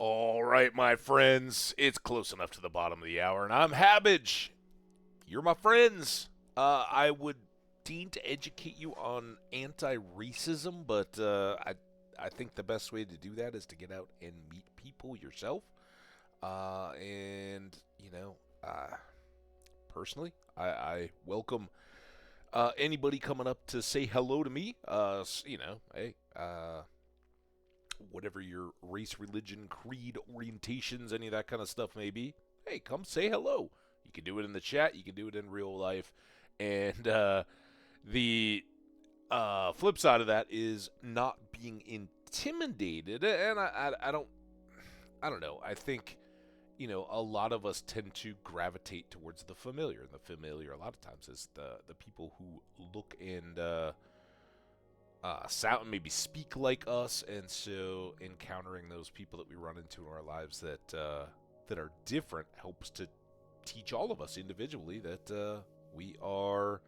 All right, my friends, it's close enough to the bottom of the hour, and I'm Hambbage. You're my friends. I would deign to educate you on anti-racism, but I think the best way to do that is to get out and meet people yourself. And personally, I welcome anybody coming up to say hello to me. Hey, whatever your race, religion, creed, orientations, any of that kind of stuff may be, hey, come say hello. You can do it in the chat. You can do it in real life. And the flip side of that is not being intimidated. And I don't know. I think a lot of us tend to gravitate towards the familiar, and the familiar a lot of times is the people who look and sound maybe speak like us, and so encountering those people that we run into in our lives that are different helps to teach all of us individually that we are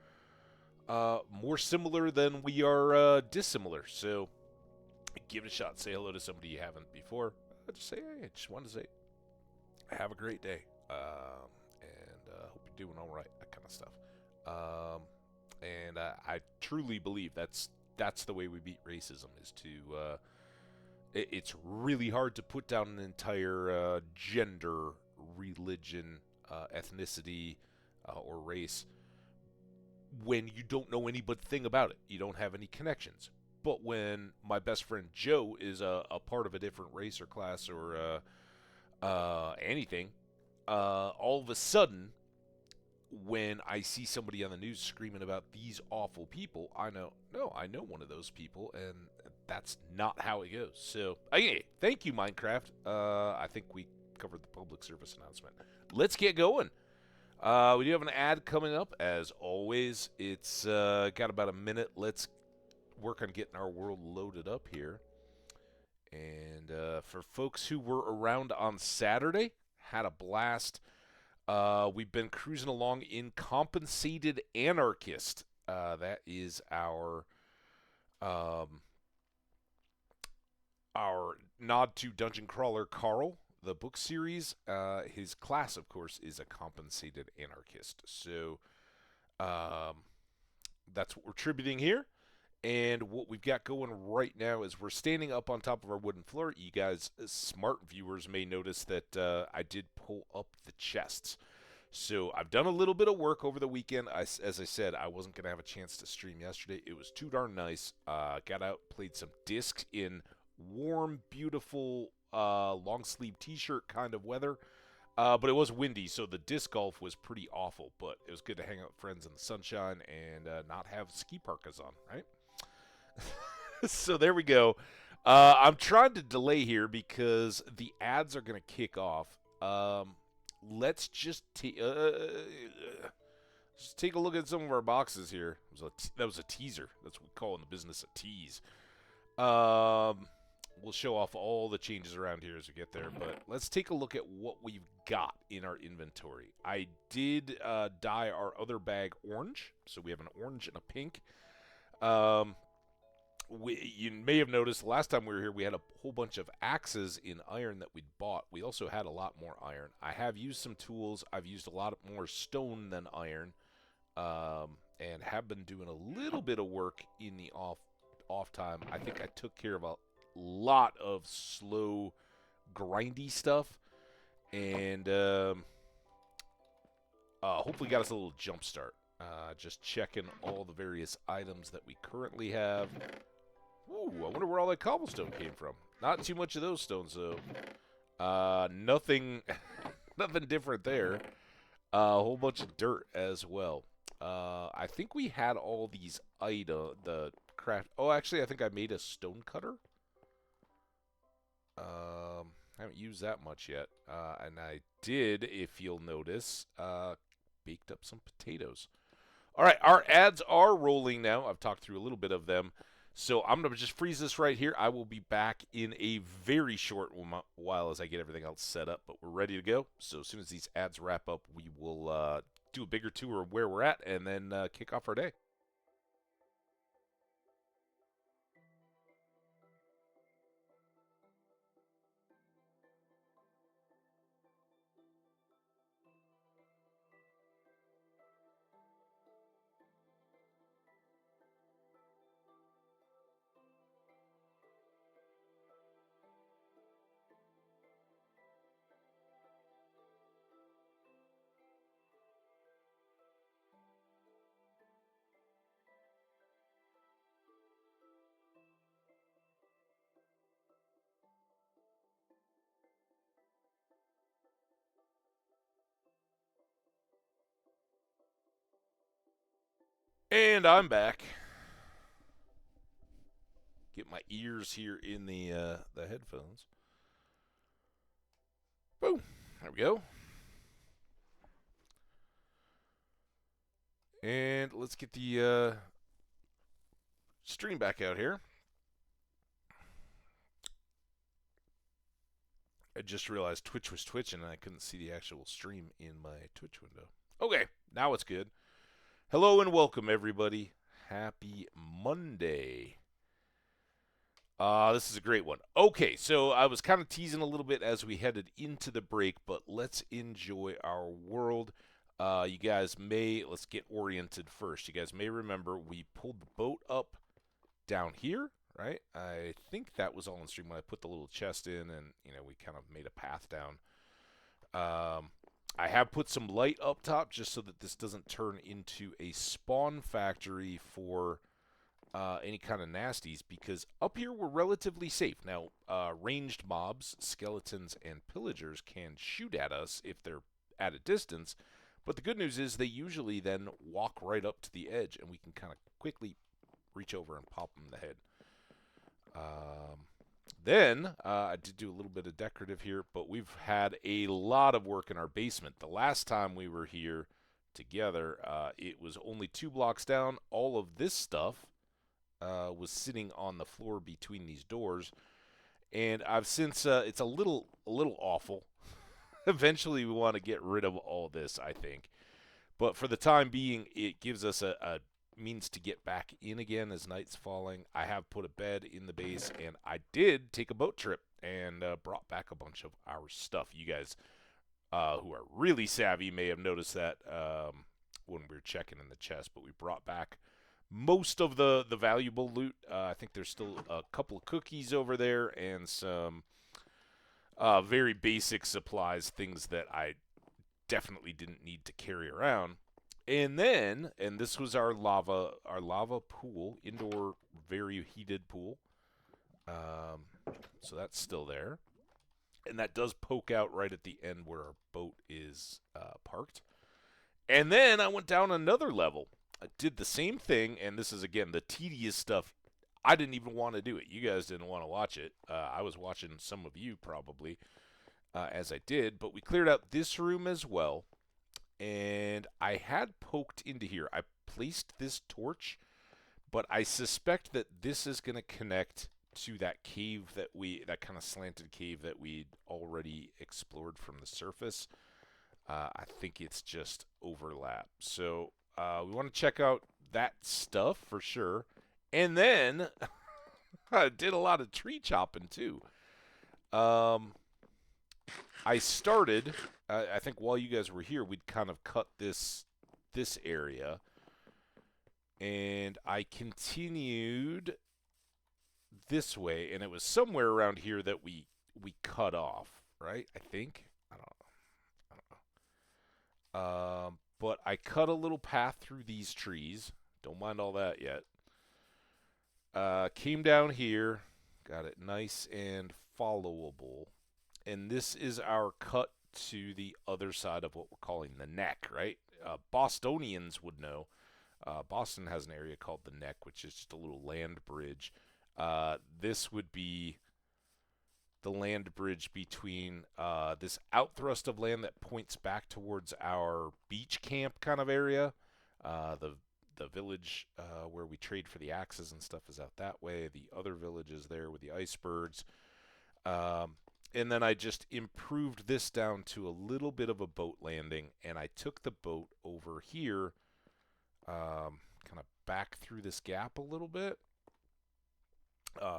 more similar than we are dissimilar. So give it a shot. Say hello to somebody you haven't before. Just say, hey, I just wanted to say, have a great day, and hope you're doing all right. That kind of stuff. And I truly believe that's the way we beat racism, is to it's really hard to put down an entire gender, religion, ethnicity, or race when you don't know anything about it. You don't have any connections. But when my best friend Joe is a part of a different race or class or anything, all of a sudden, when I see somebody on the news screaming about these awful people, I know one of those people, and that's not how it goes. So, okay, thank you, Minecraft. I think we covered the public service announcement. Let's get going. We do have an ad coming up, as always. It's got about a minute. Let's work on getting our world loaded up here. And for folks who were around on Saturday, had a blast. We've been cruising along in Compensated Anarchist. That is our nod to Dungeon Crawler Carl, the book series. His class, of course, is a Compensated Anarchist. So that's what we're tributing here. And what we've got going right now is we're standing up on top of our wooden floor. You guys, smart viewers, may notice that I did pull up the chests. So I've done a little bit of work over the weekend. As I said, I wasn't going to have a chance to stream yesterday. It was too darn nice. Got out, played some discs in warm, beautiful, long-sleeve t-shirt kind of weather. But it was windy, so the disc golf was pretty awful. But it was good to hang out with friends in the sunshine and not have ski parkas on, right? So there we go. I'm trying to delay here because the ads are going to kick off. Let's just take a look at some of our boxes here. That was a teaser. That's what we call in the business a tease. We'll show off all the changes around here as we get there, but let's take a look at what we've got in our inventory. I did dye our other bag orange, so we have an orange and a pink. You may have noticed last time we were here, we had a whole bunch of axes in iron that we'd bought. We also had a lot more iron. I have used some tools. I've used a lot more stone than iron, and have been doing a little bit of work in the off time. I think I took care of a lot of slow, grindy stuff, and hopefully got us a little jump start. Just checking all the various items that we currently have. Ooh, I wonder where all that cobblestone came from. Not too much of those stones, though. Nothing different there. A whole bunch of dirt as well. I think we had all these the craft. Oh, actually, I think I made a stone cutter. I haven't used that much yet. And I did, if you'll notice, baked up some potatoes. All right, our ads are rolling now. I've talked through a little bit of them. So I'm going to just freeze this right here. I will be back in a very short while as I get everything else set up. But we're ready to go. So as soon as these ads wrap up, we will do a bigger tour of where we're at and then kick off our day. And I'm back. Get my ears here in the headphones. Boom. There we go. And let's get the stream back out here. I just realized Twitch was twitching and I couldn't see the actual stream in my Twitch window. Okay, now it's good. Hello and welcome, everybody. Happy Monday. This is a great one. Okay, so I was kind of teasing a little bit as we headed into the break, but let's enjoy our world. You guys let's get oriented first. You guys may remember we pulled the boat up down here, right? I think that was all in stream when I put the little chest in and, we kind of made a path down. I have put some light up top just so that this doesn't turn into a spawn factory for any kind of nasties, because up here we're relatively safe. Now, ranged mobs, skeletons, and pillagers can shoot at us if they're at a distance, but the good news is they usually then walk right up to the edge, and we can kind of quickly reach over and pop them in the head. Then, I did do a little bit of decorative here, but we've had a lot of work in our basement. The last time we were here together, it was only 2 blocks down. All of this stuff was sitting on the floor between these doors, and I've since it's a little awful. Eventually, we want to get rid of all this, I think, but for the time being, it gives us a means to get back in again as night's falling. I have put a bed in the base, and I did take a boat trip and brought back a bunch of our stuff. You guys who are really savvy may have noticed that when we were checking in the chest, but we brought back most of the valuable loot. I think there's still a couple of cookies over there and some very basic supplies, things that I definitely didn't need to carry around. And then, and this was our lava pool, indoor, very heated pool. So that's still there. And that does poke out right at the end where our boat is parked. And then I went down another level. I did the same thing, and this is, again, the tedious stuff. I didn't even want to do it. You guys didn't want to watch it. I was watching some of you probably as I did. But we cleared out this room as well. And I had poked into here. I placed this torch, but I suspect that this is going to connect to that cave that kind of slanted cave that we'd already explored from the surface. I think it's just overlap. So we want to check out that stuff for sure. And then I did a lot of tree chopping too. I started, I think while you guys were here, we'd kind of cut this area. And I continued this way, and it was somewhere around here that we cut off, right? I think. I don't know. But I cut a little path through these trees. Don't mind all that yet. Came down here, got it nice and followable. And this is our cut to the other side of what we're calling the neck, right? Bostonians would know. Boston has an area called the Neck, which is just a little land bridge. This would be the land bridge between this outthrust of land that points back towards our beach camp kind of area. The village where we trade for the axes and stuff is out that way. The other village is there with the icebergs. And then I just improved this down to a little bit of a boat landing, and I took the boat over here, kind of back through this gap a little bit.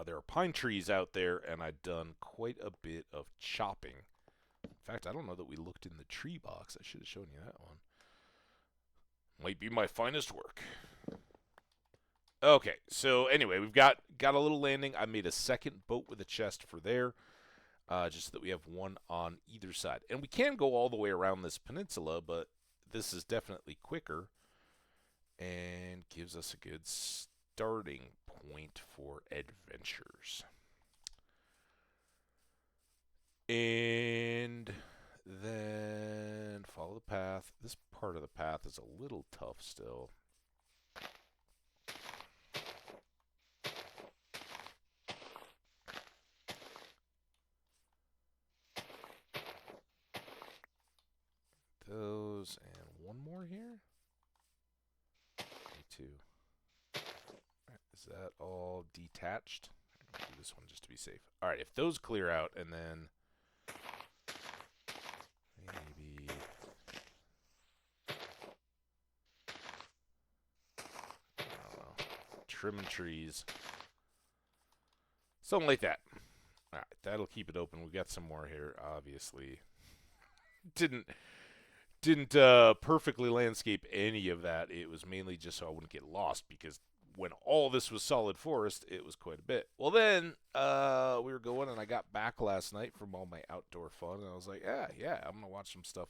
There are pine trees out there, and I've done quite a bit of chopping. In fact, I don't know that we looked in the tree box. I should have shown you that one. Might be my finest work. Okay, so anyway, we've got a little landing. I made a second boat with a chest for there. Just so that we have one on either side. And we can go all the way around this peninsula, but this is definitely quicker and gives us a good starting point for adventures. And then follow the path. This part of the path is a little tough still. those, and one more here. Me too. Right, is that all detached? I'm gonna do this one just to be safe. All right, if those clear out, and then maybe I don't know, trim trees, something like that. All right, that'll keep it open. We got some more here, obviously. Didn't perfectly landscape any of that. It was mainly just so I wouldn't get lost, because when all this was solid forest, it was quite a bit. Well, then we were going, and I got back last night from all my outdoor fun, and I was like, yeah, I'm gonna watch some stuff.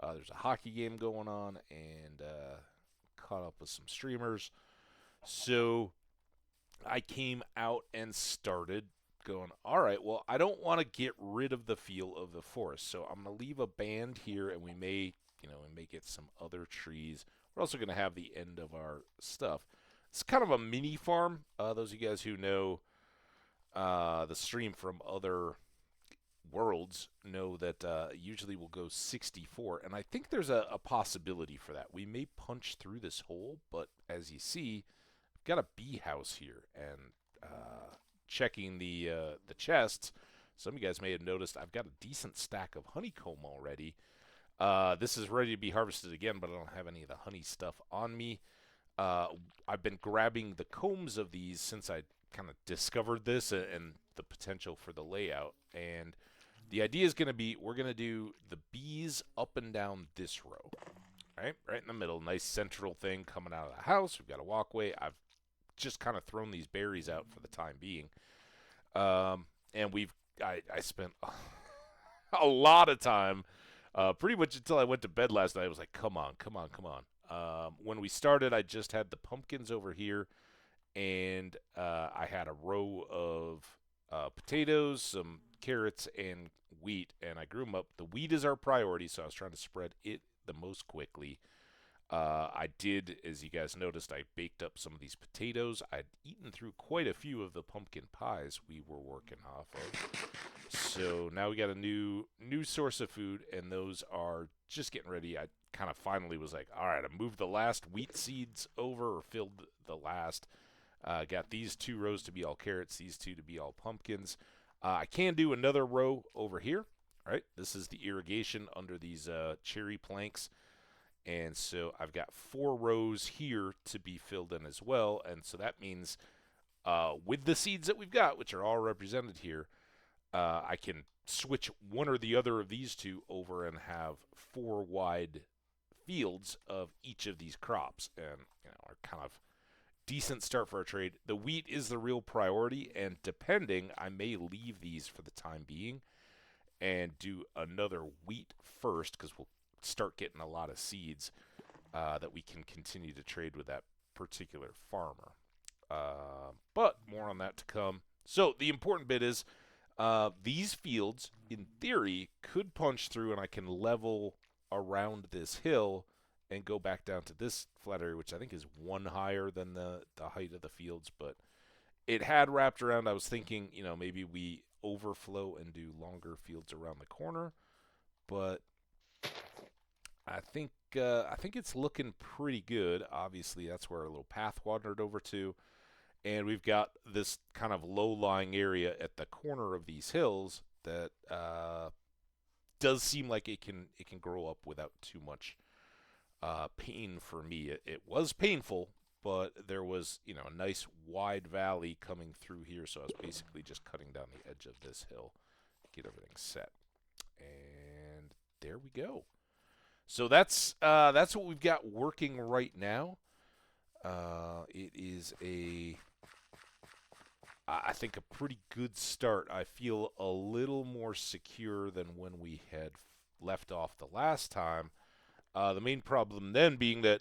There's a hockey game going on, and caught up with some streamers. So I came out and started going, all right, well, I don't want to get rid of the feel of the forest, so I'm going to leave a band here, and we may get some other trees. We're also going to have the end of our stuff. It's kind of a mini farm. Those of you guys who know the stream from other worlds know that usually we'll go 64, and I think there's a possibility for that. We may punch through this hole, but as you see, I've got a bee house here, and checking the chests, some of you guys may have noticed I've got a decent stack of honeycomb already. This is ready to be harvested again, but I don't have any of the honey stuff on me. I've been grabbing the combs of these since I kind of discovered this and the potential for the layout. And the idea is going to be, we're going to do the bees up and down this row, right in the middle. Nice central thing coming out of the house. We've got a walkway. I've just kind of thrown these berries out for the time being. And I spent a lot of time, pretty much until I went to bed last night. I was like, come on. When we started, I just had the pumpkins over here, and I had a row of potatoes, some carrots, and wheat, and I grew them up. The wheat is our priority, so I was trying to spread it the most quickly. I did, as you guys noticed, I baked up some of these potatoes. I'd eaten through quite a few of the pumpkin pies we were working off of. So now we got a new source of food, and those are just getting ready. I kind of finally was like, all right, I moved the last wheat seeds over, or filled the last. Got these 2 rows to be all carrots, these 2 to be all pumpkins. I can do another row over here. All right, this is the irrigation under these cherry planks. And so I've got 4 rows here to be filled in as well. And so that means with the seeds that we've got, which are all represented here, I can switch one or the other of these 2 over and have 4 wide fields of each of these crops. And, are kind of decent start for our trade. The wheat is the real priority, and depending, I may leave these for the time being and do another wheat first, because we'll start getting a lot of seeds that we can continue to trade with that particular farmer. But more on that to come. So the important bit is these fields, in theory, could punch through, and I can level around this hill and go back down to this flat area, which I think is 1 higher than the height of the fields. But it had wrapped around. I was thinking, maybe we overflow and do longer fields around the corner, but I think it's looking pretty good. Obviously, that's where our little path wandered over to, and we've got this kind of low-lying area at the corner of these hills that does seem like it can grow up without too much pain for me. It was painful, but there was a nice wide valley coming through here, so I was basically just cutting down the edge of this hill, get everything set, and there we go. So that's what we've got working right now. It is I think a pretty good start. I feel a little more secure than when we had left off the last time. The main problem then being that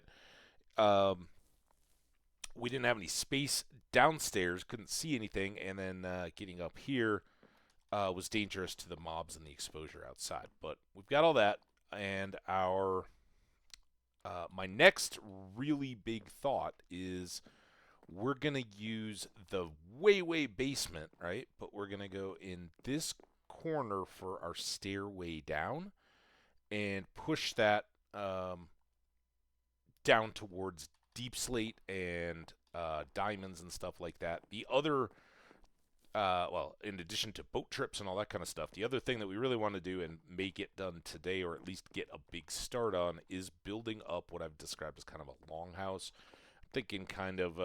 we didn't have any space downstairs, couldn't see anything, and then getting up here was dangerous to the mobs and the exposure outside. But we've got all that. And our my next really big thought is we're going to use the way basement, right? But we're going to go in this corner for our stairway down and push that um, down towards deep slate and diamonds and stuff like that. The other, well, in addition to boat trips and all that kind of stuff, the other thing that we really want to do and may get done today, or at least get a big start on, is building up what I've described as kind of a longhouse. I'm thinking kind of,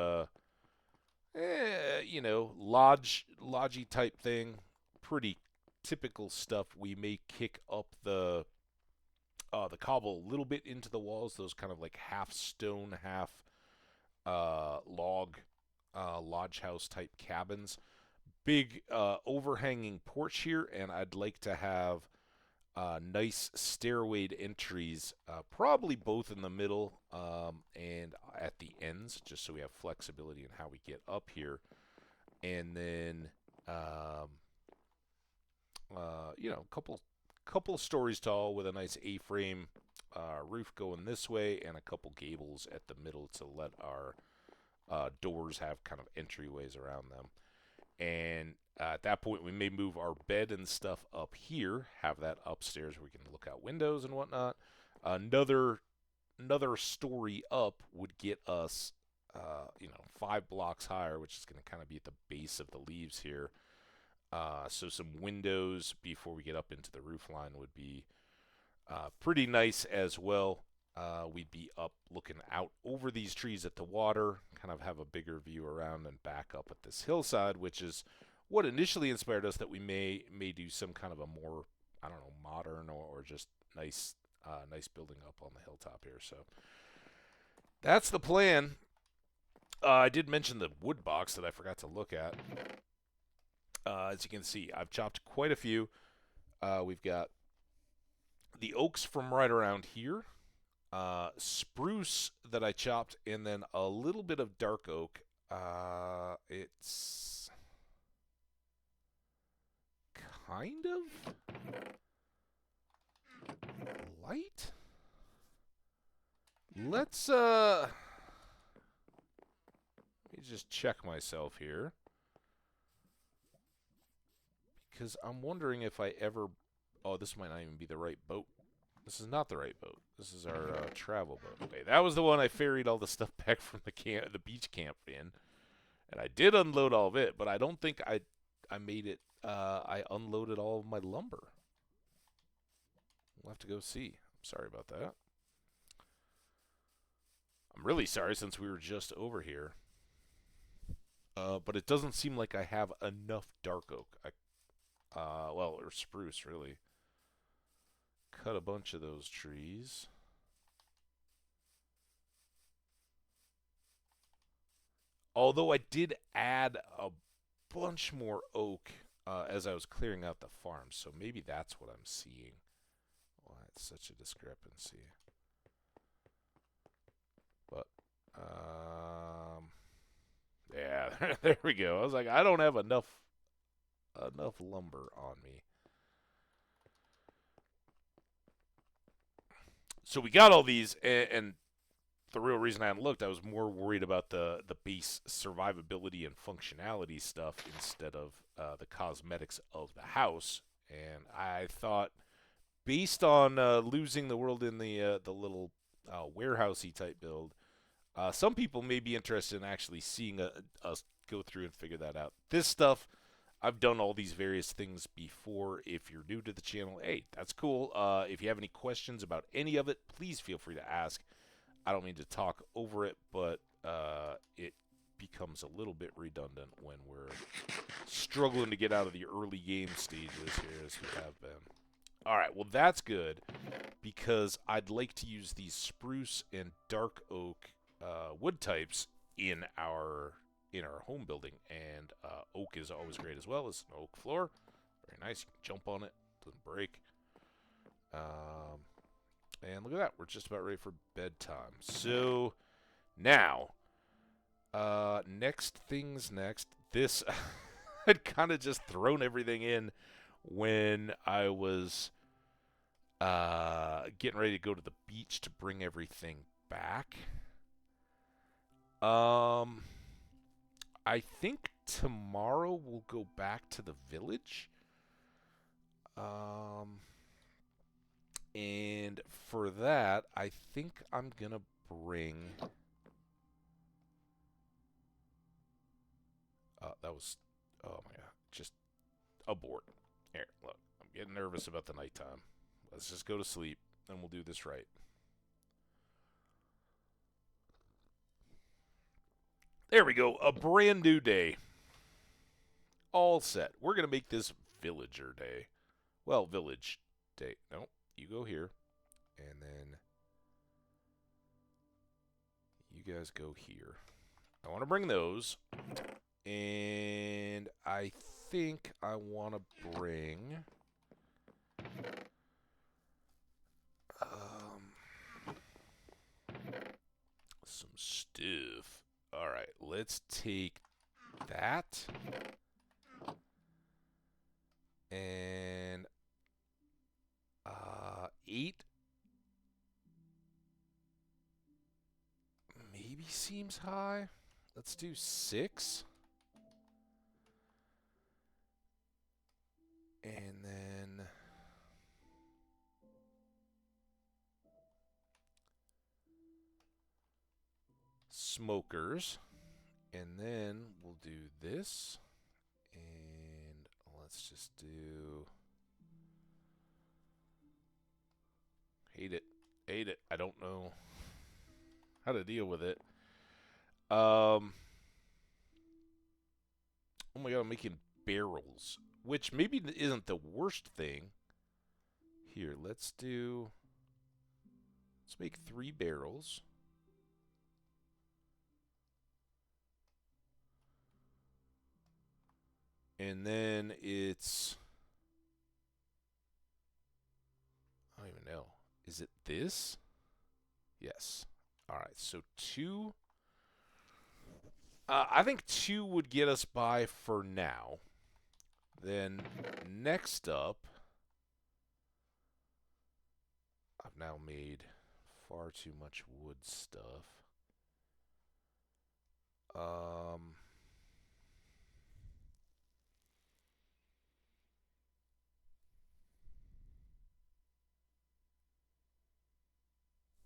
lodgy type thing. Pretty typical stuff. We may kick up the cobble a little bit into the walls, those kind of like half stone, half log lodge house type cabins. Big overhanging porch here, and I'd like to have nice stairwayed entries, probably both in the middle and at the ends, just so we have flexibility in how we get up here. And then, couple stories tall with a nice A-frame roof going this way, and a couple gables at the middle to let our doors have kind of entryways around them. And at that point, we may move our bed and stuff up here, have that upstairs where we can look out windows and whatnot. Another story up would get us, 5 blocks higher, which is going to kind of be at the base of the leaves here. So some windows before we get up into the roof line would be pretty nice as well. We'd be up looking out over these trees at the water, kind of have a bigger view around and back up at this hillside, which is what initially inspired us that we may do some kind of a more, I don't know, modern or just nice building up on the hilltop here. So that's the plan. I did mention the wood box that I forgot to look at. As you can see, I've chopped quite a few. We've got the oaks from right around here, spruce that I chopped, and then a little bit of dark oak. It's kind of light. Let's let me just check myself here, because I'm wondering if I ever... Oh, this might not even be the right boat. This is not the right boat. This is our travel boat. Okay, that was the one I ferried all the stuff back from the beach camp in. And I did unload all of it, but I don't think I made it... I unloaded all of my lumber. We'll have to go see. I'm sorry about that. I'm really sorry since we were just over here. But it doesn't seem like I have enough dark oak. Or spruce, really. Cut a bunch of those trees. Although I did add a bunch more oak as I was clearing out the farm, so maybe that's what I'm seeing. Why it's such a discrepancy. But, yeah, there we go. I was like, I don't have enough lumber on me. So we got all these, and the real reason I hadn't looked, I was more worried about the base survivability and functionality stuff instead of the cosmetics of the house. And I thought, based on losing the world in the little warehousey type build, some people may be interested in actually seeing us go through and figure that out. This stuff, I've done all these various things before. If you're new to the channel, hey, that's cool. If you have any questions about any of it, please feel free to ask. I don't mean to talk over it, but it becomes a little bit redundant when we're struggling to get out of the early game stages here, as we have been. All right, well, that's good, because I'd like to use these spruce and dark oak wood types in our home building, and oak is always great as well. It's an oak floor, very nice. You can jump on it, doesn't break. And look at that, we're just about ready for bedtime. So now, next things next. This I'd kind of just thrown everything in when I was getting ready to go to the beach to bring everything back. I think tomorrow we'll go back to the village. And for that, I think I'm going to bring... that was... Oh, my God. Just abort. Here, look. I'm getting nervous about the nighttime. Let's just go to sleep, and we'll do this right. There we go. A brand new day. All set. We're going to make this villager day. Well, village day. No, you go here. And then you guys go here. I want to bring those. And I think I want to bring... some stuff. All right, let's take that. And 8 maybe seems high. Let's do 6. And then smokers. And then we'll do this. And let's just do... Hate it. Hate it. I don't know how to deal with it. Oh my God, I'm making barrels, which maybe isn't the worst thing. Here, let's make 3 barrels. And then it's... I don't even know. Is it this? Yes. All right, so 2. I think 2 would get us by for now. Then next up, I've now made far too much wood stuff.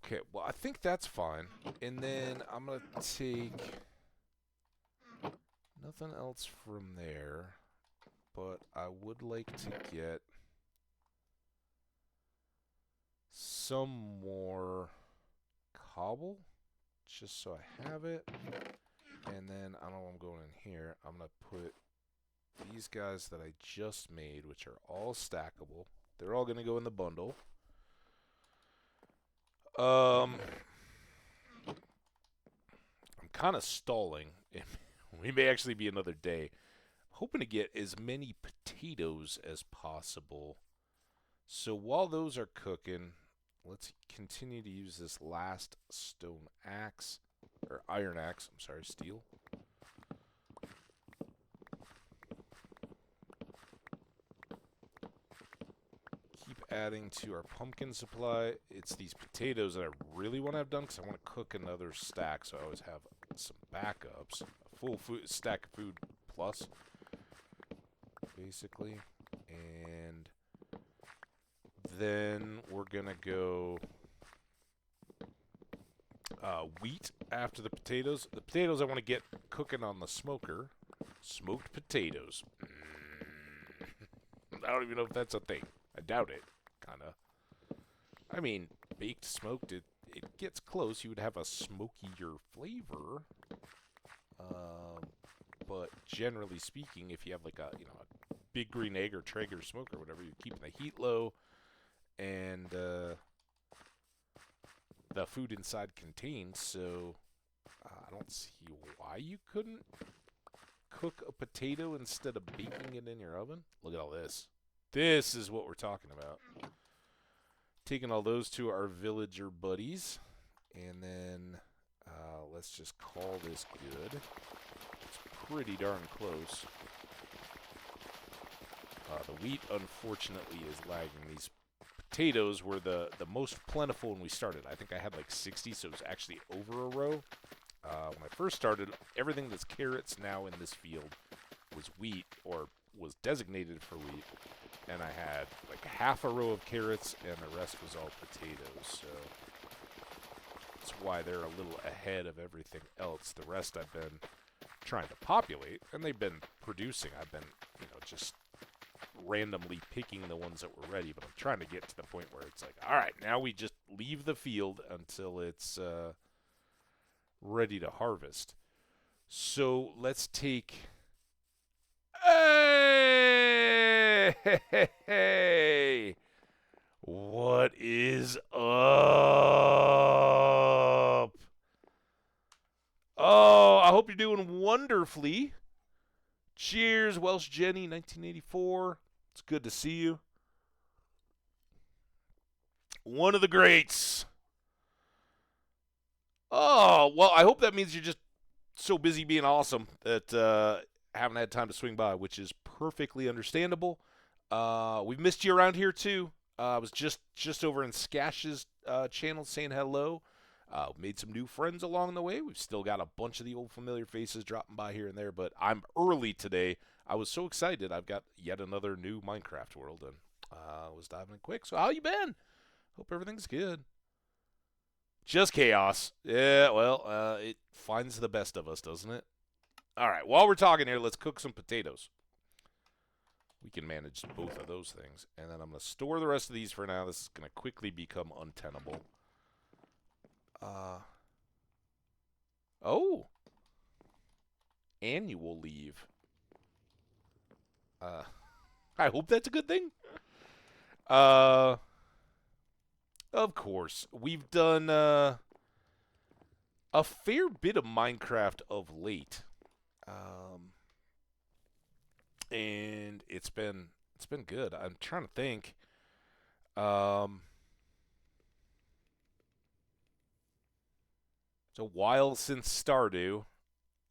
Okay, well, I think that's fine. And then I'm going to take nothing else from there, but I would like to get some more cobble, just so I have it. And then, I don't know what I'm going in here. I'm going to put these guys that I just made, which are all stackable. They're all going to go in the bundle. I'm kind of stalling. We may actually be another day. Hoping to get as many potatoes as possible. So while those are cooking, let's continue to use this last stone axe, or iron axe, I'm sorry, steel. Adding to our pumpkin supply. It's these potatoes that I really want to have done because I want to cook another stack, so I always have some backups. A full food stack of food plus, basically. And then we're gonna go wheat after the potatoes. The potatoes I want to get cooking on the smoker. Smoked potatoes. I don't even know if that's a thing. I doubt it. Kinda. I mean, baked, smoked, it gets close. You would have a smokier flavor. But generally speaking, if you have like a big green egg or Traeger smoker or whatever, you're keeping the heat low, and the food inside contains. So I don't see why you couldn't cook a potato instead of baking it in your oven. Look at all this. This is what we're talking about. Taking all those to our villager buddies. And then let's just call this good. It's pretty darn close. The wheat, unfortunately, is lagging. These potatoes were the most plentiful when we started. I think I had like 60, so it was actually over a row. When I first started, everything that's carrots now in this field was wheat, or was designated for wheat, and I had like half a row of carrots, and the rest was all potatoes. So that's why they're a little ahead of everything else. The rest I've been trying to populate, and they've been producing. I've been, just randomly picking the ones that were ready, but I'm trying to get to the point where it's like, all right, now we just leave the field until it's ready to harvest. So let's take... Hey! What is up? Oh, I hope you're doing wonderfully. Cheers, Welsh Jenny, 1984. It's good to see you. One of the greats. Oh, well, I hope that means you're just so busy being awesome that haven't had time to swing by, which is perfectly understandable. We've missed you around here, too. I was just over in Skash's channel saying hello. Made some new friends along the way. We've still got a bunch of the old familiar faces dropping by here and there, but I'm early today. I was so excited. I've got yet another new Minecraft world, and was diving in quick. So how you been? Hope everything's good. Just chaos. Yeah, well, it finds the best of us, doesn't it? All right, while we're talking here, let's cook some potatoes. We can manage both of those things. And then I'm going to store the rest of these for now. This is going to quickly become untenable. Oh. Annual leave. I hope that's a good thing. Of course. We've done a fair bit of Minecraft of late. And it's been good. I'm trying to think. It's a while since Stardew,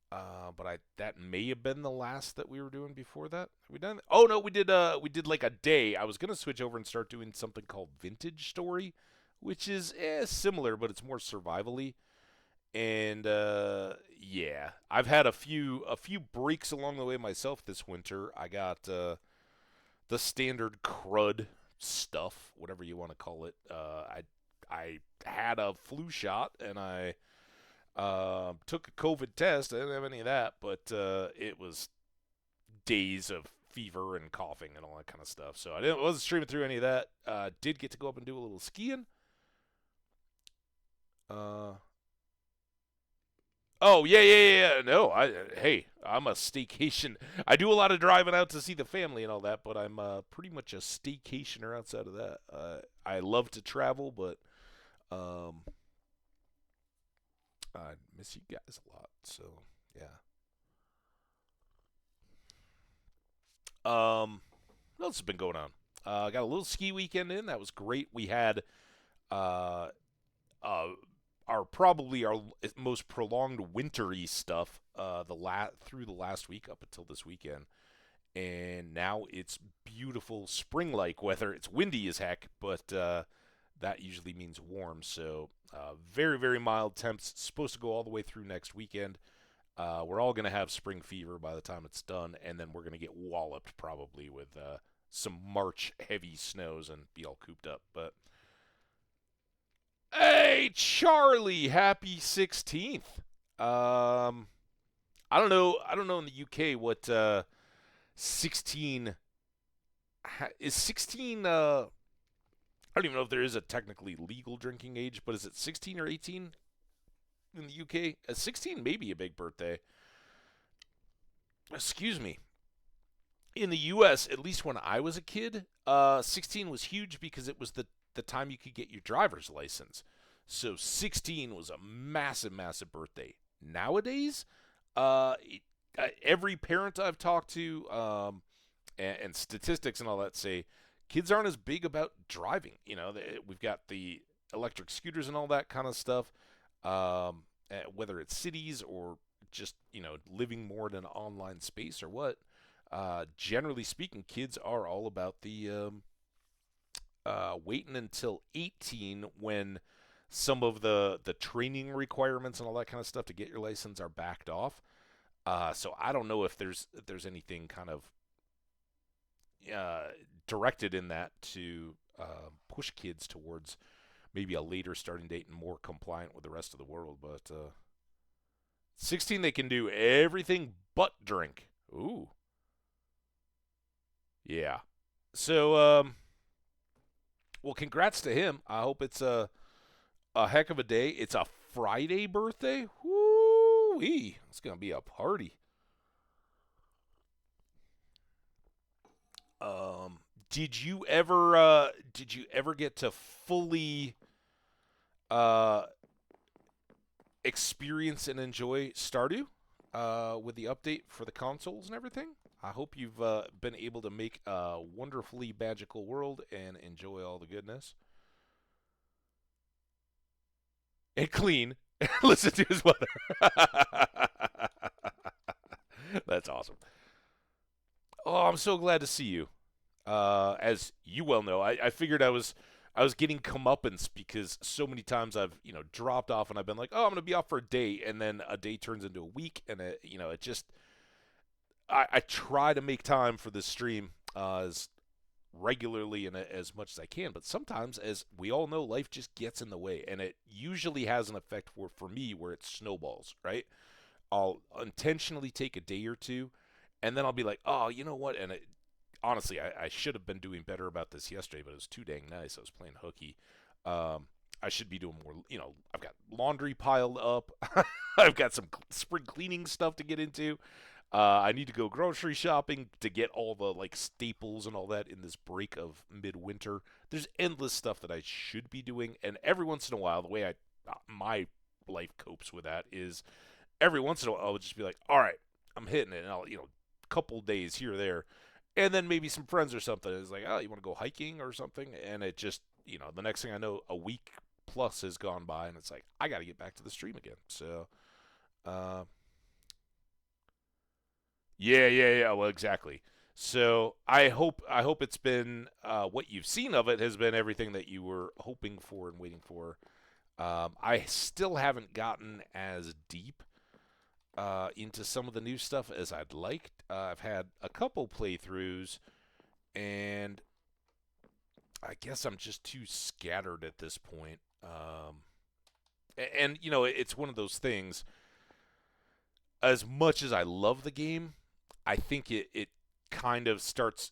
but that may have been the last that we were doing before that. Have we done? Oh no, we did like a day. I was gonna switch over and start doing something called Vintage Story, which is similar, but it's more survival-y. And yeah, I've had a few breaks along the way myself this winter. I got the standard crud stuff, whatever you want to call it. I had a flu shot, and I took a COVID test. I didn't have any of that, but it was days of fever and coughing and all that kind of stuff. So I wasn't streaming through any of that. Did get to go up and do a little skiing. Oh, yeah. No, hey, I'm a staycation. I do a lot of driving out to see the family and all that, but I'm pretty much a staycationer outside of that. I love to travel, but I miss you guys a lot. So, yeah. What else has been going on? Got a little ski weekend in. That was great. We had probably our most prolonged wintry stuff through the last week up until this weekend, and now it's beautiful spring-like weather. It's windy as heck, but that usually means warm. So very, very mild temps. It's supposed to go all the way through next weekend. We're all gonna have spring fever by the time it's done, and then we're gonna get walloped probably with some March heavy snows and be all cooped up, but. Hey, Charlie, happy 16th. I don't know in the UK what 16 is 16 I don't even know if there is a technically legal drinking age, but is it 16 or 18 in the UK? 16 may be a big birthday. Excuse me. In the US, at least when I was a kid, 16 was huge because it was the time you could get your driver's license. So 16 was a massive, massive birthday. Nowadays, every parent I've talked to, and statistics and all that say, kids aren't as big about driving. We've got the electric scooters and all that kind of stuff, whether it's cities or just, living more in an online space or what. Generally speaking, kids are all about the waiting until 18 when some of the training requirements and all that kind of stuff to get your license are backed off. So I don't know if there's anything kind of directed in that to push kids towards maybe a later starting date and more compliant with the rest of the world. But 16, they can do everything but drink. Ooh. Yeah. So, well, congrats to him. I hope it's a heck of a day. It's a Friday birthday. Woo-wee. It's going to be a party. Did you ever get to fully uh experience and enjoy Stardew with the update for the consoles and everything? I hope you've been able to make a wonderfully magical world and enjoy all the goodness. And clean. Listen to his mother. That's awesome. Oh, I'm so glad to see you. As you well know, I figured I was getting comeuppance because so many times I've dropped off and I've been like, oh, I'm gonna be off for a day, and then a day turns into a week, and it just I try to make time for this stream as regularly and as much as I can, but sometimes, as we all know, life just gets in the way, and it usually has an effect for me where it snowballs. Right, I'll intentionally take a day or two, and then I'll be like, oh, you know what, and honestly, I should have been doing better about this yesterday, but it was too dang nice. I was playing hooky. I should be doing more. I've got laundry piled up. I've got some spring cleaning stuff to get into. I need to go grocery shopping to get all the staples and all that in this break of midwinter. There's endless stuff that I should be doing, and every once in a while, the way my life copes with that is every once in a while I'll just be like, all right, I'm hitting it, and I'll couple days here or there. And then maybe some friends or something is like, oh, you want to go hiking or something? And it just, the next thing I know, a week plus has gone by, and it's like, I got to get back to the stream again. So, uh, yeah. Well, exactly. So I hope it's been what you've seen of it has been everything that you were hoping for and waiting for. I still haven't gotten as deep into some of the new stuff as I'd liked. I've had a couple playthroughs, and I guess I'm just too scattered at this point. And it's one of those things. As much as I love the game, I think it kind of starts.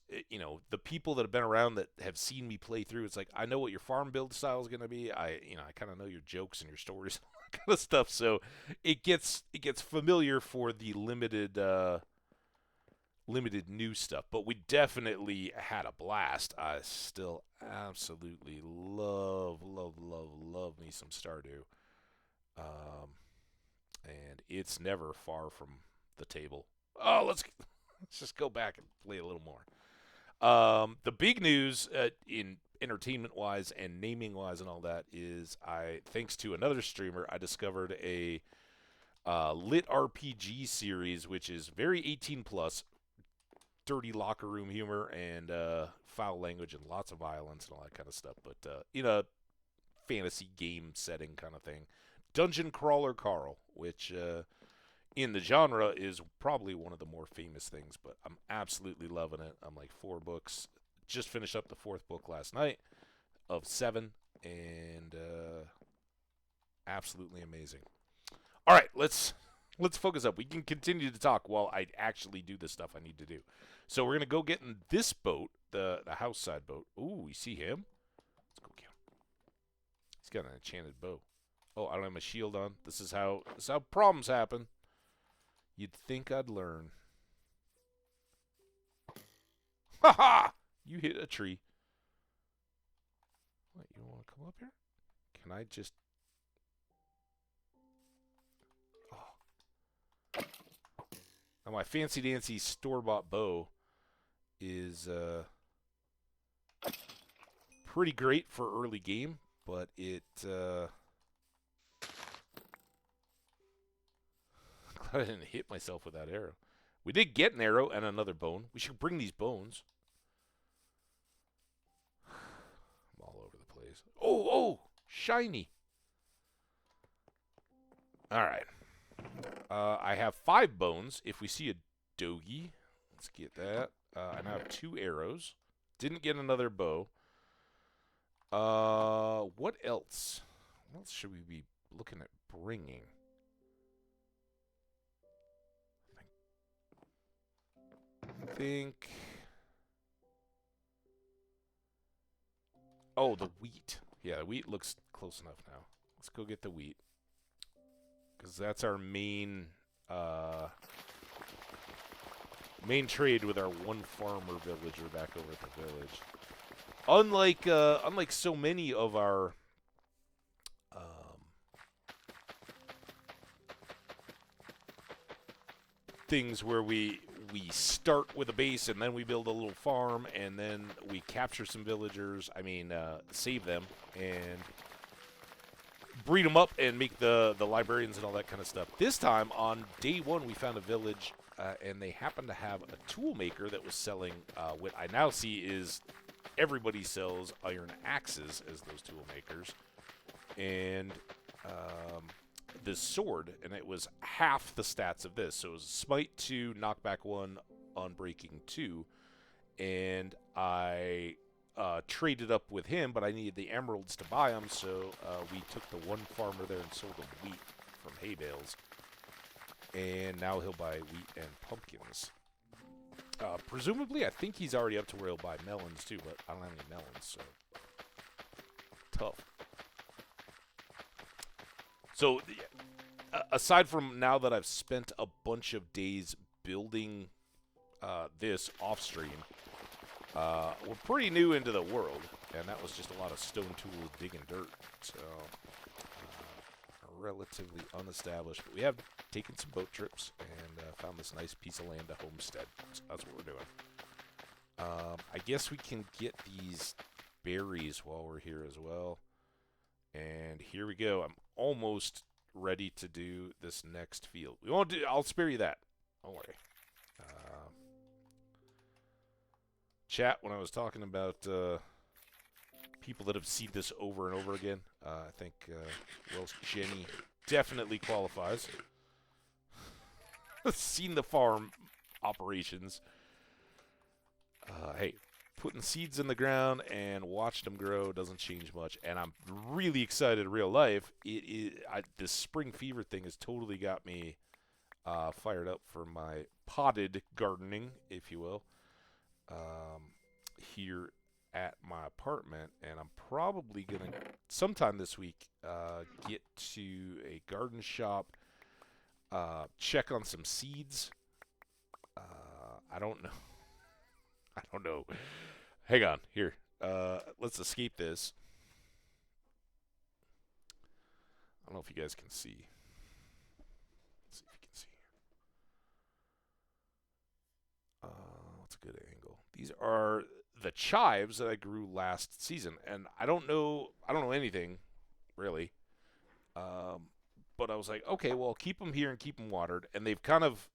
The people that have been around that have seen me play through, it's like, I know what your farm build style is going to be. I kind of know your jokes and your stories, kind of stuff. So it gets familiar for the limited new stuff. But we definitely had a blast. I still absolutely love me some Stardew. And it's never far from the table. Oh, let's just go back and play a little more. The big news in entertainment wise and naming wise and all that is, thanks to another streamer, I discovered a lit RPG series, which is very 18 plus, dirty locker room humor and foul language and lots of violence and all that kind of stuff, but in a fantasy game setting kind of thing. Dungeon Crawler Carl, which in the genre is probably one of the more famous things, but I'm absolutely loving it. I'm like 4 books. Just finished up the 4th book last night of 7, and absolutely amazing. All right, let's focus up. We can continue to talk while I actually do the stuff I need to do. So we're going to go get in this boat, the house side boat. Ooh, you see him? Let's go get him. He's got an enchanted bow. Oh, I don't have my shield on. This is how problems happen. You'd think I'd learn. Ha ha! You hit a tree. What, you want to come up here? Can I just... Oh. Now my fancy-dancy store-bought bow is pretty great for early game, but it... I didn't hit myself with that arrow. We did get an arrow and another bone. We should bring these bones. I'm all over the place. Oh, shiny. All right. I have 5 bones. If we see a dogie, let's get that. I now have 2 arrows. Didn't get another bow. What else? What else should we be looking at bringing? I think. Oh, the wheat. Yeah, the wheat looks close enough now. Let's go get the wheat. Because that's our main trade with our one farmer villager back over at the village. Unlike so many of our things where we start with a base and then we build a little farm and then we capture some villagers. I mean, save them and breed them up and make the librarians and all that kind of stuff. This time, on day 1, we found a village, and they happened to have a tool maker that was selling what I now see is everybody sells iron axes as those tool makers. And this sword, and it was half the stats of this. So it was Smite 2, Knockback 1, Unbreaking 2. And I traded up with him, but I needed the emeralds to buy them, so we took the one farmer there and sold him wheat from hay bales. And now he'll buy wheat and pumpkins. Presumably, I think he's already up to where he'll buy melons too, but I don't have any melons, so tough. So, aside from now that I've spent a bunch of days building this off-stream, we're pretty new into the world, and that was just a lot of stone tools digging dirt, so relatively unestablished. But we have taken some boat trips and found this nice piece of land to homestead, so that's what we're doing. I guess we can get these berries while we're here as well, and here we go. I'm almost ready to do this next field. We won't do. I'll spare you that. Don't worry. Chat, when I was talking about people that have seen this over and over again, I think Welsh Jenny definitely qualifies. Seen the farm operations. Hey, putting seeds in the ground and watching them grow doesn't change much, and I'm really excited in real life. This spring fever thing has totally got me fired up for my potted gardening, if you will. Here at my apartment, and I'm probably gonna sometime this week get to a garden shop, check on some seeds. I don't know. I don't know. Hang on here. Let's escape this. I don't know if you guys can see. Let's see if you can see. What's a good angle? These are the chives that I grew last season, and I don't know anything really. But I was like, okay, well, I'll keep them here and keep them watered, and they've kind of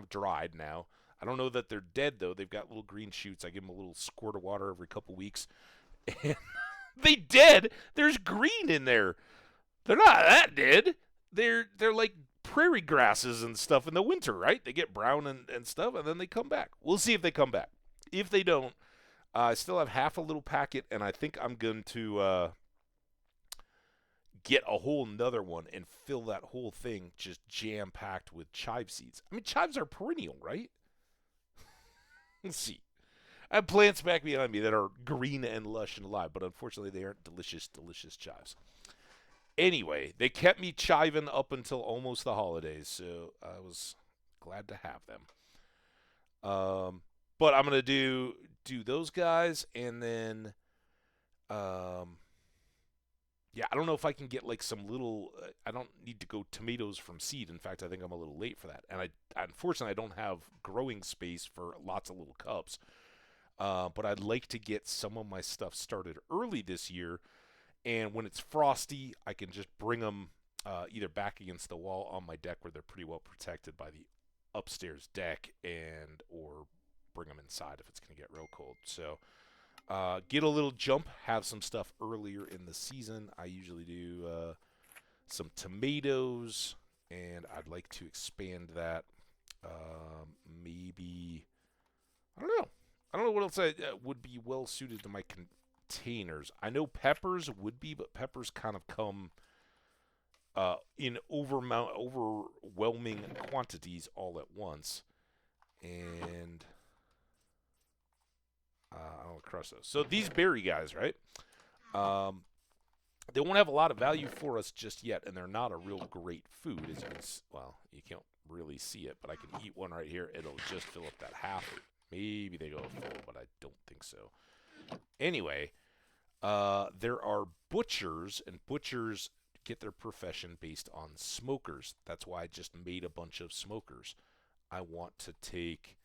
dried now. I don't know that they're dead though. They've got little green shoots. I give them a little squirt of water every couple weeks, and they dead. There's green in there. They're not that dead. They're like prairie grasses and stuff in the winter, right? They get brown and stuff, and then they come back. We'll see if they come back. If they don't, I still have half a little packet, and I think I'm going to get a whole nother one and fill that whole thing just jam-packed with chive seeds. I mean, chives are perennial, right? Let's see. I have plants back behind me that are green and lush and alive, but unfortunately they aren't delicious, delicious chives. Anyway, they kept me chiving up until almost the holidays, so I was glad to have them. But I'm going to do those guys, and then, yeah, I don't know if I can get like some little, I don't need to go tomatoes from seed. In fact, I think I'm a little late for that. And unfortunately, I don't have growing space for lots of little cups. But I'd like to get some of my stuff started early this year. And when it's frosty, I can just bring them either back against the wall on my deck where they're pretty well protected by the upstairs deck, and or bring them inside if it's going to get real cold. So get a little jump, have some stuff earlier in the season. I usually do some tomatoes, and I'd like to expand that. Maybe, I don't know. I don't know what else would be well suited to my containers. I know peppers would be, but peppers kind of come in overwhelming quantities all at once. And I'll crush those. So these berry guys, right? They won't have a lot of value for us just yet, and they're not a real great food. As you can, well, you can't really see it, but I can eat one right here. It'll just fill up that half. Maybe they go full, but I don't think so. Anyway, there are butchers, and butchers get their profession based on smokers. That's why I just made a bunch of smokers. I want to take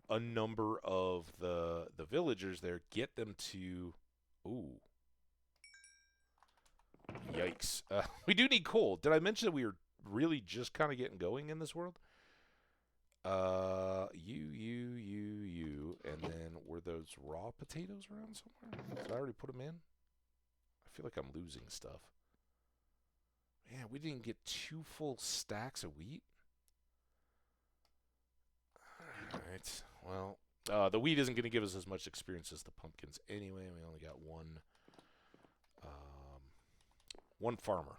a number of the villagers there, get them to... Ooh. Yikes. We do need coal. Did I mention that we were really just kind of getting going in this world? You. And then were those raw potatoes around somewhere? Did I already put them in? I feel like I'm losing stuff. Man, we didn't get 2 full stacks of wheat. Alright, well, the wheat isn't going to give us as much experience as the pumpkins anyway. We only got one farmer.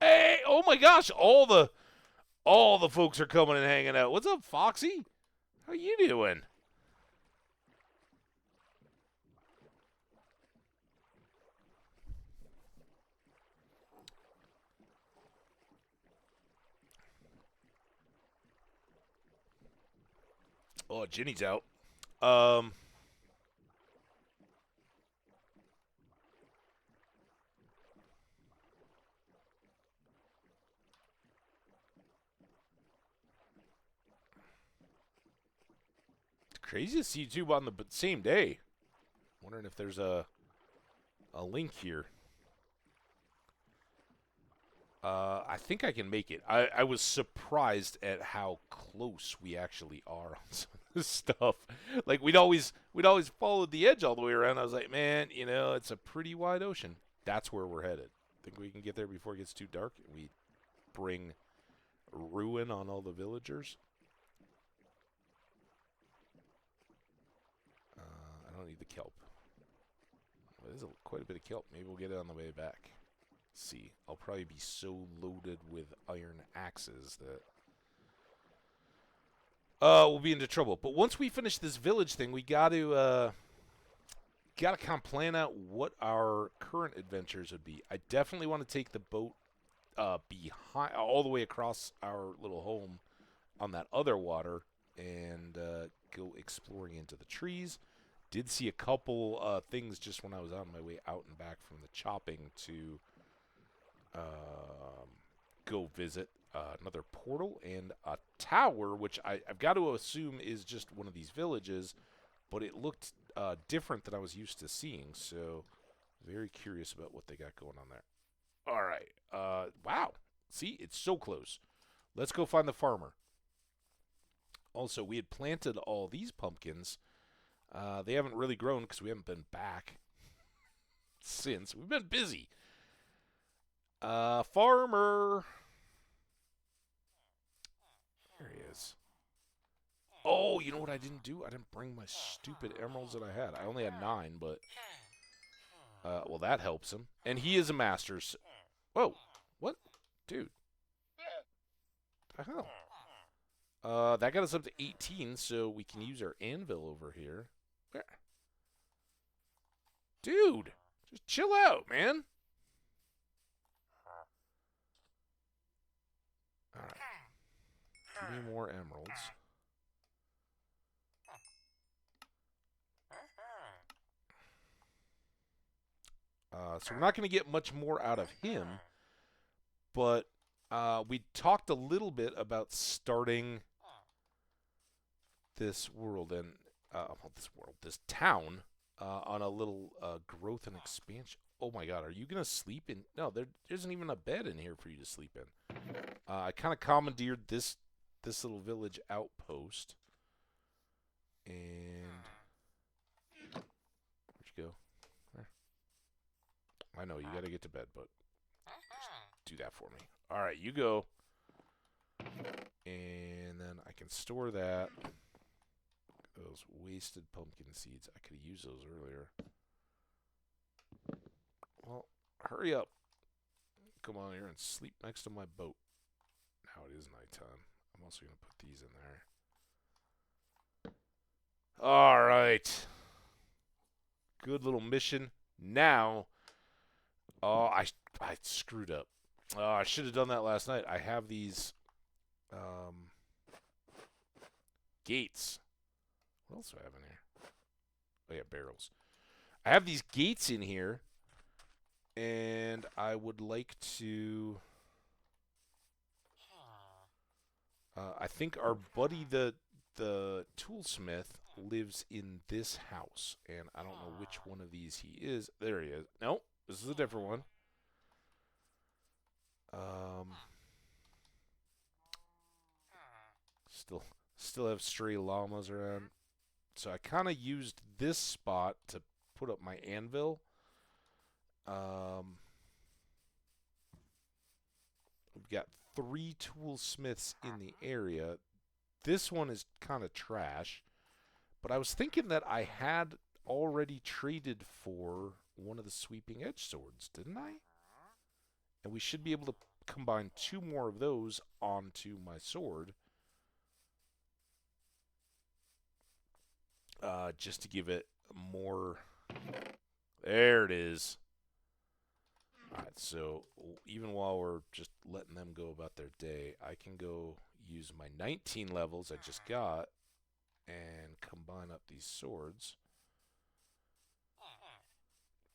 Hey, oh my gosh, all the folks are coming and hanging out. What's up, Foxy? How you doing? Oh, Ginny's out. It's crazy to see you two on the same day. Wondering if there's a link here. I think I can make it. I was surprised at how close we actually are on some of this stuff. Like we'd always followed the edge all the way around. I was like, man, you know, it's a pretty wide ocean. That's where we're headed. Think we can get there before it gets too dark and we bring ruin on all the villagers. I don't need the kelp. Well, there's quite a bit of kelp. Maybe we'll get it on the way back. See, I'll probably be so loaded with iron axes that we'll be into trouble. But once we finish this village thing, we got to kind of plan out what our current adventures would be. I definitely want to take the boat behind, all the way across our little home on that other water and go exploring into the trees. Did see a couple things just when I was on my way out and back from the chopping to go visit another portal and a tower, which I've got to assume is just one of these villages, but it looked different than I was used to seeing, so very curious about what they got going on there. All right. Wow. See, it's so close. Let's go find the farmer. Also, we had planted all these pumpkins. They haven't really grown because we haven't been back since. We've been busy. Farmer. There he is. Oh, you know what I didn't do? I didn't bring my stupid emeralds that I had. I only had 9, but... well, that helps him. And he is a master. So... Whoa. What? Dude. What the hell? That got us up to 18, so we can use our anvil over here. Where? Dude. Just chill out, man. Alright. Give me more emeralds. So we're not going to get much more out of him, but we talked a little bit about starting this world and this town on a little growth and expansion. Oh my God, are you going to sleep in? No, there isn't even a bed in here for you to sleep in. I kind of commandeered this little village outpost. And where'd you go? Where? I know, you got to get to bed, but just do that for me. All right, you go. And then I can store that. Those wasted pumpkin seeds. I could have used those earlier. Well, hurry up. Come on here and sleep next to my boat. Now it is nighttime. I'm also going to put these in there. All right. Good little mission. Now, oh, I screwed up. I should have done that last night. I have these gates. What else do I have in here? Oh, yeah, barrels. I have these gates in here, and I would like to... I think our buddy, the toolsmith, lives in this house, and I don't know which one of these he is. There he is. Nope, this is a different one. Still have stray llamas around. So I kind of used this spot to put up my anvil. We've got 3 toolsmiths in the area. This one is kind of trash. But I was thinking that I had already traded for one of the sweeping edge swords, didn't I? And we should be able to combine 2 more of those onto my sword. Just to give it more... There it is. Alright, so even while we're just letting them go about their day, I can go use my 19 levels I just got and combine up these swords.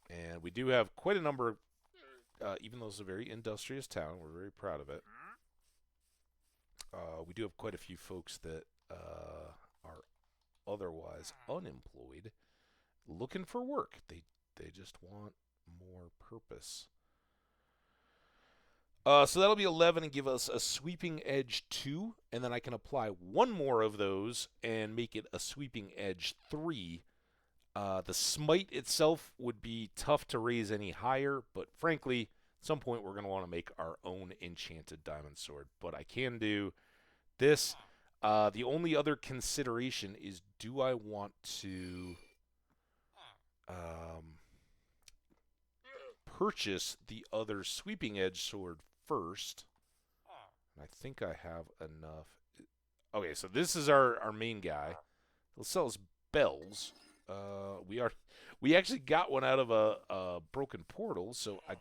And we do have quite a number, even though it's a very industrious town, we're very proud of it. We do have quite a few folks that are otherwise unemployed, looking for work. They just want more purpose. So that'll be 11 and give us a sweeping edge 2, and then I can apply 1 more of those and make it a sweeping edge 3. The smite itself would be tough to raise any higher, but frankly, at some point we're going to want to make our own enchanted diamond sword. But I can do this. The only other consideration is, do I want to purchase the other sweeping edge sword first? I think I have enough. Okay, so this is our main guy. He'll sell us bells. We actually got one out of a broken portal, so I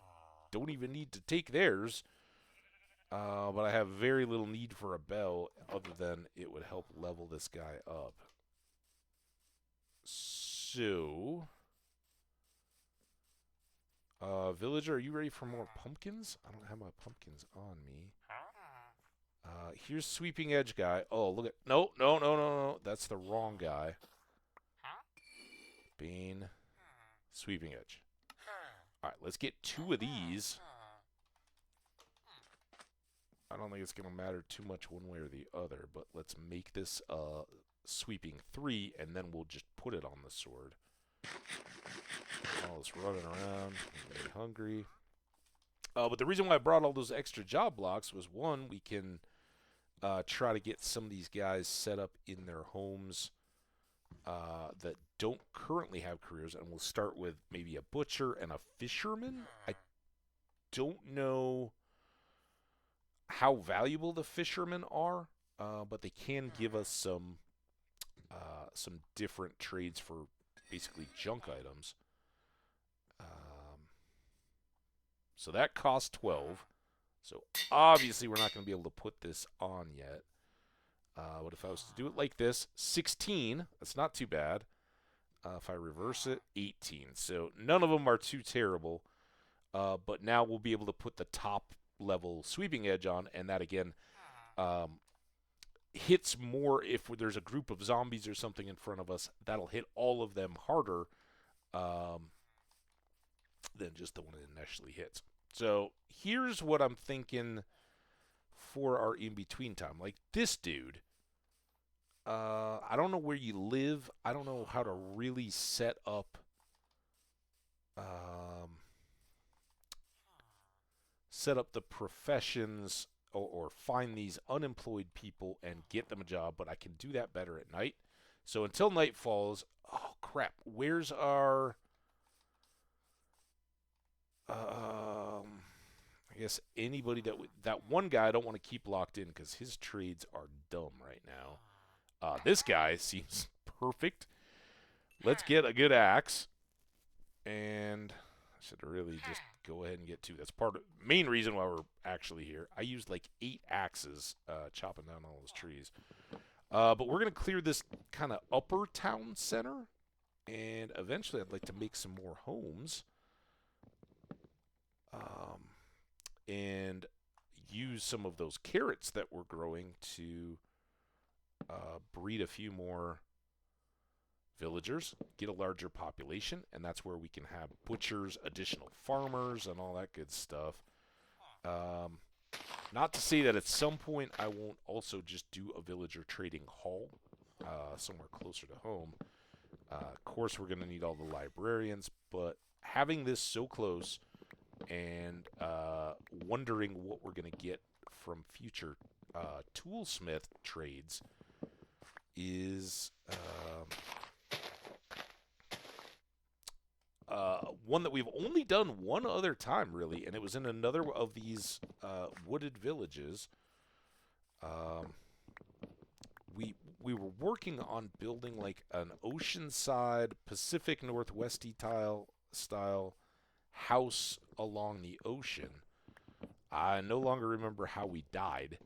don't even need to take theirs. But I have very little need for a bell, other than it would help level this guy up. So, villager, are you ready for more pumpkins? I don't have my pumpkins on me. Here's sweeping edge guy. Oh, look at... No. That's the wrong guy. Bane. Sweeping edge. Alright, let's get 2 of these. I don't think it's going to matter too much one way or the other, but let's make this sweeping 3, and then we'll just put it on the sword. All this running around, I'm getting hungry. But the reason why I brought all those extra job blocks was, 1, we can try to get some of these guys set up in their homes that don't currently have careers, and we'll start with maybe a butcher and a fisherman. I don't know how valuable the fishermen are, but they can give us some different trades for basically junk items. So that costs 12. So obviously we're not going to be able to put this on yet. But if I was to do it like this, 16, that's not too bad. If I reverse it, 18. So none of them are too terrible. But now we'll be able to put the top level sweeping edge on, and that again hits more if there's a group of zombies or something in front of us. That'll hit all of them harder than just the one it initially hits. So here's what I'm thinking for our in-between time. Like this dude, I don't know where you live. I don't know how to really set up the professions or find these unemployed people and get them a job, but I can do that better at night. So until night falls, oh crap, where's our I guess anybody that one guy I don't want to keep locked in because his trades are dumb right now. This guy seems perfect. Let's get a good axe, and I should really just go ahead and get two. That's part of main reason why we're actually here. I used like 8 axes chopping down all those trees. But we're gonna clear this kind of upper town center, and eventually I'd like to make some more homes. And use some of those carrots that we're growing to breed a few more villagers, get a larger population, and that's where we can have butchers, additional farmers, and all that good stuff. Not to say that at some point I won't also just do a villager trading hall somewhere closer to home. Of course, we're going to need all the librarians, but having this so close and wondering what we're going to get from future toolsmith trades is one that we've only done one other time, really, and it was in another of these wooded villages. We were working on building like an oceanside Pacific Northwesty style house along the ocean. I no longer remember how we died,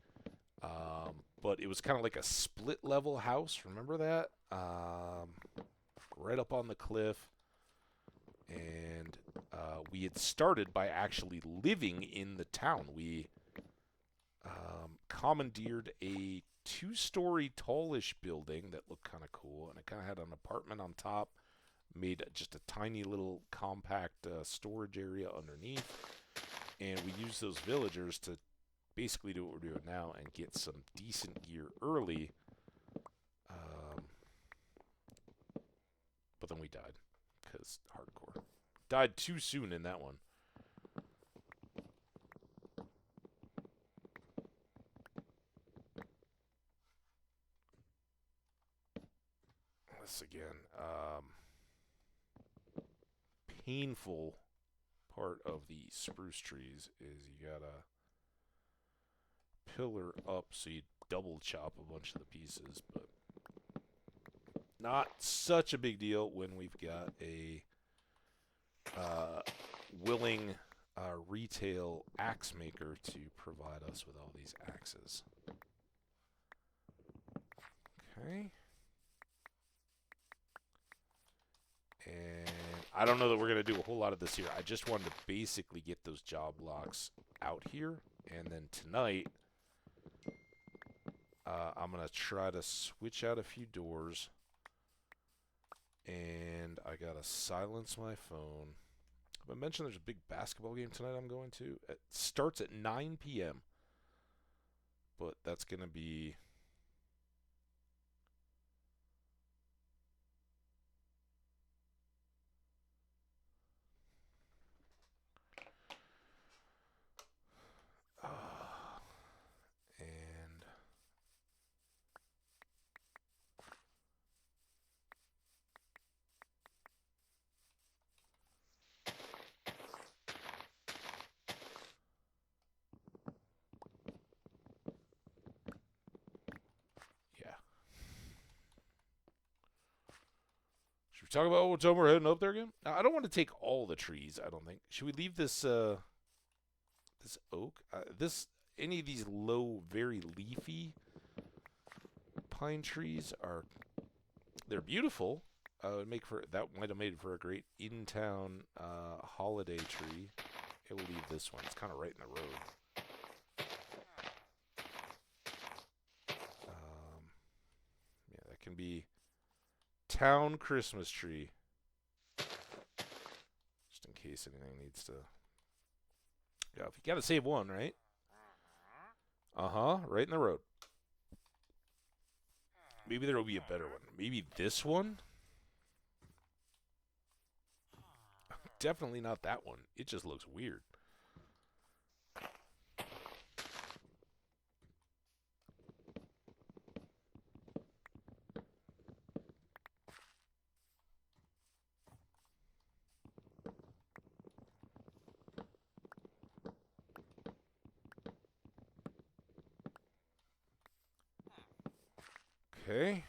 but it was kind of like a split level house. Remember that? Right up on the cliff. And we had started by actually living in the town. We commandeered a 2-story tallish building that looked kind of cool, and it kind of had an apartment on top, made just a tiny little compact storage area underneath, and we used those villagers to basically do what we're doing now and get some decent gear early. But then we died because hardcore. Died too soon in that one. This again. Painful part of the spruce trees is you gotta pillar up so you double chop a bunch of the pieces, but not such a big deal when we've got a willing retail axe maker to provide us with all these axes. Okay. And I don't know that we're going to do a whole lot of this here. I just wanted to basically get those job blocks out here. And then tonight, I'm going to try to switch out a few doors. And I got to silence my phone. I mentioned there's a big basketball game tonight I'm going to. It starts at 9 p.m. But that's going to be... and... yeah. Should we talk about what time we're heading up there again? Now, I don't want to take all the trees, I don't think. Should we leave this this oak? Any of these low, very leafy pine trees they're beautiful. That might have made for a great in-town holiday tree. Okay, we'll leave this one. It's kind of right in the road. Yeah, that can be town Christmas tree. Just in case anything needs to... Yeah, if you gotta save one, right? Uh-huh, right in the road. Maybe there will be a better one. Maybe this one? Definitely not that one. It just looks weird. Okay.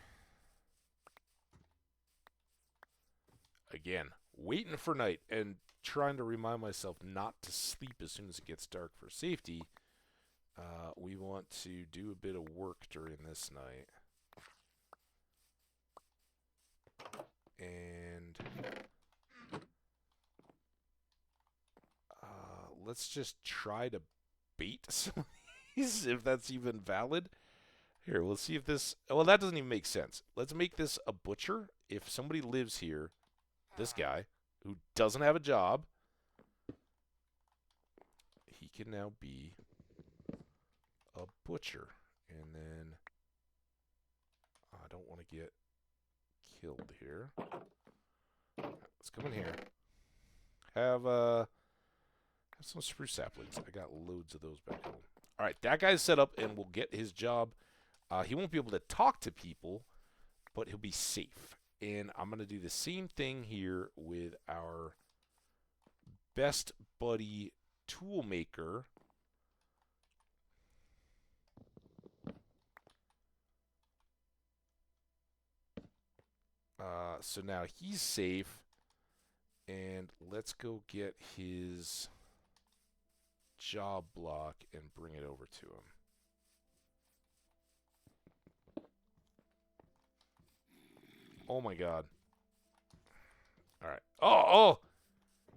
Again, waiting for night and trying to remind myself not to sleep as soon as it gets dark for safety. We want to do a bit of work during this night. And let's just try to bait some of these, if that's even valid. Here, we'll see if this... Well, that doesn't even make sense. Let's make this a butcher. If somebody lives here, this guy, who doesn't have a job, he can now be a butcher. And then... I don't want to get killed here. Let's come in here. Have some spruce saplings. I got loads of those back home. All right, that guy's set up and will get his job. He won't be able to talk to people, but he'll be safe. And I'm going to do the same thing here with our best buddy tool maker. So now he's safe. And let's go get his job block and bring it over to him. Oh my god. Alright. Oh!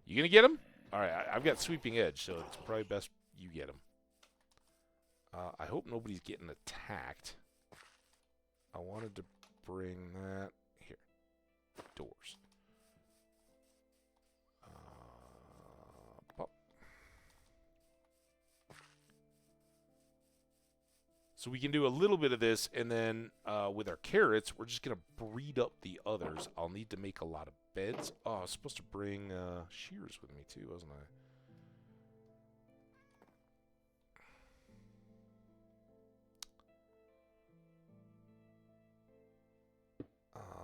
You gonna get him? Alright, I've got sweeping edge, so it's probably best you get him. I hope nobody's getting attacked. I wanted to bring that... Here. Doors. Pop. So we can do a little bit of this, and then with our carrots, we're just going to breed up the others. I'll need to make a lot of beds. Oh, I was supposed to bring shears with me too, wasn't I?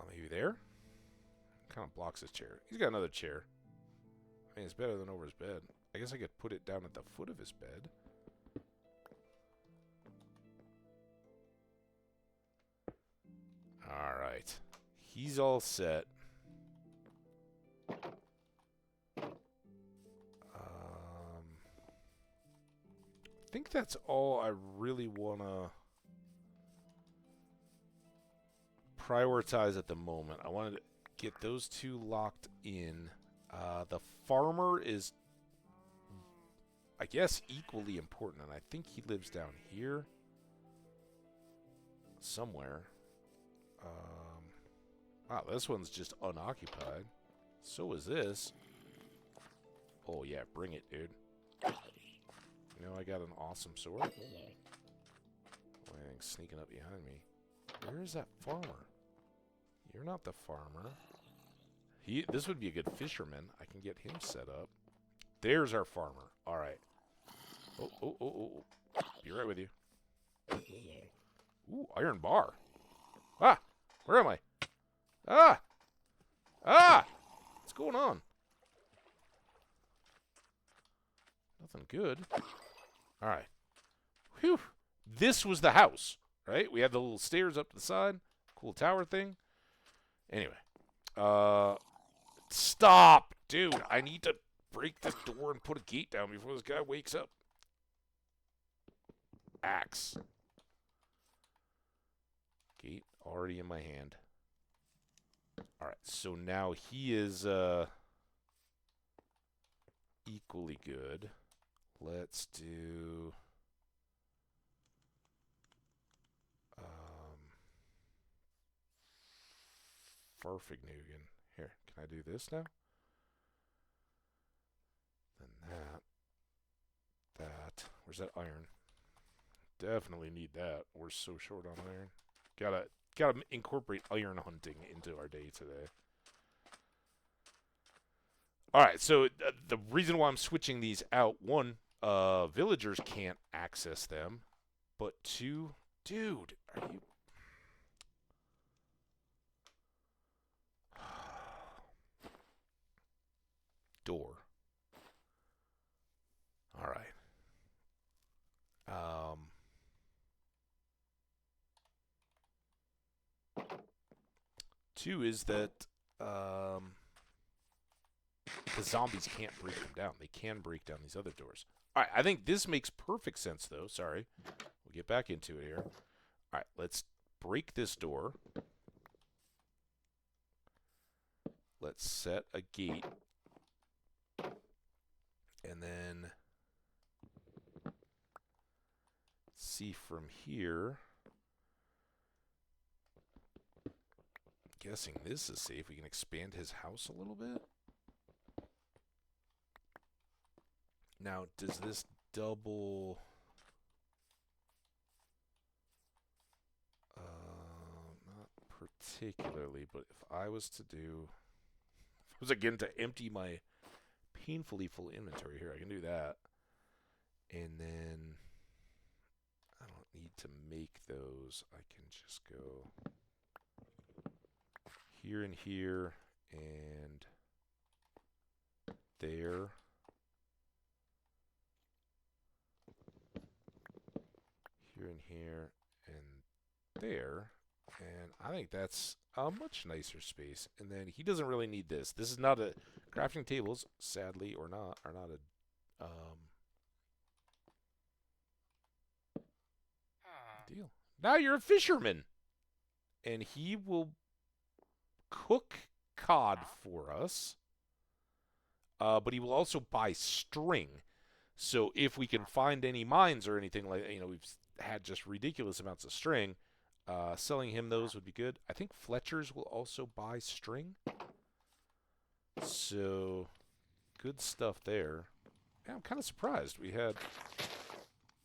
Maybe there? Kind of blocks his chair. He's got another chair. I mean, it's better than over his bed. I guess I could put it down at the foot of his bed. Alright. He's all set. I think that's all I really want to prioritize at the moment. I wanted to get those two locked in. The farmer is, I guess, equally important, and I think he lives down here somewhere. Wow, this one's just unoccupied. So is this. Oh, yeah, bring it, dude. You know, I got an awesome sword. Oh, anything's sneaking up behind me. Where is that farmer? You're not the farmer. This would be a good fisherman. I can get him set up. There's our farmer. All right. Oh. Be right with you. Ooh, iron bar. Ah! Where am I? Ah! What's going on? Nothing good. All right. Whew. This was the house, right? We had the little stairs up to the side. Cool tower thing. Anyway. Stop! Dude, I need to break this door and put a gate down before this guy wakes up. Axe. Gate already in my hand. Alright, so now he is equally good. Let's do Farfignugan. Here, can I do this now? Then that. Where's that iron? Definitely need that. We're so short on iron. Gotta incorporate iron hunting into our day today. Alright, so the reason why I'm switching these out, one, villagers can't access them. But two, dude, are you... Door. Alright. 2 is that the zombies can't break them down. They can break down these other doors. All right, I think this makes perfect sense, though. Sorry. We'll get back into it here. All right, let's break this door. Let's set a gate. And then see from here. Guessing this is safe. We can expand his house a little bit. Now, does this double... not particularly, but if I was to do... If I was again to empty my painfully full inventory here, I can do that. And then I don't need to make those. I can just go here and here and there. Here and here and there. And I think that's a much nicer space. And then he doesn't really need this. This is not a... Crafting tables, sadly, or not, are not a... deal. Now you're a fisherman! And he will cook cod for us. But he will also buy string. So if we can find any mines or anything like... You know, we've had just ridiculous amounts of string. Selling him those would be good. I think Fletcher's will also buy string. So, good stuff there. Yeah, I'm kind of surprised we had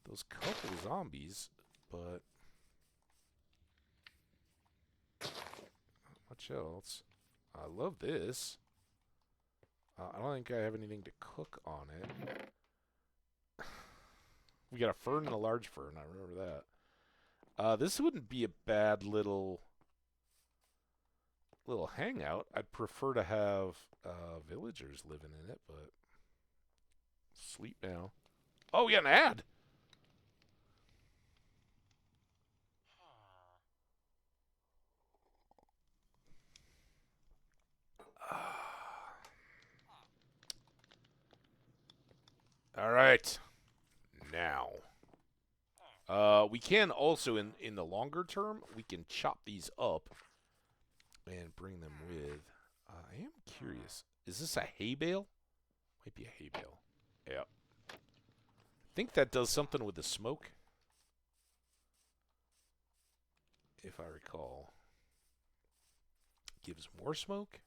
those couple zombies, but not much else. I love this. I don't think I have anything to cook on it. We got a fern and a large fern, I remember that. This wouldn't be a bad little hangout. I'd prefer to have villagers living in it, but sleep now. Oh, we got an ad. All right. Now. We can also, in the longer term, we can chop these up and bring them with. I am curious. Is this a hay bale? Might be a hay bale. Yep. I think that does something with the smoke. If I recall. Gives more smoke?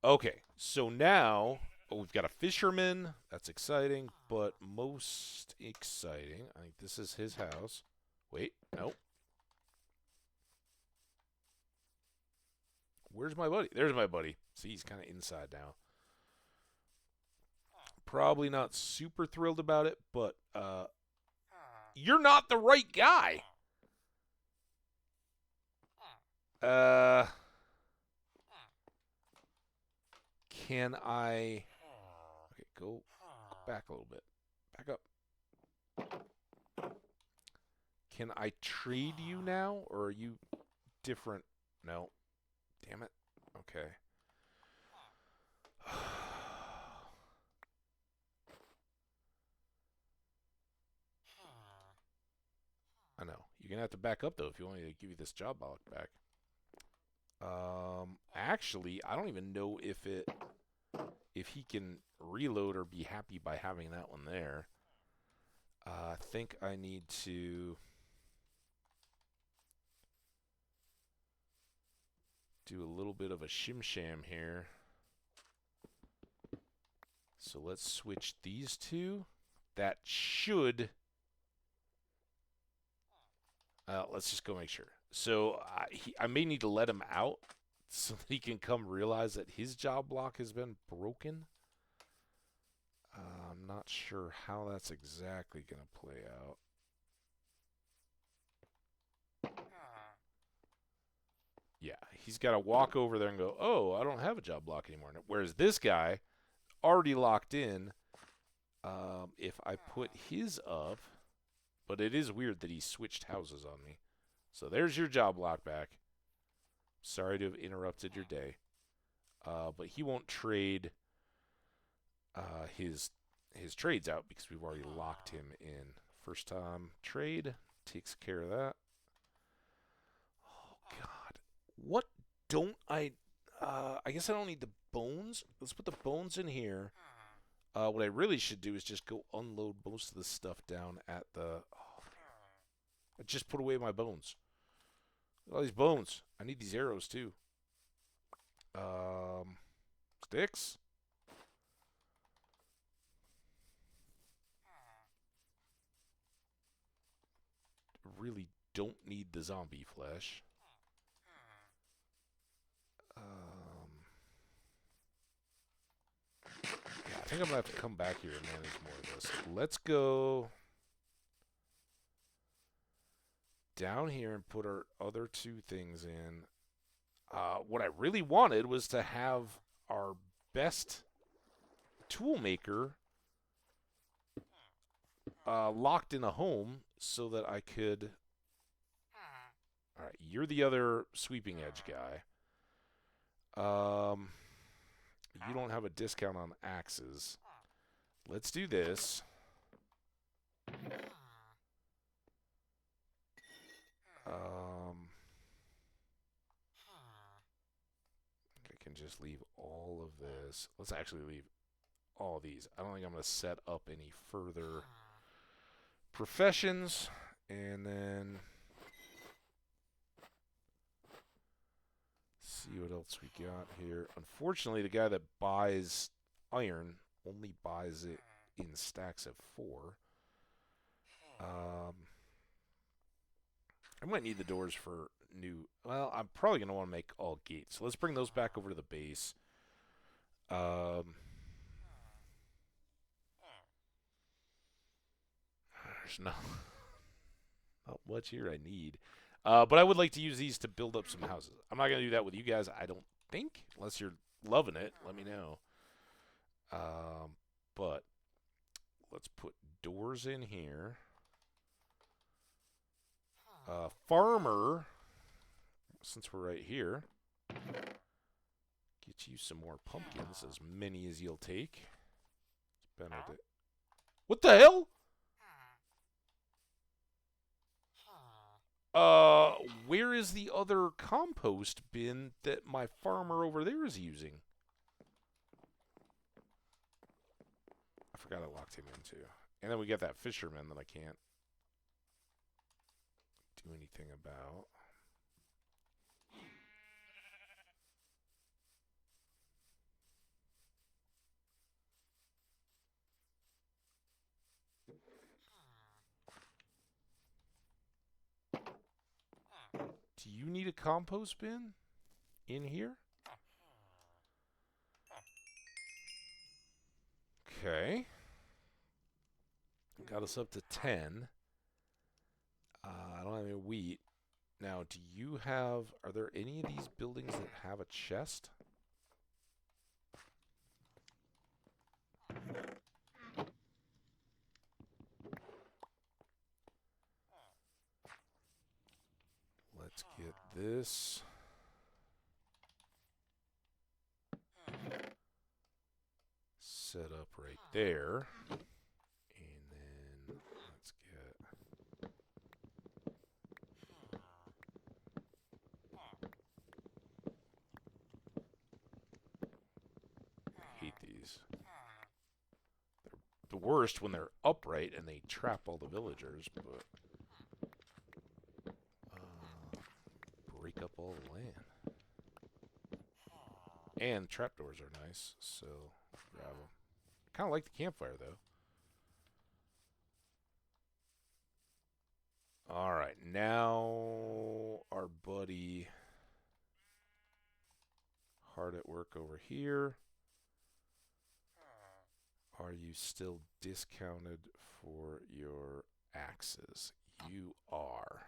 Okay, so now... Oh, we've got a fisherman. That's exciting, but most exciting... I think this is his house. Wait, nope. Where's my buddy? There's my buddy. See, he's kind of inside now. Probably not super thrilled about it, but you're not the right guy. Can I... Okay, go back a little bit. Back up. Can I trade you now, or are you different? No. Damn it. Okay. I know. You're going to have to back up, though, if you want me to give you this job back. Actually, I don't even know if he can reload or be happy by having that one there. I think I need to do a little bit of a shim-sham here. So let's switch these two. That should... let's just go make sure. So I may need to let him out so that he can come realize that his job block has been broken. I'm not sure how that's exactly going to play out. Yeah, he's got to walk over there and go, oh, I don't have a job block anymore. Whereas this guy, already locked in, if I put his up, but it is weird that he switched houses on me. So there's your job block back. Sorry to have interrupted your day. But he won't trade his trades out because we've already locked him in. First time trade takes care of that. Oh God, what don't I? I guess I don't need the bones. Let's put the bones in here. What I really should do is just go unload most of the stuff down at the. Oh, I just put away my bones. All these bones. I need these arrows too. Sticks. Really don't need the zombie flesh. Yeah, I think I'm gonna have to come back here and manage more of this. Let's go down here and put our other two things in. What I really wanted was to have our best tool maker locked in a home so that I could. All right, you're the other sweeping edge guy. You don't have a discount on axes. Let's do this. I can just leave all of this. Let's actually leave all of these. I don't think I'm going to set up any further professions. And then see what else we got here. Unfortunately, the guy that buys iron only buys it in stacks of 4. I might need the doors for new. Well, I'm probably going to want to make all gates. So let's bring those back over to the base. There's not much here I need. But I would like to use these to build up some houses. I'm not going to do that with you guys, I don't think. Unless you're loving it, let me know. But let's put doors in here. Farmer, since we're right here, get you some more pumpkins, as many as you'll take. Benedict. What the hell? Where is the other compost bin that my farmer over there is using? I forgot I locked him in too. And then we got that fisherman that I can't do anything about. Do you need a compost bin in here? Okay. Got us up to 10. I don't have any wheat. Now, do you have... Are there any of these buildings that have a chest? Let's get this. Set up right there. And then let's get... I hate these. They're the worst when they're upright and they trap all the villagers, but... break up all the land. And trapdoors are nice, so grab them. Kind of like the campfire, though. Alright, now our buddy hard at work over here. Are you still discounted for your axes? You are.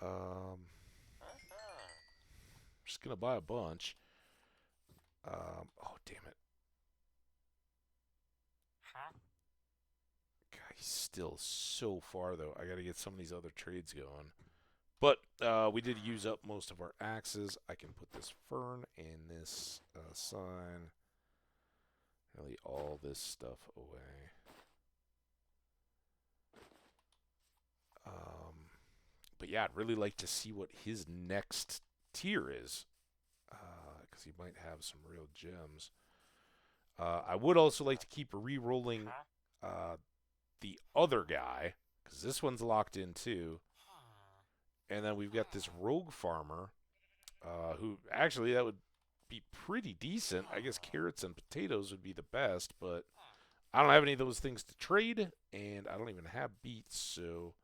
I'm just gonna buy a bunch. Oh damn it! God, he's still so far though. I gotta get some of these other trades going. But we did use up most of our axes. I can put this fern and this sign, really all this stuff away. But yeah, I'd really like to see what his next tier is, because he might have some real gems. I would also like to keep re-rolling the other guy, because this one's locked in too. And then we've got this rogue farmer, who actually that would be pretty decent. I guess carrots and potatoes would be the best, but I don't have any of those things to trade, and I don't even have beets, so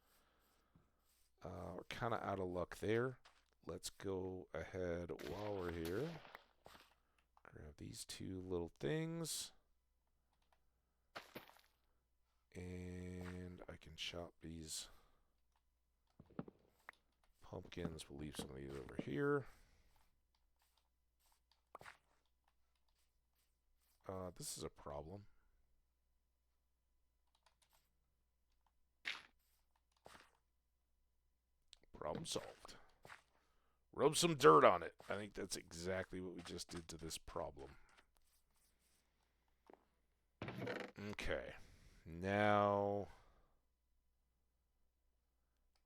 we're kind of out of luck there. Let's go ahead while we're here. Grab these two little things. And I can chop these pumpkins. We'll leave some of these over here. This is a problem. Problem solved. Rub some dirt on it. I think that's exactly what we just did to this problem. Okay. Now,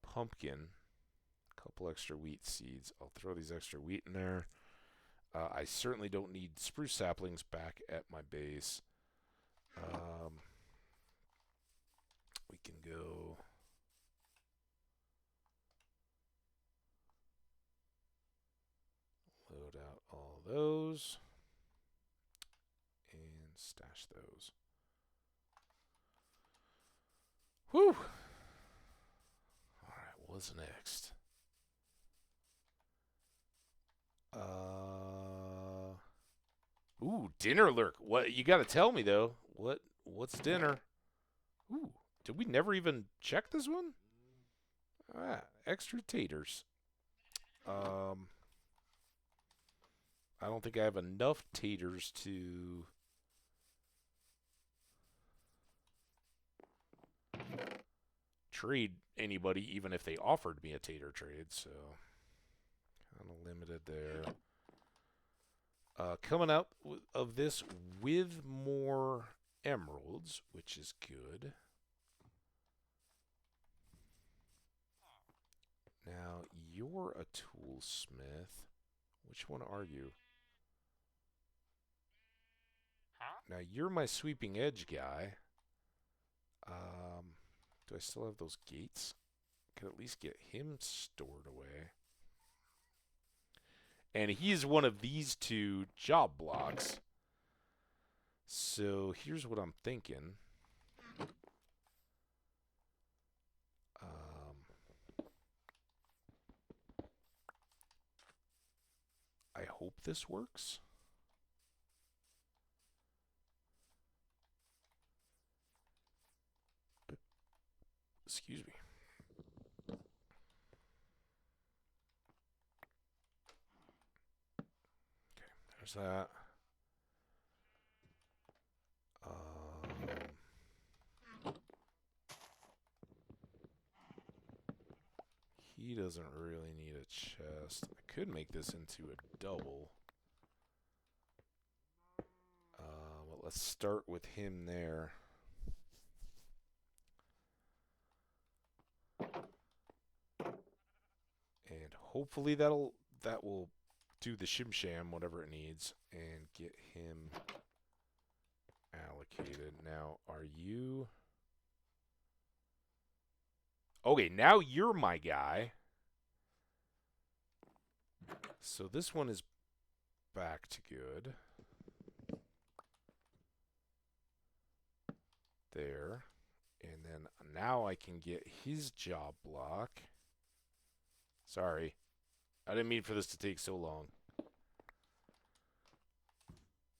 pumpkin. A couple extra wheat seeds. I'll throw these extra wheat in there. I certainly don't need spruce saplings back at my base. We can go... load out all those. And stash those. Whew! Alright, what's next? Ooh, dinner lurk. What you gotta tell me though. What's dinner? Ooh, did we never even check this one? Ah, extra taters. I don't think I have enough taters to trade anybody, even if they offered me a tater trade, so kind of limited there. Coming out of this with more emeralds, which is good. Now, you're a toolsmith. Which one are you? Now, you're my sweeping edge guy. Do I still have those gates? I could at least get him stored away. And he's one of these two job blocks. So here's what I'm thinking. I hope this works. Excuse me. Okay, there's that. He doesn't really need a chest. I could make this into a double. But let's start with him there. And hopefully that will do the shim sham, whatever it needs, and get him allocated. Now, are you... Okay, now you're my guy. So this one is back to good. There. And then now I can get his job block. Sorry. I didn't mean for this to take so long.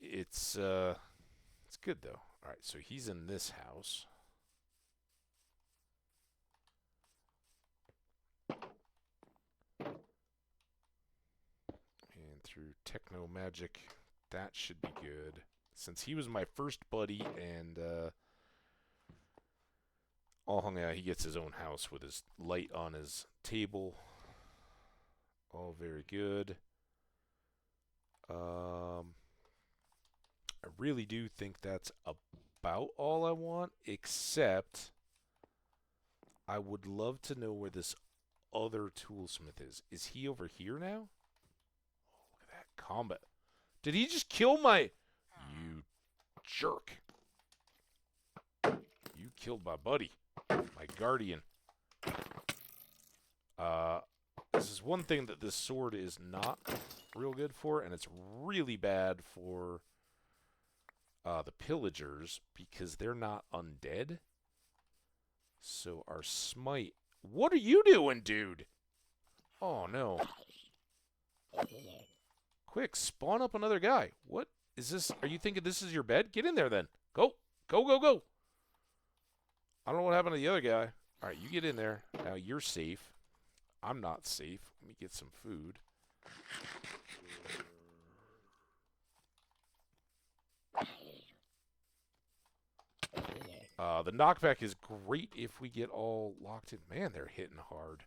It's good though. Alright, so he's in this house. And through techno magic, that should be good. Since he was my first buddy and all hung out, he gets his own house with his light on his table. All very good. I really do think that's about all I want, except I would love to know where this other toolsmith is. Is he over here now? Oh, look at that combat. Did he just kill my... You jerk. You killed my buddy. My guardian. This is one thing that this sword is not real good for, and it's really bad for the pillagers because they're not undead. So our smite... What are you doing, dude? Oh, no. Quick, spawn up another guy. What is this? Are you thinking this is your bed? Get in there, then. Go. Go, go, go. I don't know what happened to the other guy. All right, you get in there. Now you're safe. I'm not safe. Let me get some food. The knockback is great if we get all locked in. Man, they're hitting hard.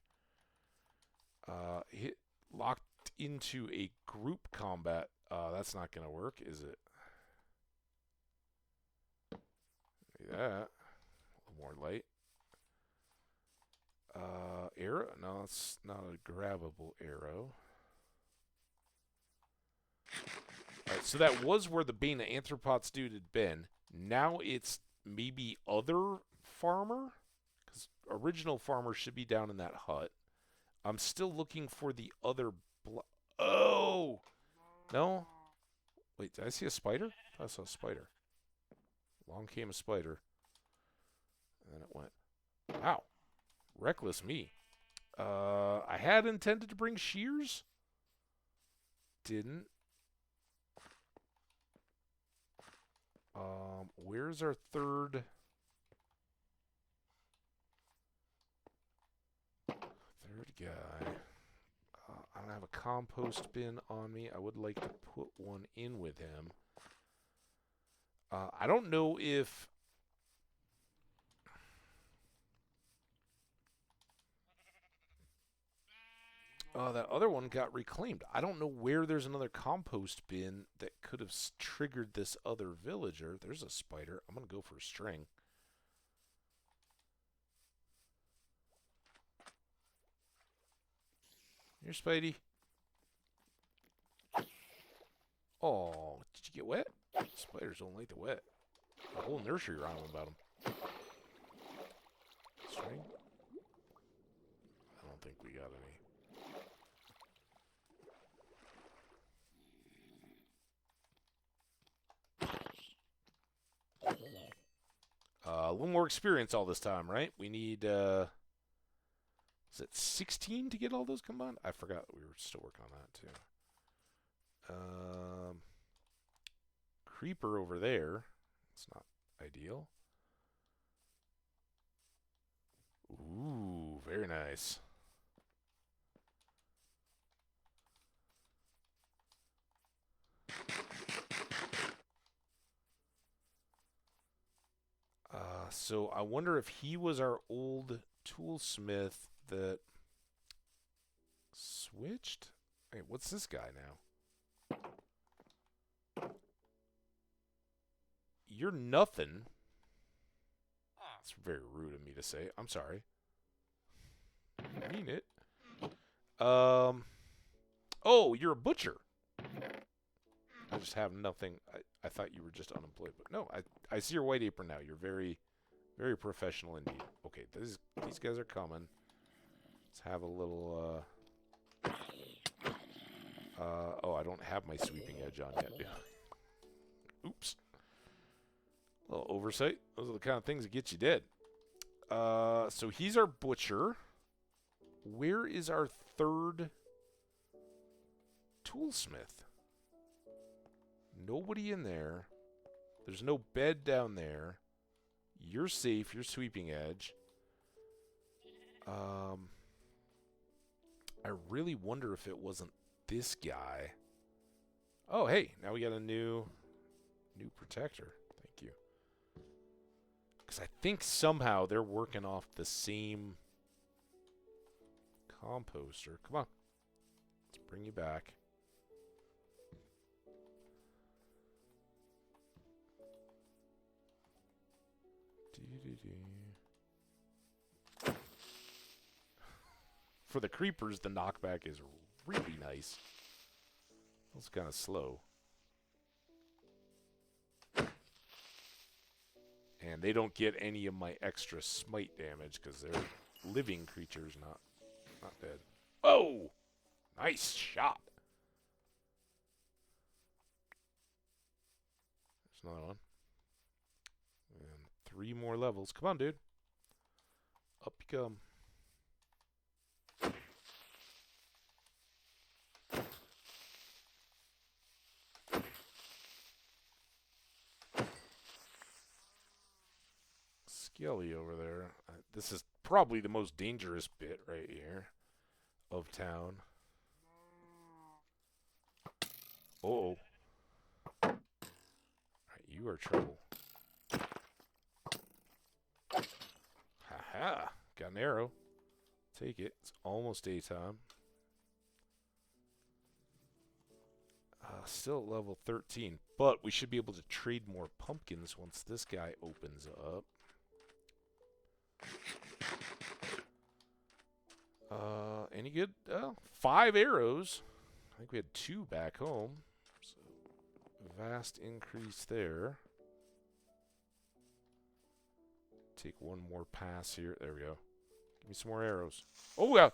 Locked into a group combat. That's not going to work, is it? Maybe that. A little more light. Arrow? No, it's not a grabbable arrow. Alright, so that was where the Bane of Anthropods dude had been. Now it's maybe other farmer? Because original farmer should be down in that hut. I'm still looking for the other... Oh! No? Wait, did I see a spider? I saw a spider. Along came a spider. And then it went... Wow. Reckless me. I had intended to bring shears. Didn't. Where's our third guy? I don't have a compost bin on me. I would like to put one in with him. I don't know if... that other one got reclaimed. I don't know where there's another compost bin that could have triggered this other villager. There's a spider. I'm going to go for a string. Here, Spidey. Oh, did you get wet? Spiders don't like the wet. The whole nursery rhyme about them. String? I don't think we got any. A little more experience all this time, right? We need, is it 16 to get all those combined? I forgot we were still working on that, too. Creeper over there. It's not ideal. Ooh, very nice. So I wonder if he was our old toolsmith that switched? Hey, what's this guy now? You're nothing. It's very rude of me to say. I'm sorry. I mean it. Oh, you're a butcher. I just have nothing. I thought you were just unemployed, but no, I see your white apron now. You're very, very professional indeed. Okay, these guys are coming. Let's have a little, oh, I don't have my sweeping edge on yet. Oops. A little oversight. Those are the kind of things that get you dead. So he's our butcher. Where is our third toolsmith? Nobody in there. There's no bed down there. You're safe. You're sweeping edge. I really wonder if it wasn't this guy. Oh, hey. Now we got a new protector. Thank you. Because I think somehow they're working off the same composter. Come on. Let's bring you back. For the creepers, the knockback is really nice. It's kind of slow. And they don't get any of my extra smite damage because they're living creatures, not dead. Oh! Nice shot. There's another one. And 3 more levels. Come on, dude. Up you come. Skelly over there. This is probably the most dangerous bit right here of town. Uh-oh. Alright, you are trouble. Haha. Got an arrow. Take it. It's almost daytime. Still at level 13. But we should be able to trade more pumpkins once this guy opens up. Any good? 5 arrows. I think we had 2 back home. So, vast increase there. Take one more pass here. There we go. Give me some more arrows. Oh, yeah.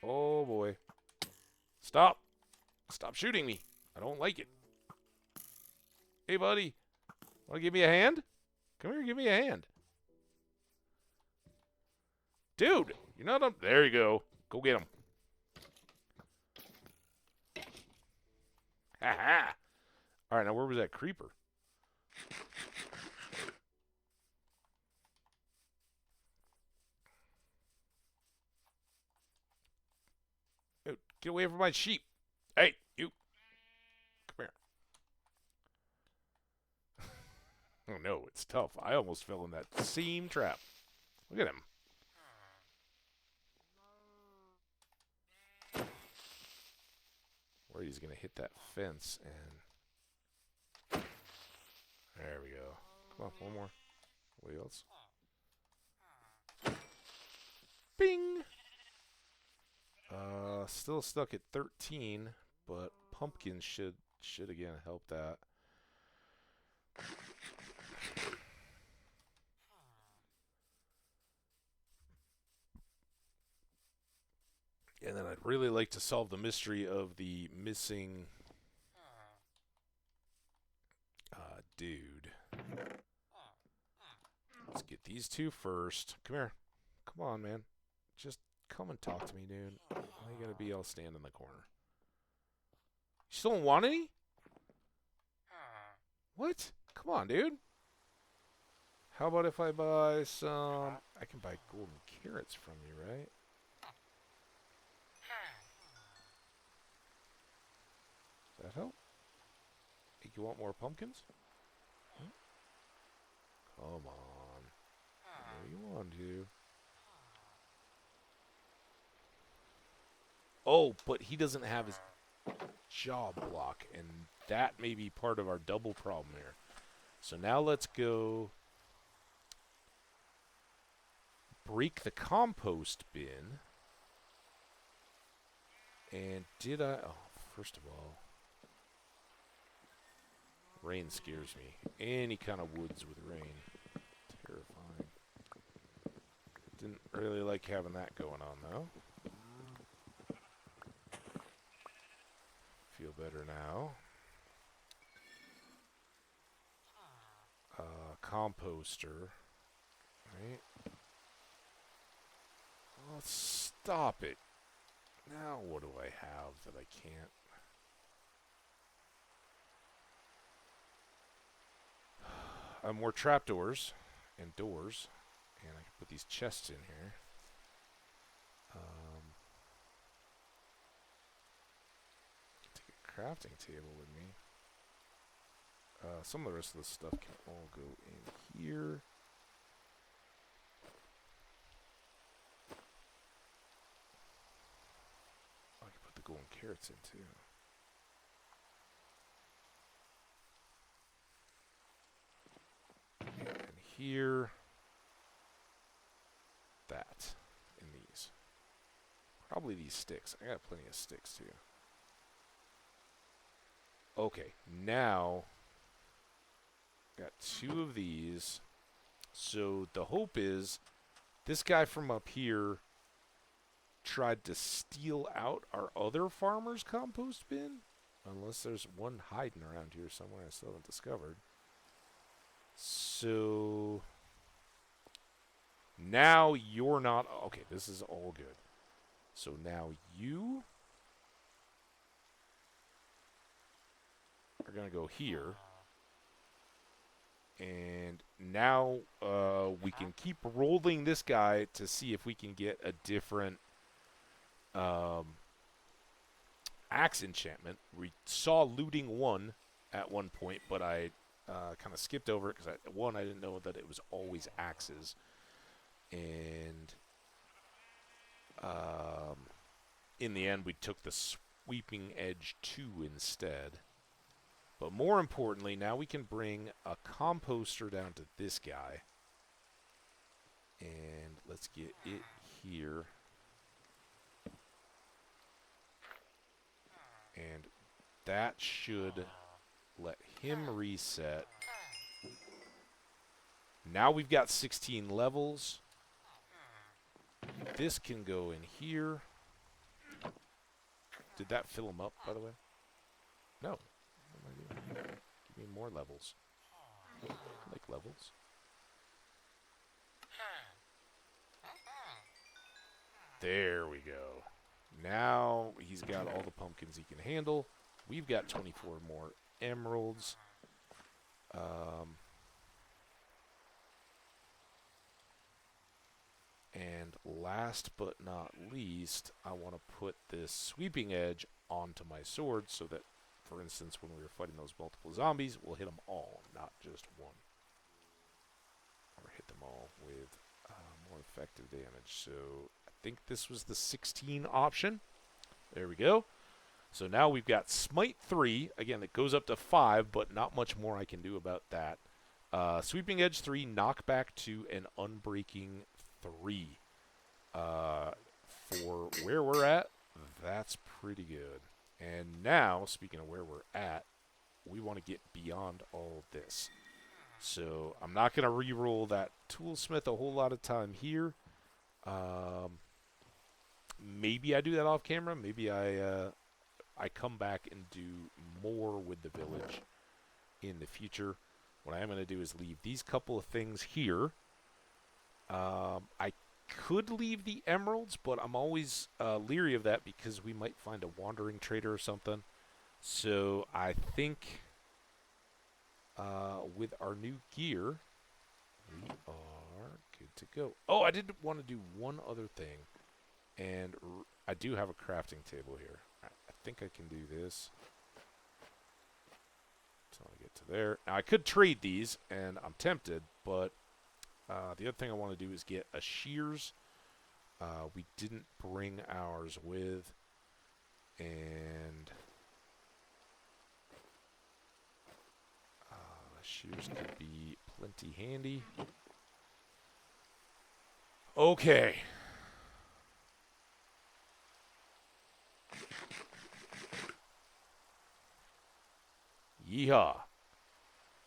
Oh, boy. Stop. Stop shooting me. I don't like it. Hey, buddy. Want to give me a hand? Come here, give me a hand. Dude, you're not up. There you go. Go get him. Ha ha. All right, now where was that creeper? Dude, get away from my sheep. Hey, you. Come here. Oh, no, it's tough. I almost fell in that same trap. Look at him. Where he's going to hit that fence and... There we go. Come on, one more. What else? Bing! Still stuck at 13, but pumpkins should again help that. And then I'd really like to solve the mystery of the missing dude. Let's get these 2 first. Come here. Come on, man. Just come and talk to me, dude. Why you gotta be all stand in the corner? You still don't want any? What? Come on, dude. How about if I buy some... I can buy golden carrots from you, right? Does that help? Think you want more pumpkins? Huh? Come on. I know you want to. Oh, but he doesn't have his jaw block, and that may be part of our double problem here. So now let's go break the compost bin. And did I... Oh, first of all, rain scares me. Any kind of woods with rain. Terrifying. Didn't really like having that going on, though. Feel better now. Composter. Right? Oh, stop it. Now what do I have that I can't? More trapdoors and doors. And I can put these chests in here. Take a crafting table with me. Some of the rest of the stuff can all go in here. going carrots in too. And here, that in these. Probably these sticks. I got plenty of sticks too. Okay, now got 2 of these. So the hope is this guy from up here tried to steal out our other farmer's compost bin. Unless there's one hiding around here somewhere I still haven't discovered. So now you're not... Okay, this is all good. So now you are going to go here. And now we can keep rolling this guy to see if we can get a different axe enchantment. We saw looting 1 at one point, but I kind of skipped over it because I didn't know that it was always axes. And in the end, we took the sweeping edge 2 instead. But more importantly, now we can bring a composter down to this guy. And let's get it here. And that should let him reset. Now we've got 16 levels. This can go in here. Did that fill him up, by the way? No. What am I doing? Give me more levels. I like levels. There we go. Now he's got all the pumpkins he can handle. We've got 24 more emeralds. And last but not least, I want to put this sweeping edge onto my sword so that, for instance, when we were fighting those multiple zombies, we'll hit them all, not just one. Or hit them all with more effective damage. So I think this was the 16 option. There we go. So now we've got Smite 3. Again, it goes up to 5, but not much more I can do about that. Sweeping Edge 3, Knockback 2, and Unbreaking 3. For where we're at, that's pretty good. And now, speaking of where we're at, we want to get beyond all this. So I'm not going to re-roll that Toolsmith a whole lot of time here. Maybe I do that off camera. Maybe I come back and do more with the village in the future. What I am going to do is leave these couple of things here. I could leave the emeralds, but I'm always leery of that because we might find a wandering trader or something. So I think with our new gear, we are good to go. Oh, I did want to do one other thing. And I do have a crafting table here. I think I can do this. Until I get to there. Now, I could trade these, and I'm tempted, but the other thing I want to do is get a shears. We didn't bring ours with, and shears could be plenty handy. Okay. Yeehaw.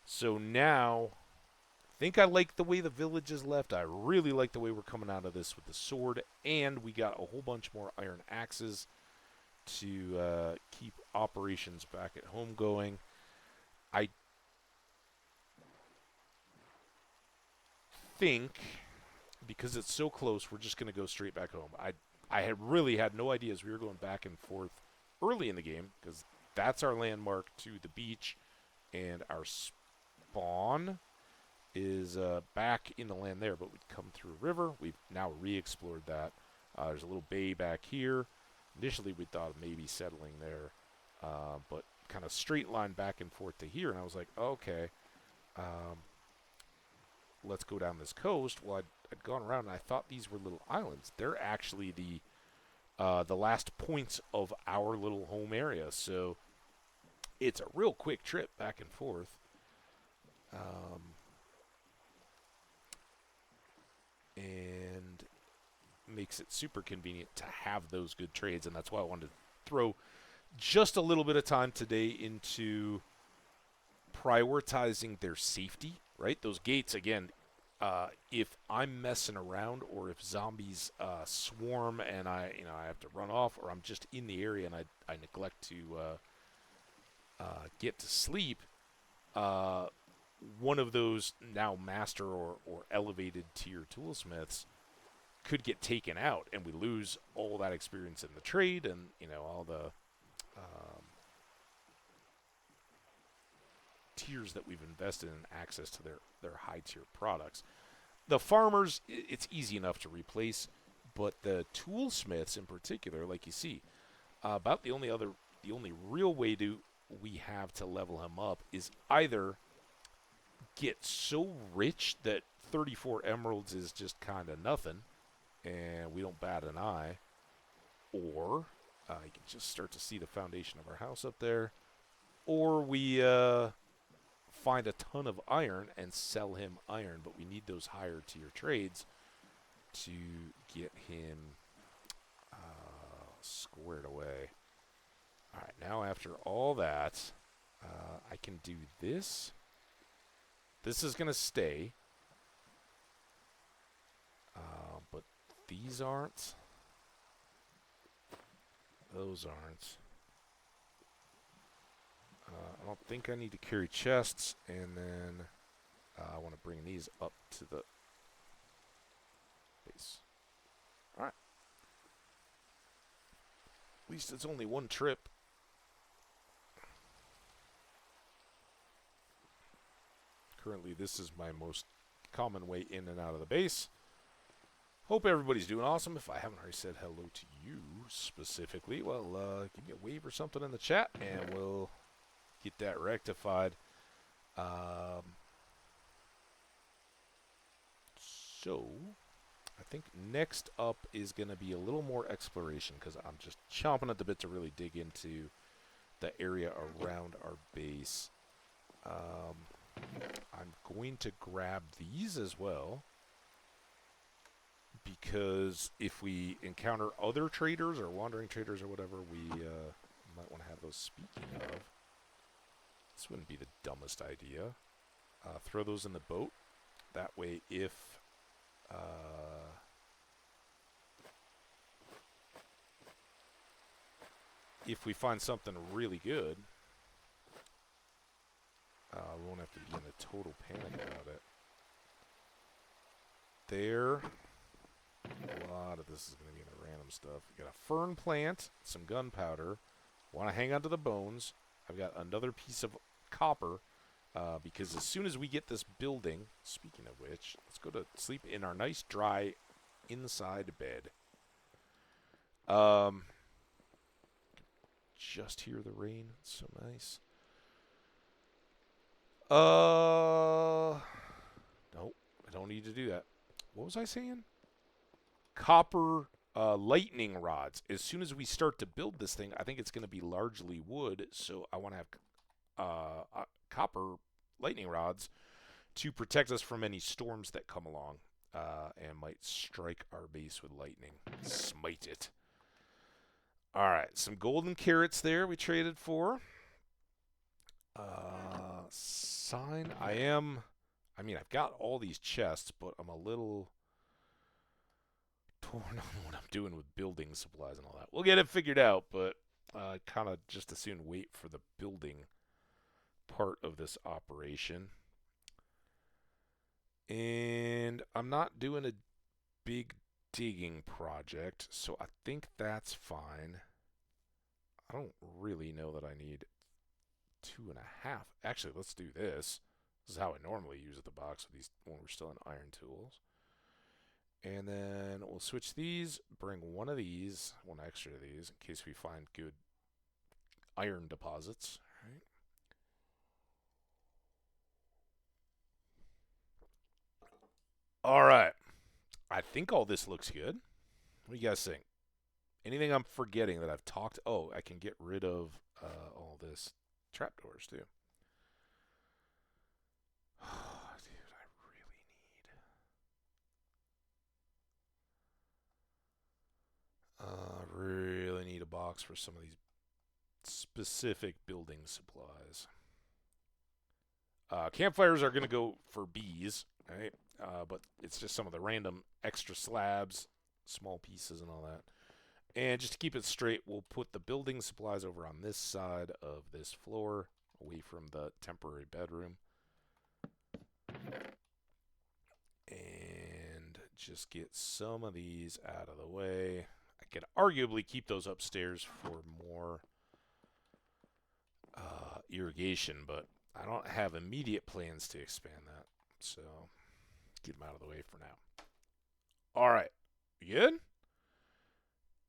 So now, I think I like the way the village is left. I really like the way we're coming out of this with the sword. And we got a whole bunch more iron axes to keep operations back at home going. I think, because it's so close, we're just going to go straight back home. I had really had no idea as we were going back and forth early in the game, because that's our landmark to the beach, and our spawn is back in the land there, but we'd come through a river. We've now re-explored that. There's a little bay back here. Initially, we thought of maybe settling there, but kind of straight line back and forth to here, and I was like, okay, let's go down this coast. Well, I'd gone around, and I thought these were little islands. They're actually the the last points of our little home area. So it's a real quick trip back and forth. And makes it super convenient to have those good trades, and that's why I wanted to throw just a little bit of time today into prioritizing their safety, right? Those gates, again, if I'm messing around or if zombies swarm and I have to run off, or I'm just in the area and I neglect to get to sleep, one of those now master or elevated tier toolsmiths could get taken out, and we lose all that experience in the trade and all the tiers that we've invested in access to their high tier products. The farmers, it's easy enough to replace, but the toolsmiths in particular, like you see, about the only real way we have to level him up is either get so rich that 34 emeralds is just kind of nothing and we don't bat an eye, or you can just start to see the foundation of our house up there, or we find a ton of iron and sell him iron, but we need those higher tier trades to get him squared away. All right, now after all that, I can do this. This is going to stay, but these aren't. Those aren't. I don't think I need to carry chests, and then I want to bring these up to the base. All right. At least it's only one trip. Currently, this is my most common way in and out of the base. Hope everybody's doing awesome. If I haven't already said hello to you specifically, well, give me a wave or something in the chat, and we'll get that rectified. So, I think next up is going to be a little more exploration, because I'm just chomping at the bit to really dig into the area around our base. I'm going to grab these as well, because if we encounter other traders or wandering traders or whatever, we might want to have those. Speaking of, this wouldn't be the dumbest idea. Throw those in the boat. That way, if we find something really good, we won't have to be in a total panic about it. There. A lot of this is going to be in the random stuff. We got a fern plant, some gunpowder. Want to hang on to the bones. I've got another piece of copper, because as soon as we get this building, speaking of which, let's go to sleep in our nice dry inside bed. Just hear the rain. It's so nice. Nope, I don't need to do that. What was I saying? Copper lightning rods. As soon as we start to build this thing, I think it's going to be largely wood, so I want to have copper lightning rods to protect us from any storms that come along and might strike our base with lightning. Smite it. All right, some golden carrots there we traded for. Sign. I've got all these chests, but I'm a little torn on what I'm doing with building supplies and all that. We'll get it figured out, but I kind of just as soon wait for the building part of this operation. And I'm not doing a big digging project, so I think that's fine. I don't really know that I need 2.5. Actually, let's do this. This is how I normally use the box with these when we're still in iron tools. And then we'll switch these, bring one of these, one extra of these, in case we find good iron deposits. All right. I think all this looks good. What do you guys think? Anything I'm forgetting that I've talked? Oh, I can get rid of all this trapdoors too. Dude, really need a box for some of these specific building supplies. Campfires are going to go for bees, right? But it's just some of the random extra slabs, small pieces, and all that. And just to keep it straight, we'll put the building supplies over on this side of this floor, away from the temporary bedroom. And just get some of these out of the way. I could arguably keep those upstairs for more irrigation, but I don't have immediate plans to expand that. So, get them out of the way for now. All right. You good?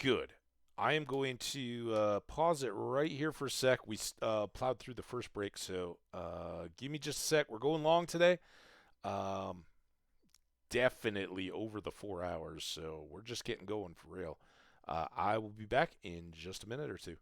Good. I am going to pause it right here for a sec. We plowed through the first break, so give me just a sec. We're going long today. Um, Definitely over the 4 hours, so we're just getting going for real. I will be back in just a minute or two.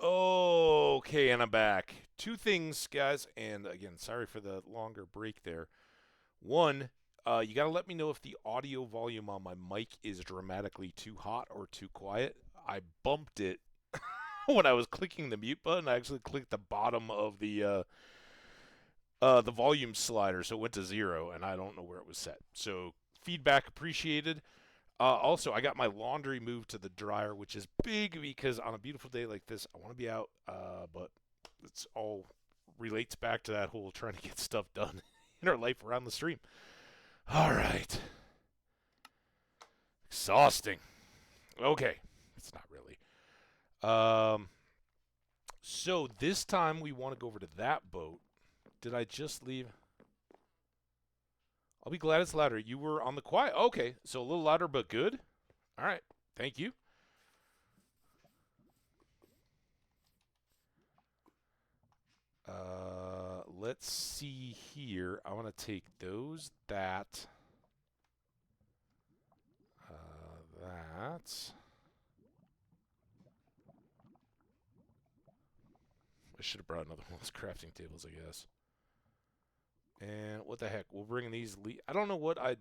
Okay, and I'm back. Two things, guys, and again, sorry for the longer break there. One, you gotta let me know if the audio volume on my mic is dramatically too hot or too quiet. I bumped it when I was clicking the mute button. I actually clicked the bottom of the volume slider, so it went to 0, and I don't know where it was set. So feedback appreciated. Also, I got my laundry moved to the dryer, which is big because on a beautiful day like this, I want to be out. But it's all relates back to that whole trying to get stuff done in our life around the stream. All right. Exhausting. Okay. It's not really. So this time we want to go over to that boat. Did I just leave? I'll be glad it's louder. You were on the quiet. Okay, so a little louder but good. All right, thank you. Let's see here. I want to take those, that. I should have brought another one of those crafting tables, I guess. And what the heck? We'll bring these I don't know what I'd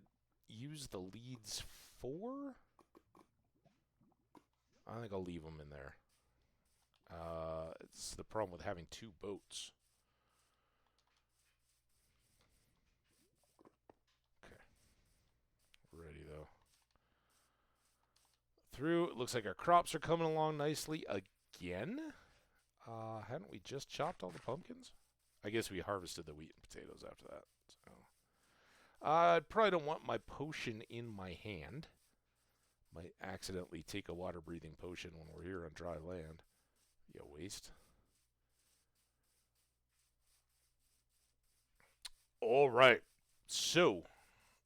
use the leads for. I think I'll leave them in there. It's the problem with having two boats. Okay. Ready, though. Through. It looks like our crops are coming along nicely again. Hadn't we just chopped all the pumpkins? I guess we harvested the wheat and potatoes after that. So, I probably don't want my potion in my hand. Might accidentally take a water-breathing potion when we're here on dry land. Be a waste. All right. So,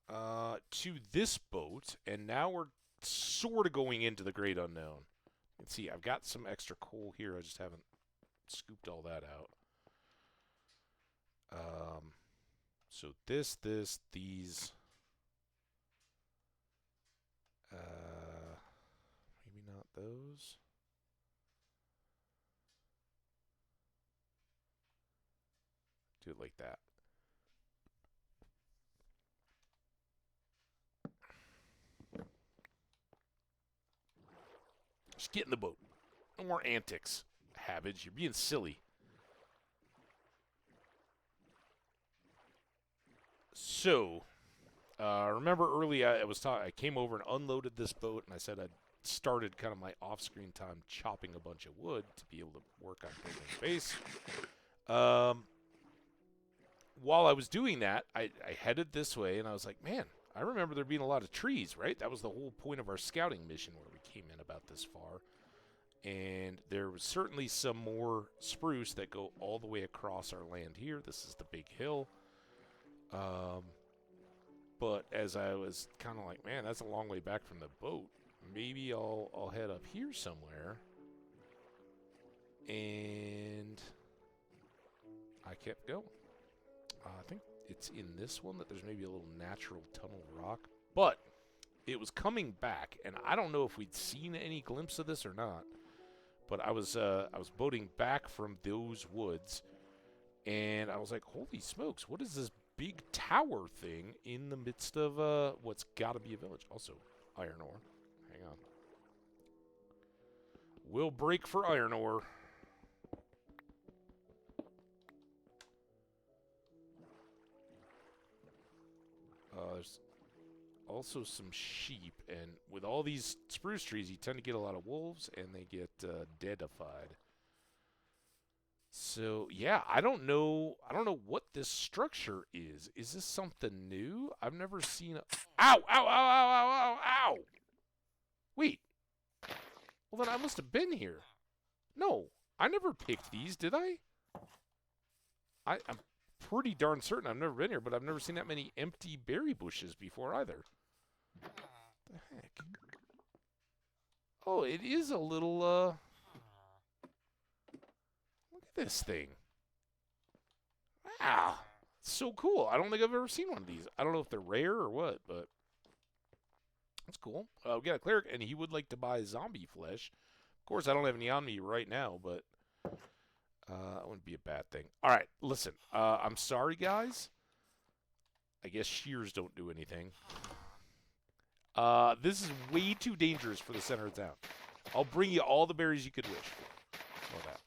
to this boat, and now we're sort of going into the great unknown. You can see I've got some extra coal here. I just haven't scooped all that out. So these. Maybe not those. Do it like that. Just get in the boat. No more antics, Hambbage. You're being silly. So, remember early I came over and unloaded this boat, and I said I'd started kind of my off-screen time chopping a bunch of wood to be able to work on building base. While I was doing that, I headed this way, and I was like, man, I remember there being a lot of trees, right? That was the whole point of our scouting mission where we came in about this far. And there was certainly some more spruce that go all the way across our land here. This is the big hill. But as I was kind of like, man, that's a long way back from the boat. Maybe I'll head up here somewhere. And I kept going. I think it's in this one that there's maybe a little natural tunnel rock. But it was coming back, and I don't know if we'd seen any glimpse of this or not. But I was boating back from those woods, and I was like, holy smokes, what is this big tower thing in the midst of what's got to be a village? Also, iron ore. Hang on. We'll break for iron ore. There's also some sheep, and with all these spruce trees, you tend to get a lot of wolves, and they get deadified. So yeah, I don't know what this structure is. Is this something new? I've never seen a... Ow! Ow! Ow! Ow! Ow! Ow! Ow! Wait. Well, then I must have been here. No, I never picked these, did I? I'm pretty darn certain I've never been here, but I've never seen that many empty berry bushes before either. What the heck? Oh, it is a little, look at this thing. Wow. It's so cool. I don't think I've ever seen one of these. I don't know if they're rare or what, but that's cool. We got a cleric, and he would like to buy zombie flesh. Of course, I don't have any on me right now, but That wouldn't be a bad thing. All right, listen. I'm sorry, guys. I guess shears don't do anything. This is way too dangerous for the center of town. I'll bring you all the berries you could wish for. All that.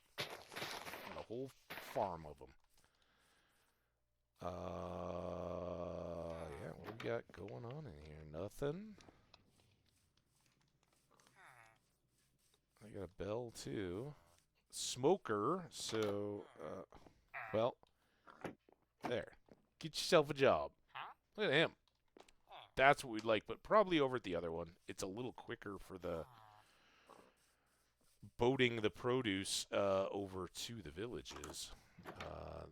And a whole farm of them. Yeah, what do we got going on in here? Nothing. I got a bell, too. Smoker, so, well, there. Get yourself a job. Look at him. That's what we'd like, but probably over at the other one. It's a little quicker for the boating the produce over to the villages.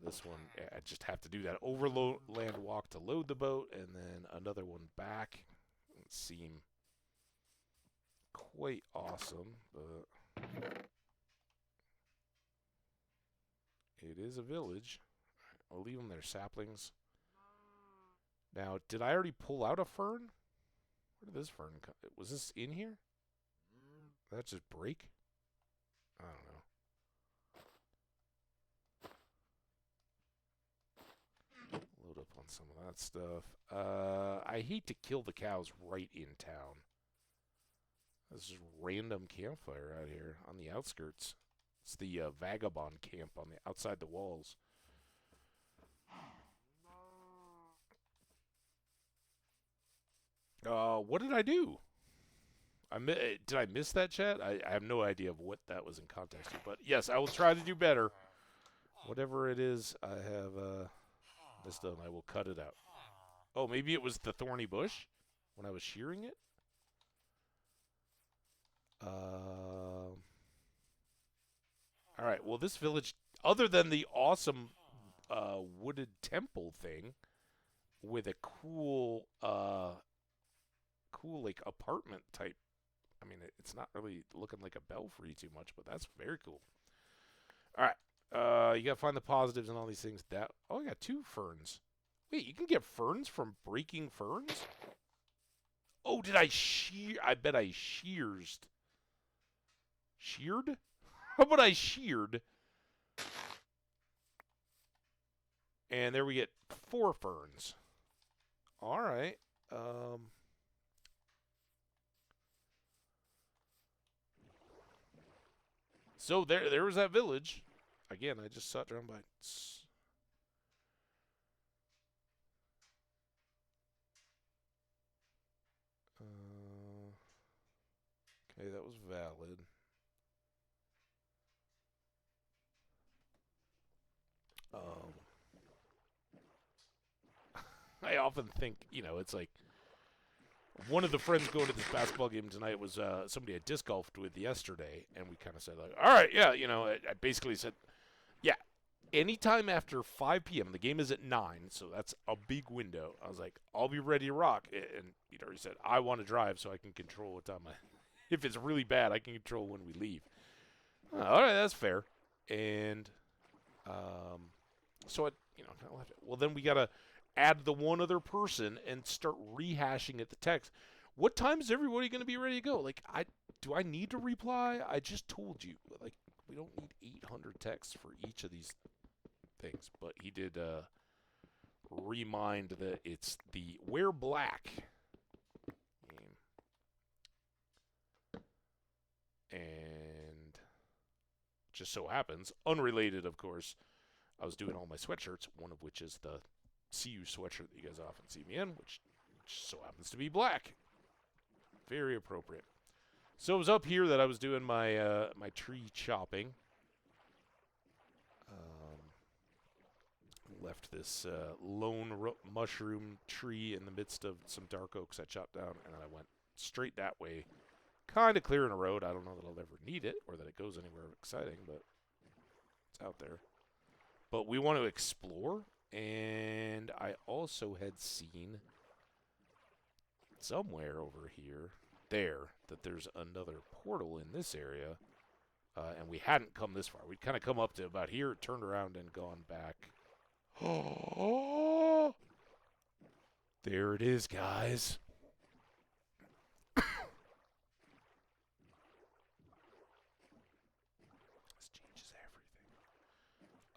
This one, I just have to do that overland walk to load the boat, and then another one back. It seem quite awesome, but it is a village. I'll leave them there, saplings. Now, did I already pull out a fern? Where did this fern come? Was this in here? Did that just break? I don't know. Load up on some of that stuff. I hate to kill the cows right in town. This is random campfire out here on the outskirts. It's the vagabond camp on the outside the walls. What did I do? Did I miss that, chat? I have no idea of what that was in context to. But yes, I will try to do better. Whatever it is I have misdone, I will cut it out. Oh, maybe it was the thorny bush when I was shearing it? All right, well, this village, other than the awesome wooded temple thing with a cool, like, apartment type. I mean, it's not really looking like a belfry too much, but that's very cool. All right, you got to find the positives and all these things. Oh, I got 2 ferns. Wait, you can get ferns from breaking ferns? Oh, did I shear? I bet I sheared. Sheared? How about I sheared? And there we get 4 ferns. All right. So there was that village. Again, I just saw it drawn by. Okay, that was valid. I often think, it's like one of the friends going to this basketball game tonight was somebody I disc golfed with yesterday, and we kind of said, like, all right, yeah, I basically said, yeah, anytime after 5 p.m., the game is at 9, so that's a big window. I was like, I'll be ready to rock. And he said, I want to drive so I can control what time if it's really bad, I can control when we leave. All right, that's fair. And so I, kind of left it. Well, then we got to add the one other person and start rehashing at the text. What time is everybody going to be ready to go? Like, do I need to reply? I just told you. Like, we don't need 800 texts for each of these things. But he did remind that it's the Wear Black game. And just so happens, unrelated, of course, I was doing all my sweatshirts, one of which is the CU sweatshirt that you guys often see me in, which so happens to be black. Very appropriate. So it was up here that I was doing my my tree chopping. Left this lone mushroom tree in the midst of some dark oaks I chopped down, and then I went straight that way, kind of clearing a road. I don't know that I'll ever need it or that it goes anywhere exciting, but it's out there. But we want to explore, and I also had seen somewhere over here, that there's another portal in this area, and we hadn't come this far. We'd kind of come up to about here, turned around, and gone back. Oh, there it is, guys. This changes everything.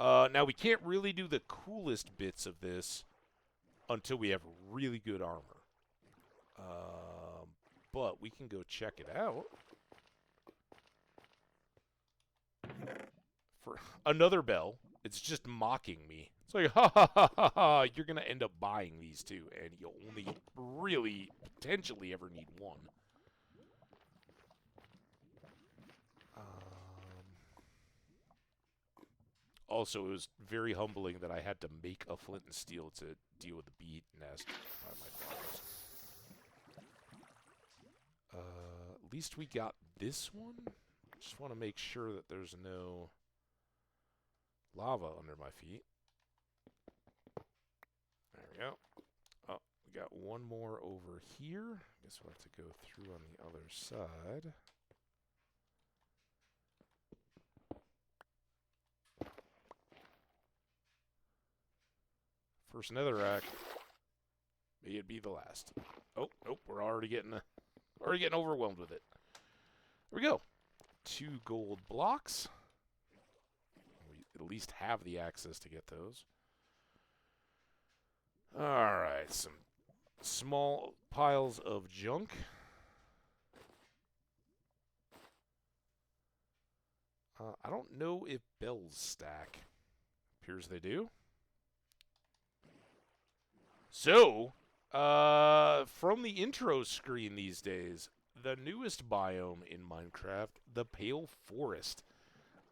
Now, we can't really do the coolest bits of this until we have really good armor. But we can go check it out. For another bell. It's just mocking me. It's like, ha ha ha ha ha, you're going to end up buying these two, and you'll only really potentially ever need one. Also, it was very humbling that I had to make a flint and steel to deal with the bee nest by my farms. At least we got this one. Just want to make sure that there's no lava under my feet. There we go. Oh, we got one more over here. Guess we'll have to go through on the other side. First netherrack. May it be the last. Oh, nope, we're already getting overwhelmed with it. There we go. 2 gold blocks. We at least have the access to get those. Alright, some small piles of junk. I don't know if bells stack. Appears they do. So, from the intro screen these days, the newest biome in Minecraft, the Pale Forest.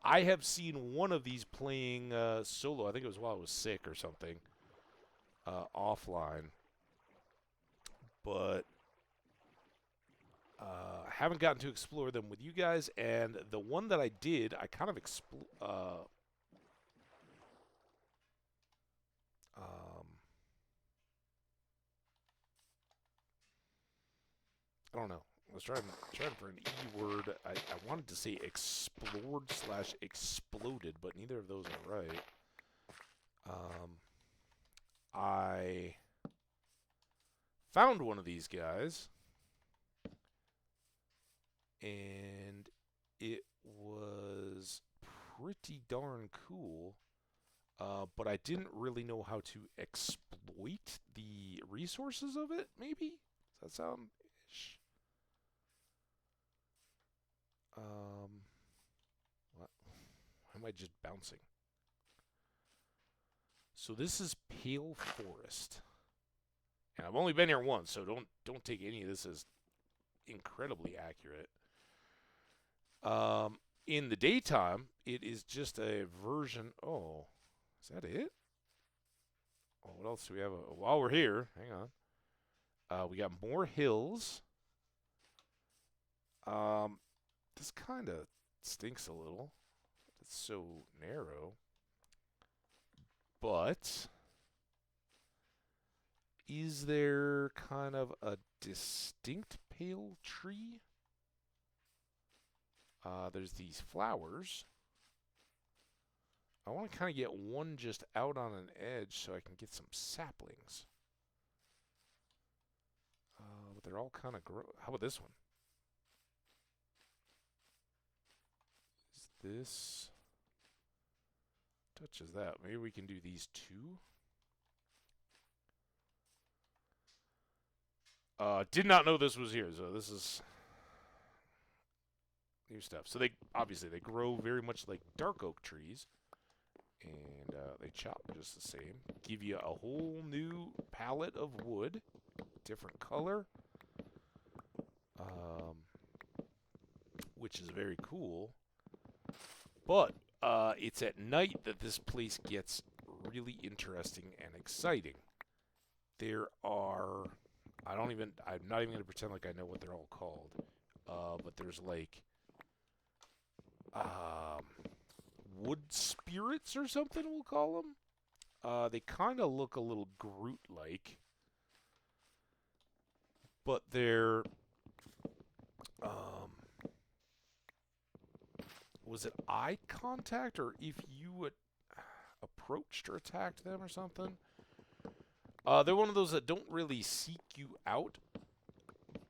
I have seen one of these playing solo. I think it was while I was sick or something. Offline. But haven't gotten to explore them with you guys. And the one that I did, I kind of I don't know. I was trying for an E word. I wanted to say explored/exploded, but neither of those are right. I found one of these guys, and it was pretty darn cool, but I didn't really know how to exploit the resources of it, maybe? Does that sound-ish? What? Why am I just bouncing? So this is Pale Forest. And I've only been here once, so don't take any of this as incredibly accurate. In the daytime, it is just a version... Oh, is that it? Oh, what else do we have? While we're here, hang on. We got more hills. This kind of stinks a little. It's so narrow. But is there kind of a distinct pale tree? There's these flowers. I want to kind of get one just out on an edge so I can get some saplings. But they're all kind of How about this one? Is this... touches that. Maybe we can do these two. Did not know this was here, so this is new stuff. So they grow very much like dark oak trees, and they chop just the same. Give you a whole new palette of wood, different color, which is very cool. But it's at night that this place gets really interesting and exciting. There are... I'm not even going to pretend like I know what they're all called. But there's like... wood spirits or something, we'll call them. They kind of look a little Groot-like. But they're... was it eye contact, or if you approached or attacked them or something? They're one of those that don't really seek you out,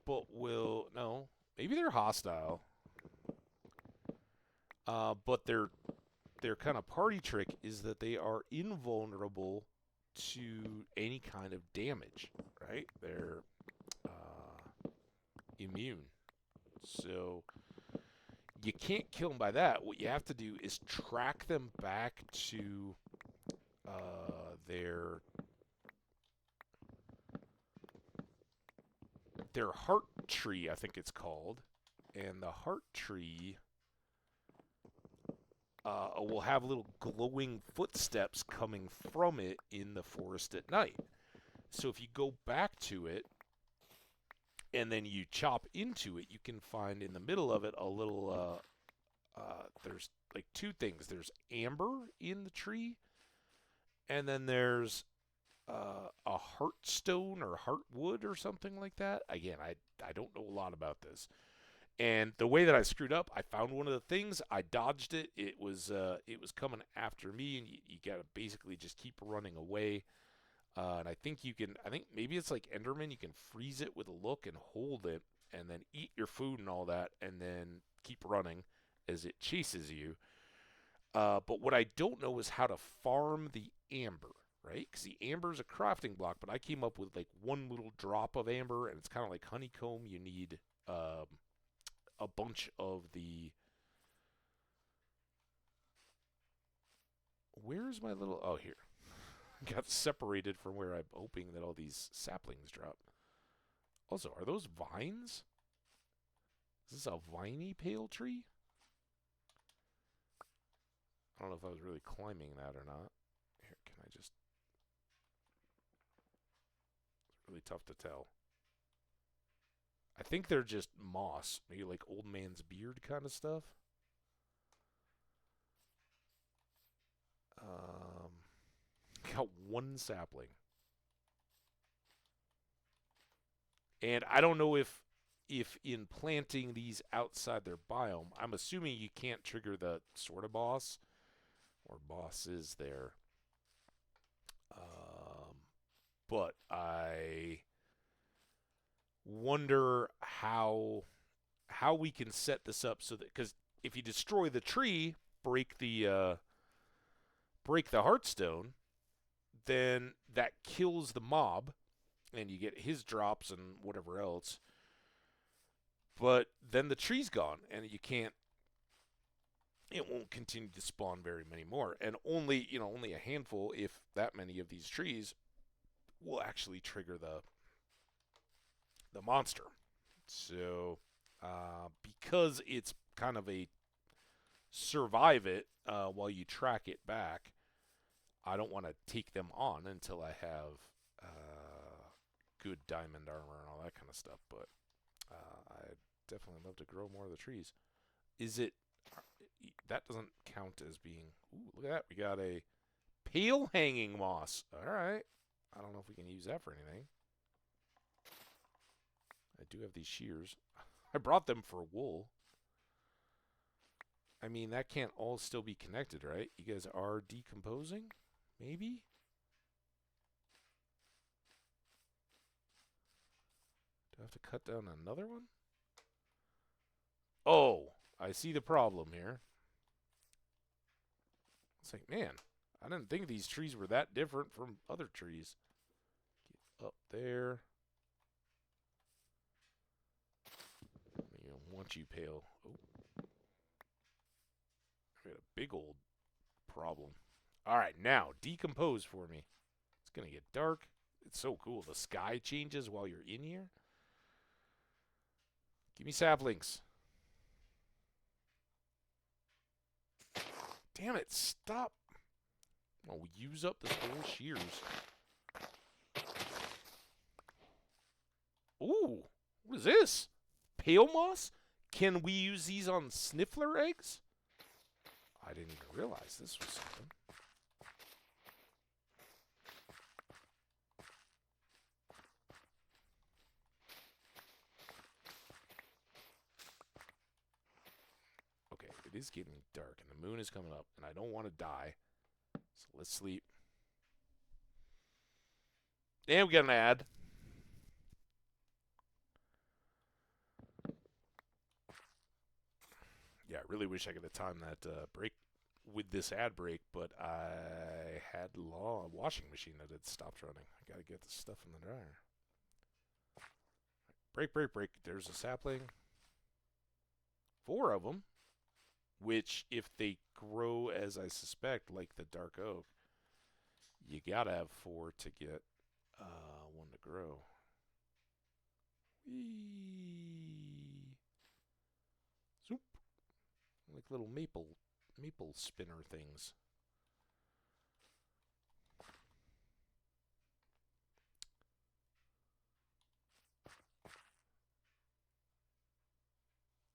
but will... No, maybe they're hostile. But they're their kind of party trick is that they are invulnerable to any kind of damage, right? They're immune. So you can't kill them by that. What you have to do is track them back to their heart tree, I think it's called. And the heart tree will have little glowing footsteps coming from it in the forest at night. So if you go back to it and then you chop into it, you can find in the middle of it a little, there's like two things. There's amber in the tree, and then there's a heartstone or heartwood or something like that. Again, I don't know a lot about this. And the way that I screwed up, I found one of the things, I dodged it. It was coming after me, and you gotta basically just keep running away. And I think maybe it's like Enderman. You can freeze it with a look and hold it, and then eat your food and all that, and then keep running as it chases you. But what I don't know is how to farm the amber, right? Because the amber is a crafting block, but I came up with like one little drop of amber, and it's kind of like honeycomb. You need a bunch of the... Where's my little... Oh, here. Got separated from where I'm hoping that all these saplings drop. Also, are those vines? Is this a viney pale tree? I don't know if I was really climbing that or not. Here, can I just... It's really tough to tell. I think they're just moss. Maybe like old man's beard kind of stuff. Got one sapling. And I don't know if in planting these outside their biome, I'm assuming you can't trigger the sort of boss or bosses there. But I wonder how we can set this up so that, because if you destroy the tree, break the heartstone, then that kills the mob, and you get his drops and whatever else. But then the tree's gone, and you can't. It won't continue to spawn very many more, and only a handful, if that many, of these trees will actually trigger the monster. So, because it's kind of a survive it while you track it back, I don't want to take them on until I have good diamond armor and all that kind of stuff. But I'd definitely love to grow more of the trees. Is it... That doesn't count as being... Ooh, look at that. We got a pale hanging moss. All right. I don't know if we can use that for anything. I do have these shears. I brought them for wool. I mean, that can't all still be connected, right? You guys are decomposing? Maybe? Do I have to cut down another one? Oh, I see the problem here. It's like, man, I didn't think these trees were that different from other trees. Get up there. I don't want you, pale. Oh. I got a big old problem. All right, now, decompose for me. It's going to get dark. It's so cool. The sky changes while you're in here. Give me saplings. Damn it, stop. Oh, we use up this whole shears. Ooh, what is this? Pale moss? Can we use these on sniffler eggs? I didn't even realize this was something. Okay, it is getting dark, and the moon is coming up, and I don't want to die. So let's sleep. And we got an ad. Yeah, I really wish I could have timed that break with this ad break, but I had a washing machine that had stopped running. I gotta get the stuff in the dryer. Break, break, break. There's a sapling. 4 of them, which if they grow as I suspect, like the dark oak, you gotta have 4 to get one to grow. Whee! Zoop! Like little maple spinner things.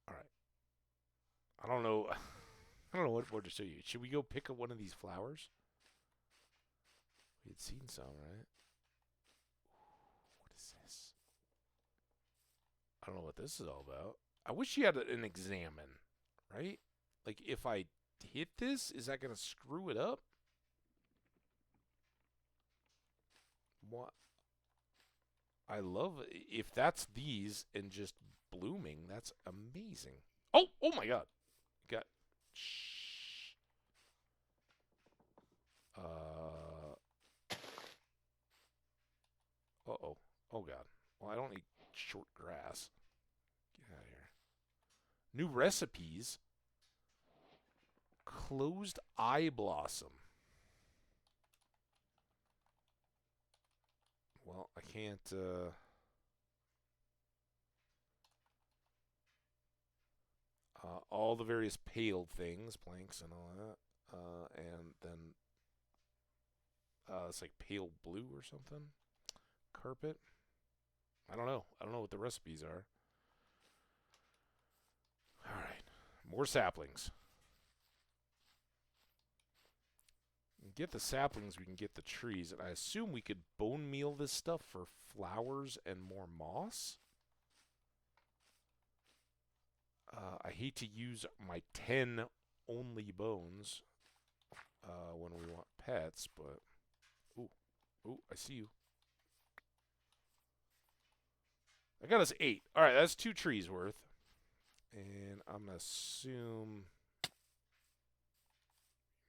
All right. I don't know. I don't know what more to show you. Should we go pick up one of these flowers? We had seen some, right? What is this? I don't know what this is all about. I wish you had an examine, right? Like, if I hit this, is that going to screw it up? What? I love it. If that's these and just blooming, that's amazing. Oh my God. Got, shh. Uh-oh. Oh, God. Well, I don't need short grass. Get out of here. New recipes. Closed eye blossom. Well, I can't, all the various pale things, planks and all that. And then, it's like pale blue or something. Carpet. I don't know. I don't know what the recipes are. All right. More saplings. Get the saplings, we can get the trees. And I assume we could bone meal this stuff for flowers and more moss. I hate to use my 10 only bones when we want pets, but... Ooh, I see you. I got us 8. All right, that's 2 trees worth. And I'm going to assume...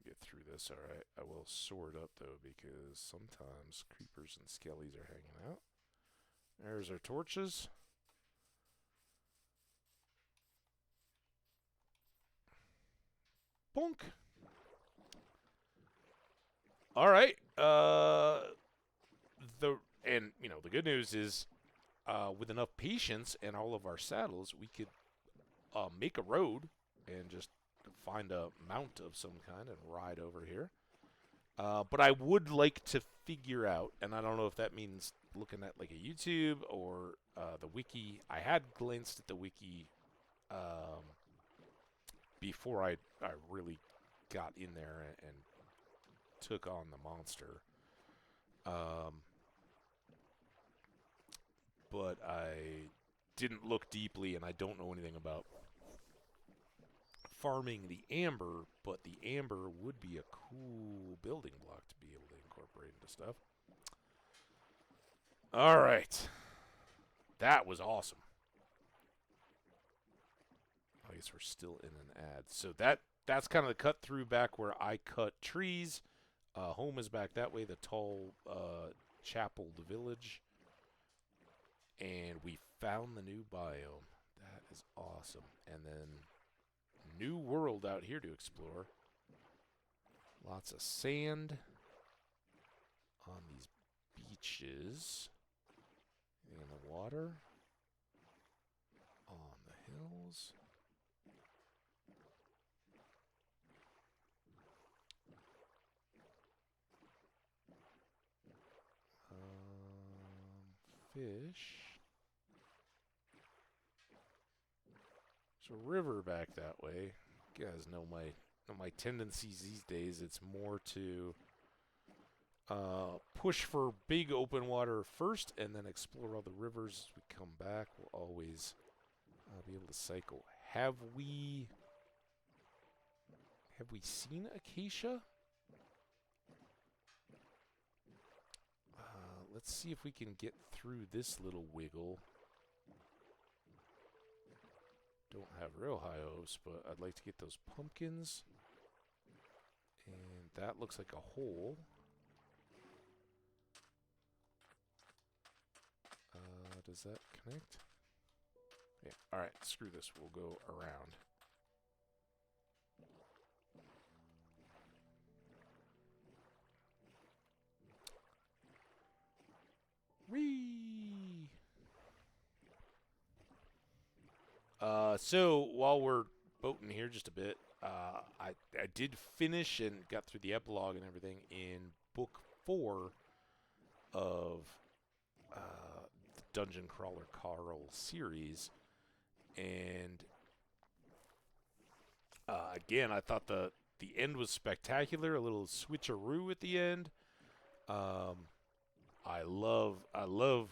Get through this, all right. I will sort up, though, because sometimes creepers and skellies are hanging out. There's our torches. Bonk. All right. The good news is, with enough patience and all of our saddles, we could make a road and just find a mount of some kind and ride over here. But I would like to figure out, and I don't know if that means looking at like a YouTube or the wiki. I had glanced at the wiki before I really got in there and took on the monster. But I didn't look deeply, and I don't know anything about farming the amber, but the amber would be a cool building block to be able to incorporate into stuff. All right. That was awesome. I guess we're still in an ad. So that's kind of the cut through back where I cut trees. Home is back that way, the tall chapel, the village. And we found the new biome. That is awesome. And then new world out here to explore. Lots of sand on these beaches. In the water. On the hills. Fish. There's a river back that way. You guys know my tendencies these days. It's more to push for big open water first, and then explore all the rivers as we come back. We'll always be able to cycle. Have we seen acacia? Let's see if we can get through this little wiggle. Don't have real high hopes, but I'd like to get those pumpkins. that looks like a hole. Does that connect? Yeah, alright, screw this. We'll go around. Whee! So, while we're boating here just a bit, I did finish and got through the epilogue and everything in book 4 of the Dungeon Crawler Carl series, and again, I thought the end was spectacular. A little switcheroo at the end. I love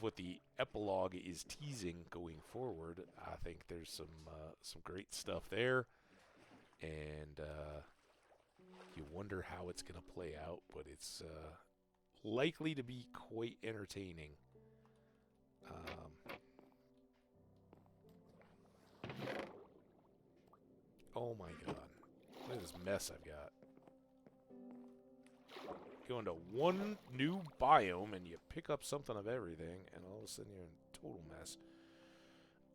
what the epilogue is teasing going forward. I think there's some great stuff there, and you wonder how it's going to play out, but it's likely to be quite entertaining. Oh my god. Look at this mess I've got. Go into one new biome and you pick up something of everything, and all of a sudden you're in total mess.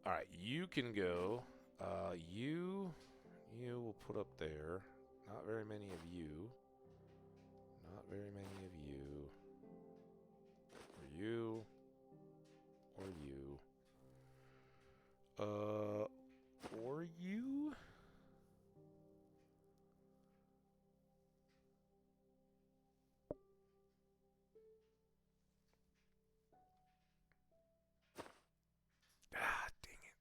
Alright, you can go. You will put up there. Not very many of you. Not very many of you. Or you. Or you. Or you? Ah, dang it.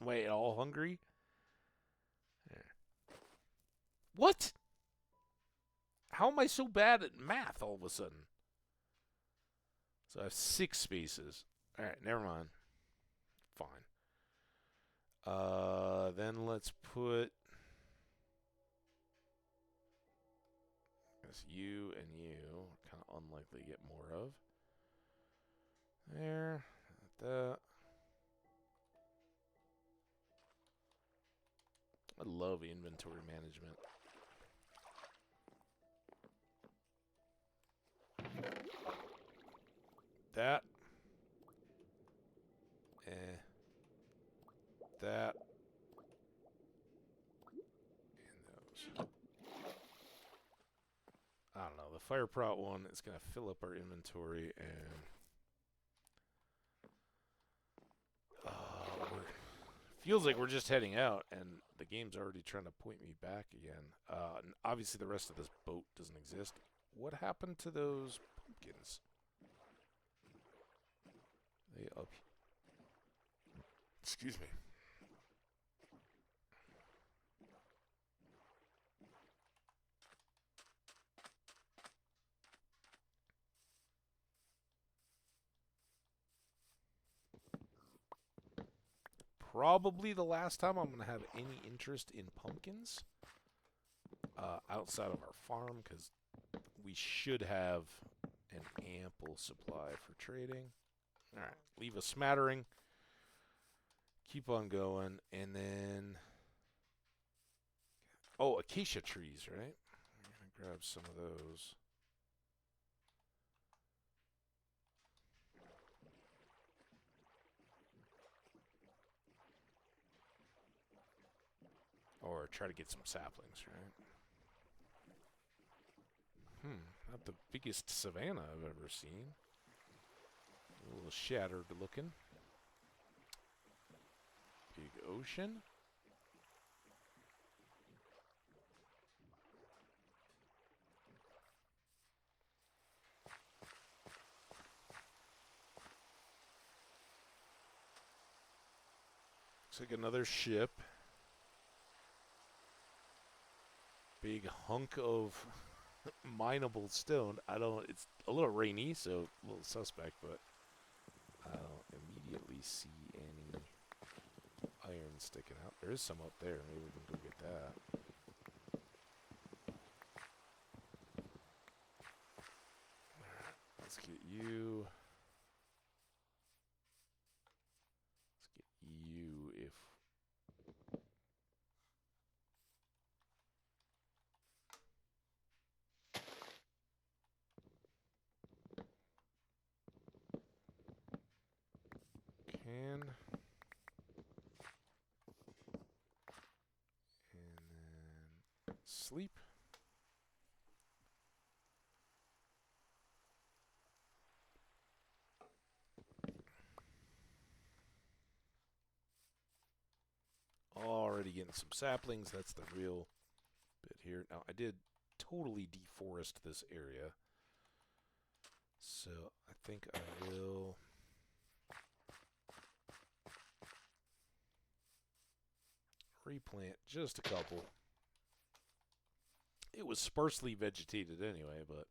Wait, all hungry? There. What? How am I so bad at math all of a sudden? So I have 6 spaces. Alright, never mind. Fine. Then let's put this you and you. Kind of unlikely to get more of. There. That. I love inventory management. That. That. And those. I don't know. The fire prot one is going to fill up our inventory, and feels like we're just heading out, and the game's already trying to point me back again. And obviously, the rest of this boat doesn't exist. What happened to those pumpkins? They up. Excuse me. Probably the last time I'm going to have any interest in pumpkins outside of our farm, because we should have an ample supply for trading. Alright, leave a smattering. Keep on going, and then... Oh, acacia trees, right? I'm going to grab some of those. Or try to get some saplings, right? Not the biggest savanna I've ever seen. A little shattered looking. Big ocean. Looks like another ship. Big hunk of mineable stone. It's a little rainy, so a little suspect, but I don't immediately see any iron sticking out. There is some up there. Maybe we can go get that. Alright, let's get can. And then sleep. Already getting some saplings. That's the real bit here. Now, I did totally deforest this area. So, I think I will... replant just a couple. It was sparsely vegetated anyway, but...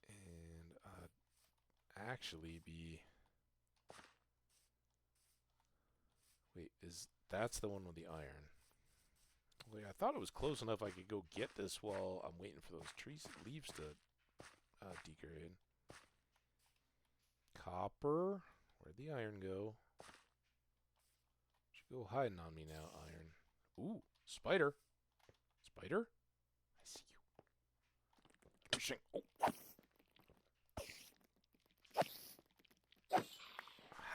and I'd actually be... wait, that's the one with the iron. Wait, I thought it was close enough I could go get this while I'm waiting for those leaves to degrade. Copper. Where'd the iron go? You go hiding on me now, iron. Ooh, spider. Spider? I see you. Pushing. Oh.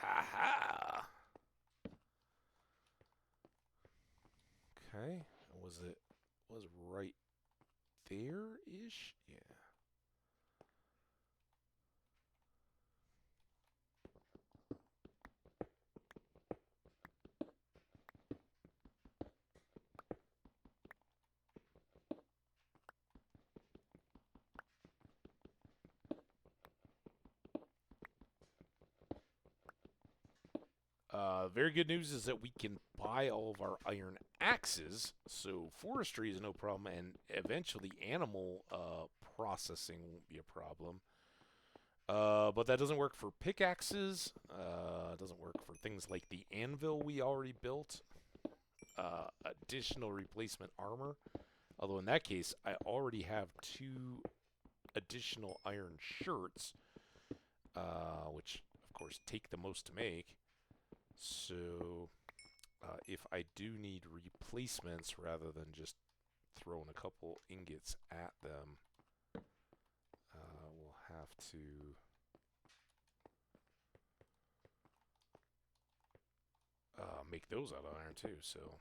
Ha ha. Okay. Was right there-ish? Yeah. Very good news is that we can buy all of our iron axes, so forestry is no problem, and eventually animal processing won't be a problem. But that doesn't work for pickaxes. Doesn't work for things like the anvil we already built. Additional replacement armor. Although in that case, I already have 2 additional iron shirts, which of course take the most to make. So, if I do need replacements rather than just throwing a couple ingots at them, we'll have to make those out of iron too. So,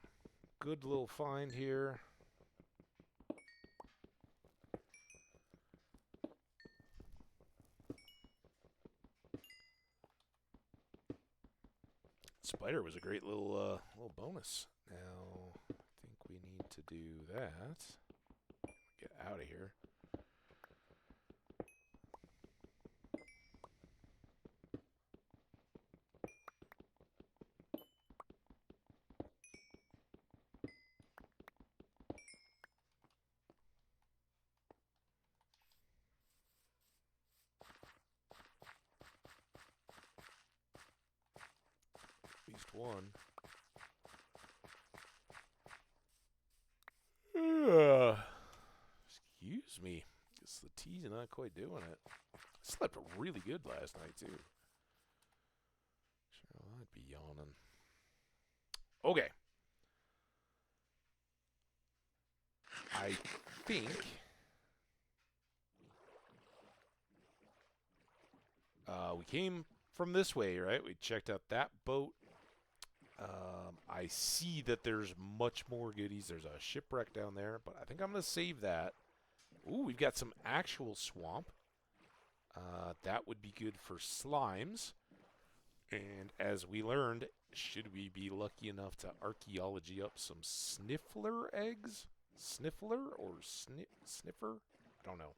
good little find here. Spider was a great little bonus. Now, I think we need to do that. Get out of here. At least one. Excuse me. Guess the tea's not quite doing it. I slept really good last night, too. Sure, I'd be yawning. Okay. I think... we came from this way, right? We checked out that boat. I see that there's much more goodies. There's a shipwreck down there, but I think I'm going to save that. Ooh, we've got some actual swamp. That would be good for slimes. And as we learned, should we be lucky enough to archaeology up some sniffler eggs? Sniffler or sniffer? I don't know.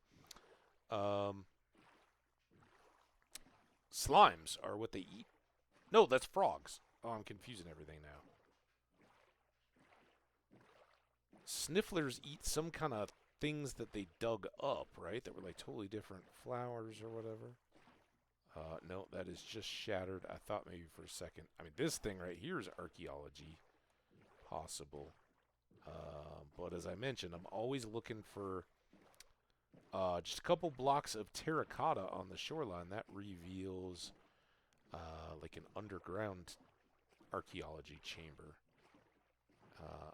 Slimes are what they eat. No, that's frogs. Oh, I'm confusing everything now. Snifflers eat some kind of things that they dug up, right? That were like totally different flowers or whatever. No, that is just shattered. I thought maybe for a second. I mean, this thing right here is archaeology. Possible. But as I mentioned, I'm always looking for just a couple blocks of terracotta on the shoreline. That reveals like an underground archaeology chamber,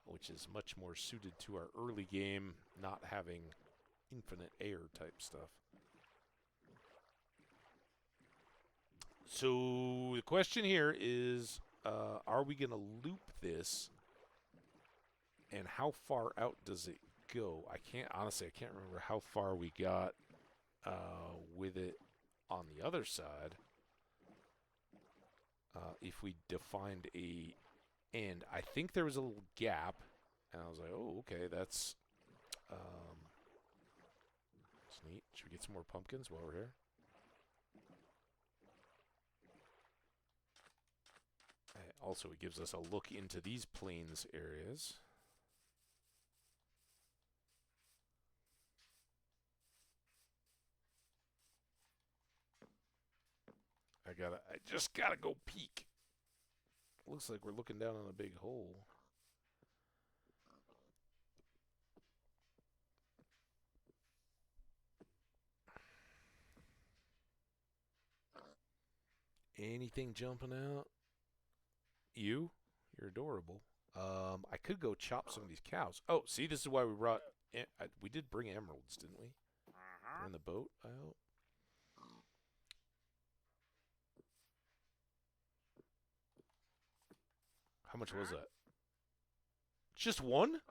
which is much more suited to our early game, not having infinite air type stuff. So the question here is, are we going to loop this, and how far out does it go? I can't remember how far we got with it on the other side. If we defined a end, I think there was a little gap, and I was like, oh, okay, that's neat. Should we get some more pumpkins while we're here? Also, it gives us a look into these plains areas. I just gotta go peek. Looks like we're looking down on a big hole. Anything jumping out? You're adorable. I could go chop some of these cows. Oh, see, this is why we brought. We did bring emeralds, didn't we? In the boat, I hope. How much was that? Just one?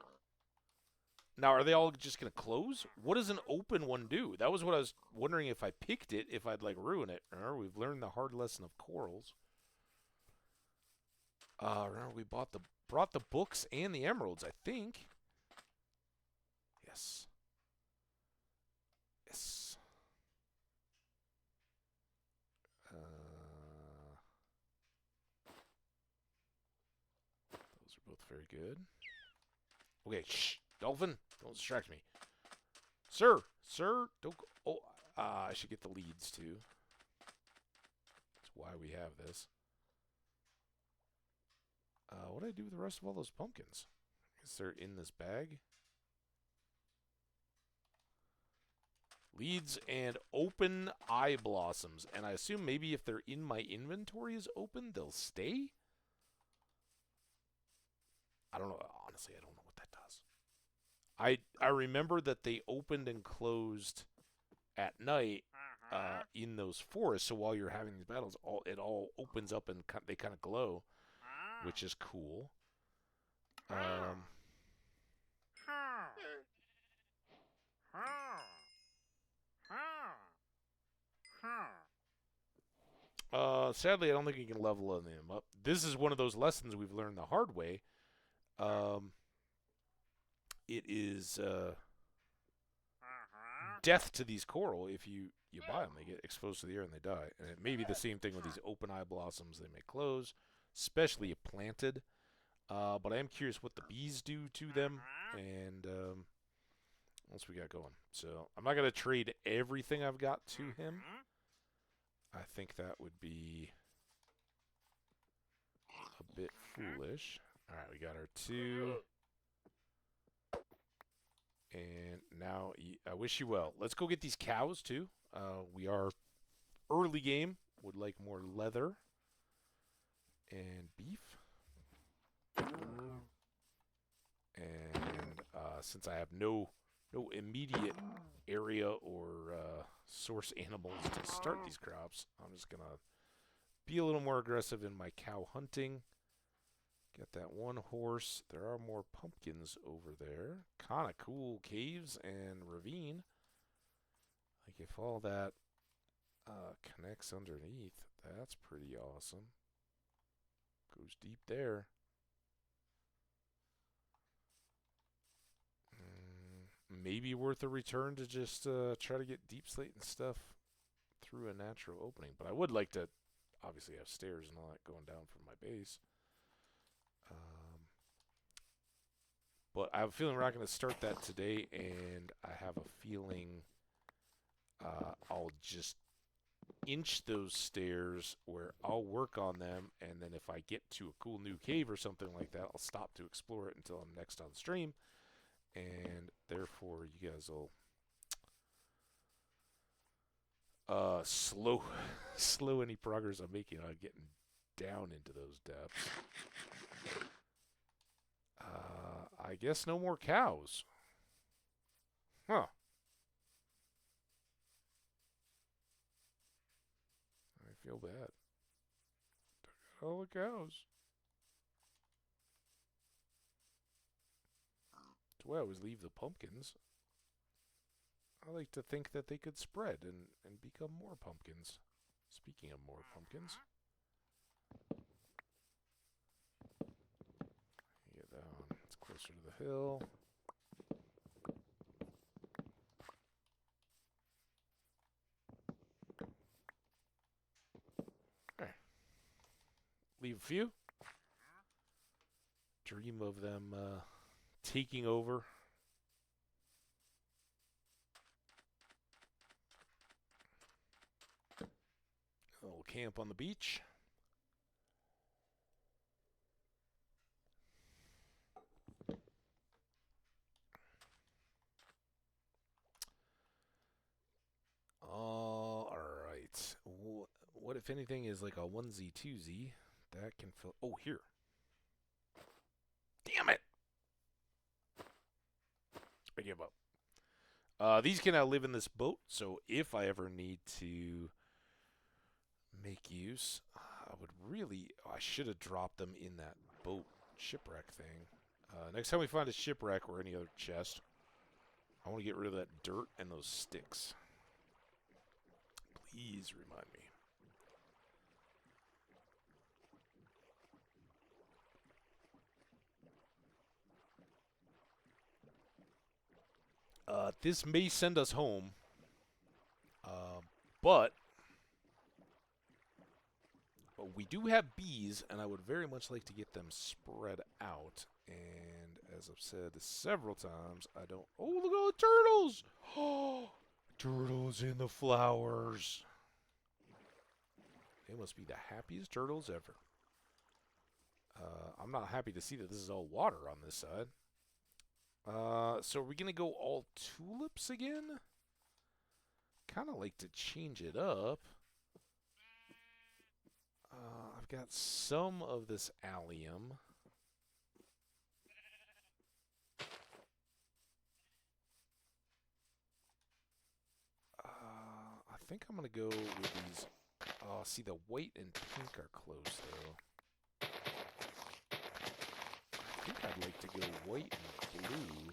Now, are they all just going to close? What does an open one do? That was what I was wondering if I picked it, if I'd, like, ruin it. Remember, we've learned the hard lesson of corals. Remember, we brought the books and the emeralds, I think. Yes. Yes. Those are both very good. Okay, shh. Dolphin, don't distract me. Sir, don't go. Oh, I should get the leads, too. That's why we have this. What do I do with the rest of all those pumpkins? I guess they're in this bag. Leads and open eye blossoms. And I assume maybe if they're in my inventory as open, they'll stay? I don't know. Honestly, I don't know what that does. I remember that they opened and closed at night in those forests. So while you're having these battles, it all opens up and they kind of glow, which is cool. Sadly, I don't think you can level them up. This is one of those lessons we've learned the hard way. It is death to these coral if you buy them. They get exposed to the air and they die. And it may be the same thing with these open eye blossoms. They may close, especially if planted. But I am curious what the bees do to them. And what else we got going? So I'm not going to trade everything I've got to him. I think that would be a bit foolish. All right, we got our 2. And now, I wish you well. Let's go get these cows, too. We are early game. Would like more leather and beef. And since I have no immediate area or source animals to start these crops, I'm just going to be a little more aggressive in my cow hunting. Get that one horse. There are more pumpkins over there. Kind of cool caves and ravine. Like if all that connects underneath, that's pretty awesome. Goes deep there. Maybe worth a return to just try to get deep slate and stuff through a natural opening. But I would like to obviously have stairs and all that going down from my base. But I have a feeling we're not going to start that today, and I have a feeling I'll just inch those stairs where I'll work on them, and then if I get to a cool new cave or something like that, I'll stop to explore it until I'm next on stream, and therefore you guys will slow any progress I'm making on getting down into those depths. I guess no more cows. Huh. feel bad. Took out all the cows. That's why I always leave the pumpkins. I like to think that they could spread and become more pumpkins. Speaking of more pumpkins. Get down. It's closer to the hill. Okay. Leave a few. Dream of them taking over. A little camp on the beach. All right. What if anything is like a onesie twosie that can fill? Oh, here. Damn it! I give up. These can now live in this boat, so if I ever need to make use, I should have dropped them in that boat shipwreck thing. Next time we find a shipwreck or any other chest, I want to get rid of that dirt and those sticks. Please remind me. This may send us home, but we do have bees, and I would very much like to get them spread out. And as I've said several times, I don't... Oh, look at all the turtles! Oh, turtles in the flowers. They must be the happiest turtles ever. I'm not happy to see that this is all water on this side. So are we going to go all tulips again? Kind of like to change it up. I've got some of this allium. I think I'm going to go with these. Oh, see, the white and pink are close, though. I think I'd like to go white and blue.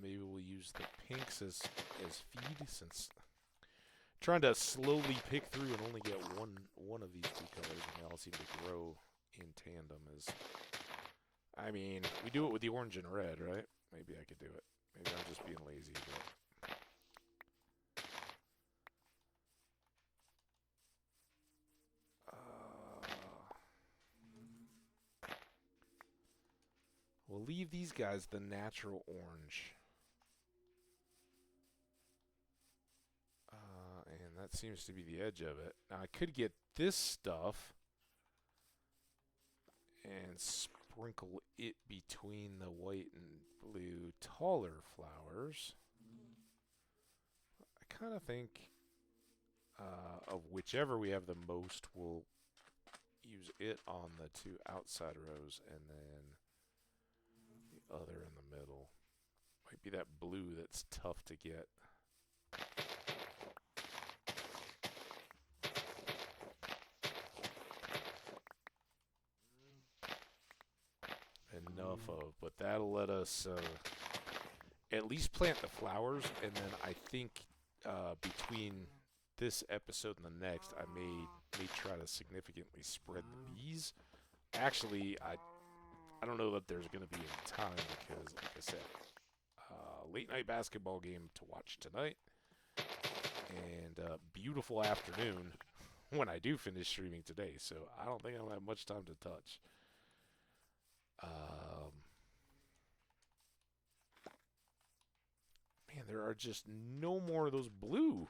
Maybe we'll use the pinks as feed, since trying to slowly pick through and only get one of these two colors, and they all seem to grow in tandem. I mean, we do it with the orange and red, right? Maybe I could do it. Maybe I'm just being lazy, but we'll leave these guys the natural orange. And that seems to be the edge of it. Now, I could get this stuff and sprinkle it between the white and blue taller flowers. I kind of think of whichever we have the most, we'll use it on the two outside rows, and then the other in the middle. Might be that blue that's tough to get. Enough of, but that'll let us at least plant the flowers, and then I think between this episode and the next, I may try to significantly spread the bees. Actually, I don't know that there's going to be any time, because, like I said, late night basketball game to watch tonight, and beautiful afternoon when I do finish streaming today, so I don't think I'll have much time to touch. Man, there are just no more of those blue,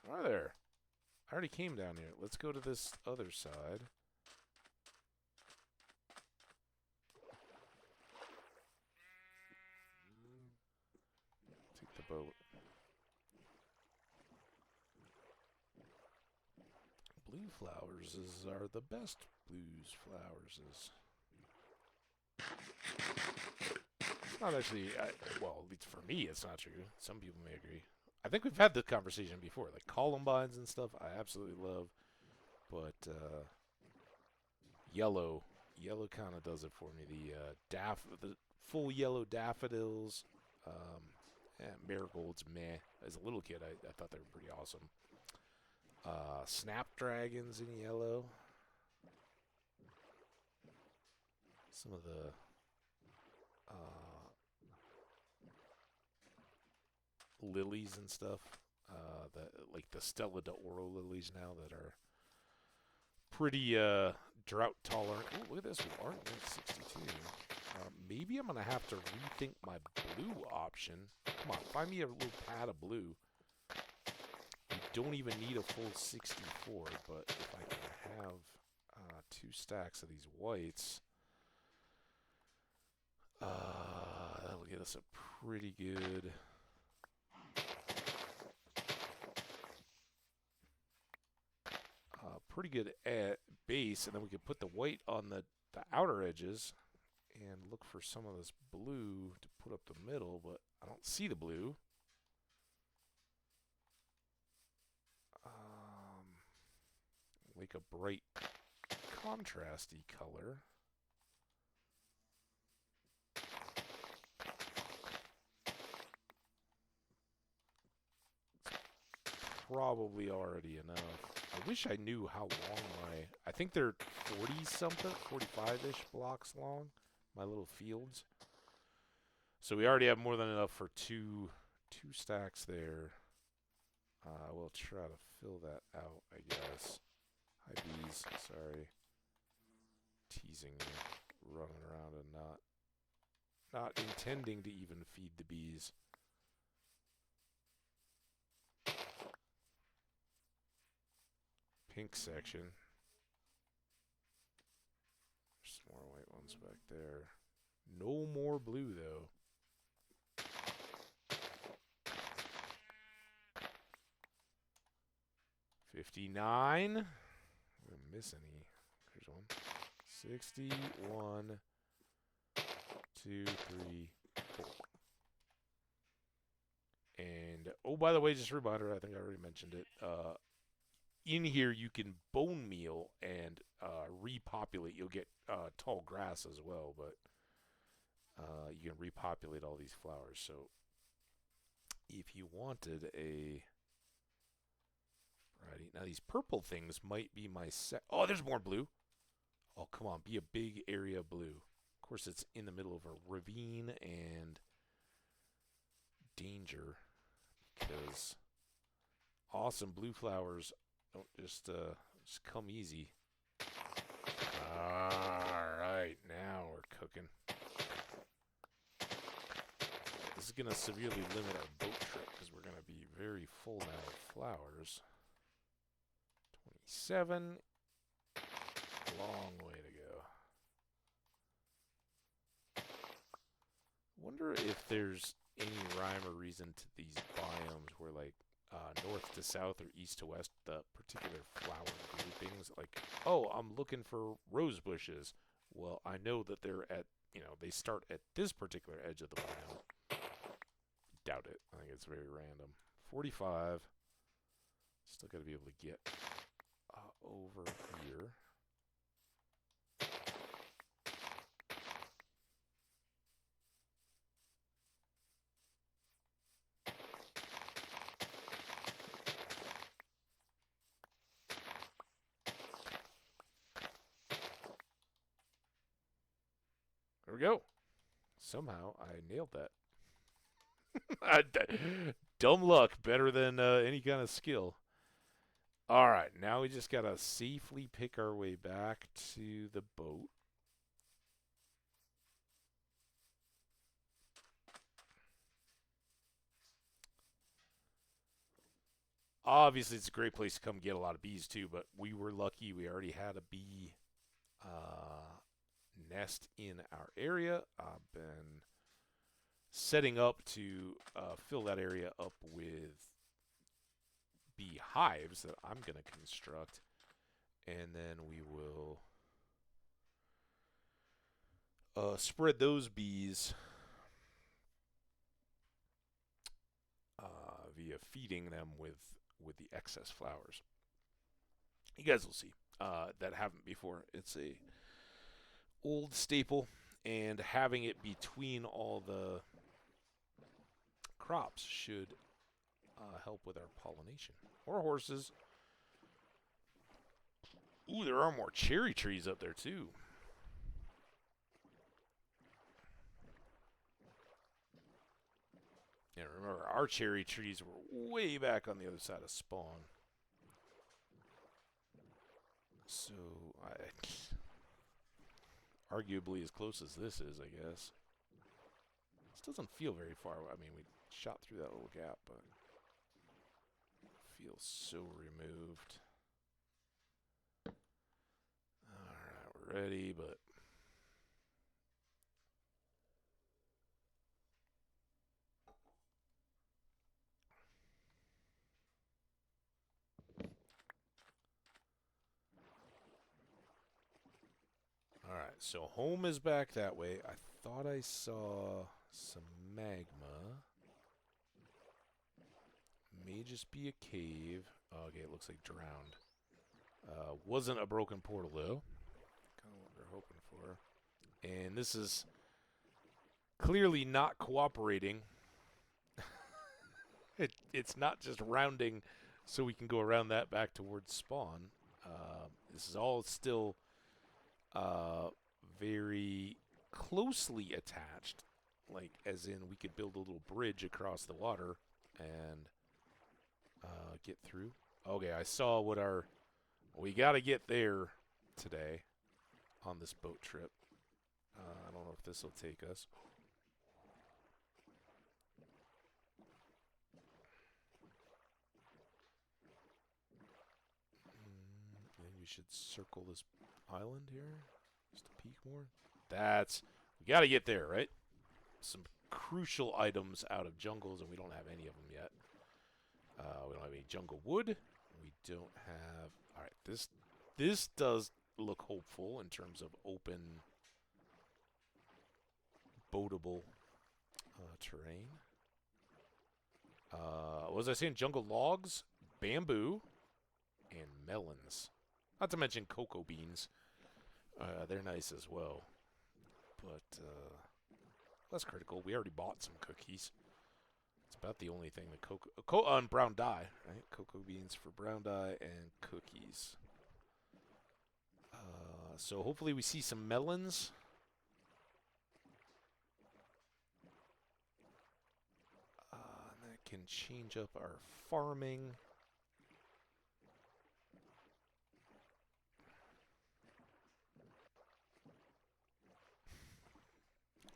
are there? I already came down here. Let's go to this other side. blue flowers are the best blues flowers. It's not actually, well, at least for me, it's not true. Some people may agree. I think we've had this conversation before, like columbines and stuff. I absolutely love, but yellow kind of does it for me. The full yellow daffodils, marigolds, meh. As a little kid, I thought they were pretty awesome. Snapdragons in yellow. Some of the lilies and stuff, like the Stella d'Oro lilies now that are pretty drought tolerant. Oh, look at this, we are at 62. Maybe I'm gonna have to rethink my blue option. Come on, find me a little pad of blue. You don't even need a full 64, but if I can have 2 stacks of these whites, that'll get us a pretty good base, and then we could put the white on the outer edges and look for some of this blue to put up the middle, but I don't see the blue. Like a bright contrasty color. Probably already enough. I wish I knew how long I think they're 40-something, 45-ish blocks long, my little fields. So we already have more than enough for two stacks there. We'll try to fill that out, I guess. Hi, bees. Sorry. Teasing you, running around and not intending to even feed the bees. Pink section. There's some more white ones back there. No more blue, though. $59. Didn't miss any. Here's one. 61. 2, 3, 4. And, oh, by the way, just a reminder, I think I already mentioned it. In here, you can bone meal and repopulate. You'll get tall grass as well, but you can repopulate all these flowers. So if you wanted a variety, now these purple things might be my oh, there's more blue. Oh, come on, be a big area of blue. Of course, it's in the middle of a ravine and danger because awesome blue flowers don't just come easy. Alright, now we're cooking. This is going to severely limit our boat trip because we're going to be very full now of flowers. 27. Long way to go. Wonder if there's any rhyme or reason to these biomes where, like, north to south or east to west, the particular flower groupings. Like, oh, I'm looking for rose bushes. Well, I know that they're at, they start at this particular edge of the biome. Doubt it. I think it's very random. 45. Still got to be able to get over here. There we go. Somehow I nailed that. Dumb luck, better than any kind of skill. All right, now we just got to safely pick our way back to the boat. Obviously, it's a great place to come get a lot of bees, too, but we were lucky. We already had a bee nest in our area. I've been setting up to fill that area up with bee hives that I'm going to construct. And then we will spread those bees via feeding them with the excess flowers. You guys will see that haven't before. It's a old staple, and having it between all the crops should help with our pollination. Or horses. Ooh, there are more cherry trees up there too. Yeah, remember, our cherry trees were way back on the other side of spawn. So, arguably as close as this is, I guess. This doesn't feel very far away. I mean, we shot through that little gap, but it feels so removed. Alright, we're ready, but... Alright, so home is back that way. I thought I saw some magma. May just be a cave. Oh, okay, it looks like drowned. Wasn't a broken portal, though. Kind of what we're hoping for. And this is clearly not cooperating. It's not just rounding so we can go around that back towards spawn. This is all still very closely attached. Like, as in we could build a little bridge across the water and get through. Okay, I saw what our... We got to get there today on this boat trip. I don't know if this will take us. Maybe we should circle this island here just to peek more. We got to get there, right? Some crucial items out of jungles, and we don't have any of them yet. We don't have any jungle wood. We don't have... Alright, this does look hopeful in terms of open, boatable terrain. What was I saying? Jungle logs, bamboo, and melons. Not to mention cocoa beans. They're nice as well. But less critical. We already bought some cookies. It's about the only thing that and brown dye, right? Cocoa beans for brown dye and cookies. So hopefully we see some melons. And that can change up our farming.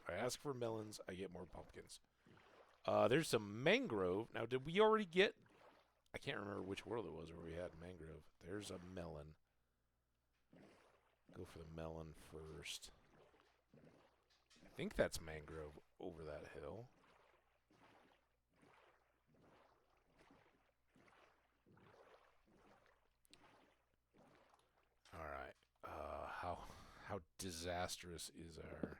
I ask for melons, I get more pumpkins. There's some mangrove. Now, did we already get... I can't remember which world it was where we had mangrove. There's a melon. Go for the melon first. I think that's mangrove over that hill. Alright. How disastrous is our...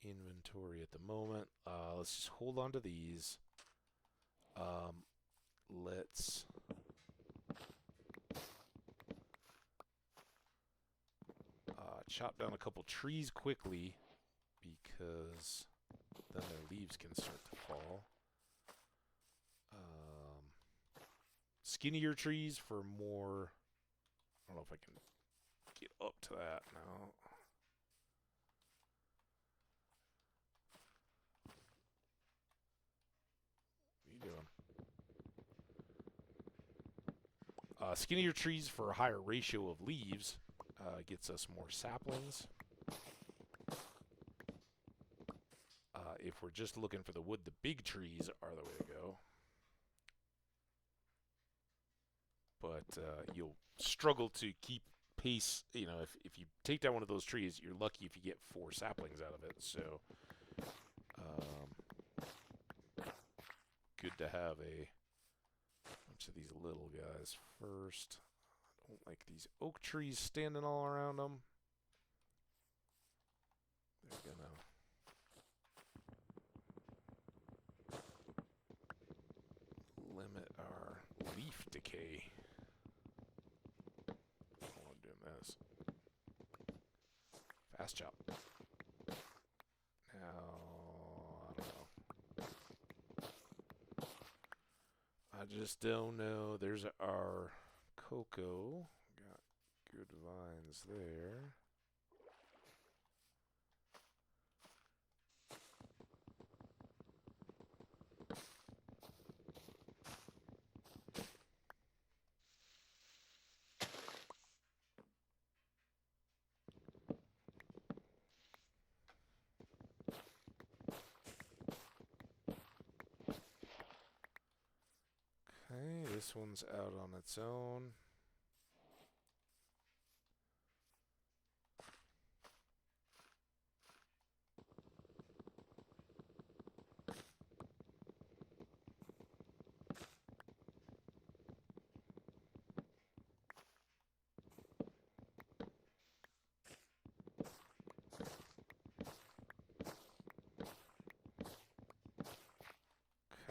inventory at the moment. Let's just hold on to these. Let's chop down a couple trees quickly because then their leaves can start to fall. Skinnier trees for more... I don't know if I can get up to that now. Doing? Skinnier trees for a higher ratio of leaves gets us more saplings. If we're just looking for the wood, the big trees are the way to go. But you'll struggle to keep pace. You know, if you take down one of those trees, you're lucky if you get 4 saplings out of it. So... good to have a bunch of these little guys first. I Don't like these oak trees standing all around them. They're gonna limit our leaf decay. I don't want to do this. Fast chop. Now, I don't know. I just don't know. There's our cocoa. Got good vines there. Okay, this one's out on its own.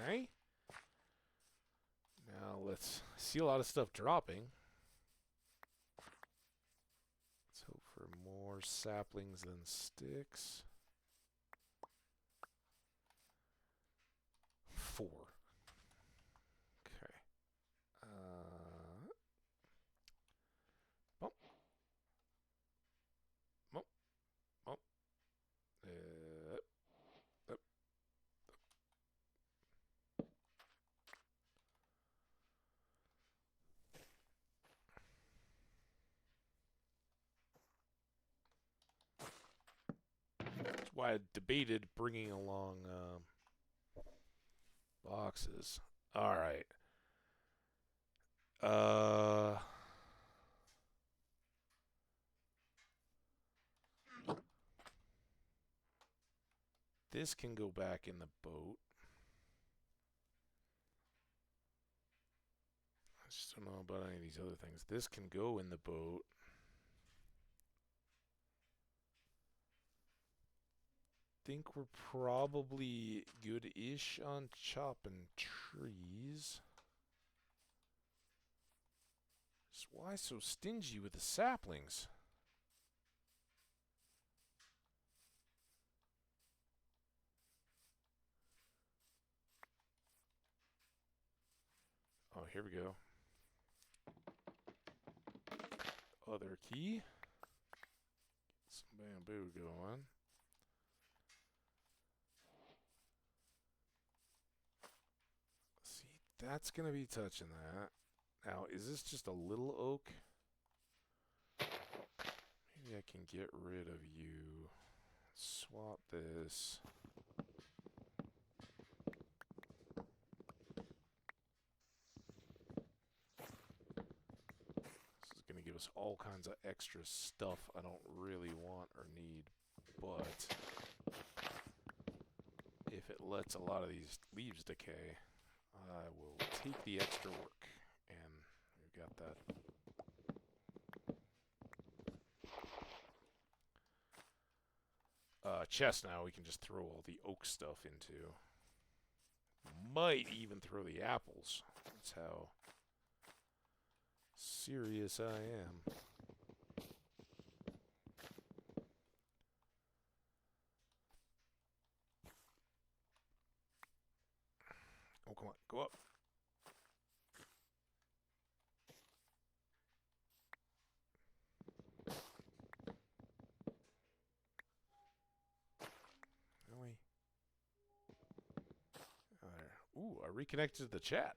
Okay. Now let's see a lot of stuff dropping. Let's hope for more saplings than sticks. 4. Okay. Bump. Bump. Bump. Up. That's why I debated bringing along boxes. All right. This can go back in the boat. I just don't know about any of these other things. This can go in the boat. Think we're probably good-ish on chopping trees. Just why so stingy with the saplings? Oh, here we go. Other key. Get some bamboo going. See, that's going to be touching that. Now, is this just a little oak? Maybe I can get rid of you. Swap this. Going to give us all kinds of extra stuff I don't really want or need, but if it lets a lot of these leaves decay, I will take the extra work. And we've got that chest now we can just throw all the oak stuff into. Might even throw the apples. That's how serious I am. Oh, come on. Go up. Really? Oh, there. Ooh, I reconnected to the chat.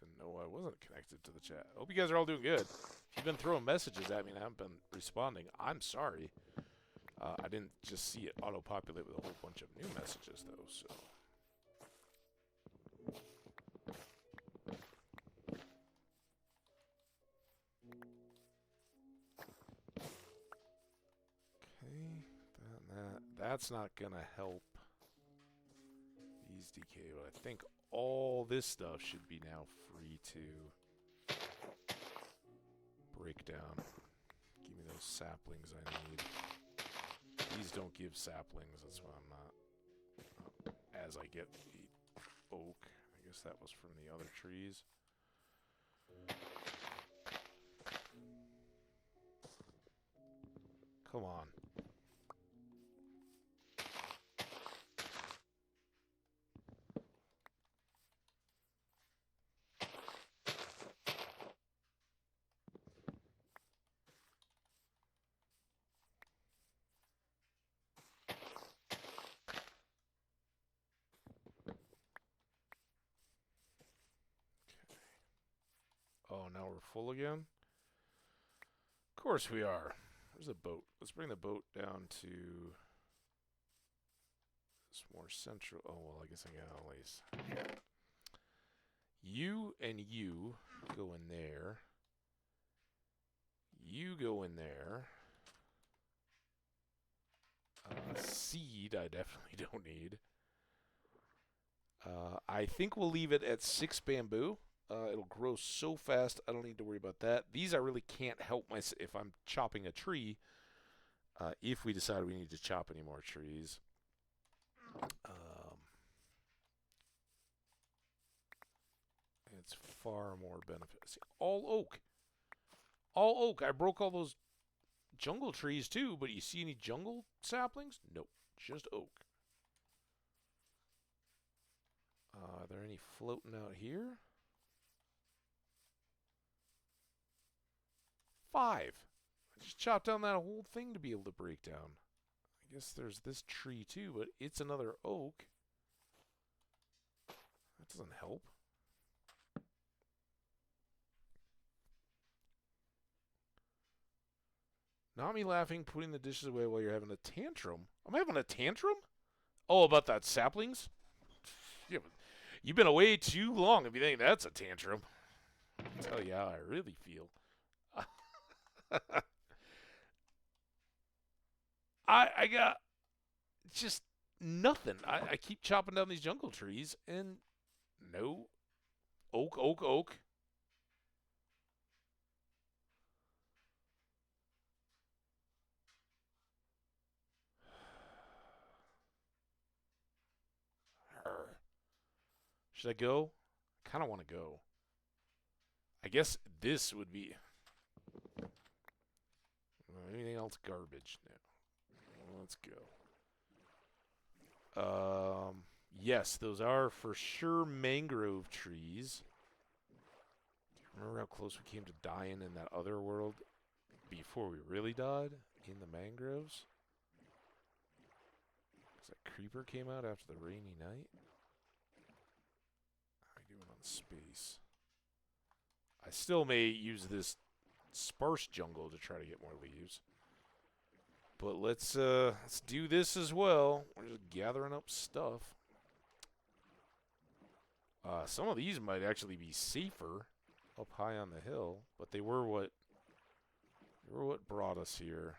Didn't know I wasn't connected to the chat. Hope you guys are all doing good. If you've been throwing messages at me and I haven't been responding, I'm sorry. I didn't just see it auto-populate with a whole bunch of new messages, though, so... Okay, that's not gonna help these decay, but I think all this stuff should be now free to break down. Give me those saplings I need. These don't give saplings, that's why I'm not. As I get the oak, I guess that was from the other trees. Come on. Oh, now we're full again? Of course we are. Where's the boat? Let's bring the boat down to this more central. Oh, well, I guess I got all these. You and you go in there. You go in there. Seed, I definitely don't need. I think we'll leave it at 6 bamboo. It'll grow so fast, I don't need to worry about that. These I really can't help myself if I'm chopping a tree. If we decide we need to chop any more trees. It's far more beneficial. All oak. All oak. I broke all those jungle trees too, but you see any jungle saplings? Nope. Just oak. Are there any floating out here? 5. I just chopped down that whole thing to be able to break down. I guess there's this tree too, but it's another oak. That doesn't help. Not me laughing, putting the dishes away while you're having a tantrum. I'm having a tantrum? Oh, about that saplings? Yeah, you've been away too long if you think that's a tantrum. I'll tell you how I really feel. I got just nothing. I keep chopping down these jungle trees and no. Oak, oak, oak. Should I go? I kind of want to go. I guess this would be... Anything else garbage? No. Let's go. Yes, those are for sure mangrove trees. Remember how close we came to dying in that other world before we really died? In the mangroves? Because that creeper came out after the rainy night? How are we doing on space? I still may use this sparse jungle to try to get more leaves. But let's do this as well. We're just gathering up stuff. Some of these might actually be safer up high on the hill, but they were what brought us here.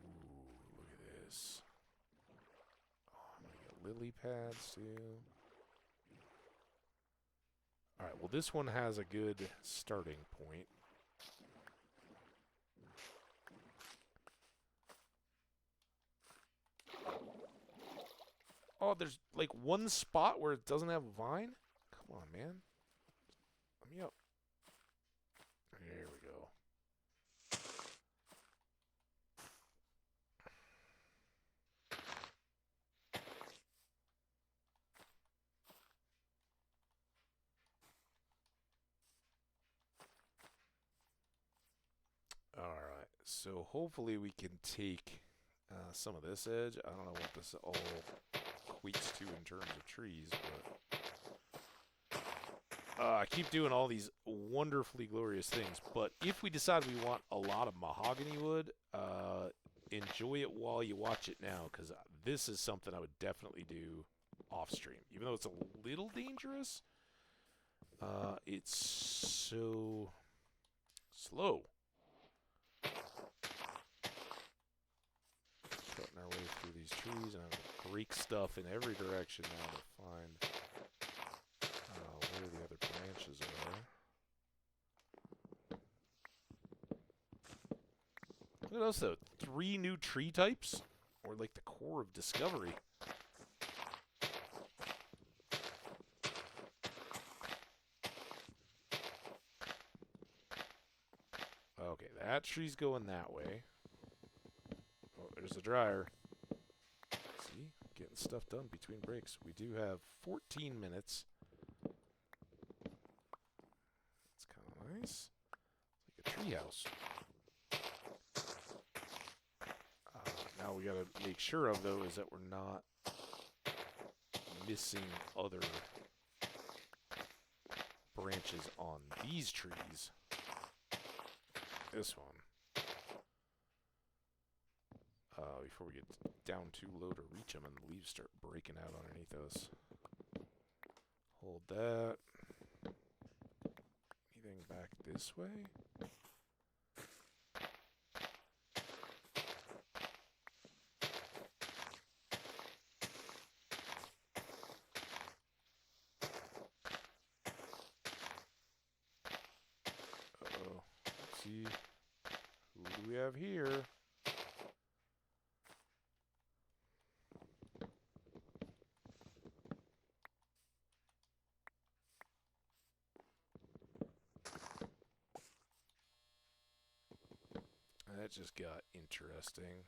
Ooh, look at this. Oh, I'm gonna get lily pads too. Alright, well this one has a good starting point. Oh, there's like one spot where it doesn't have a vine? Come on, man. Let me up. There we go. Alright, so hopefully we can take some of this edge. I don't know what this all equates to in terms of trees, but I keep doing all these wonderfully glorious things. But if we decide we want a lot of mahogany wood, enjoy it while you watch it now, because this is something I would definitely do off stream. Even though it's a little dangerous, it's so slow. Cutting our way through these trees, and I'm gonna break stuff in every direction now to find where the other branches are. What else though? 3 new tree types? Or like the core of discovery. Okay, that tree's going that way. Oh, there's a dryer. See? Getting stuff done between breaks. We do have 14 minutes. That's kind of nice. It's like a treehouse. Now we gotta make sure of, though, is that we're not missing other branches on these trees. This one. Before we get down too low to reach them and the leaves start breaking out underneath us. Hold that. Anything back this way? Uh-oh. Let's see. Who do we have here? That just got interesting.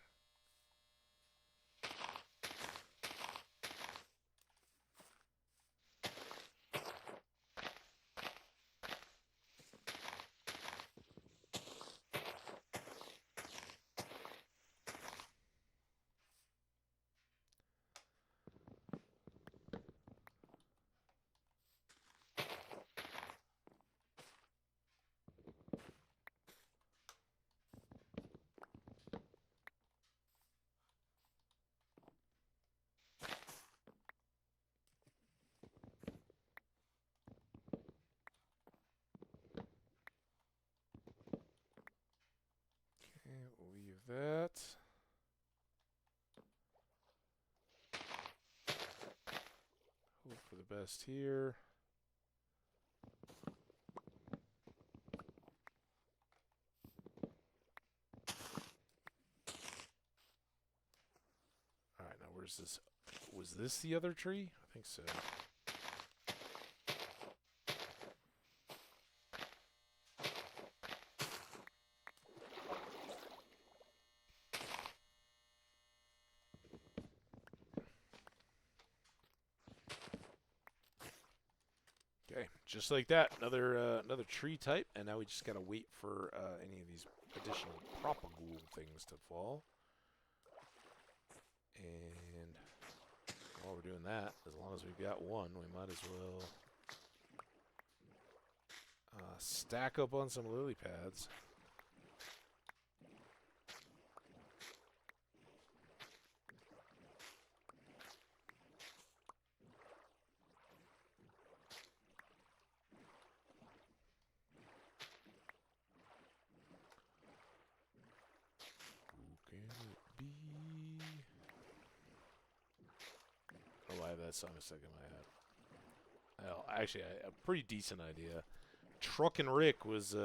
We'll leave that. Hope for the best here. Alright, now where's this? Was this the other tree? I think so. Okay, just like that, another tree type, and now we just gotta wait for any of these additional propagule things to fall. And while we're doing that, as long as we've got one, we might as well stack up on some lily pads. I have that song stuck in my head. Well, actually, a pretty decent idea. Truckin' Rick was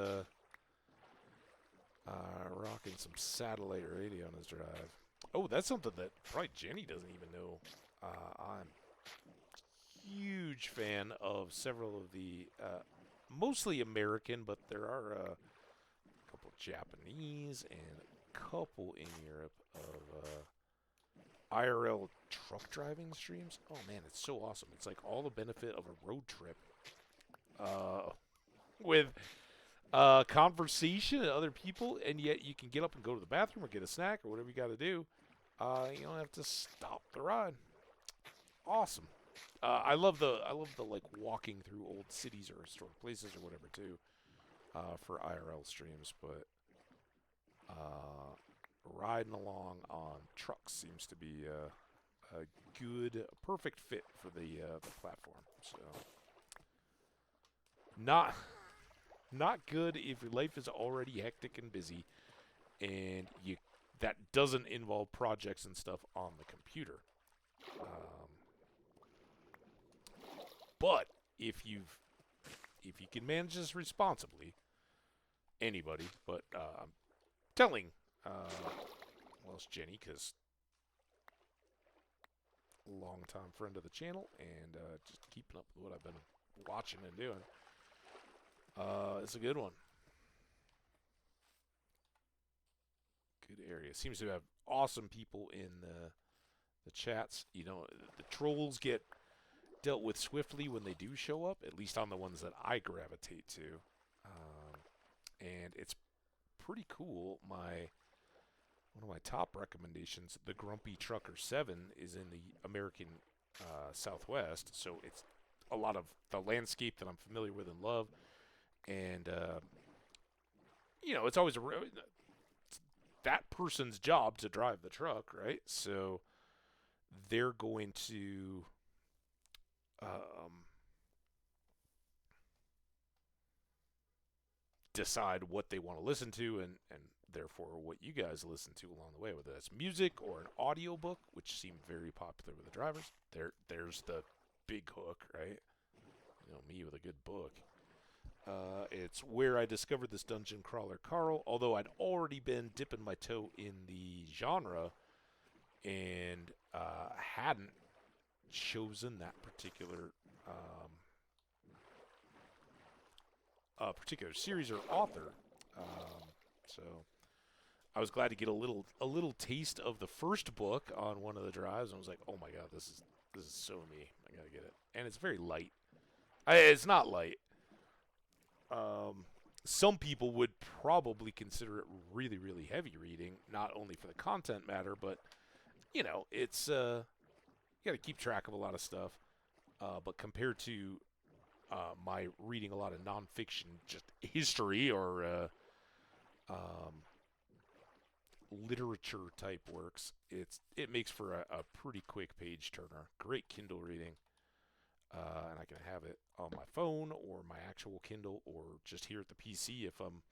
rocking some satellite radio on his drive. Oh, that's something that probably Jenny doesn't even know. I'm a huge fan of several of the, mostly American, but there are a couple Japanese and a couple in Europe of IRL truck driving streams. Oh man, it's so awesome. It's like all the benefit of a road trip with conversation and other people, and yet you can get up and go to the bathroom or get a snack or whatever you got to do. You don't have to stop the ride. Awesome. I love the like walking through old cities or historic places or whatever too for IRL streams, but riding along on trucks seems to be a good, perfect fit for the platform. So, not good if your life is already hectic and busy, and that doesn't involve projects and stuff on the computer. But if you can manage this responsibly, anybody, but I'm telling Well, it's Jenny, because long-time friend of the channel, and just keeping up with what I've been watching and doing. It's a good one. Good area. Seems to have awesome people in the chats. You know, the trolls get dealt with swiftly when they do show up, at least on the ones that I gravitate to. And it's pretty cool. One of my top recommendations, the Grumpy Trucker 7, is in the American Southwest, so it's a lot of the landscape that I'm familiar with and love. And, you know, it's always that person's job to drive the truck, right? So they're going to decide what they want to listen to, and therefore what you guys listen to along the way, whether that's music or an audiobook, which seem very popular with the drivers. There's the big hook, right? You know, me with a good book. It's Where I Discovered This Dungeon Crawler Carl, although I'd already been dipping my toe in the genre and hadn't chosen that particular particular series or author. So I was glad to get a little taste of the first book on one of the drives, and I was like, oh my god, this is so me. I gotta get it. And it's very light. It's not light. Some people would probably consider it really, really heavy reading, not only for the content matter, but, you know, it's, you got to keep track of a lot of stuff. But compared to my reading a lot of nonfiction, just history or literature type works, it makes for a pretty quick page turner. Great Kindle reading. And I can have it on my phone or my actual Kindle or just here at the PC if I'm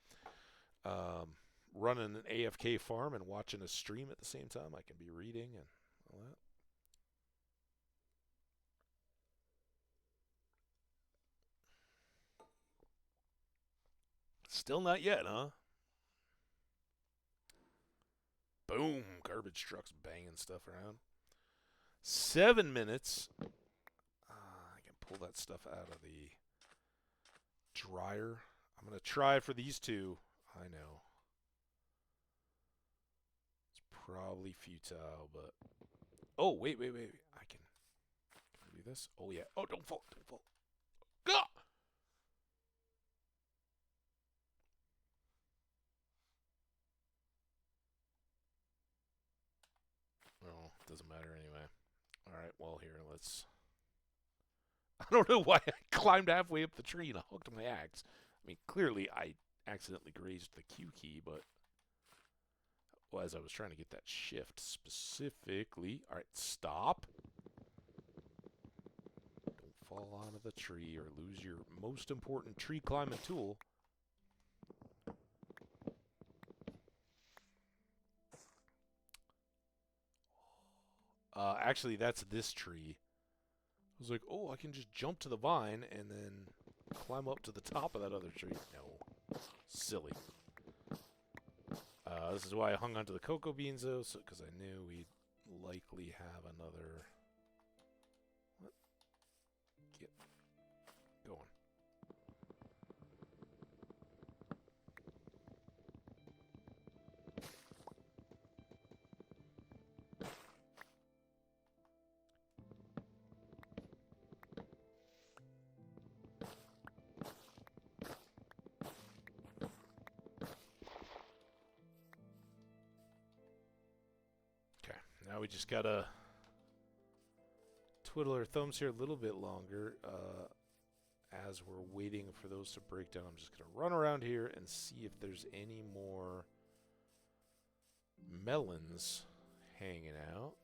running an AFK farm and watching a stream at the same time. I can be reading and all that. Still not yet, huh? Boom! Garbage trucks banging stuff around. 7 minutes. I can pull that stuff out of the dryer. I'm going to try for these two. I know. It's probably futile, but... Oh, wait. I can do this. Oh, yeah. Oh, don't fall. Gah! Well, doesn't matter anyway. Alright, well, here, let's... I don't know why I climbed halfway up the tree and I hooked my axe. I mean, clearly I accidentally grazed the Q key, but... Well, as I was trying to get that shift specifically... Alright, stop. Don't fall onto the tree or lose your most important tree climbing tool. Actually, that's this tree. I was like, oh, I can just jump to the vine and then climb up to the top of that other tree. No. Silly. This is why I hung onto the cocoa beans, though, because I knew we'd likely have another... What? Get going. Now we just gotta twiddle our thumbs here a little bit longer as we're waiting for those to break down. I'm just gonna run around here and see if there's any more melons hanging out.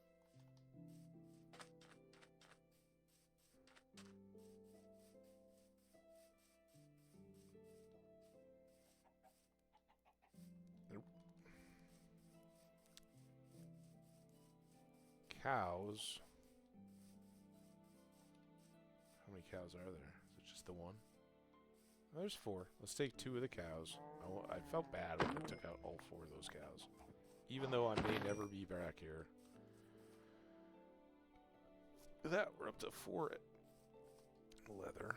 Cows. How many cows are there? Is it just the one? Oh, there's 4. Let's take 2 of the cows. I felt bad when I took out all 4 of those cows. even though I may never be back here. That, we're up to 4 leather.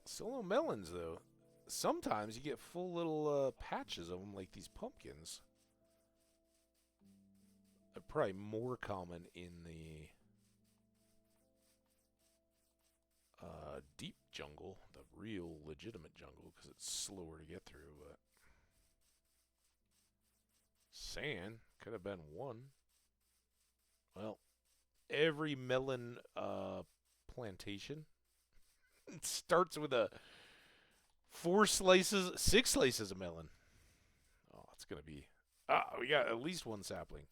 Still no melons, though. Sometimes you get full little patches of them, like these pumpkins. They're probably more common in the deep jungle, the real legitimate jungle, because it's slower to get through. But sand could have been one. Well, every melon plantation starts with a 6 slices of melon. Oh, it's gonna be. We got at least 1 sapling.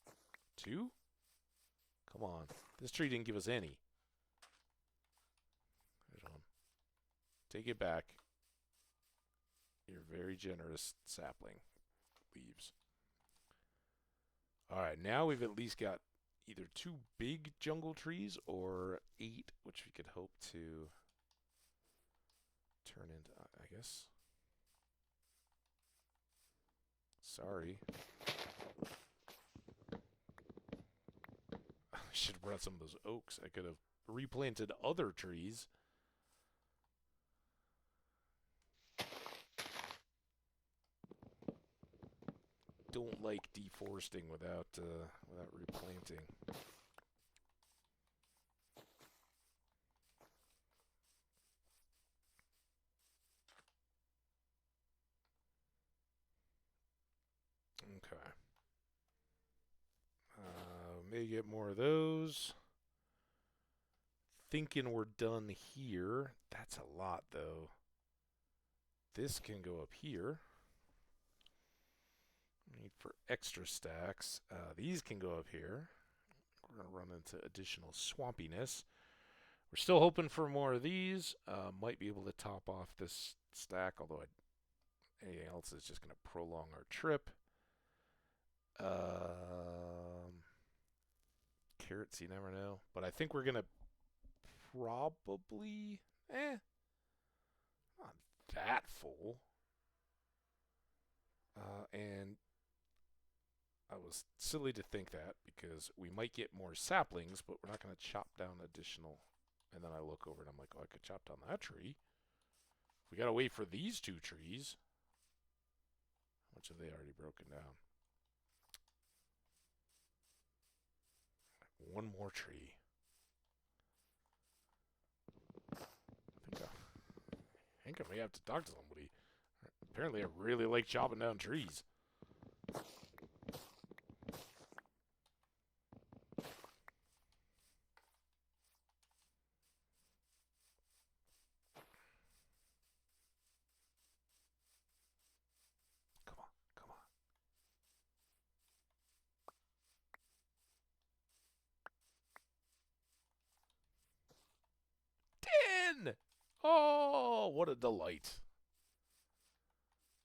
2? Come on, this tree didn't give us any. There's 1. Take it back. You're very generous, sapling. Leaves. All right, now we've at least got either 2 big jungle trees or 8, which we could hope to turn into, I guess. Sorry. I should have brought some of those oaks. I could have replanted other trees. Don't like deforesting without replanting. Okay. May get more of those. Thinking we're done here. That's a lot, though. This can go up here. Need for extra stacks. These can go up here. We're going to run into additional swampiness. We're still hoping for more of these. Might be able to top off this stack, although anything else is just going to prolong our trip. Carrots, you never know. But I think we're going to probably... not that full. And I was silly to think that because we might get more saplings, but we're not going to chop down additional. And then I look over and I'm like, oh, I could chop down that tree. We got to wait for these 2 trees. How much have they already broken down? 1 more tree. I think I may have to talk to somebody. Apparently I really like chopping down trees. Come on, come on. 10! Oh, what a delight.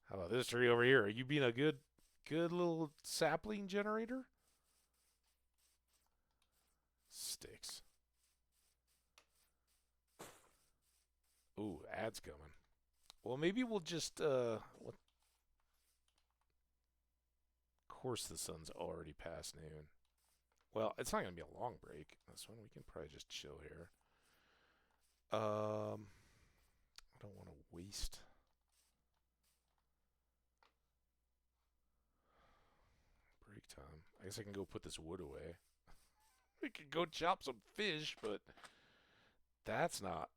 How about this tree over here? Are you being a good little sapling generator? Sticks. Ooh, ad's coming. Well, maybe we'll just, Of course the sun's already past noon. Well, it's not going to be a long break. This one, we can probably just chill here. I don't want to waste... break time. I guess I can go put this wood away. We could go chop some fish, but that's not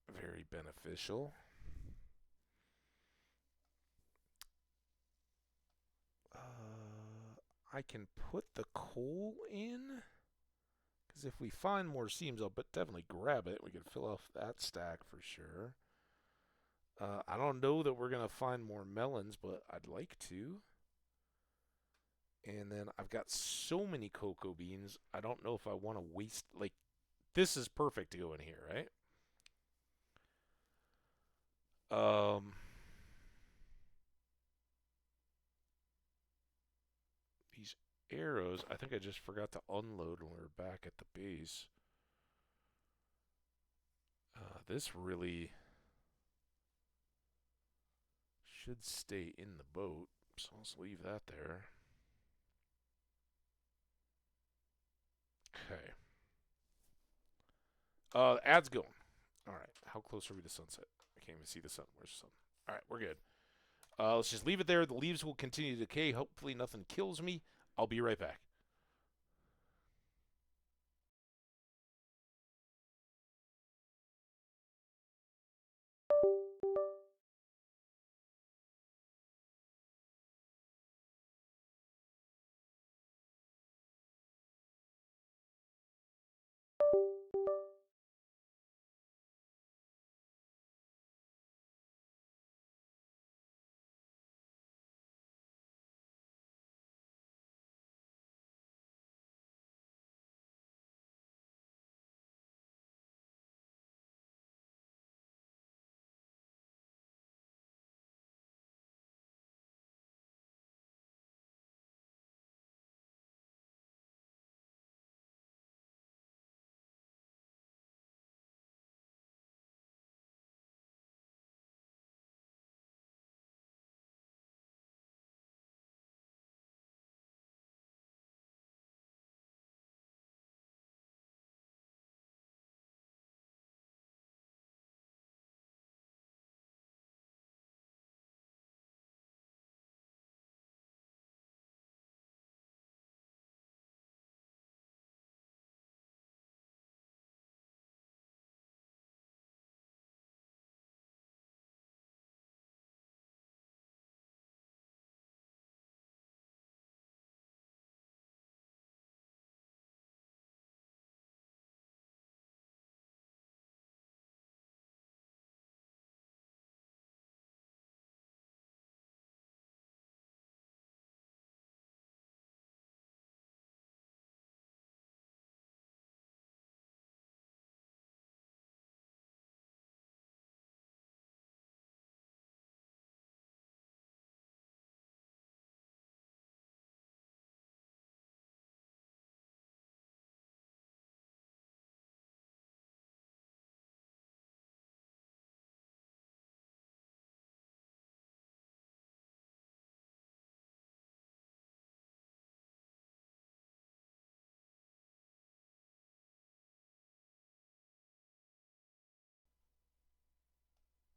very beneficial. I can put the coal in, because if we find more seams, I'll definitely grab it. We can fill off that stack for sure. I don't know that we're going to find more melons, but I'd like to. And then I've got so many cocoa beans, I don't know if I want to waste, like, this is perfect to go in here, right? These arrows, I think I just forgot to unload when we were back at the base. This really should stay in the boat, so let's leave that there. Okay. Ad's going. All right. How close are we to sunset? I can't even see the sun. Where's the sun? All right, we're good. Let's just leave it there. The leaves will continue to decay. Hopefully nothing kills me. I'll be right back.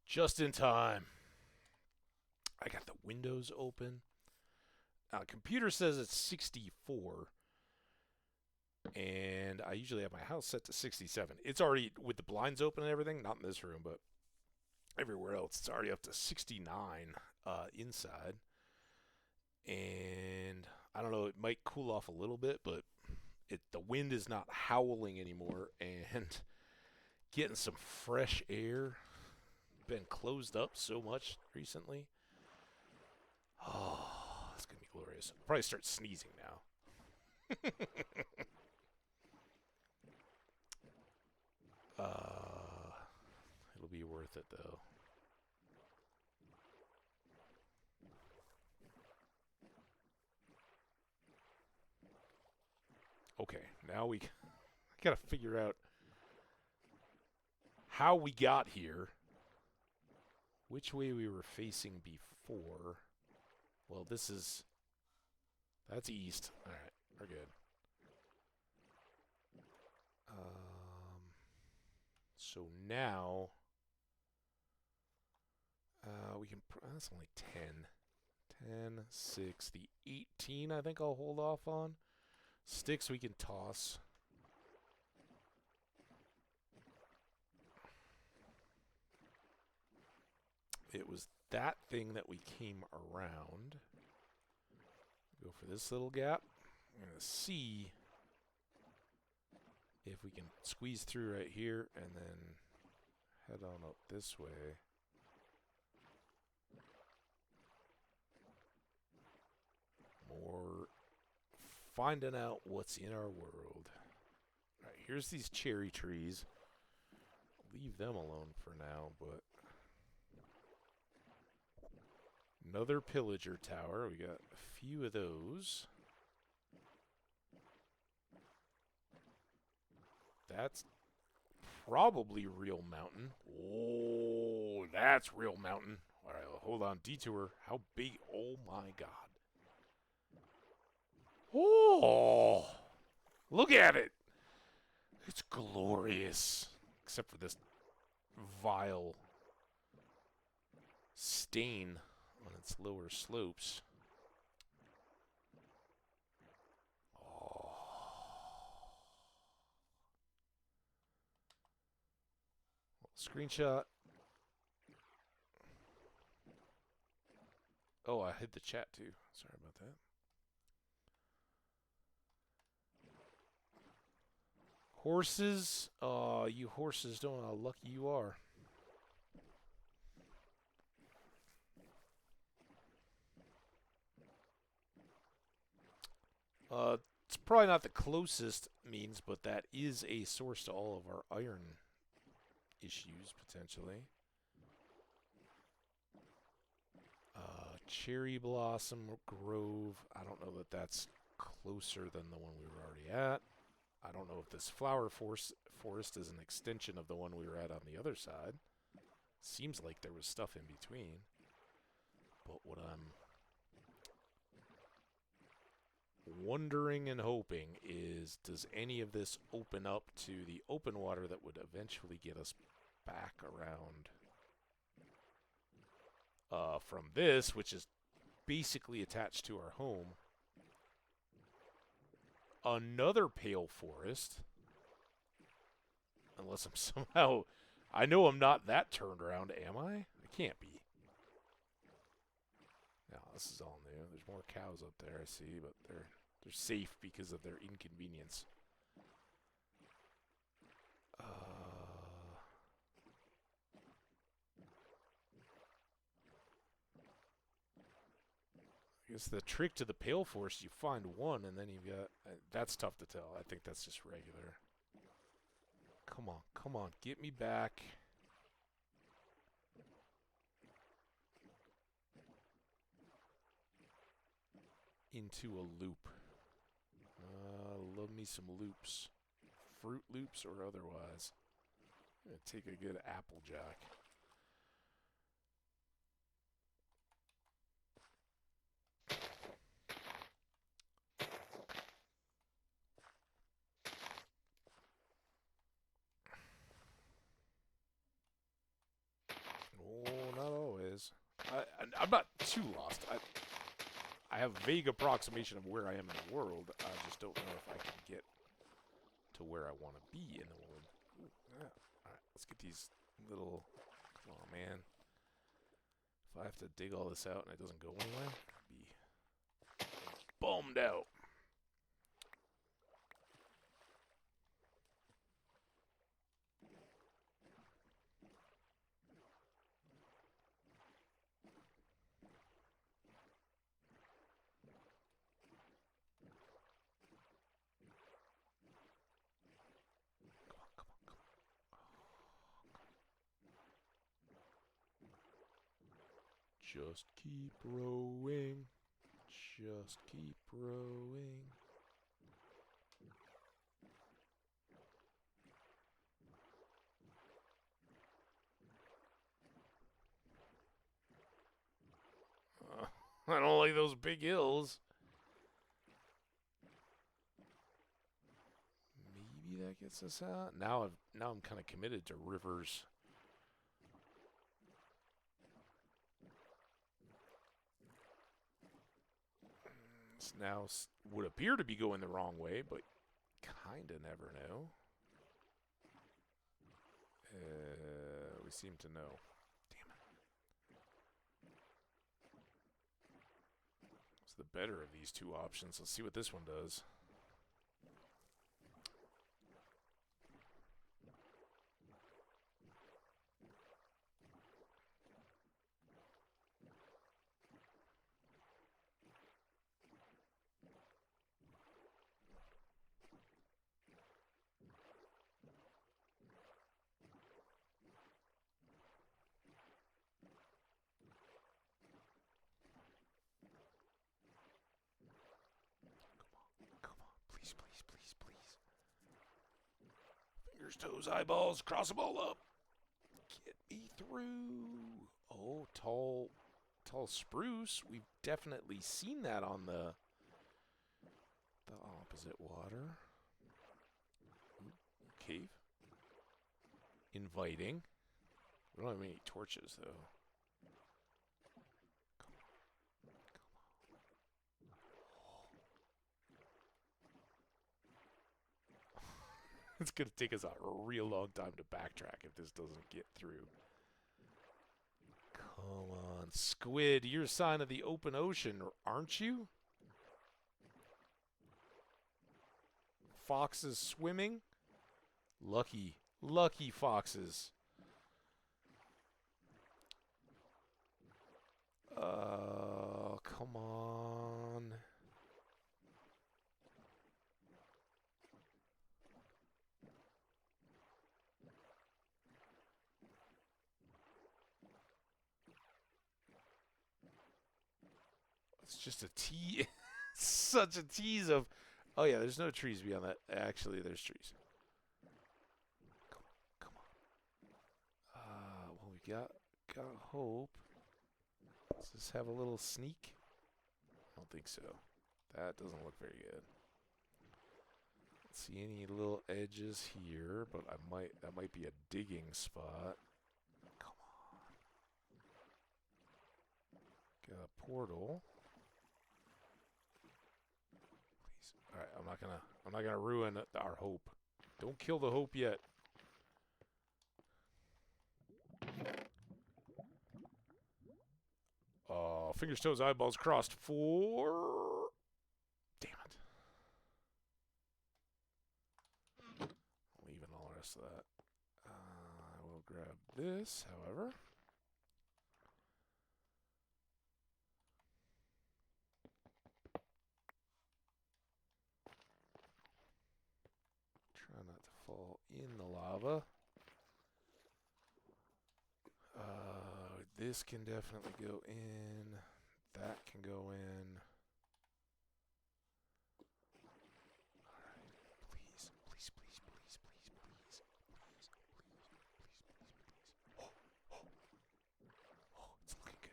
Just in time. I got the windows open. Computer says it's 64, and I usually have my house set to 67. It's already, with the blinds open and everything, not in this room, but everywhere else, it's already up to 69 inside. And I don't know, it might cool off a little bit, but the wind is not howling anymore, and getting some fresh air. Been closed up so much recently. Oh, it's going to be glorious. I'll probably start sneezing now. It'll be worth it, though. Okay, now I gotta figure out how we got here, which way we were facing before. Well, that's east. All right, we're good. So now we can. That's only 10. 10, 6, the 18. I think I'll hold off on. Sticks we can toss. It was that thing that we came around. Go for this little gap. I'm going to see if we can squeeze through right here and then head on up this way. More finding out what's in our world. All right, here's these cherry trees. Leave them alone for now, but another pillager tower. We got a few of those. That's probably real mountain. Oh, that's real mountain. All right, hold on. Detour. How big? Oh, my God. Oh, look at it. It's glorious. Except for this vile stain on its lower slopes. Oh. Screenshot. Oh, I hit the chat too. Sorry about that. Horses? You horses don't know how lucky you are. It's probably not the closest means, but that is a source to all of our iron issues, potentially. Cherry Blossom Grove. I don't know that that's closer than the one we were already at. I don't know if this flower forest is an extension of the one we were at on the other side. Seems like there was stuff in between. But what I'm wondering and hoping is, does any of this open up to the open water that would eventually get us back around from this, which is basically attached to our home? Another pale forest. Unless I'm somehow... I know I'm not that turned around, am I? I can't be. No, this is all new. There's more cows up there, I see, but they're safe because of their inconvenience. I guess the trick to the pale forest, you find one, and then you've got... that's tough to tell. I think that's just regular. Come on, come on, get me back. Into a loop. Love me some loops. Fruit loops or otherwise. I'm going to take a good Applejack. Oh, not always. I'm not too lost. I have a vague approximation of where I am in the world. I just don't know if I can get to where I want to be in the world. Ooh, yeah. Alright, let's get these little... Come on, man. If I have to dig all this out and it doesn't go anywhere, I'd be bummed out. Just keep rowing. Just keep rowing. I don't like those big hills. Maybe that gets us out. Now I'm kind of committed to rivers. This now would appear to be going the wrong way, but kinda never know. We seem to know. Damn it. It's the better of these two options. Let's see what this one does. Fingers, toes, eyeballs, cross them all up. Get me through. Oh, tall spruce. We've definitely seen that on the opposite water. Ooh, cave. Inviting. We don't have any torches, though. Come on. It's going to take us a real long time to backtrack if this doesn't get through. Come on, squid, you're a sign of the open ocean, aren't you? Foxes swimming? Lucky foxes. Come on. It's just a tease. Such a tease of, oh yeah, there's no trees beyond that. Actually, there's trees. Come on. Well, we got hope. Does this have a little sneak? I don't think so. That doesn't look very good. Don't see any little edges here, but that might be a digging spot. Come on. Got a portal. Please. All right, I'm not gonna ruin our hope. Don't kill the hope yet. Fingers, toes, eyeballs crossed for... Damn it. Leaving all the rest of that. I will grab this, however. Try not to fall in the lava. This can definitely go in. That can go in. Alright. Please. Oh, it's looking good.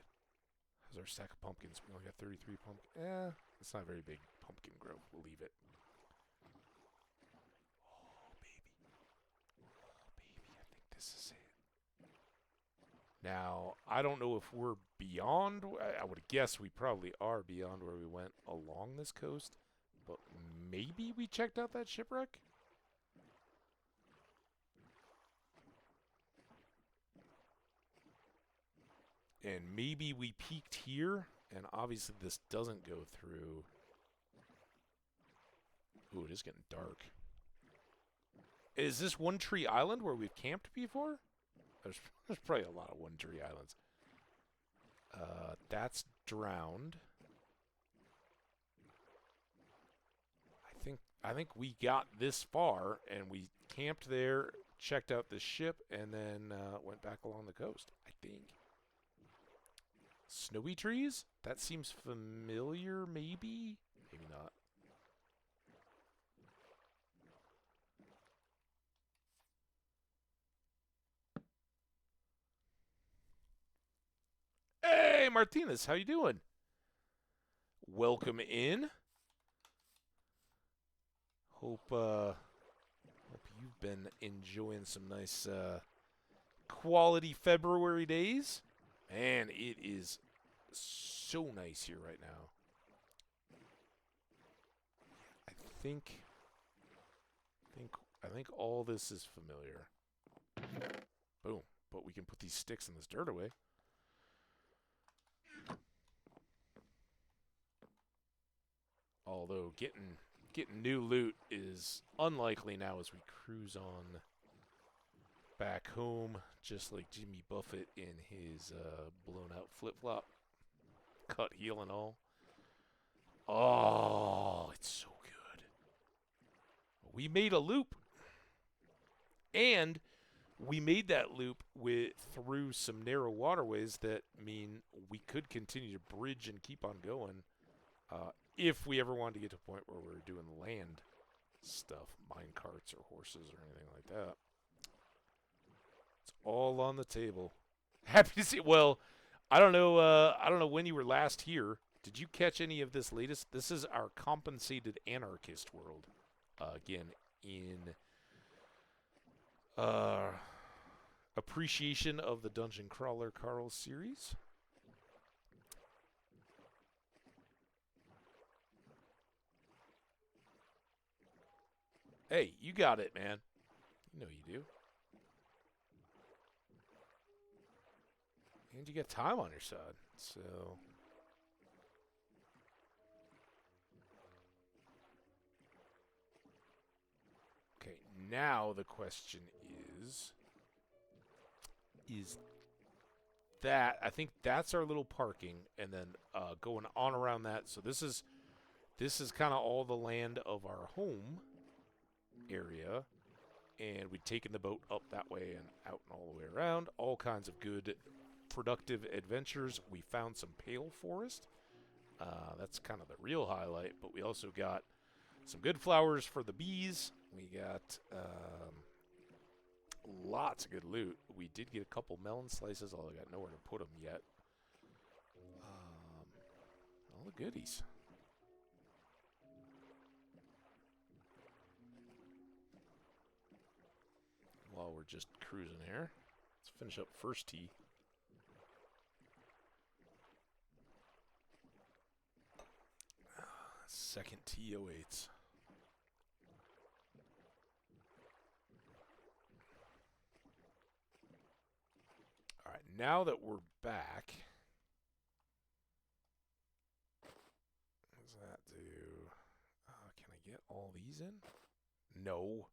How's our stack of pumpkins? We only got 33 pumpkins. It's not a very big pumpkin growth. We'll leave it. Oh, baby. I think this is it. Now, I don't know if we're beyond. I would guess we probably are beyond where we went along this coast. But maybe we checked out that shipwreck? And maybe we peaked here. And obviously this doesn't go through. Ooh, it is getting dark. Is this One Tree Island where we've camped before? There's probably a lot of One Tree Islands. That's drowned. I think we got this far and we camped there, checked out the ship, and then went back along the coast. I think. Snowy trees? That seems familiar, maybe? Maybe not. Hey, Martinez, how you doing? Welcome in. Hope you've been enjoying some nice quality February days. Man, it is so nice here right now. I think all this is familiar. Boom. But we can put these sticks and this dirt away. Although getting new loot is unlikely now as we cruise on back home, just like Jimmy Buffett in his blown out flip-flop, cut heel and all. Oh, it's so good. We made a loop. And we made that loop through some narrow waterways that mean we could continue to bridge and keep on going if we ever wanted to get to a point where we're doing land stuff, mine carts or horses or anything like that. All on the table. Happy to see. Well, I don't know. I don't know when you were last here. Did you catch any of this latest? This is our compensated anarchist world. Again, in uh, appreciation of the Dungeon Crawler Carl series. Hey, you got it, man. You know you do. And you get time on your side. So. Okay, now the question is that, I think that's our little parking, and then going on around that. So this is kind of all the land of our home area, and we've taken the boat up that way and out and all the way around. All kinds of good, productive adventures. We found some pale forest. That's kind of the real highlight, but we also got some good flowers for the bees. We got lots of good loot. We did get a couple melon slices, although I got nowhere to put them yet. All the goodies. While we're just cruising here, let's finish up first tee. Second tee awaits. All right, now that we're back, what does that do? Can I get all these in? No.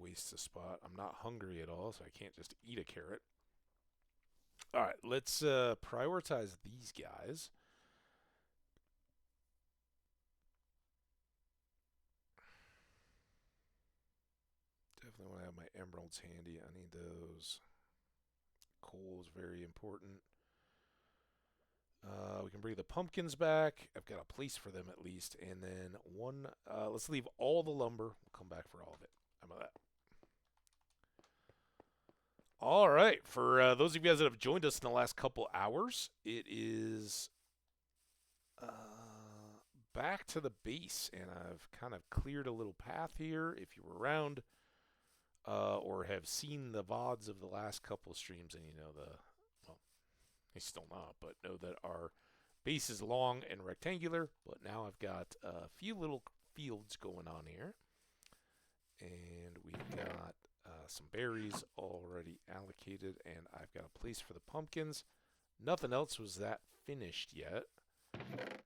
Wastes a spot. I'm not hungry at all, so I can't just eat a carrot. All right, let's prioritize these guys. Definitely want to have my emeralds handy. I need those. Coal is very important. We can bring the pumpkins back. I've got a place for them at least. And then one, let's leave all the lumber. We'll come back for all of it. How about that? All right. For those of you guys that have joined us in the last couple hours, it is back to the base. And I've kind of cleared a little path here. If you were around or have seen the VODs of the last couple streams, and you know he's still not, but know that our base is long and rectangular, but now I've got a few little fields going on here. And we've got some berries already allocated, and I've got a place for the pumpkins. Nothing else was that finished yet.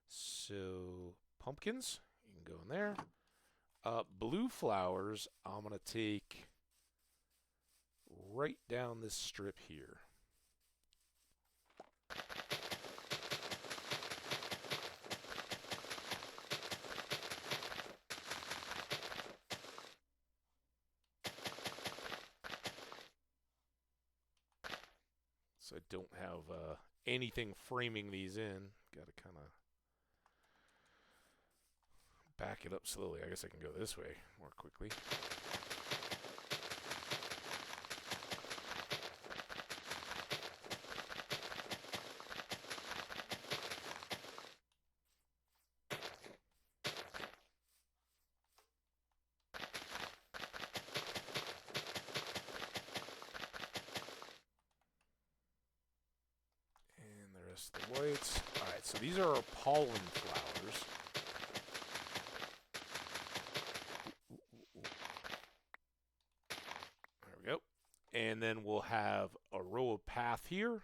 So, pumpkins, you can go in there. Blue flowers, I'm going to take right down this strip here. So I don't have anything framing these in. Got to kind of back it up slowly. I guess I can go this way more quickly. The whites. Alright, so these are our pollen flowers. There we go. And then we'll have a row of path here,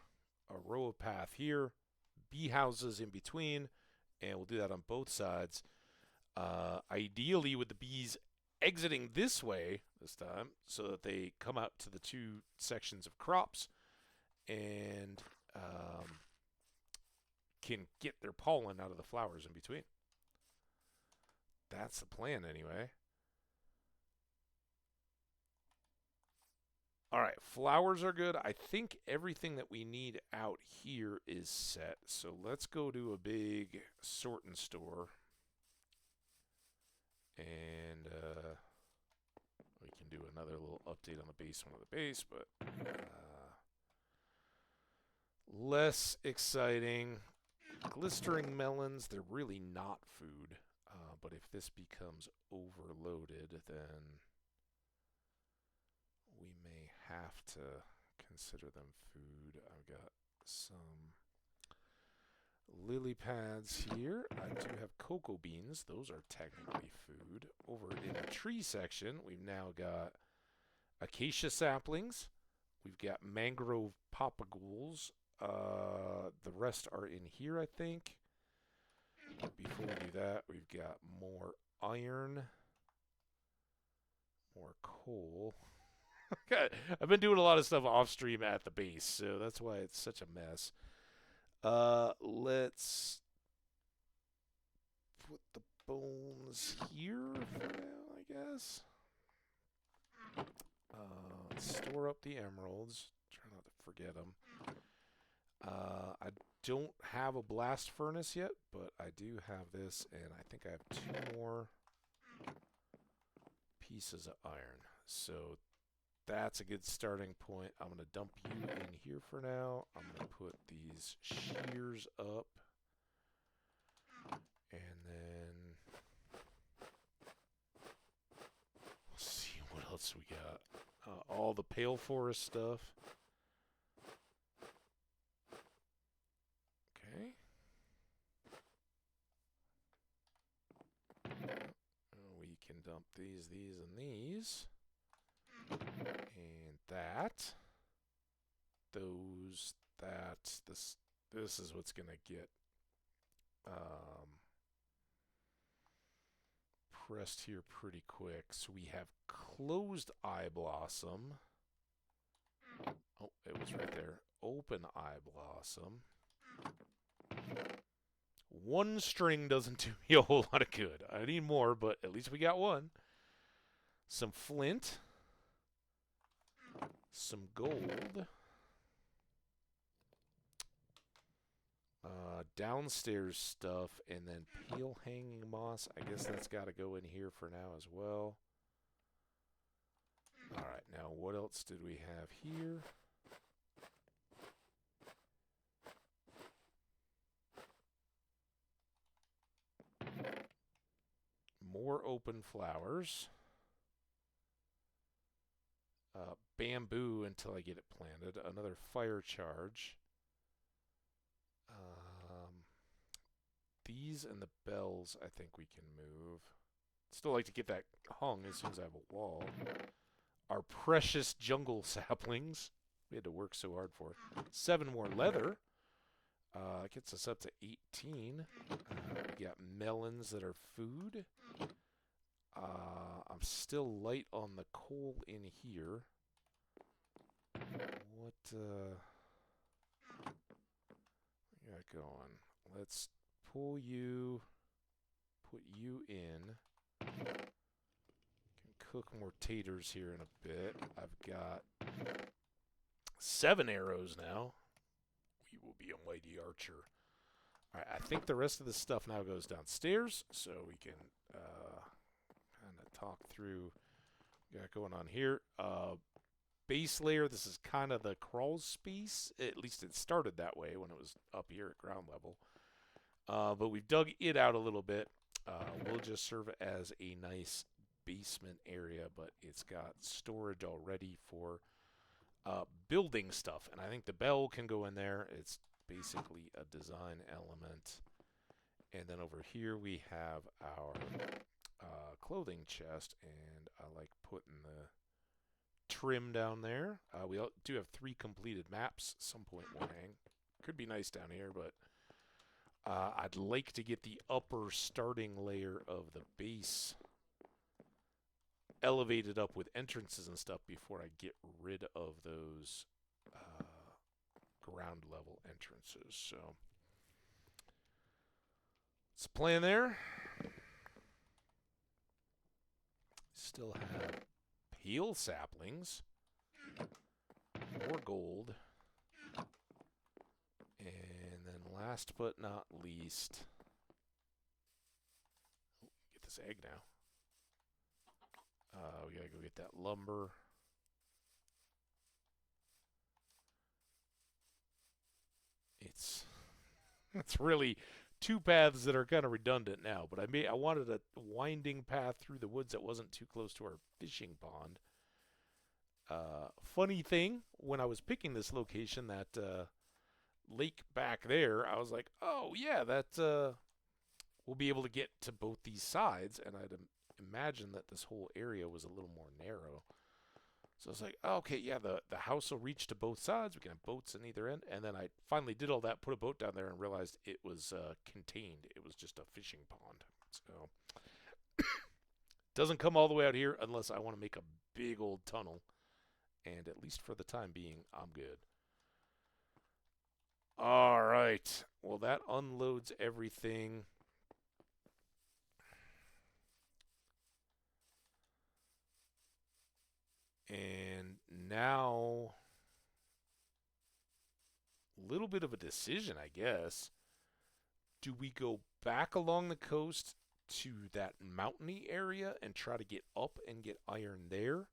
a row of path here, bee houses in between, and we'll do that on both sides. Ideally with the bees exiting this way this time so that they come out to the two sections of crops and can get their pollen out of the flowers in between. That's the plan anyway. All right, flowers are good. I think everything that we need out here is set. So let's go to a big sort and store. And We can do another little update on the basement of the base, but less exciting. Glistering melons, they're really not food. But if this becomes overloaded, then we may have to consider them food. I've got some lily pads here. I do have cocoa beans. Those are technically food. Over in the tree section, we've now got acacia saplings. We've got mangrove papagools. The rest are in here, I think. Before we do that, we've got more iron, more coal. I've been doing a lot of stuff off stream at the base, so that's why it's such a mess. Let's put the bones here for now, I guess. Store up the emeralds. Try not to forget them. I don't have a blast furnace yet, but I do have this, and I think I have 2 more pieces of iron. So that's a good starting point. I'm going to dump you in here for now. I'm going to put these shears up. And then we'll see what else we got. All the pale forest stuff. Okay. We can dump these, and these. And that. Those, that. This is what's going to get pressed here pretty quick. So we have closed eye blossom. Oh, it was right there. Open eye blossom. 1 string doesn't do me a whole lot of good. I need more, but at least we got 1. Some flint. Some gold. Downstairs stuff, and then pale hanging moss. I guess that's got to go in here for now as well. Alright, now what else did we have here? More open flowers. Bamboo until I get it planted. Another fire charge. These and the bells I think we can move. Still like to get that hung as soon as I have a wall. Our precious jungle saplings. We had to work so hard for it. 7 more leather. Gets us up to 18. We got melons that are food. I'm still light on the coal in here. What we got going? Let's pull you, put you in. Can cook more taters here in a bit. I've got 7 arrows now. We will be a mighty archer. Alright, I think the rest of the stuff now goes downstairs, so we can kind of talk through what we got going on here. Base layer, this is kind of the crawl space. At least it started that way when it was up here at ground level. But we've dug it out a little bit. Will just serve as a nice basement area, but it's got storage already for building stuff. And I think the bell can go in there. It's basically a design element. And then over here we have our clothing chest, and I like putting the trim down there. We do have 3 completed maps. Some point we'll hang. Could be nice down here, but I'd like to get the upper starting layer of the base elevated up with entrances and stuff before I get rid of those ground level entrances. So it's a plan there. Still have pale saplings, more gold, and then last but not least, get this egg now. We gotta go get that lumber. It's it's really two paths that are kind of redundant now, but I wanted a winding path through the woods that wasn't too close to our fishing pond. Funny thing, when I was picking this location, that lake back there, I was like, oh yeah, that we'll be able to get to both these sides, and I'd imagine that this whole area was a little more narrow. So I was like, oh, okay, yeah, the house will reach to both sides. We can have boats on either end. And then I finally did all that, put a boat down there, and realized it was contained. It was just a fishing pond. So doesn't come all the way out here unless I want to make a big old tunnel. And at least for the time being, I'm good. All right. Well, that unloads everything. And now, a little bit of a decision, I guess. Do we go back along the coast to that mountainy area and try to get up and get iron there?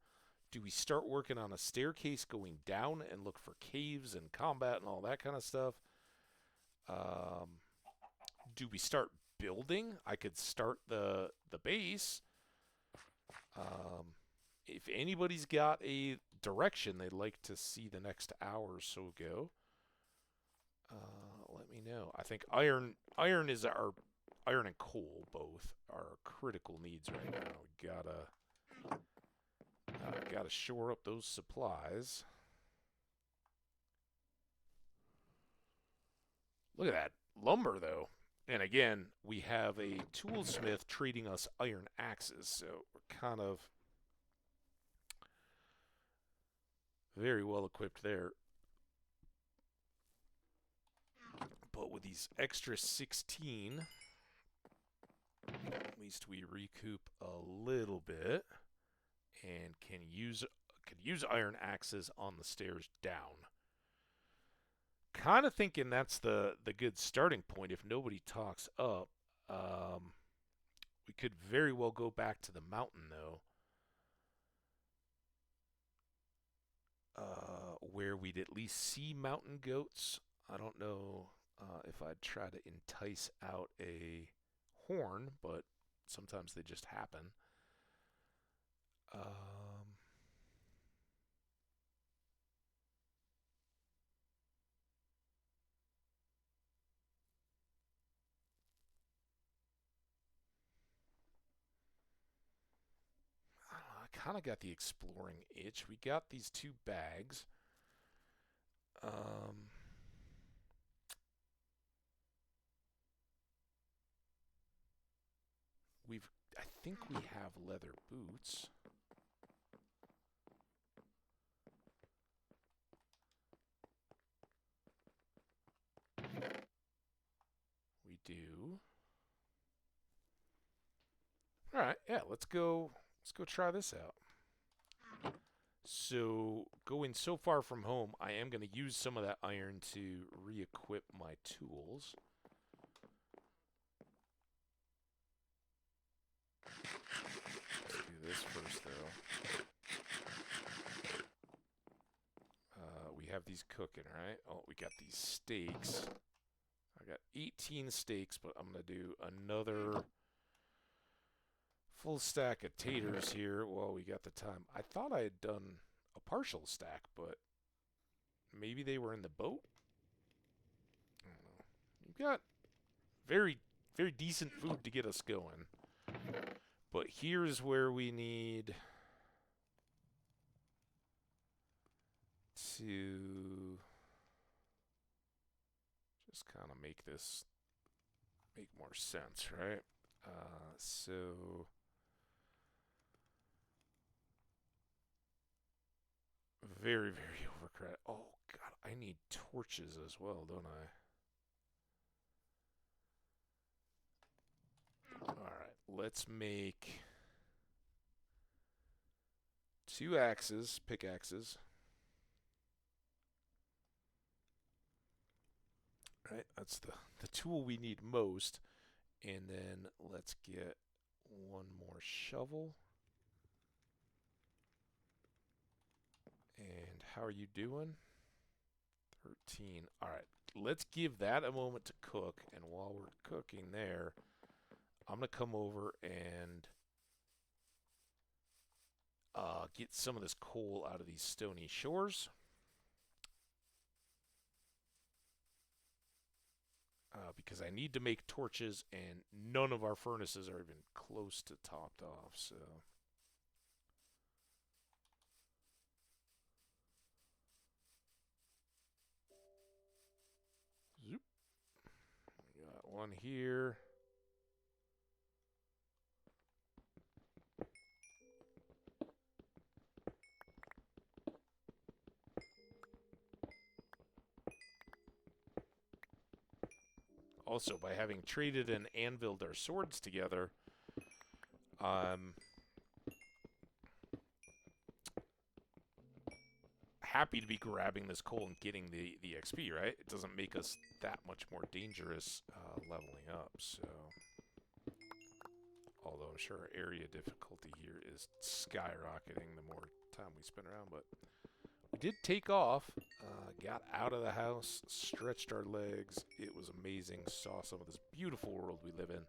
Do we start working on a staircase going down and look for caves and combat and all that kind of stuff? Do we start building? I could start the base. If anybody's got a direction they'd like to see the next hour or so go, let me know. I think iron is our iron and coal both are critical needs right now. We gotta shore up those supplies. Look at that lumber though. And again, we have a toolsmith trading us iron axes, so we're kind of very well equipped there. But with these extra 16, at least we recoup a little bit and can use iron axes on the stairs down. Kind of thinking that's the good starting point if nobody talks up. We could very well go back to the mountain though. Where we'd at least see mountain goats. I don't know if I'd try to entice out a horn, but sometimes they just happen. I kind of got the exploring itch. We got these 2 bags. I think we have leather boots. We do. All right, yeah, let's go try this out. So, going so far from home, I am going to use some of that iron to re-equip my tools. Let's do this first, though. We have these cooking, right? Oh, we got these steaks. I got 18 steaks, but I'm going to do another full stack of taters here while we got the time. I thought I had done a partial stack, but maybe they were in the boat? I don't know. You've got very, very decent food to get us going. But here's where we need to just kind of make this make more sense, right? So very, very overcrowded. Oh God, I need torches as well, don't I? All right, let's make 2 axes, pickaxes. Right, that's the tool we need most. And then let's get 1 more shovel. And how are you doing? 13. All right. Let's give that a moment to cook. And while we're cooking there, I'm going to come over and get some of this coal out of these stony shores. Because I need to make torches, and none of our furnaces are even close to topped off, so... Zoop. We got one here. Also, by having traded and anviled our swords together, I'm happy to be grabbing this coal and getting the XP, right? It doesn't make us that much more dangerous leveling up, so... Although I'm sure our area difficulty here is skyrocketing the more time we spend around, but... We did take off, got out of the house, stretched our legs. It was amazing. Saw some of this beautiful world we live in.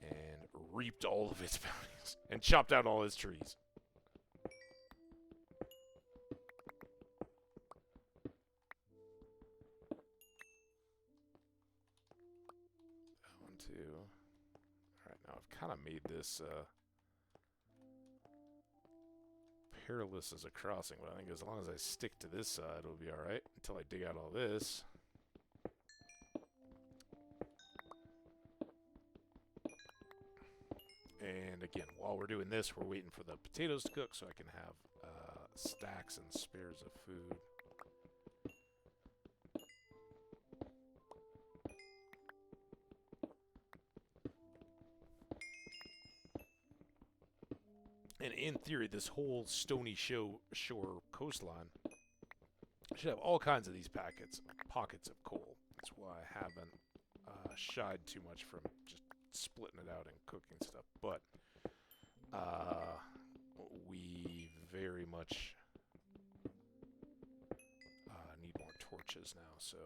And reaped all of its bounties. And chopped out all its trees. That one too. Alright, now I've kind of made this... perilous as a crossing, but I think as long as I stick to this side, it'll be alright until I dig out all this. And again, while we're doing this, we're waiting for the potatoes to cook so I can have stacks and spares of food. And in theory, this whole stony shore coastline should have all kinds of these pockets of coal. That's why I haven't shied too much from just splitting it out and cooking stuff. But we very much need more torches now. So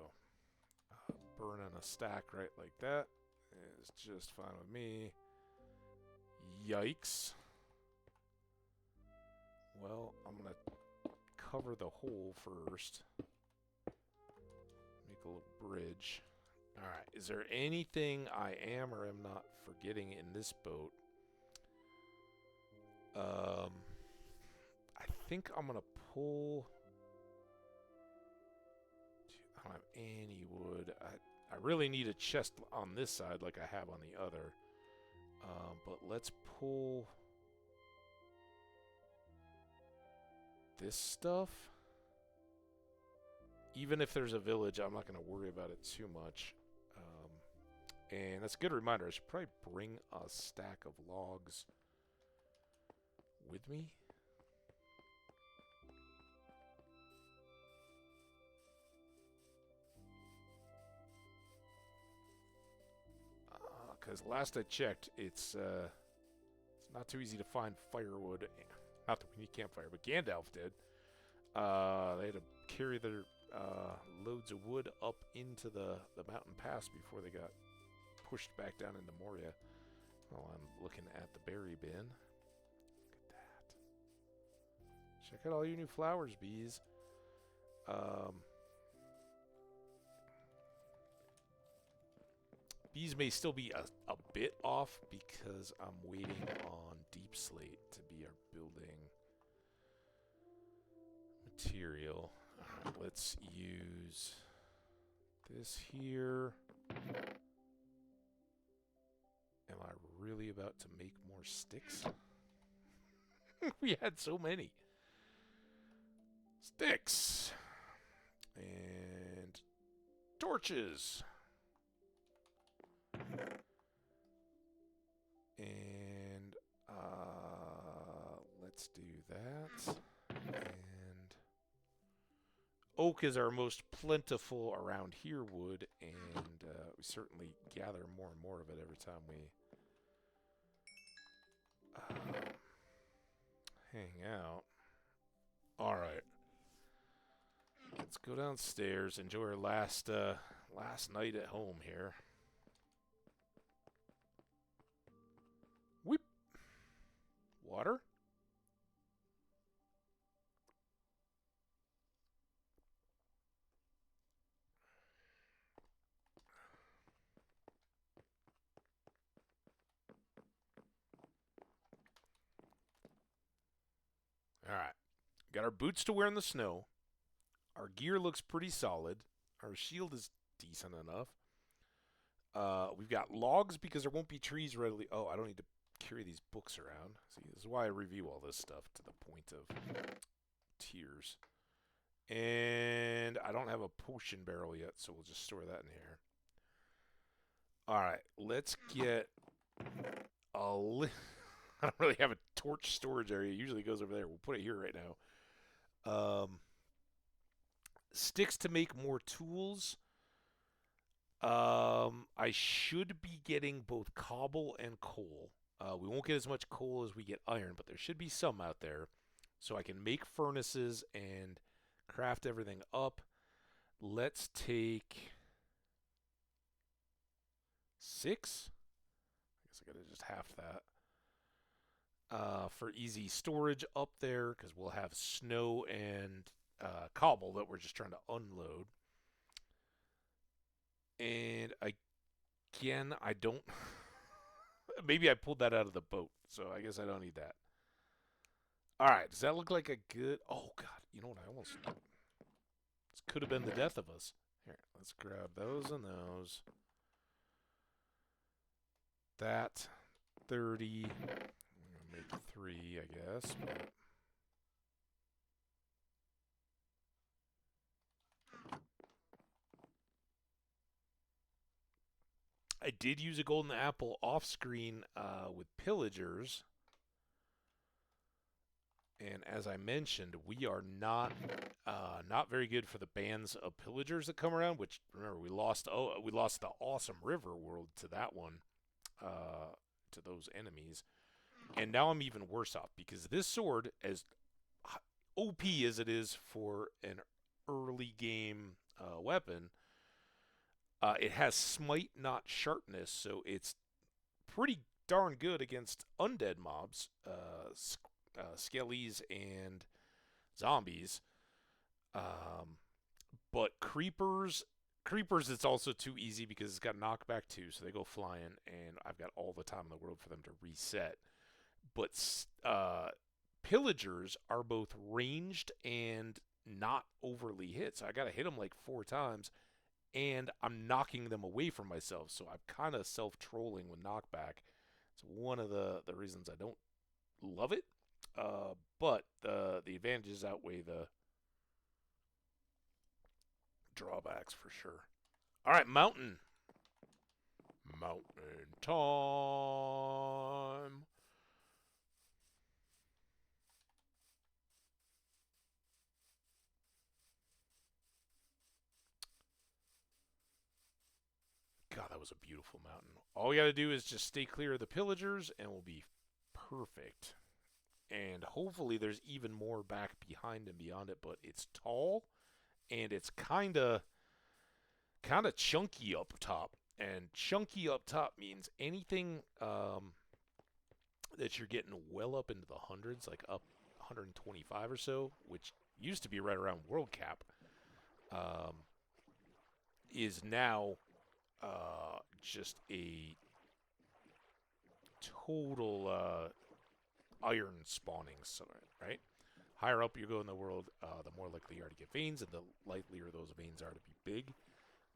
burning a stack right like that is just fine with me. Yikes. Well, I'm going to cover the hole first. Make a little bridge. Alright, is there anything I am or am not forgetting in this boat? I think I'm going to pull... I don't have any wood. I really need a chest on this side like I have on the other. But let's pull... this stuff. Even if there's a village, I'm not going to worry about it too much. And that's a good reminder. I should probably bring a stack of logs with me. Because last I checked, it's not too easy to find firewood. Not that we need campfire, but Gandalf did. They had to carry their loads of wood up into the mountain pass before they got pushed back down into Moria. Well, I'm looking at the berry bin. Look at that. Check out all your new flowers, bees. Bees may still be a bit off because I'm waiting on Deep Slate to be our building material. Alright, let's use this here. Am I really about to make more sticks? We had so many. Sticks. And torches. And let's do that. And oak is our most plentiful around here wood, and we certainly gather more and more of it every time we hang out. All right. Let's go downstairs, enjoy our last night at home here. Whip. Water? All right. Got our boots to wear in the snow. Our gear looks pretty solid. Our shield is decent enough. We've got logs because there won't be trees readily. Oh, I don't need to carry these books around. See, this is why I review all this stuff to the point of tears. And I don't have a potion barrel yet, so we'll just store that in here. All right, let's get a I don't really have a torch storage area. It usually goes over there. We'll put it here right now. Sticks to make more tools. I should be getting both cobble and coal. We won't get as much coal as we get iron, but there should be some out there. So I can make furnaces and craft everything up. Let's take 6. I guess I gotta just half that. For easy storage up there, because we'll have snow and cobble that we're just trying to unload. And again, I don't... Maybe I pulled that out of the boat, so I guess I don't need that. Alright, does that look like a good... Oh, God, you know what I almost... This could have been the death of us. Here, let's grab those and those. That, 30... I'm going to make 3, I guess, but... I did use a golden apple off screen with pillagers. And as I mentioned, we are not very good for the bands of pillagers that come around. Which, remember, we lost the awesome river world to that one, to those enemies. And now I'm even worse off because this sword, as OP as it is for an early game weapon, it has smite, not sharpness, so it's pretty darn good against undead mobs, skellies and zombies. But creepers, it's also too easy because it's got knockback too, so they go flying, and I've got all the time in the world for them to reset. But pillagers are both ranged and not overly hit, so I got to hit them like 4 times. And I'm knocking them away from myself, so I'm kind of self-trolling with knockback. It's one of the reasons I don't love it, but the advantages outweigh the drawbacks for sure. All right, mountain time. God, that was a beautiful mountain. All we got to do is just stay clear of the pillagers, and we'll be perfect. And hopefully there's even more back behind and beyond it, but it's tall, and it's kind of chunky up top. And chunky up top means anything that you're getting well up into the hundreds, like up 125 or so, which used to be right around world cap, is now... just a total iron spawning, right? Higher up you go in the world, the more likely you are to get veins, and the likelier those veins are to be big.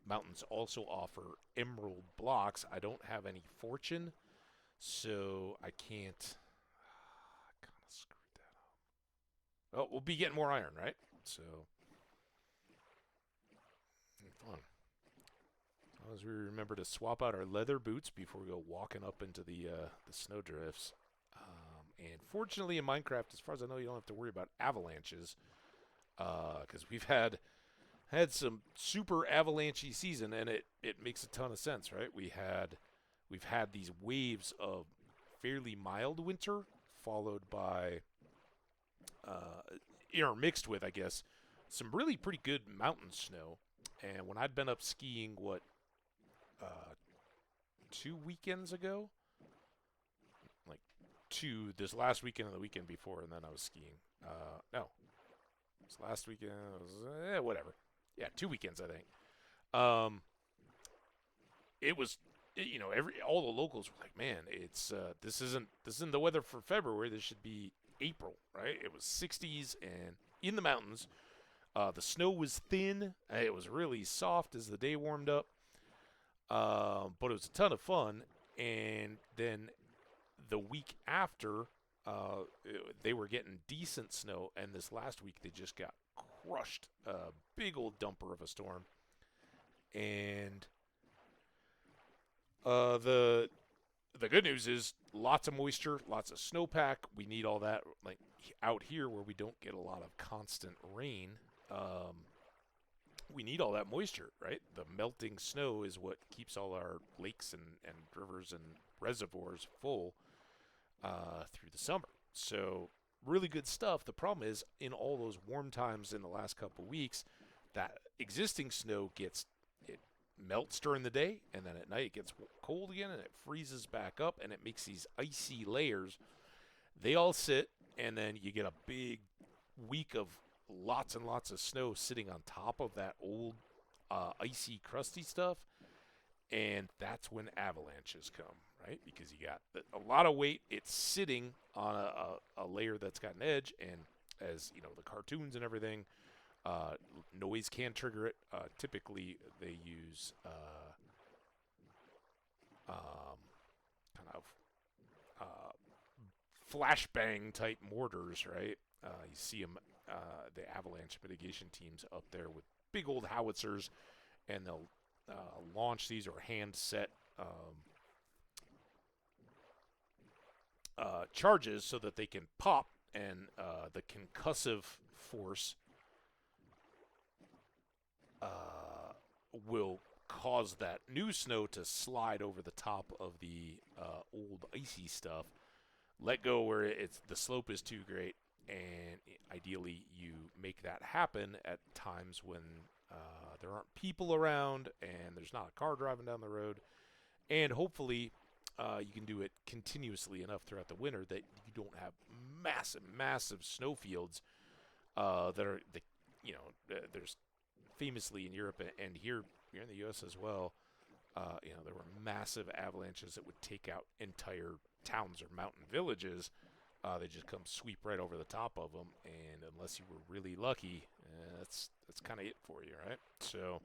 Mountains also offer emerald blocks. I don't have any fortune, so I can't... I kind of screwed that up. Oh, we'll be getting more iron, right? So... fun. As we remember to swap out our leather boots before we go walking up into the snow drifts. And fortunately in Minecraft, as far as I know, you don't have to worry about avalanches. Because we've had some super avalanchy season, and it makes a ton of sense, right? We've had these waves of fairly mild winter, followed by intermixed with, I guess, some really pretty good mountain snow. And when I'd been up skiing, uh, 2 weekends ago, like this last weekend and the weekend before, and then I was skiing. No, this last weekend was whatever. Yeah, 2 weekends I think. Um, it was all the locals were like, man, it's this isn't the weather for February. This should be April, right? It was 60s and in the mountains. The snow was thin. It was really soft as the day warmed up. But it was a ton of fun. And then the week after, they were getting decent snow. And this last week, they just got crushed. A big old dumper of a storm. And the good news is lots of moisture, lots of snowpack. We need all that. Like out here where we don't get a lot of constant rain, we need all that moisture, right? The melting snow is what keeps all our lakes and rivers and reservoirs full through the summer. So really good stuff. The problem is in all those warm times in the last couple of weeks, that existing snow it melts during the day, and then at night it gets cold again, and it freezes back up, and it makes these icy layers. They all sit, and then you get a big week of lots and lots of snow sitting on top of that old icy, crusty stuff, and that's when avalanches come, right? Because you got a lot of weight. It's sitting on a layer that's got an edge, and as you know, the cartoons and everything, noise can trigger it. Typically, they use kind of flashbang type mortars, right? You see them, the avalanche mitigation teams up there with big old howitzers, and they'll launch these or hand set charges so that they can pop, and the concussive force will cause that new snow to slide over the top of the old icy stuff. Let go where the slope is too great, and ideally you make that happen at times when there aren't people around and there's not a car driving down the road, and hopefully you can do it continuously enough throughout the winter that you don't have massive snowfields that are there's famously in Europe and here in the U.S. as well. There were massive avalanches that would take out entire towns or mountain villages. They just come sweep right over the top of them, and unless you were really lucky, that's kind of it for you, right? So,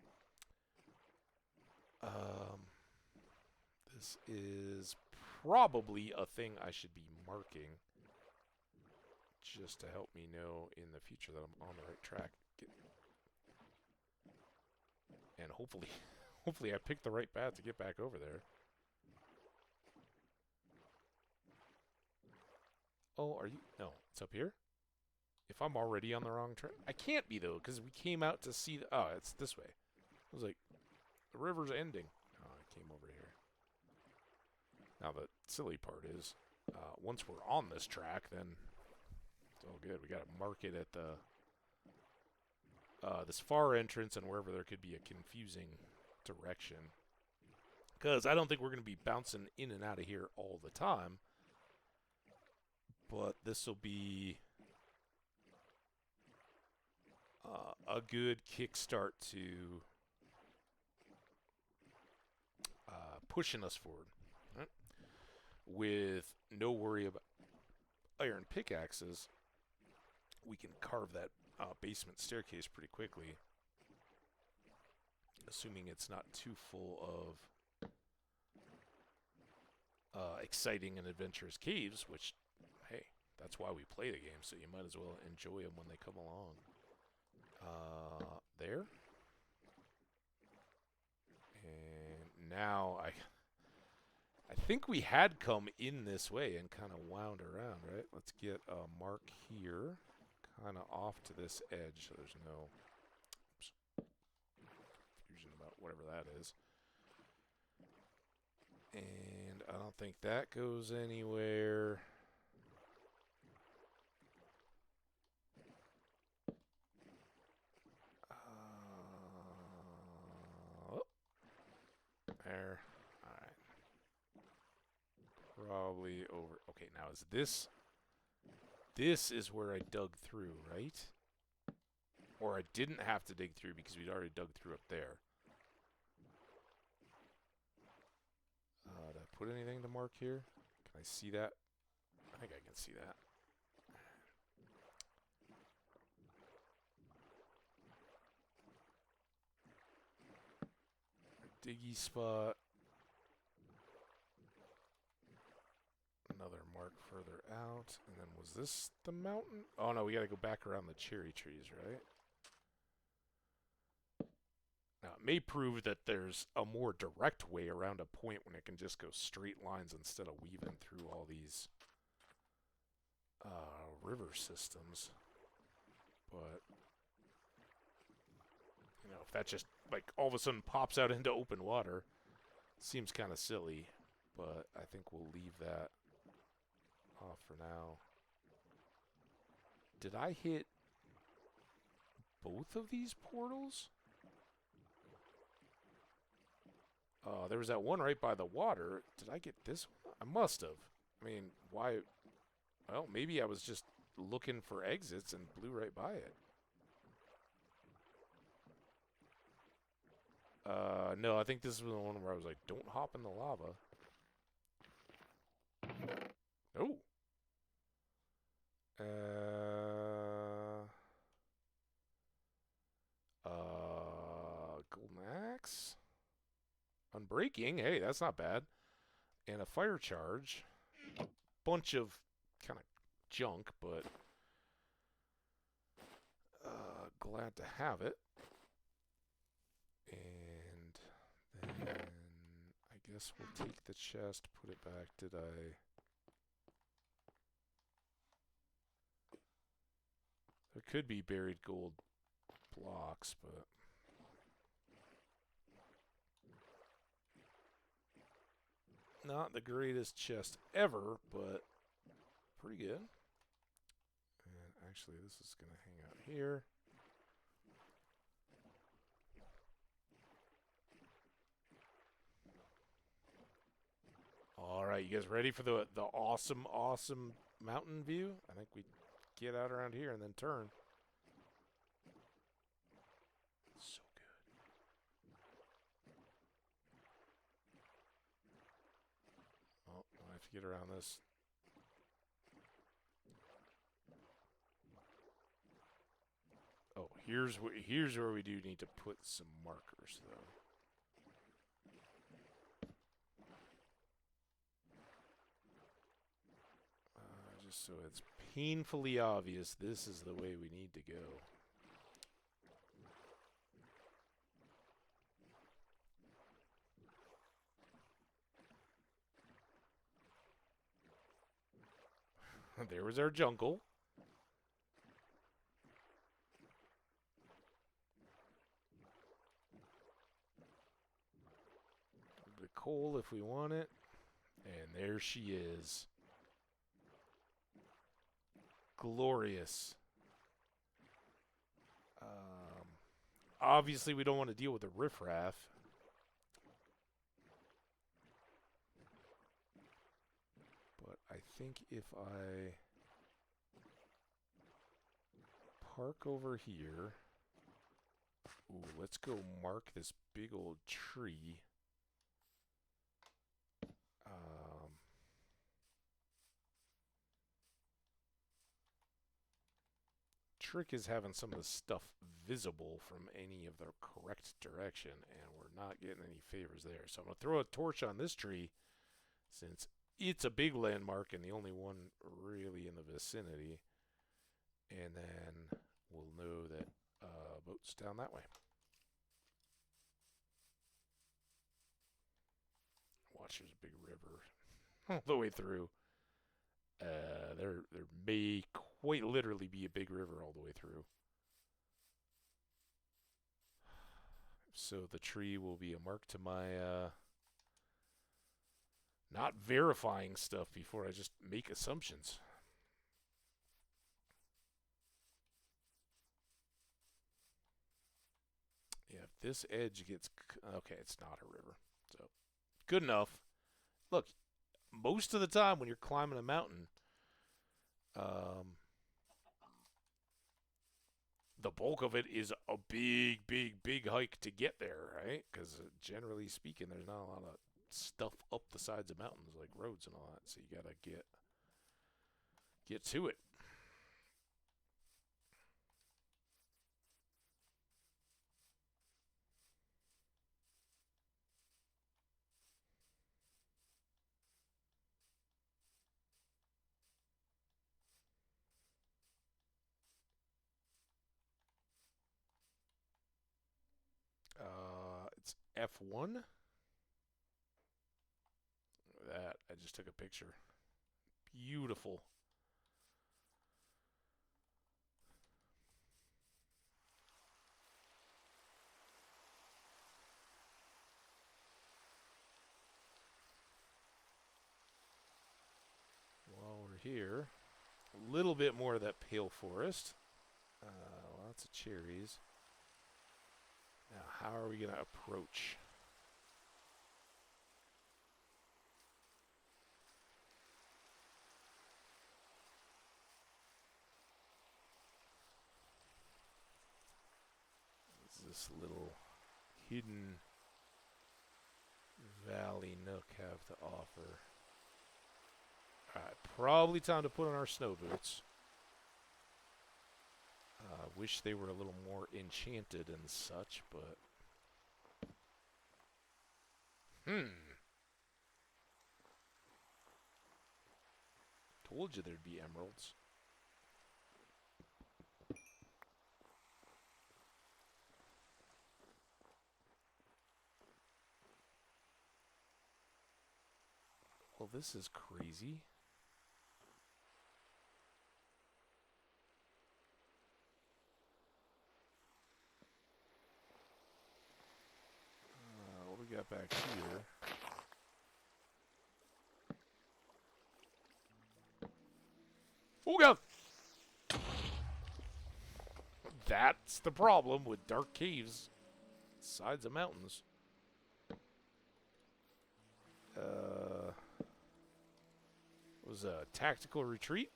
this is probably a thing I should be marking just to help me know in the future that I'm on the right track. And hopefully I picked the right path to get back over there. Oh, are you? No, it's up here? If I'm already on the wrong track? I can't be, though, because we came out to see oh, it's this way. I was like, the river's ending. Oh, I came over here. Now, the silly part is, once we're on this track, then it's all good. We got to mark it at the this far entrance and wherever there could be a confusing direction. Because I don't think we're going to be bouncing in and out of here all the time. But this will be a good kickstart to pushing us forward. Right? With no worry about iron pickaxes, we can carve that basement staircase pretty quickly, assuming it's not too full of exciting and adventurous caves, which, hey, that's why we play the game, so you might as well enjoy them when they come along. There. And now I think we had come in this way and kind of wound around, right? Let's get a mark here, kind of off to this edge, so there's no confusion about whatever that is. And I don't think that goes anywhere. There. Alright. Probably over. Okay, now is this... This is where I dug through, right? Or I didn't have to dig through because we'd already dug through up there. Did I put anything to mark here? Can I see that? I think I can see that. Diggy spot. Another mark further out. And then was this the mountain? Oh no, we gotta go back around the cherry trees, right? Now, it may prove that there's a more direct way around a point when it can just go straight lines instead of weaving through all these river systems. But, you know, if that just, like, all of a sudden pops out into open water, seems kind of silly. But I think we'll leave that off for now. Did I hit both of these portals? There was that one right by the water. Did I get this one? I must have. I mean, why? Well, maybe I was just looking for exits and blew right by it. No, I think this is the one where I was like, don't hop in the lava. Oh. Golden axe. Unbreaking, hey, that's not bad. And a fire charge. A bunch of kind of junk, but glad to have it. And then I guess we'll take the chest, put it back. Did I? There could be buried gold blocks, but not the greatest chest ever, but pretty good. And actually, this is going to hang out here. All right, you guys ready for the awesome, awesome mountain view? I think we get out around here and then turn. So good. Oh, I have to get around this. Oh, here's where we do need to put some markers, though. Just so it's painfully obvious, this is the way we need to go. There was our jungle. The coal if we want it. And there she is. Glorious. Obviously, we don't want to deal with the riffraff. But I think if I park over here... Ooh, let's go mark this big old tree. Trick is having some of the stuff visible from any of the correct direction, and we're not getting any favors there. So I'm going to throw a torch on this tree, since it's a big landmark and the only one really in the vicinity. And then we'll know that boat's down that way. Watch, there's a big river all the way through. There may quite literally be a big river all the way through. So the tree will be a mark to my not verifying stuff before I just make assumptions. Yeah, if this edge gets... Okay, it's not a river, so... Good enough. Look, most of the time when you're climbing a mountain, um, the bulk of it is a big, big, big hike to get there, right? Because generally speaking, there's not a lot of stuff up the sides of mountains like roads and all that. So you gotta get to it. It's F1. That I just took a picture. Beautiful. While we're here, a little bit more of that pale forest. Lots of cherries. Now, how are we going to approach? What does this little hidden valley nook have to offer? Alright, probably time to put on our snow boots. Wish they were a little more enchanted and such, but... Told you there'd be emeralds. Well, this is crazy. What do we got back here? Oh, God! That's the problem with dark caves. Sides of mountains. Was a tactical retreat?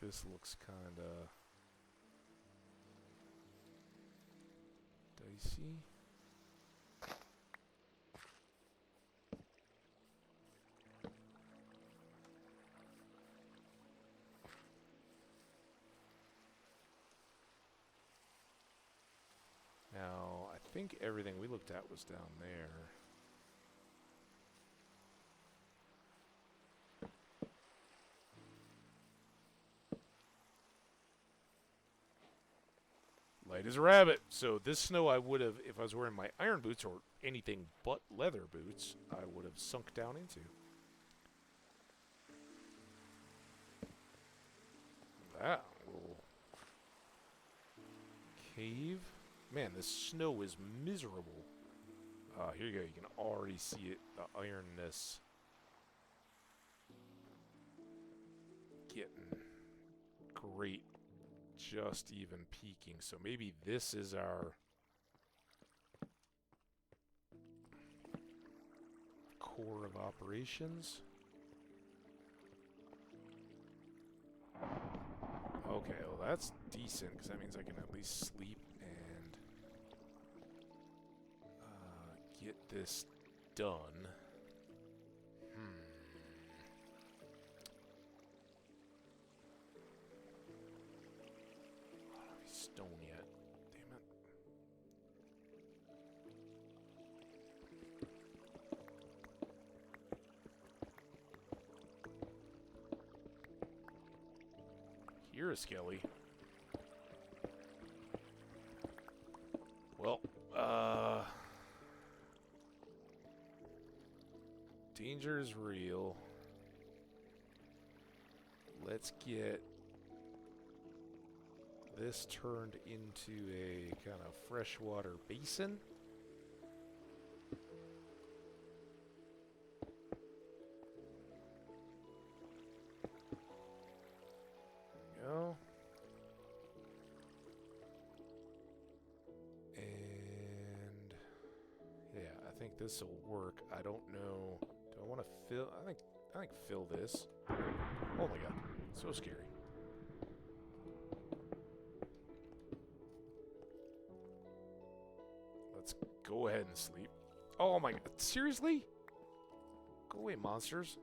This looks kind of dicey. Now, I think everything we looked at was down there. Light as a rabbit. So this snow I would have, if I was wearing my iron boots or anything but leather boots, I would have sunk down into. That little cave. Man, this snow is miserable. Here you go. You can already see it. The ironness. Getting great. Just even peaking. So maybe this is our core of operations. Okay, well that's decent because that means I can at least sleep and get this done. I don't have any stone yet. Damn it. You're a skelly. Well, danger is real. Let's get this turned into a kind of freshwater basin. this will work. I don't know. Do I want to fill? I think fill this. Oh my god, so scary. Let's go ahead and sleep. Oh my god, seriously? Go away, monsters.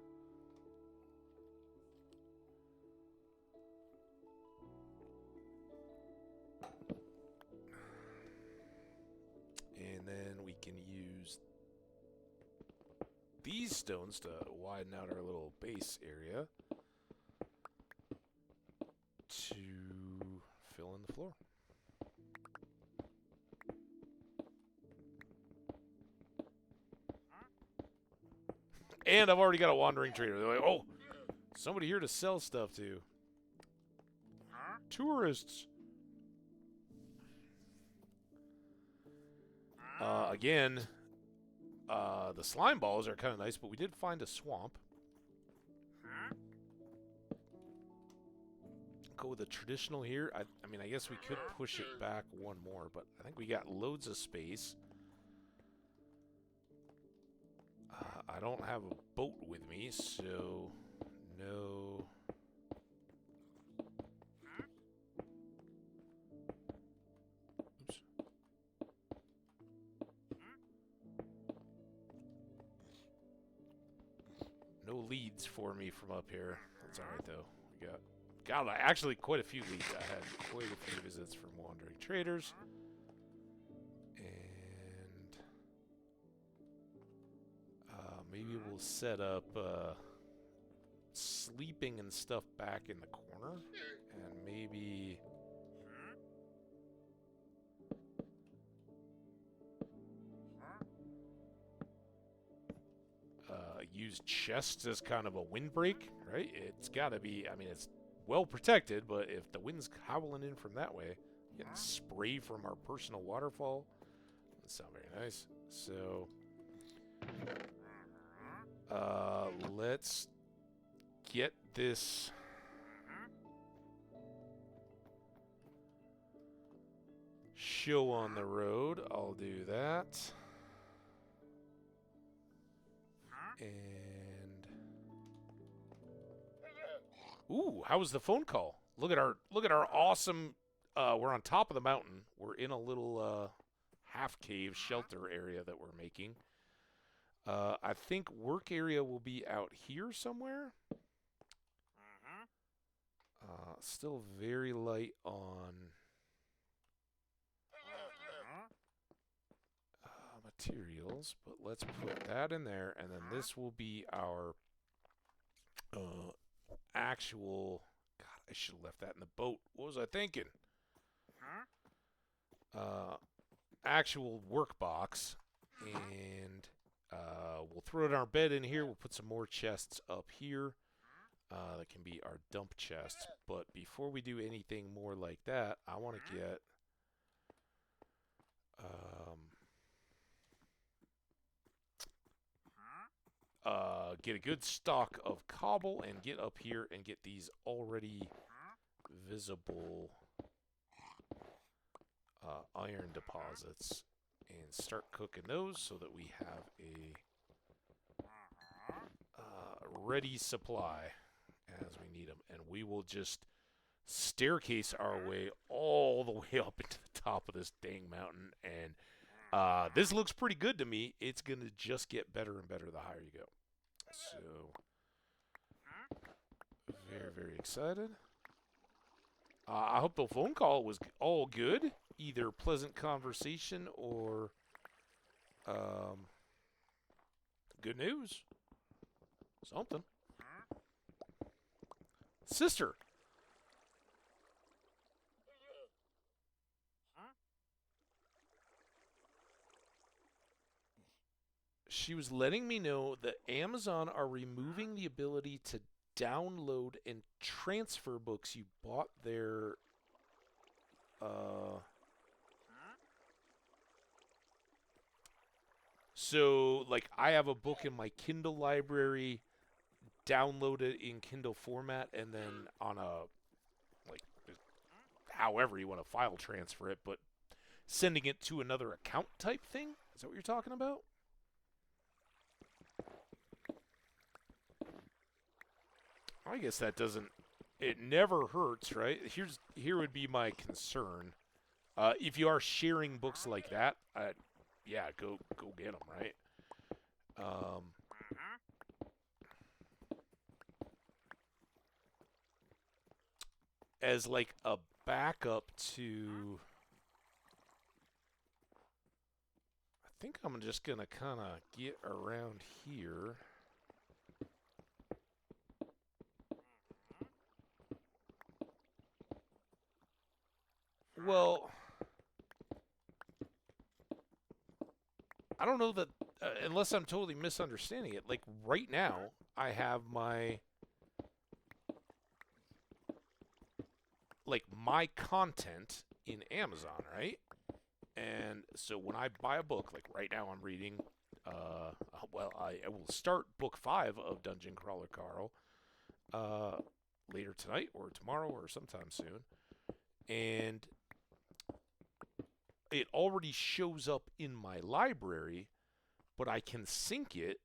And then we can use these stones to widen out our little base area to fill in the floor. And I've already got a wandering trader. They're like, oh, somebody here to sell stuff to. Tourists. Again, the slime balls are kind of nice, but we did find a swamp. Go with the traditional here. I mean, I guess we could push it back one more, but I think we got loads of space. I don't have a boat with me, so no. Oops. No leads for me from up here. That's alright, though. We got actually quite a few leads. I had quite a few visits from wandering traders. Maybe we'll set up sleeping and stuff back in the corner, and maybe use chests as kind of a windbreak, right? It's got to be, I mean, it's well protected, but if the wind's howling in from that way, you can spray from our personal waterfall. That's not very nice. So let's get this show on the road. I'll do that. And ooh, how was the phone call? Look at our awesome we're on top of the mountain. We're in a little half cave shelter area that we're making. I think work area will be out here somewhere. Still very light on materials, but let's put that in there, and then this will be our actual. God, I should have left that in the boat. What was I thinking? Actual work box, and we'll throw it in our bed in here. We'll put some more chests up here. That can be our dump chests. But before we do anything more like that, I want to get a good stock of cobble and get up here and get these already visible iron deposits and start cooking those so that we have a ready supply as we need them. And we will just staircase our way all the way up into the top of this dang mountain. And this looks pretty good to me. It's going to just get better and better the higher you go. So, very, very excited. I hope the phone call was all good. Either pleasant conversation or good news. Something. Sister. She was letting me know that Amazon are removing the ability to download and transfer books you bought their so like I have a book in my Kindle library, download it in Kindle format, and then on a like however you want to file transfer it, but sending it to another account type thing. Is that what you're talking about? I guess that doesn't. It never hurts, right? Here would be my concern. If you are sharing books like that, yeah, go get them, right? Um, as like a backup to, I think I'm just gonna kind of get around here. Well, I don't know that, unless I'm totally misunderstanding it. Like right now, I have my content in Amazon, right? And so when I buy a book, like right now I'm reading, I will start book 5 of Dungeon Crawler Carl later tonight or tomorrow or sometime soon. And it already shows up in my library, but I can sync it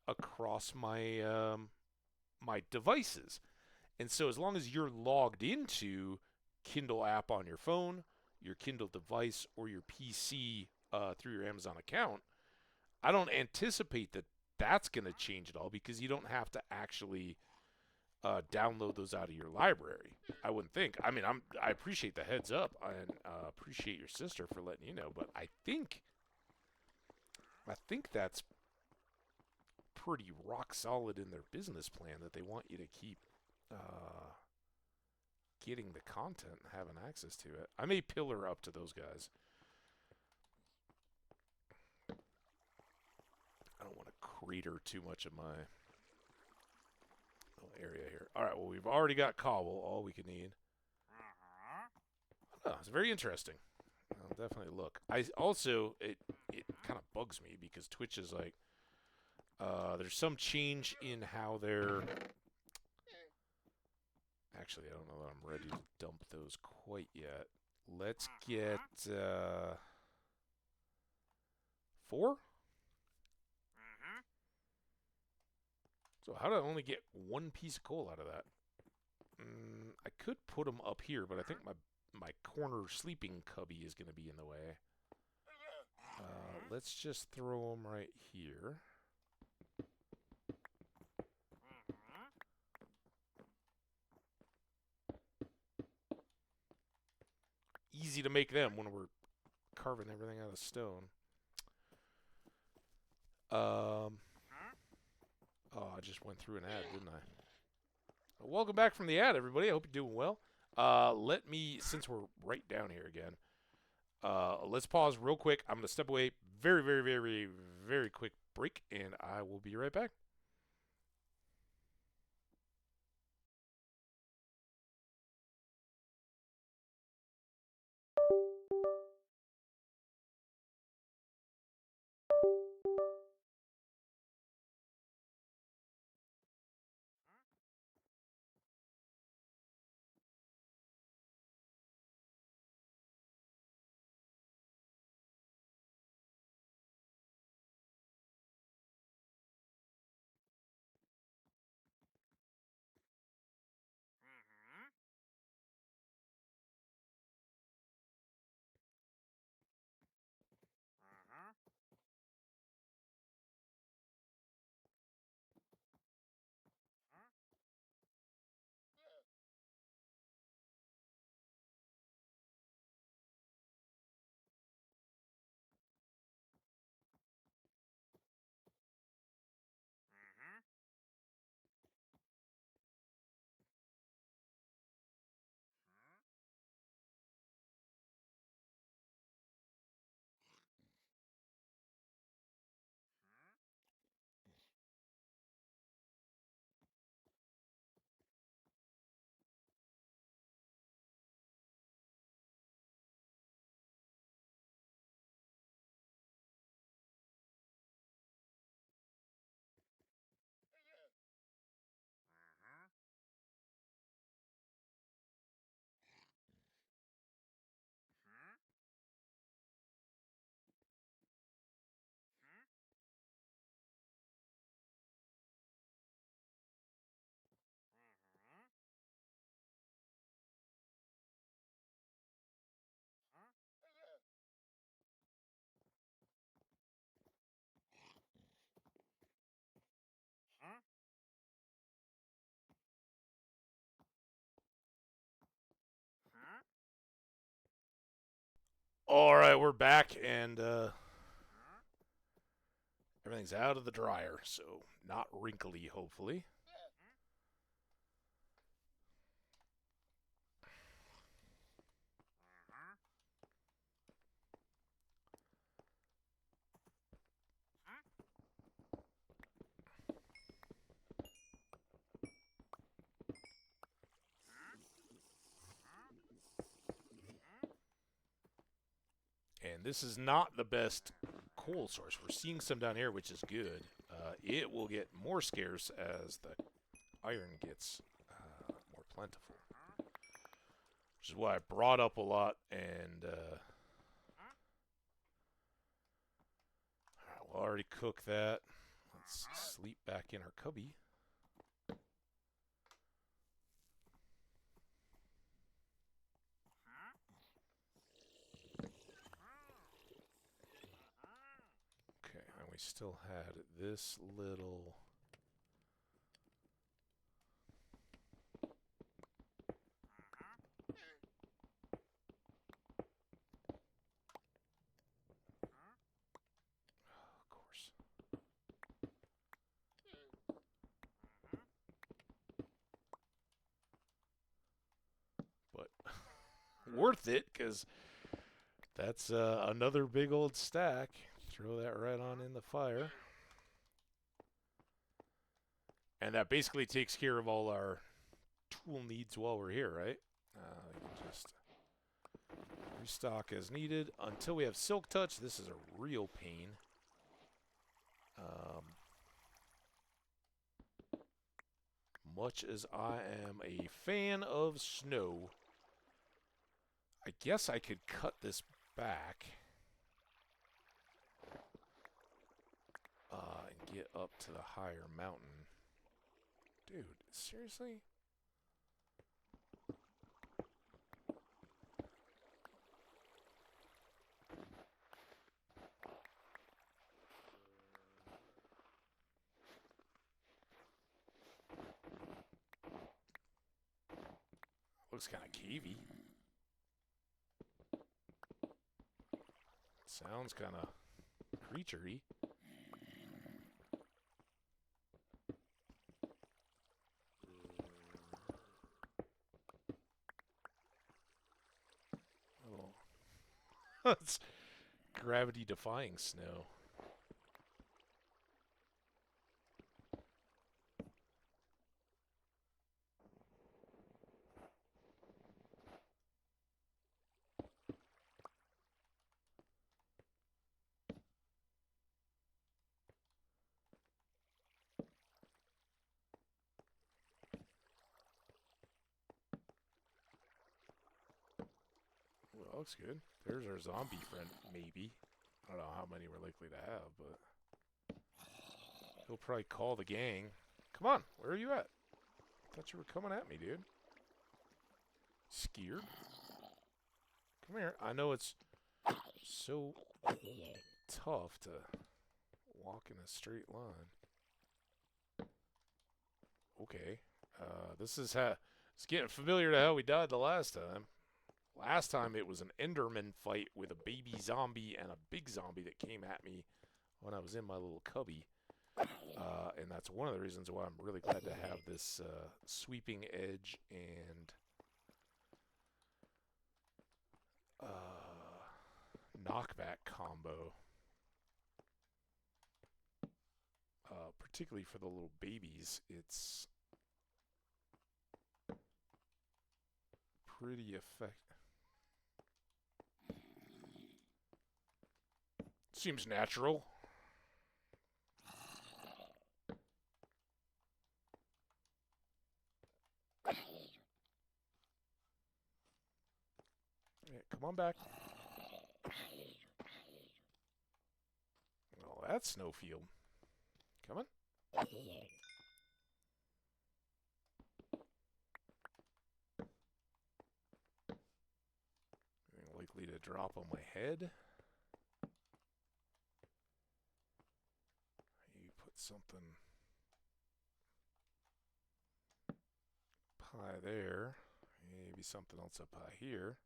across my devices. And so as long as you're logged into Kindle app on your phone, your Kindle device, or your PC through your Amazon account, I don't anticipate that that's going to change at all because you don't have to actually download those out of your library. I wouldn't think. I mean, I appreciate the heads up and appreciate your sister for letting you know, but I think that's pretty rock solid in their business plan that they want you to keep getting the content and having access to it. I may pillar up to those guys. I don't want to crater too much of my little area here. All right, well, we've already got cobble, all we can need. Oh, it's very interesting. I'll definitely look. I also, it kind of bugs me because Twitch is like, there's some change in how they're... Actually, I don't know that I'm ready to dump those quite yet. Let's get 4? So how did I only get 1 piece of coal out of that? I could put them up here, but I think my corner sleeping cubby is going to be in the way. Let's just throw them right here. Easy to make them when we're carving everything out of stone. Oh, I just went through an ad, didn't I? Welcome back from the ad, everybody. I hope you're doing well. Let me, since we're right down here again, let's pause real quick. I'm going to step away. Very, very, very, very quick break, and I will be right back. Alright, we're back, and everything's out of the dryer, so not wrinkly, hopefully. And this is not the best coal source. We're seeing some down here, which is good. It will get more scarce as the iron gets more plentiful. Which is why I brought up a lot, and alright, we'll already cook that. Let's sleep back in our cubby. Okay, and we still had this little... Of course. But worth it, because that's another big old stack. Throw that right on in the fire. And that basically takes care of all our tool needs while we're here, right? We can just restock as needed. Until we have Silk Touch, this is a real pain. Much as I am a fan of snow, I guess I could cut this back and get up to the higher mountain. Dude, seriously? Looks kind of cavey. Sounds kind of creature-y. Oh. It's gravity-defying snow. Well, looks good. There's our zombie friend, maybe. I don't know how many we're likely to have, but... he'll probably call the gang. Come on, where are you at? I thought you were coming at me, dude. Scared? Come here. I know it's so tough to walk in a straight line. Okay. This is how... it's getting familiar to how we died the last time. Last time it was an Enderman fight with a baby zombie and a big zombie that came at me when I was in my little cubby. And that's one of the reasons why I'm really glad to have this sweeping edge and knockback combo. Particularly for the little babies, it's pretty effective. Seems natural. Yeah, come on back. Well, that's Snowfield. Come on. Likely to drop on my head. You put something high there. Maybe something else up high here.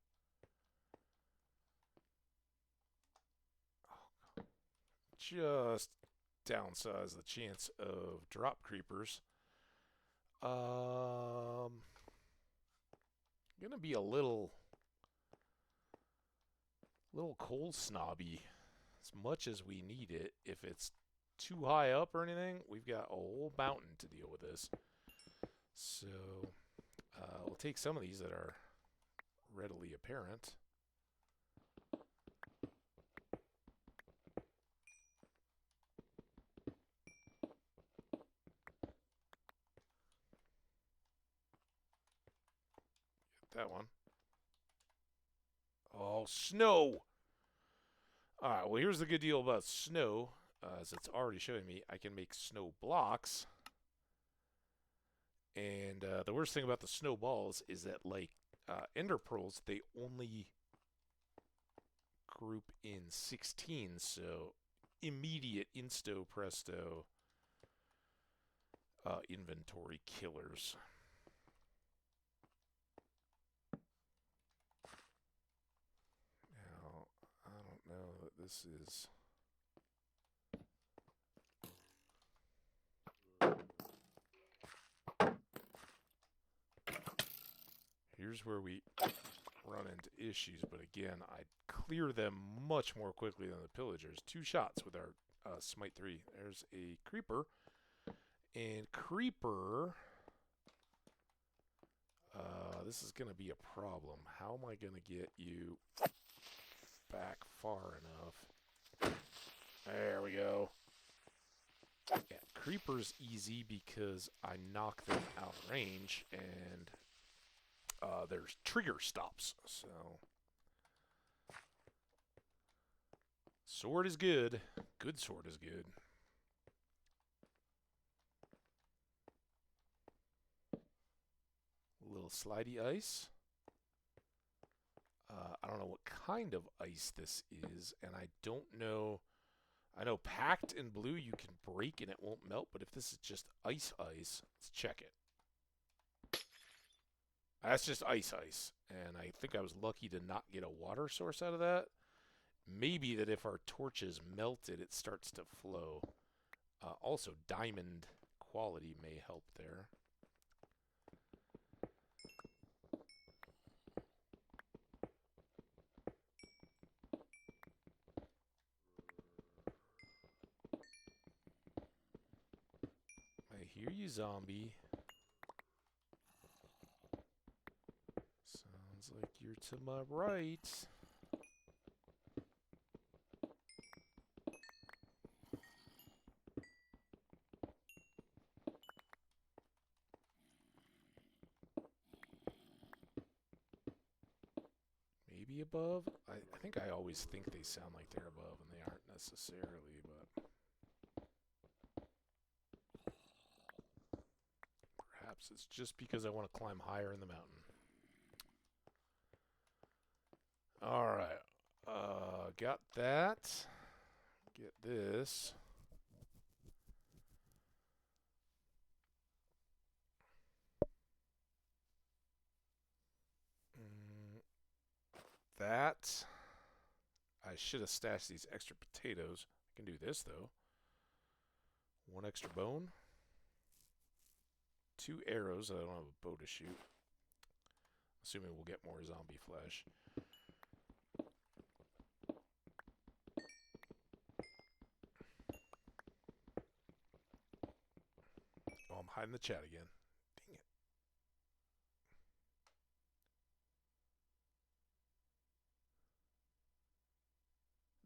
just downsize the chance of drop creepers. Gonna be a little coal snobby as much as we need it. If it's too high up or anything, we've got a whole mountain to deal with this. So we'll take some of these that are readily apparent. Get that one. Oh, snow! Alright, well here's the good deal about snow. As it's already showing me, I can make snow blocks. And the worst thing about the snowballs is that, like ender pearls, they only group in 16, so immediate insto presto inventory killers. Now, I don't know that this is... Here's where we run into issues, but again, I clear them much more quickly than the pillagers. 2 shots with our smite 3. There's a creeper, and creeper, this is going to be a problem. How am I going to get you back far enough? There we go. Yeah, creeper's easy because I knock them out of range, and there's trigger stops, so sword is good. Good sword is good. A little slidey ice. I don't know what kind of ice this is, and I don't know. I know packed in blue you can break and it won't melt, but if this is just ice, let's check it. That's just ice, and I think I was lucky to not get a water source out of that. Maybe that if our torches melted, it starts to flow. Also, diamond quality may help there. I hear you, zombie. Sounds like you're to my right. Maybe above? I think I always think they sound like they're above, and they aren't necessarily, but... Perhaps it's just because I want to climb higher in the mountain. Alright. Got that. Get this. That. I should have stashed these extra potatoes. I can do this, though. 1 extra bone. 2 arrows. I don't have a bow to shoot. Assuming we'll get more zombie flesh. Oh, I'm hiding the chat again. Dang it.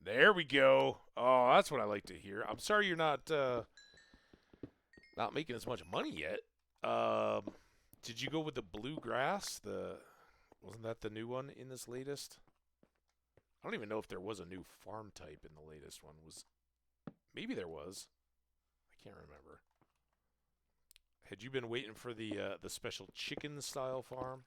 There we go. Oh, that's what I like to hear. I'm sorry you're not making as much money yet. Did you go with the bluegrass? Wasn't that the new one in this latest? I don't even know if there was a new farm type in the latest one. Maybe there was. I can't remember. Had you been waiting for the special chicken style farm?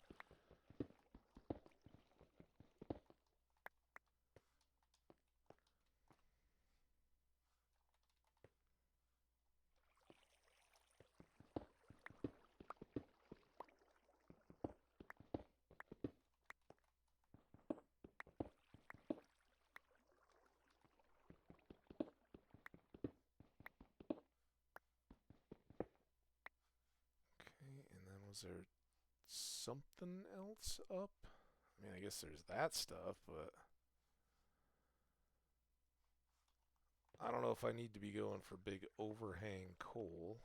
Was there something else up? I mean, I guess there's that stuff, but I don't know if I need to be going for big overhang coal.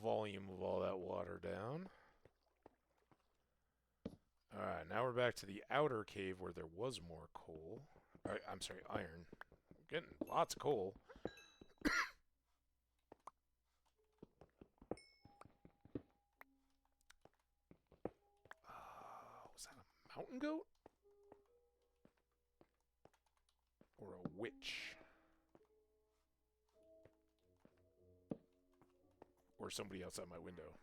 Volume of all that water down. Alright, now we're back to the outer cave where there was more coal. I'm sorry, iron. We're getting lots of coal. Was that a mountain goat? Or a witch? Or somebody outside my window.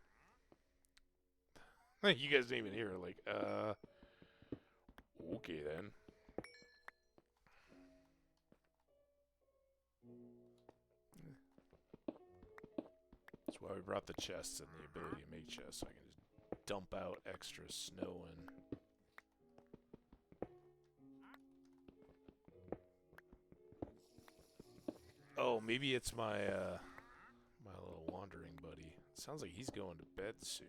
You guys didn't even hear it. Like, okay then. That's why we brought the chests and the ability to make chests, so I can just dump out extra snow in. Oh, maybe it's my my little wandering buddy. Sounds like he's going to bed soon.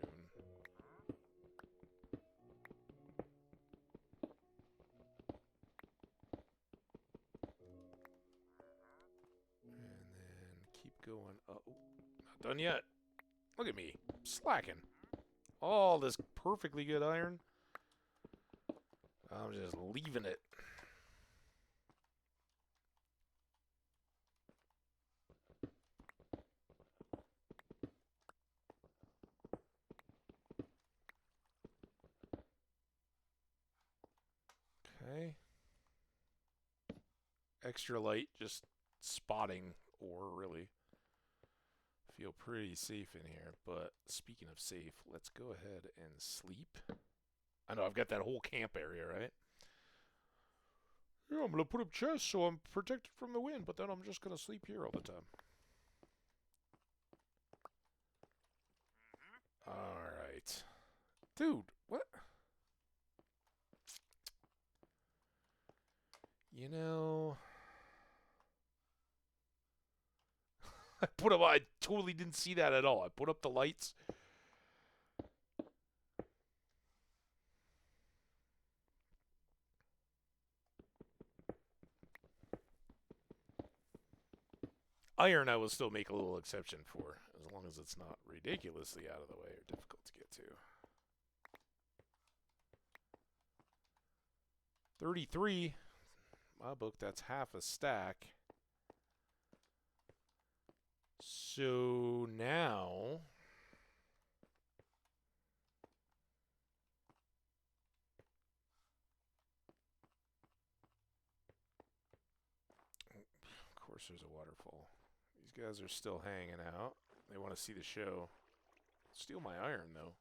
And then keep going up. Oh, not done yet. Look at me, slacking. All this perfectly good iron. I'm just leaving it. Okay. Extra light, just spotting ore, really. Feel pretty safe in here, but speaking of safe, let's go ahead and sleep. I know I've got that whole camp area, right? Yeah, I'm gonna put up chests so I'm protected from the wind, but then I'm just gonna sleep here all the time. Alright. Dude, what? You know... I totally didn't see that at all. I put up the lights. Iron I will still make a little exception for, as long as it's not ridiculously out of the way or difficult to get to. 33. My book, that's half a stack. So now... Of course there's a waterfall. These guys are still hanging out. They want to see the show. Steal my iron, though.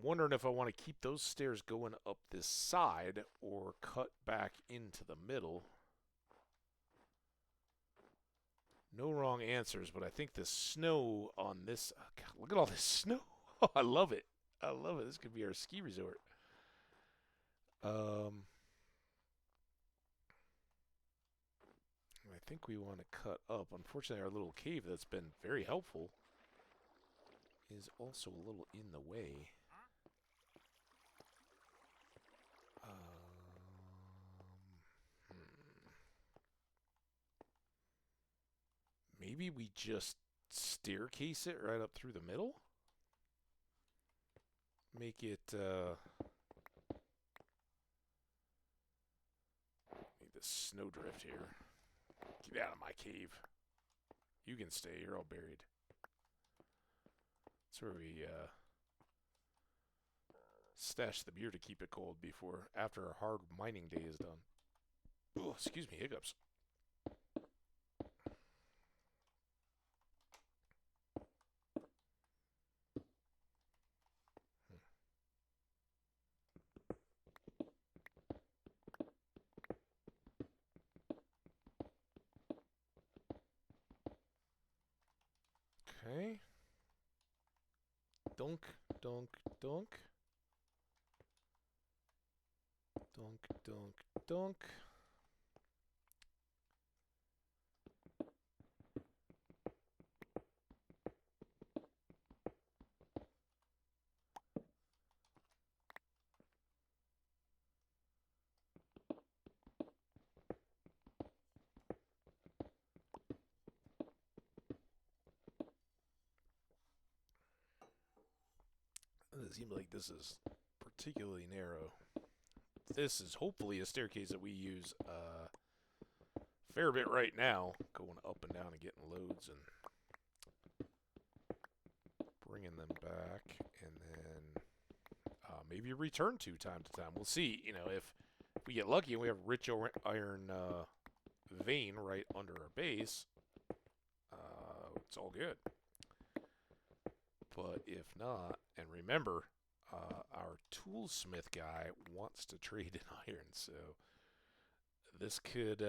Wondering if I want to keep those stairs going up this side or cut back into the middle. No wrong answers, but I think the snow on this... Oh God, look at all this snow. Oh, I love it. I love it. This could be our ski resort. I think we want to cut up. Unfortunately, our little cave that's been very helpful is also a little in the way. Maybe we just staircase it right up through the middle? Make it, make the snowdrift here. Get out of my cave. You can stay, you're all buried. That's where we, stash the beer to keep it cold before, after our hard mining day is done. Oh, excuse me, hiccups. Okay. Dunk, dunk, dunk. Dunk, dunk, dunk. It seems like this is particularly narrow. This is hopefully a staircase that we use a fair bit right now, going up and down and getting loads and bringing them back, and then maybe return to time to time. We'll see. You know, if we get lucky and we have rich iron vein right under our base, it's all good. But if not, and remember, our toolsmith guy wants to trade in iron, so this could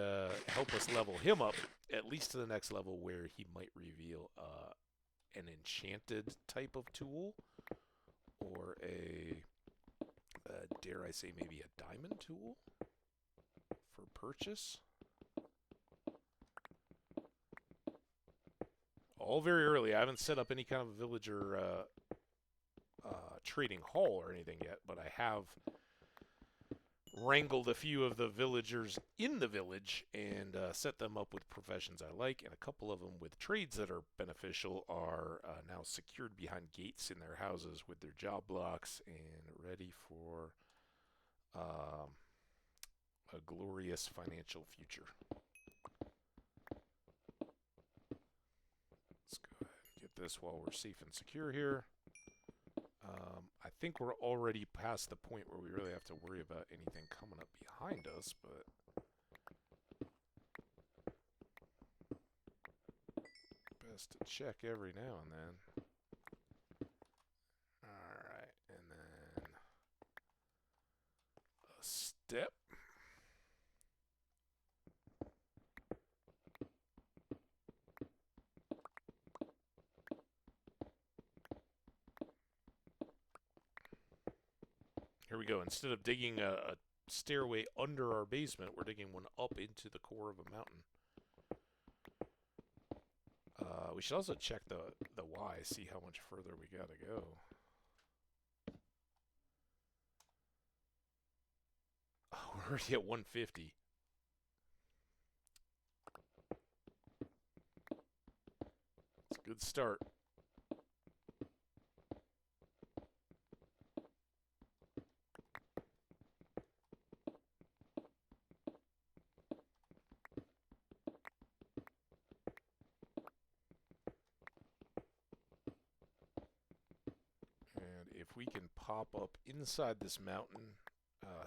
help us level him up, at least to the next level where he might reveal an enchanted type of tool, or dare I say, maybe a diamond tool for purchase. All very early. I haven't set up any kind of villager trading hall or anything yet, but I have wrangled a few of the villagers in the village and set them up with professions I like, and a couple of them with trades that are beneficial are now secured behind gates in their houses with their job blocks and ready for a glorious financial future. Let's go ahead and get this while we're safe and secure here. I think we're already past the point where we really have to worry about anything coming up behind us, but best to check every now and then. Alright, and then a step. Here we go. Instead of digging a stairway under our basement, we're digging one up into the core of a mountain. We should also check the Y, see how much further we gotta go. Oh, we're already at 150. It's a good start. If we can pop up inside this mountain,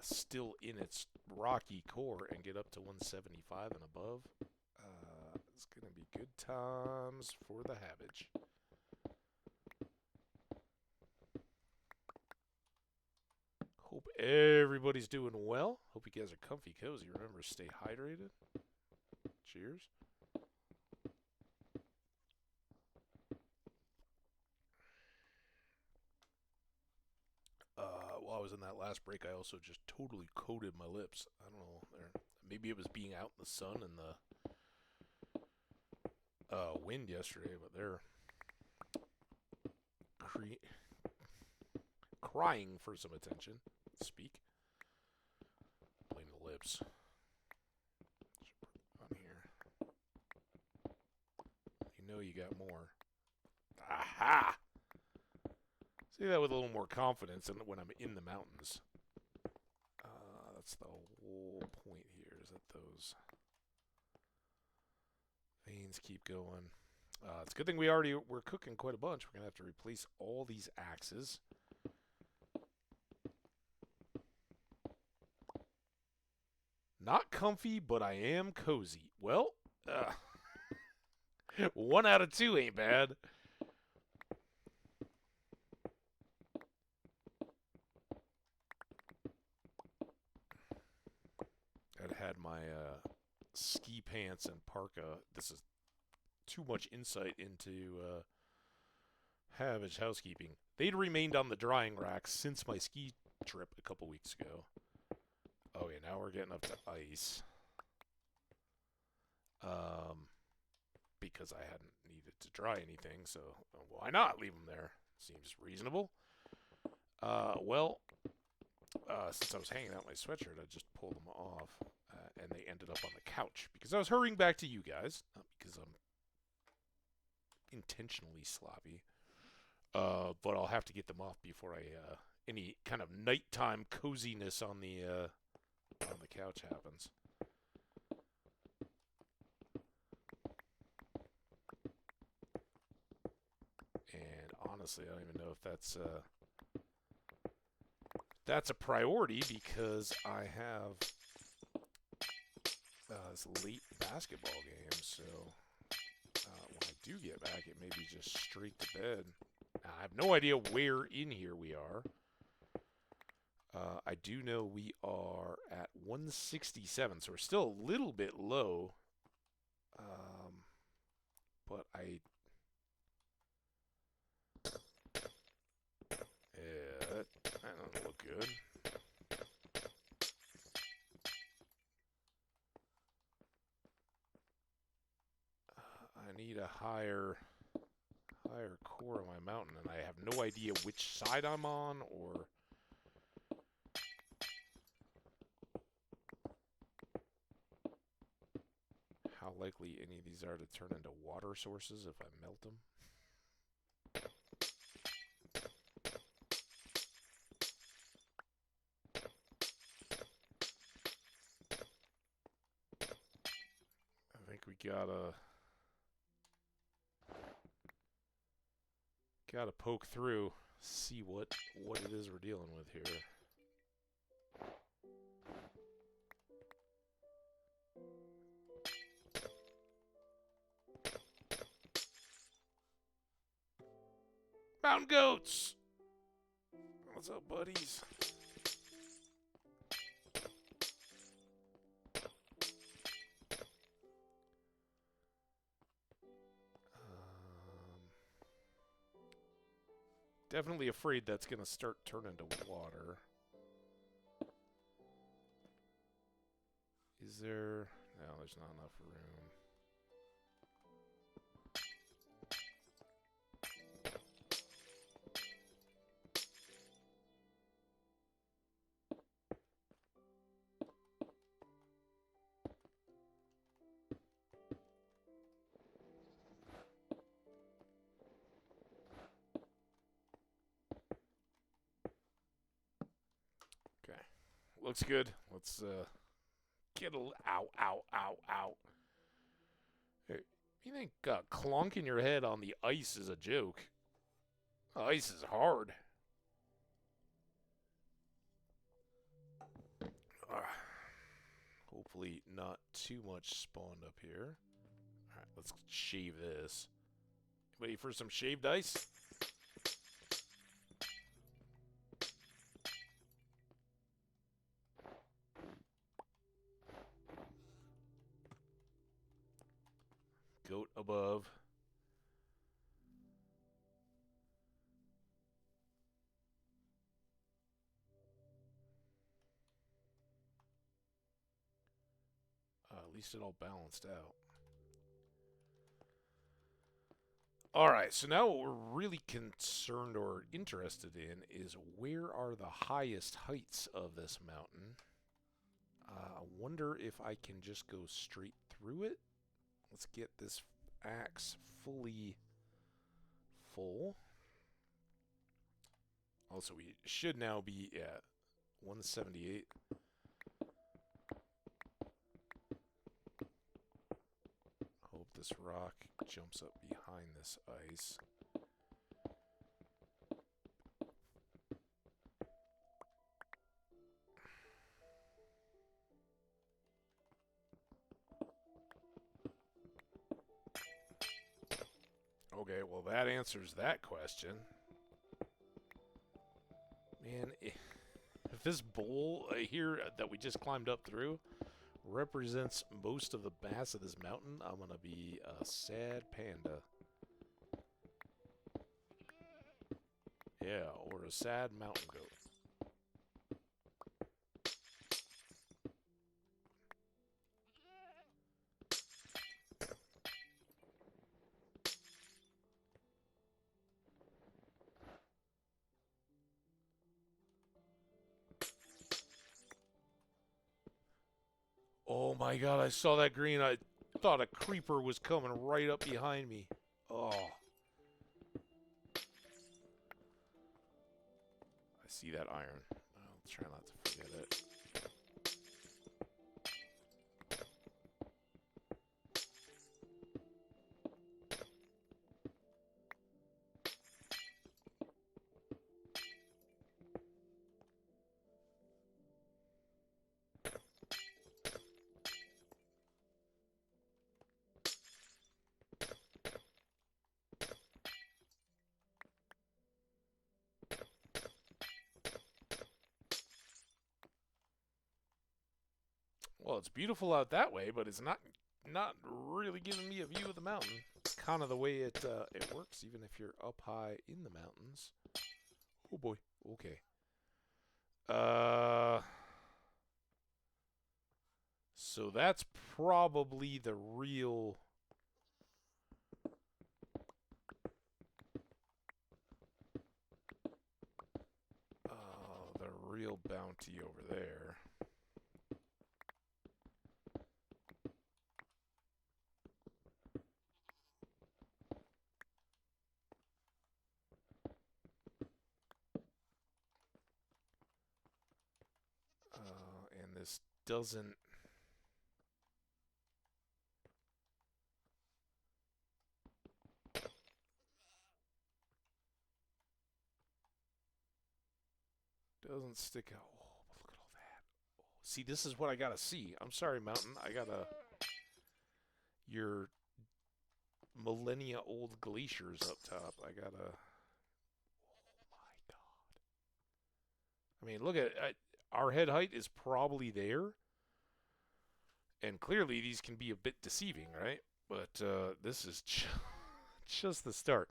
still in its rocky core, and get up to 175 and above, it's going to be good times for the Hambbage. Hope everybody's doing well. Hope you guys are comfy cozy. Remember, stay hydrated. Cheers. While I was in that last break, I also just totally coated my lips. I don't know. Maybe it was being out in the sun and the wind yesterday, but they're crying for some attention. Speak. Blame the lips. On here. You know you got more. Aha! Say that with a little more confidence than when I'm in the mountains. That's the whole point here, is that those veins keep going. It's a good thing we're cooking quite a bunch. We're going to have to replace all these axes. Not comfy, but I am cozy. Well, 1 out of 2 ain't bad. I'd had my ski pants and parka. This is too much insight into Hambbage housekeeping. They'd remained on the drying rack since my ski trip a couple weeks ago. Okay, now we're getting up to ice. Because I hadn't needed to dry anything, so why not leave them there? Seems reasonable. Since I was hanging out my sweatshirt, I just pulled them off, and they ended up on the couch because I was hurrying back to you guys, not because I'm intentionally sloppy. But I'll have to get them off before any kind of nighttime coziness on the couch happens. And honestly, I don't even know if that's a priority because I have this late basketball game. So when I do get back, it may be just straight to bed. I have no idea where in here we are. I do know we are at 167, so we're still a little bit low. But that doesn't look good. I need a higher core of my mountain, and I have no idea which side I'm on or how likely any of these are to turn into water sources if I melt them. I think we gotta poke through, see what it is we're dealing with here. Mountain goats! What's up, buddies? Definitely afraid that's going to start turning to water. Is there... No, there's not enough room. Looks good. Let's get a... Ow. Hey, you think clonking your head on the ice is a joke? Ice is hard. Hopefully not too much spawned up here. Alright, let's shave this. Ready for some shaved ice? Goat above. At least it all balanced out. Alright, so now what we're really concerned or interested in is where are the highest heights of this mountain? I wonder if I can just go straight through it. Let's get this axe fully full. Also, we should now be at 178. Hope this rock jumps up behind this ice. Okay, well that answers that question. Man, if this bowl here that we just climbed up through represents most of the mass of this mountain, I'm gonna be a sad panda. Yeah, or a sad mountain goat. Oh my god, I saw that green. I thought a creeper was coming right up behind me. Oh. I see that iron. I'll try not to forget it. Well, it's beautiful out that way, but it's not really giving me a view of the mountain. It's kind of the way it works, even if you're up high in the mountains. Oh boy. Okay. So that's probably the real. The real bounty over there. And this doesn't. Doesn't stick out. Oh, look at all that. Oh, see, this is what I gotta see. I'm sorry, Mountain. I gotta. Your millennia old glaciers up top. I gotta. Oh my god. I mean, look at it. Our head height is probably there. And clearly these can be a bit deceiving, right? But this is just the start.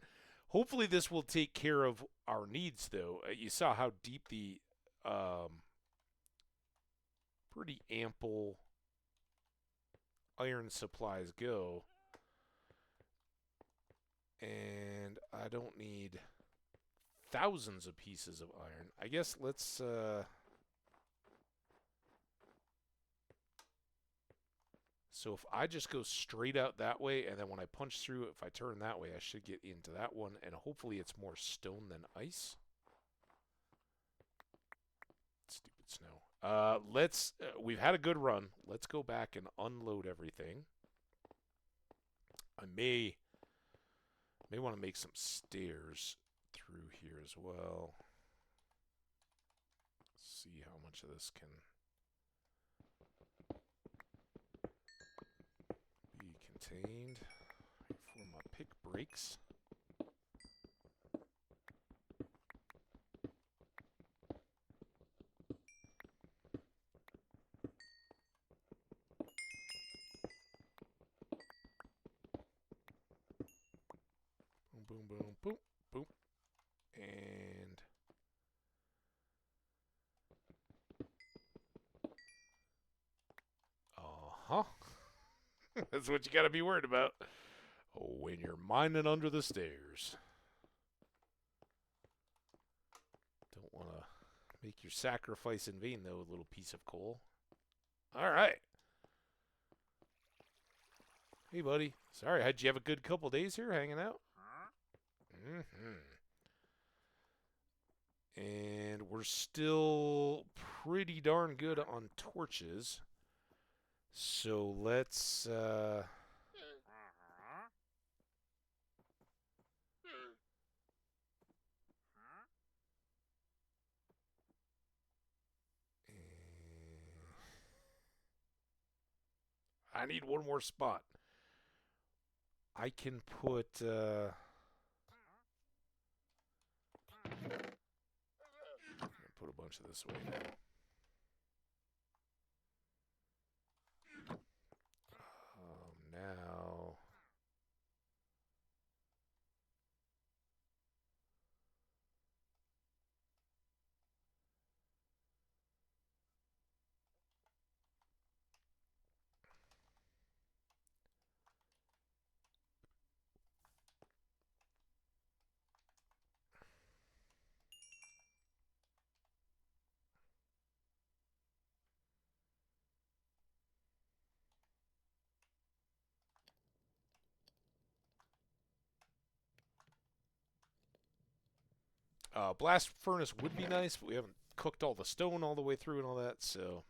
Hopefully this will take care of our needs, though. You saw how deep the pretty ample iron supplies go. And I don't need thousands of pieces of iron. I guess let's... So if I just go straight out that way, and then when I punch through, if I turn that way, I should get into that one, and hopefully it's more stone than ice. Stupid snow. We've had a good run. Let's go back and unload everything. I may want to make some stairs through here as well. See how much of this can be contained before my pick breaks. Boom, boom, boom, boom, boom. And uh-huh. That's what you got to be worried about when you're mining under the stairs. Don't want to make your sacrifice in vain, though, little piece of coal. All right. Hey, buddy. Sorry, did you have a good couple days here hanging out? And we're still pretty darn good on torches. So let's... I need one more spot. I can put... put a bunch of this away now. Now... Blast furnace would be nice, but we haven't cooked all the stone all the way through and all that, so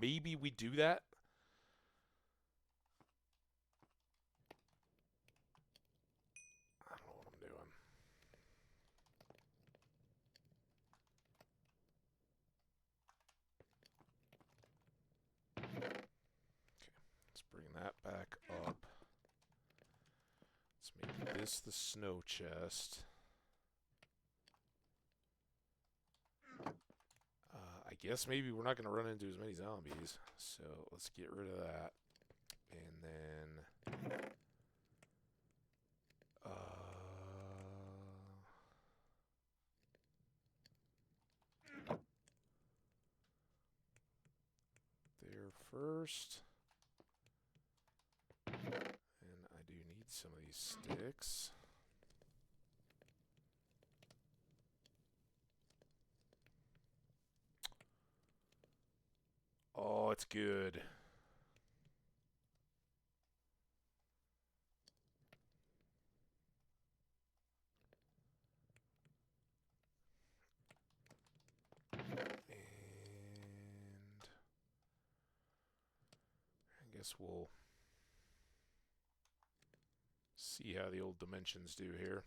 maybe we do that. I don't know what I'm doing. Okay, let's bring that back up. Let's make this the snow chest. I guess maybe we're not going to run into as many zombies, so let's get rid of that. And then... there first. And I do need some of these sticks. Oh, it's good. And I guess we'll see how the old dimensions do here.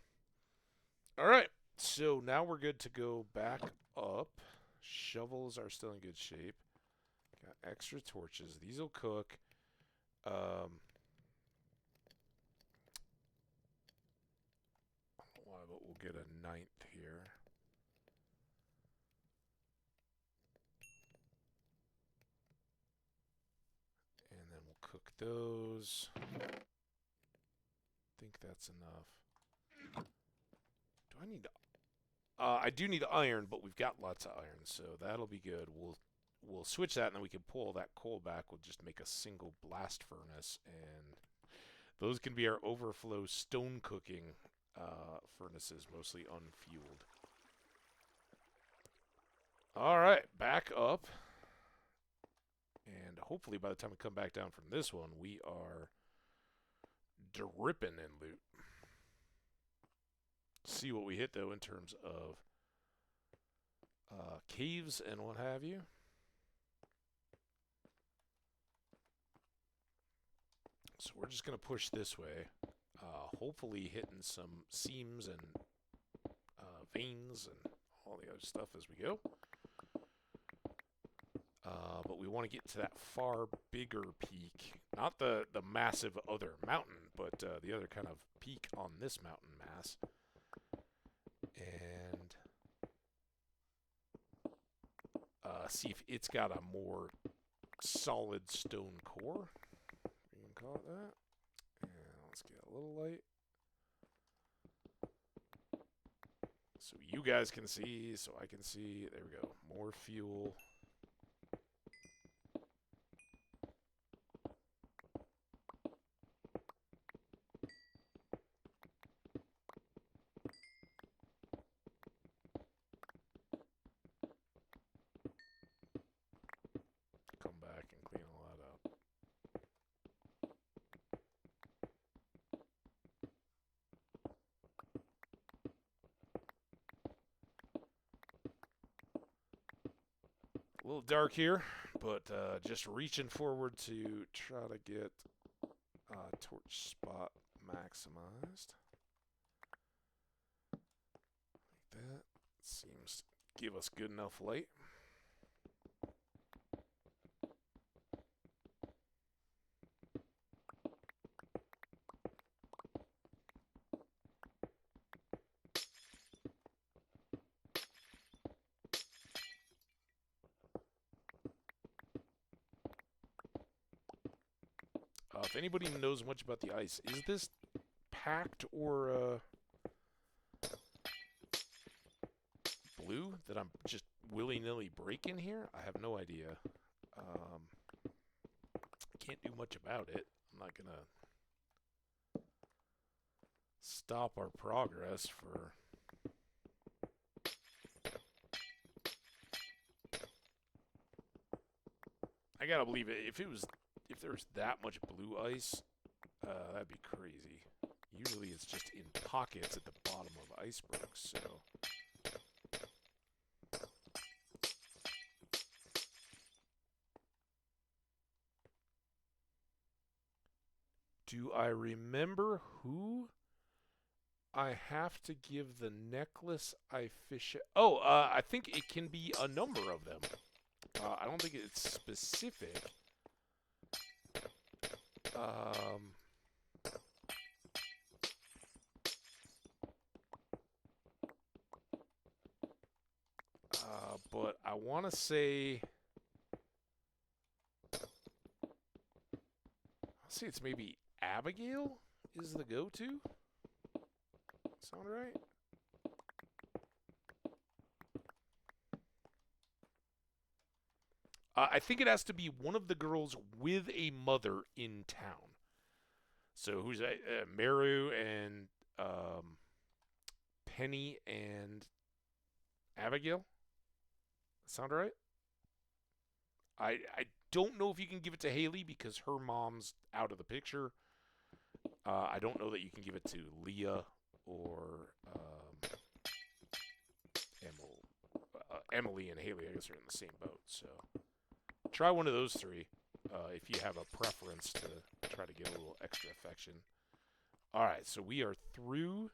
All right, so now we're good to go back up. Shovels are still in good shape. Got extra torches. These will cook. I don't know why, but we'll get a 9th here. And then we'll cook those. I think that's enough. Do I need... I do need iron, but we've got lots of iron, so that'll be good. We'll switch that, and then we can pull that coal back. We'll just make a single blast furnace, and those can be our overflow stone cooking furnaces, mostly unfueled. All right, back up. And hopefully by the time we come back down from this one, we are dripping in loot. See what we hit, though, in terms of caves and what have you. So we're just going to push this way, hopefully hitting some seams and veins and all the other stuff as we go. But we want to get to that far bigger peak. Not the massive other mountain, but the other kind of peak on this mountain mass. And see if it's got a more solid stone core. We can call it that. And let's get a little light. So you guys can see, so I can see. There we go. More fuel. Come back and clean all that up. A little dark here, but just reaching forward to try to get torch spot maximized. Like that. Seems to give us good enough light. If anybody knows much about the ice, is this packed or blue that I'm just willy-nilly breaking here? I have no idea. Can't do much about it. I'm not going to stop our progress for... I gotta believe it. If there's that much blue ice, that'd be crazy. usually it's just in pockets at the bottom of icebergs, so... Do I remember who I have to give the necklace I fish... Oh, I think it can be a number of them. I don't think it's specific. But I want to say... I'll say it's maybe Abigail is the go-to. Sound right? I think it has to be one of the girls with a mother in town. So who's that? Meru and Penny and Abigail? Sound right? I don't know if you can give it to Haley because her mom's out of the picture. I don't know that you can give it to Leah or Emily and Haley. I guess are in the same boat. So try one of those three if you have a preference to try to get a little extra affection. All right, so we are through.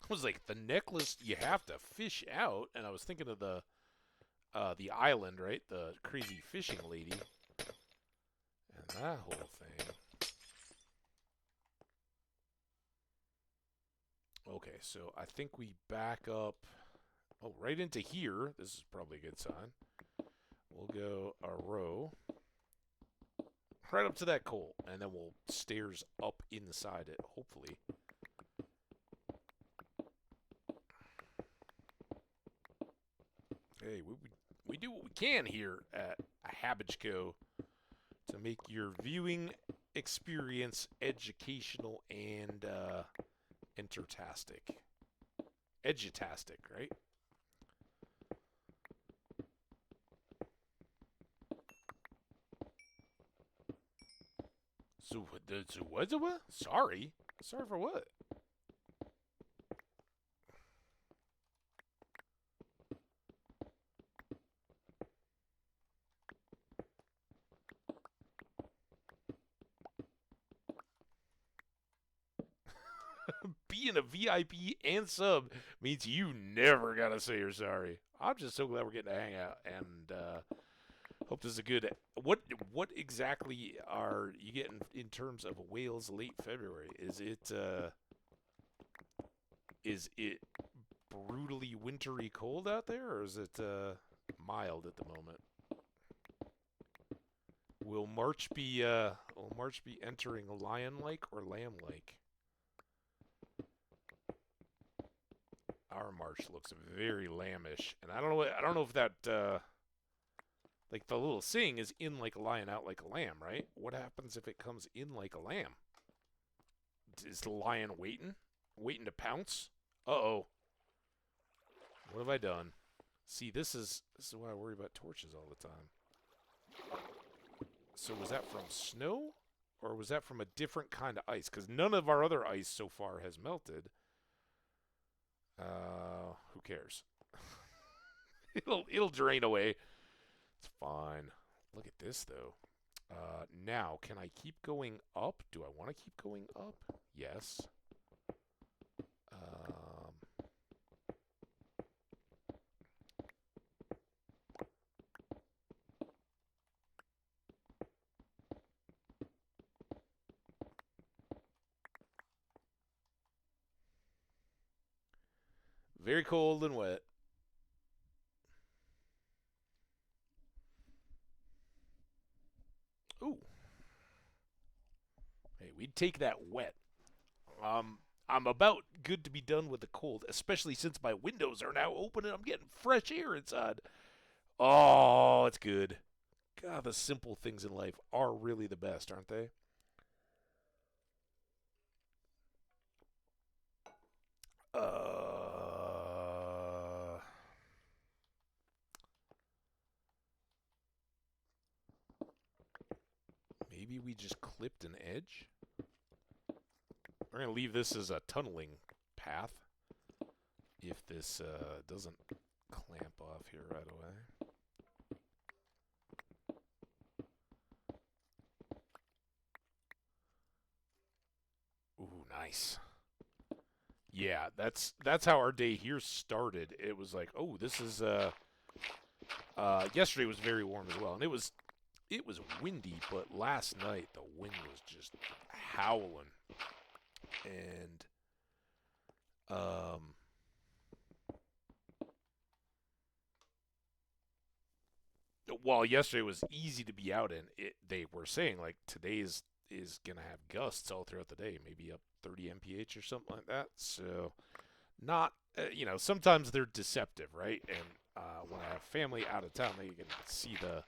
I was like, the necklace you have to fish out, and I was thinking of the island, right? The crazy fishing lady, and that whole thing. Okay, so I think we back up. Oh, right into here. This is probably a good sign. We'll go a row right up to that coal, and then we'll stairs up inside it, hopefully. Hey, we do what we can here at Hambbage Co. to make your viewing experience educational and entertastic. Edutastic, right? So what? Sorry? Sorry for what? Being a VIP and sub means you never gotta say you're sorry. I'm just so glad we're getting to hang out, and hope this is a good. What exactly are you getting in terms of Wales late February? Is it brutally wintry cold out there, or is it mild at the moment? Will March be entering lion-like or lamb-like? Our March looks very lambish, and I don't know if that like the little saying is in like a lion, out like a lamb, right? What happens if it comes in like a lamb? Is the lion waiting to pounce? Uh-oh. What have I done? See, this is why I worry about torches all the time. So was that from snow, or was that from a different kind of ice? Because none of our other ice so far has melted. Who cares? It'll drain away. It's fine. Look at this though. Now, can I keep going up? Do I want to keep going up? Yes. Very cold and wet. Ooh. Hey, we'd take that wet. I'm about good to be done with the cold, especially since my windows are now open and I'm getting fresh air inside. Oh, it's good. God, the simple things in life are really the best, aren't they? maybe we just clipped an edge. We're going to leave this as a tunneling path if this doesn't clamp off here right away. Ooh, nice. Yeah, that's how our day here started. It was like, oh, this is yesterday was very warm as well, and it was windy, but last night the wind was just howling. And while yesterday was easy to be out in, they were saying like today is gonna have gusts all throughout the day, maybe up 30 mph or something like that. So not sometimes they're deceptive, right? And when I have family out of town, they can see the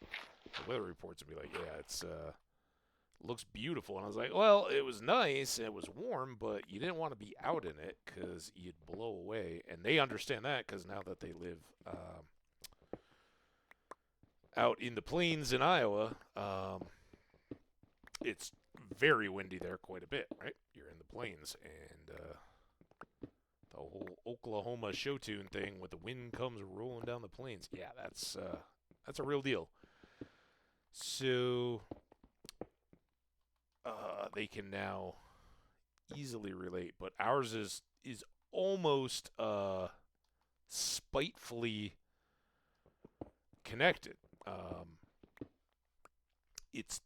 weather reports and be like, yeah, it's looks beautiful. And I was like, well, it was nice, it was warm, but you didn't want to be out in it because you'd blow away. And they understand that because now that they live out in the plains in Iowa, it's very windy there quite a bit, right? You're in the plains, and the whole Oklahoma show tune thing with the wind comes rolling down the plains. Yeah, that's a real deal. So they can now easily relate, but ours is almost spitefully connected. It's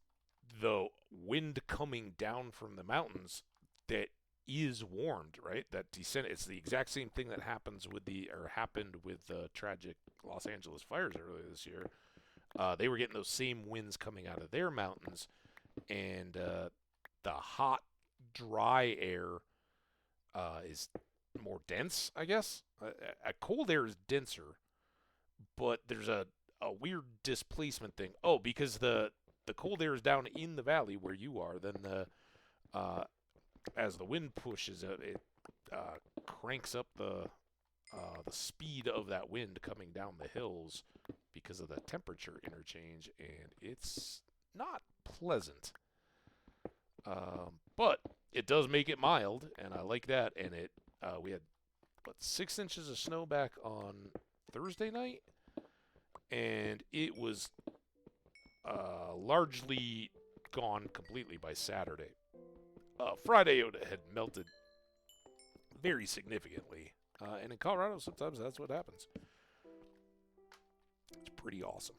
the wind coming down from the mountains that is warmed, right? That descent. It's the exact same thing that happened with the tragic Los Angeles fires earlier this year. They were getting those same winds coming out of their mountains, and the hot, dry air is more dense, I guess. A cold air is denser, but there's a weird displacement thing. Oh, because the cold air is down in the valley where you are, then as the wind pushes it cranks up the speed of that wind coming down the hills because of the temperature interchange, and it's not pleasant. But it does make it mild, and I like that. And we had 6 inches of snow back on Thursday night, and it was largely gone completely by Saturday. Friday it had melted very significantly, and in Colorado sometimes that's what happens. It's pretty awesome.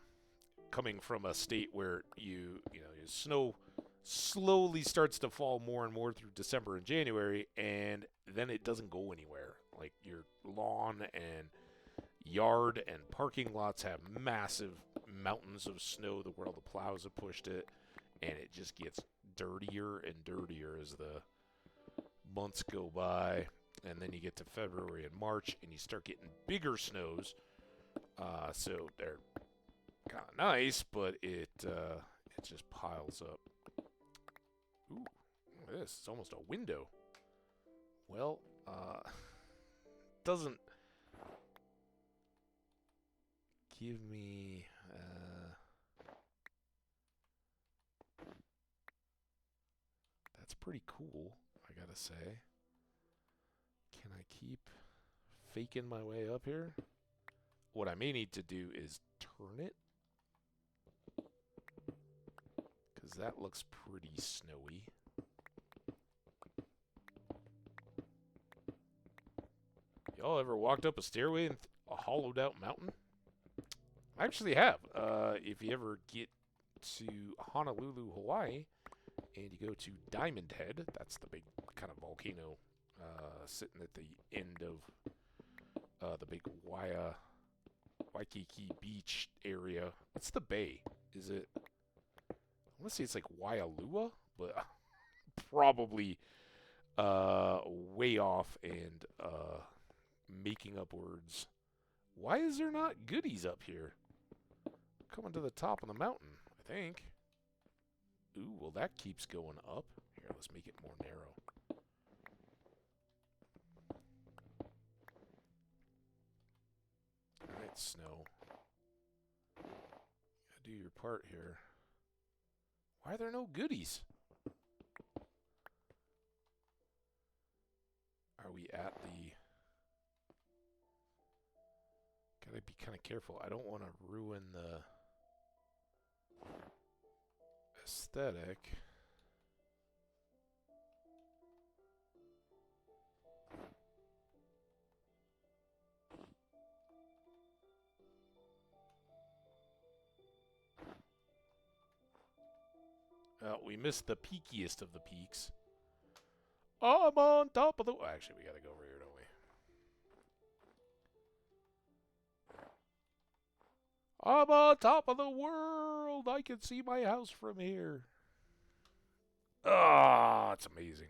Coming from a state where your snow slowly starts to fall more and more through December and January, and then it doesn't go anywhere. Like your lawn and yard and parking lots have massive mountains of snow where all the plows have pushed it, and it just gets dirtier and dirtier as the months go by. And then you get to February and March, and you start getting bigger snows. So they're kind of nice, but it just piles up. Ooh, look at this. It's almost a window. Well, doesn't give me... that's pretty cool, I gotta say. Can I keep faking my way up here? What I may need to do is turn it, because that looks pretty snowy. Y'all ever walked up a stairway in a hollowed out mountain? I actually have. If you ever get to Honolulu, Hawaii, and you go to Diamond Head, that's the big kind of volcano sitting at the end of the big Waikiki Beach area. What's the bay? Is it... I want to say it's like Waialua, but probably way off and making up words. Why is there not goodies up here? Coming to the top of the mountain, I think. Ooh, well that keeps going up. Here, let's make it more narrow. Alright, snow. Gotta do your part here. Why are there no goodies? Are we at the... Gotta be kind of careful. I don't want to ruin the aesthetic. We missed the peakiest of the peaks. I'm on top of the... Actually, we gotta go over here, don't we? I'm on top of the world. I can see my house from here. Ah, it's amazing.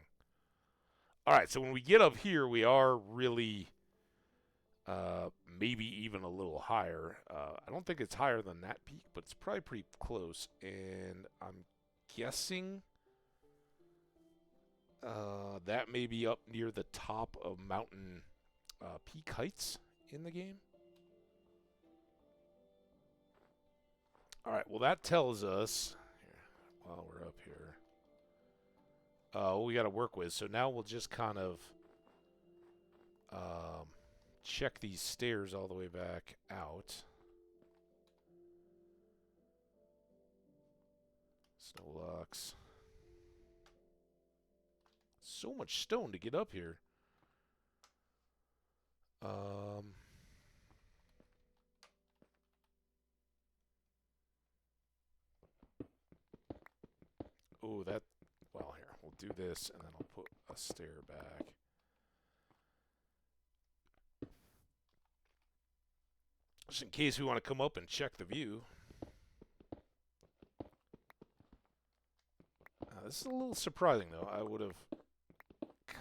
All right, so when we get up here, we are really maybe even a little higher. I don't think it's higher than that peak, but it's probably pretty close. And I'm guessing that may be up near the top of Mountain Peak Heights in the game. All right, well, that tells us, here, while we're up here, what we got to work with. So now we'll just kind of check these stairs all the way back out. Snow locks. So much stone to get up here. Oh, that... Well, here, we'll do this, and then I'll put a stair back. Just in case we want to come up and check the view. This is a little surprising, though. I would have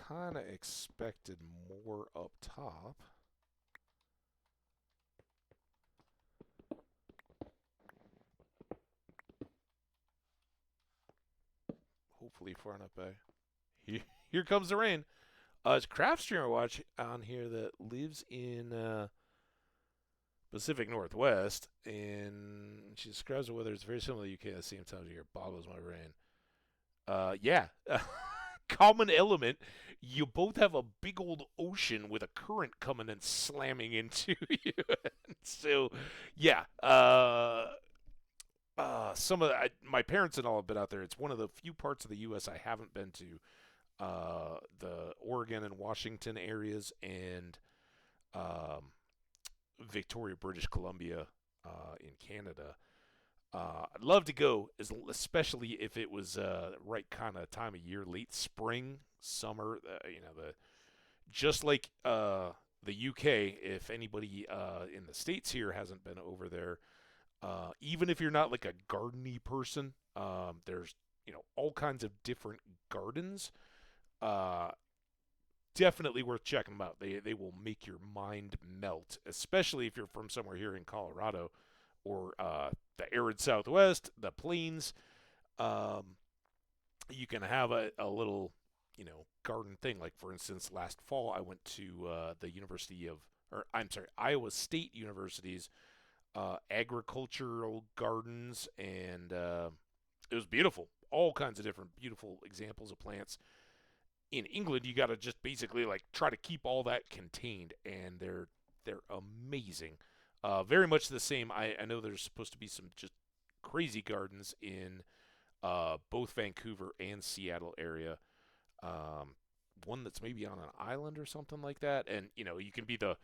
kind of expected more up top. Hopefully far enough back. Here comes the rain. It's a craft streamer watch on here that lives in Pacific Northwest, and she describes the weather as very similar to the UK at the same time of year. Boggles my brain. Yeah. Common element. You both have a big old ocean with a current coming and slamming into you. So, yeah. Some of my parents and all have been out there. It's one of the few parts of the U.S. I haven't been to. The Oregon and Washington areas, and Victoria, British Columbia, in Canada. I'd love to go, especially if it was right kind of time of year, late spring, summer. Just like the UK. If anybody in the States here hasn't been over there. Even if you're not like a gardeny person, there's all kinds of different gardens. Definitely worth checking them out. They will make your mind melt, especially if you're from somewhere here in Colorado or the arid Southwest, the plains. You can have a little garden thing. Like for instance, last fall I went to the Iowa State University's agricultural gardens, and it was beautiful. All kinds of different beautiful examples of plants. In England, you got to just basically like try to keep all that contained, and they're amazing. Very much the same. I know there's supposed to be some just crazy gardens in both Vancouver and Seattle area. One that's maybe on an island or something like that, and you can be the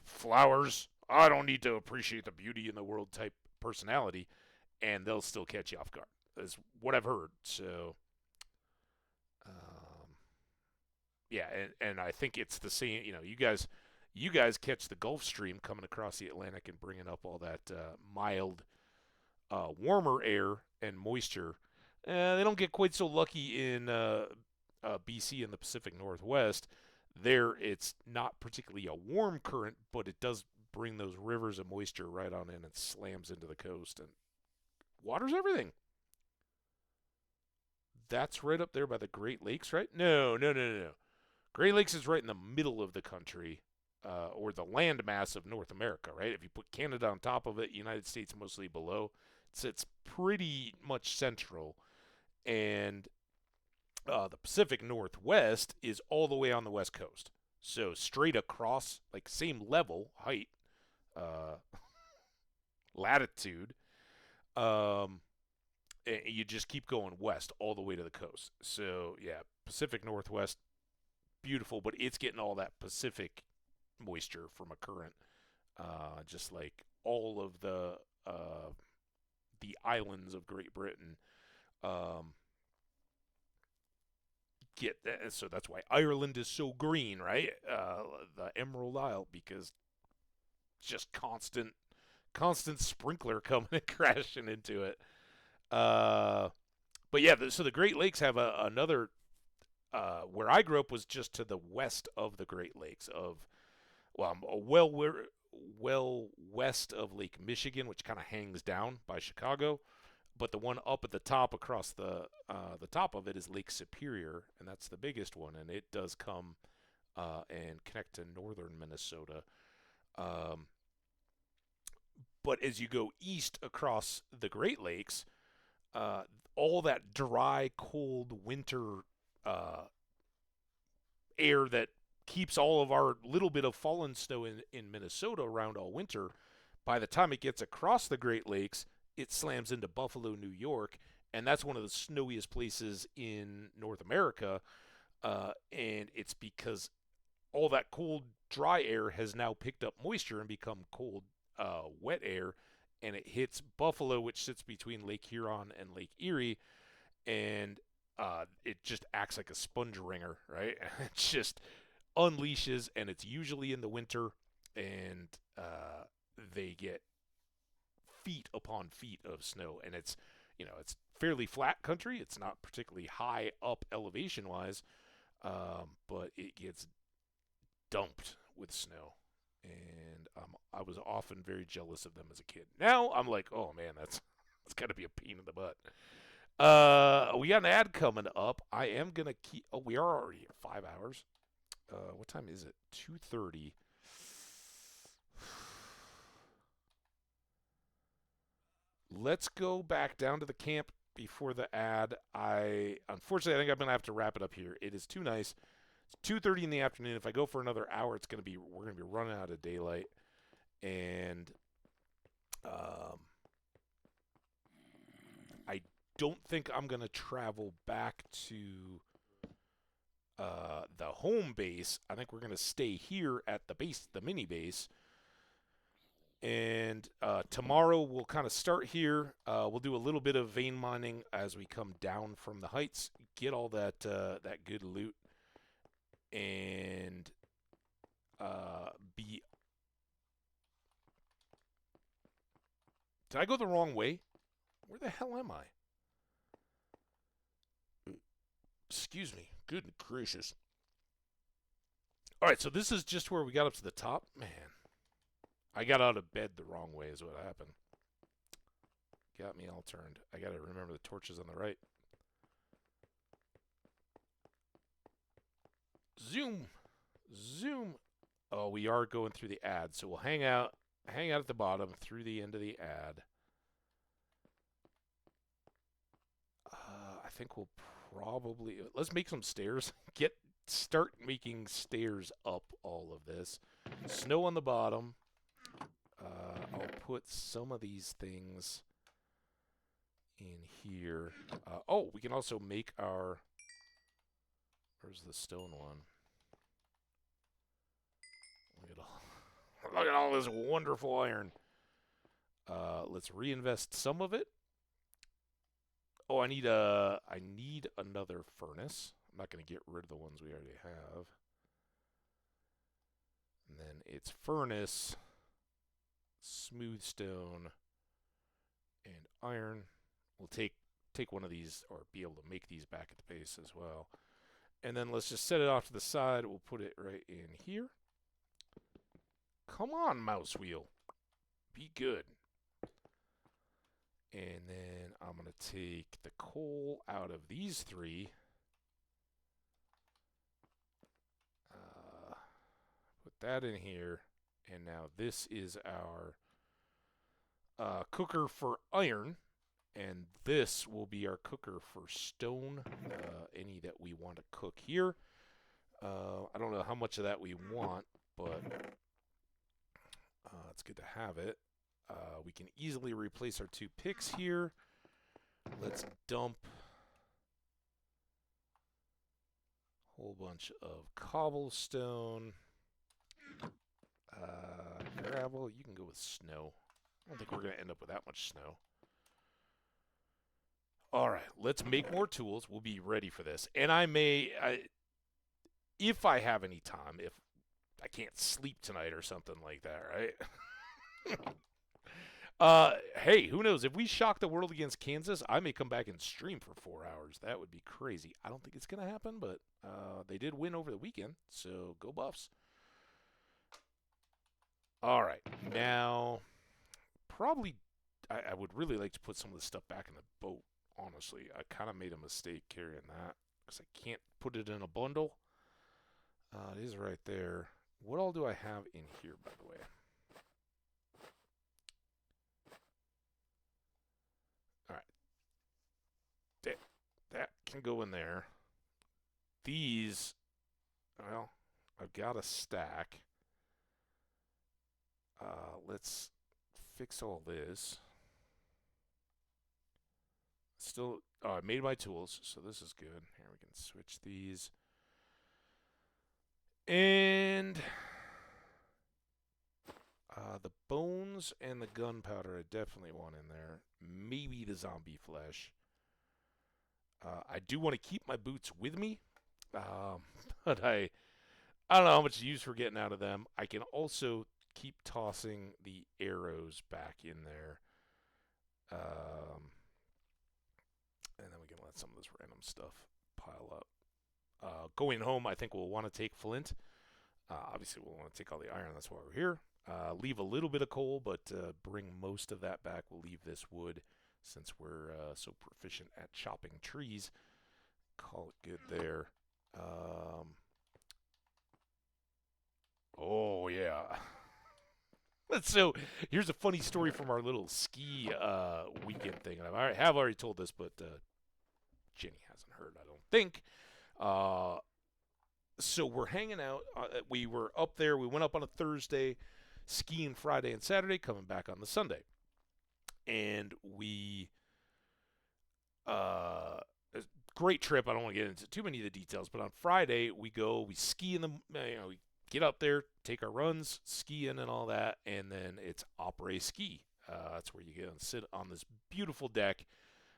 flowers, I don't need to appreciate the beauty in the world type personality, and they'll still catch you off guard, is what I've heard. So, yeah, and I think it's the same. You guys catch the Gulf Stream coming across the Atlantic and bringing up all that mild, warmer air and moisture. They don't get quite so lucky in BC and the Pacific Northwest. There, it's not particularly a warm current, but it does bring those rivers of moisture right on in and slams into the coast and waters everything. That's right up there by the Great Lakes, right? No. Great Lakes is right in the middle of the country, or the landmass of North America, right? If you put Canada on top of it, United States mostly below. It's pretty much central, and the Pacific Northwest is all the way on the west coast. So straight across, like same level, height, uh, latitude, um, you just keep going west all the way to the coast. So yeah, Pacific Northwest, beautiful, but it's getting all that Pacific moisture from a current, just like all of the islands of Great Britain. Um, get that, so that's why Ireland is so green, right? The Emerald Isle, because just constant sprinkler coming and crashing into it. Uh, but yeah, so the Great Lakes have another. Where I grew up was just to the west of the Great Lakes. Well, I'm well west of Lake Michigan, which kind of hangs down by Chicago. But the one up at the top, across the top of it, is Lake Superior, and that's the biggest one, and it does come and connect to northern Minnesota. Um, but as you go east across the Great Lakes, uh, all that dry, cold winter uh, air that keeps all of our little bit of fallen snow in Minnesota around all winter, by the time it gets across the Great Lakes, it slams into Buffalo, New York, and that's one of the snowiest places in North America. And it's because all that cold, dry air has now picked up moisture and become cold, wet air, and it hits Buffalo, which sits between Lake Huron and Lake Erie, and it just acts like a sponge ringer, right? It just unleashes, and it's usually in the winter, and they get feet upon feet of snow, and it's fairly flat country. It's not particularly high up elevation wise, but it gets dumped with snow, and I was often very jealous of them as a kid. Now I'm like, oh man, that's got to be a pain in the butt. We got an ad coming up. I am gonna keep. Oh, we are already at 5 hours. What time is it? 2:30. Let's go back down to the camp before the ad. Unfortunately, I think I'm gonna have to wrap it up here. It is too nice. It's 2:30 in the afternoon. If I go for another hour, we're gonna be running out of daylight, and I don't think I'm gonna travel back to the home base. I think we're gonna stay here at the base, the mini base. And tomorrow we'll kind of start here. We'll do a little bit of vein mining as we come down from the heights, get all that good loot, and be. Did I go the wrong way? Where the hell am I? Excuse me. Good gracious. All right, so this is just where we got up to the top. Man, I got out of bed the wrong way is what happened. Got me all turned. I got to remember the torches on the right. Zoom. Zoom. Oh, we are going through the ad, so we'll hang out at the bottom through the end of the ad. I think we'll probably let's make some stairs. Start making stairs up all of this. Snow on the bottom. I'll put some of these things in here. Oh, we can also make our. Where's the stone one? Look at all this wonderful iron. Let's reinvest some of it. Oh, I need another furnace. I'm not going to get rid of the ones we already have. And then it's furnace, smooth stone, and iron. We'll take one of these, or be able to make these back at the base as well. And then let's just set it off to the side. We'll put it right in here. Come on, mouse wheel. Be good. And then I'm going to take the coal out of these three. Put that in here. And now this is our cooker for iron, and this will be our cooker for stone, any that we want to cook here. I don't know how much of that we want, but it's good to have it. We can easily replace our 2 picks here. Let's dump a whole bunch of cobblestone. Gravel, you can go with snow. I don't think we're going to end up with that much snow. All right, let's make more tools. We'll be ready for this. And if I have any time, if I can't sleep tonight or something like that, right? Hey, who knows? If we shock the world against Kansas, I may come back and stream for 4 hours. That would be crazy. I don't think it's going to happen, but they did win over the weekend, so go Buffs. All right, now, probably, I would really like to put some of this stuff back in the boat, honestly. I kind of made a mistake carrying that, because I can't put it in a bundle. It is right there. What all do I have in here, by the way? All right. That can go in there. These, well, I've got a stack. Let's fix all this. Still, I made my tools, so this is good. Here, we can switch these. And the bones and the gunpowder I definitely want in there. Maybe the zombie flesh. I do want to keep my boots with me, but I don't know how much use we're getting out of them. I can also keep tossing the arrows back in there. And then we can let some of this random stuff pile up. Going home, I think we'll want to take flint. Obviously, we'll want to take all the iron. That's why we're here. Leave a little bit of coal, but bring most of that back. We'll leave this wood since we're so proficient at chopping trees. Call it good there. Oh, yeah. So here's a funny story from our little ski weekend thing. And I have already told this, but Jenny hasn't heard, I don't think. So we're hanging out. We were up there. We went up on a Thursday, skiing Friday and Saturday, coming back on the Sunday. And great trip. I don't want to get into too many of the details, but on Friday we ski in the, we get up there, take our runs, skiing and all that, and then it's après ski. That's where you get and sit on this beautiful deck,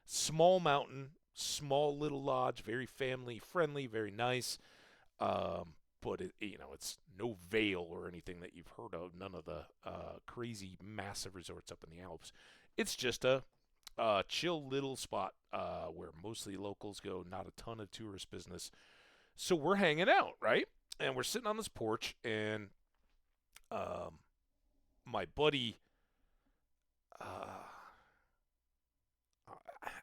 small mountain, small little lodge, very family friendly, very nice. But it's no Vale or anything that you've heard of. None of the crazy massive resorts up in the Alps. It's just a chill little spot where mostly locals go. Not a ton of tourist business. So we're hanging out, right? And we're sitting on this porch, and my buddy, I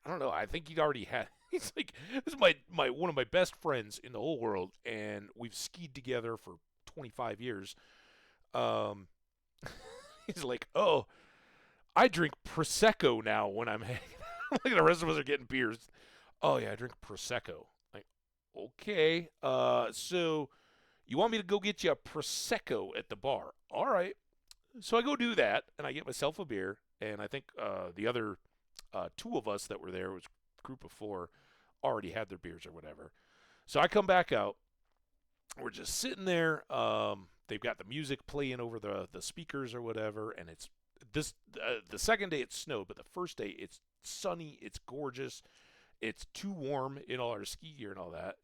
don't know. I think he'd already had. He's like, this is my one of my best friends in the whole world, and we've skied together for 25 years. He's like, oh, I drink Prosecco now when I'm hanging out. Like the rest of us are getting beers. Oh yeah, I drink Prosecco. Like, okay. So you want me to go get you a Prosecco at the bar? All right. So I go do that, and I get myself a beer, and I think the other two of us that were there, was a group of 4, already had their beers or whatever. So I come back out. We're just sitting there. They've got the music playing over the speakers or whatever, and it's this the second day it snowed, but the first day it's sunny, it's gorgeous, it's too warm in all our ski gear and all that.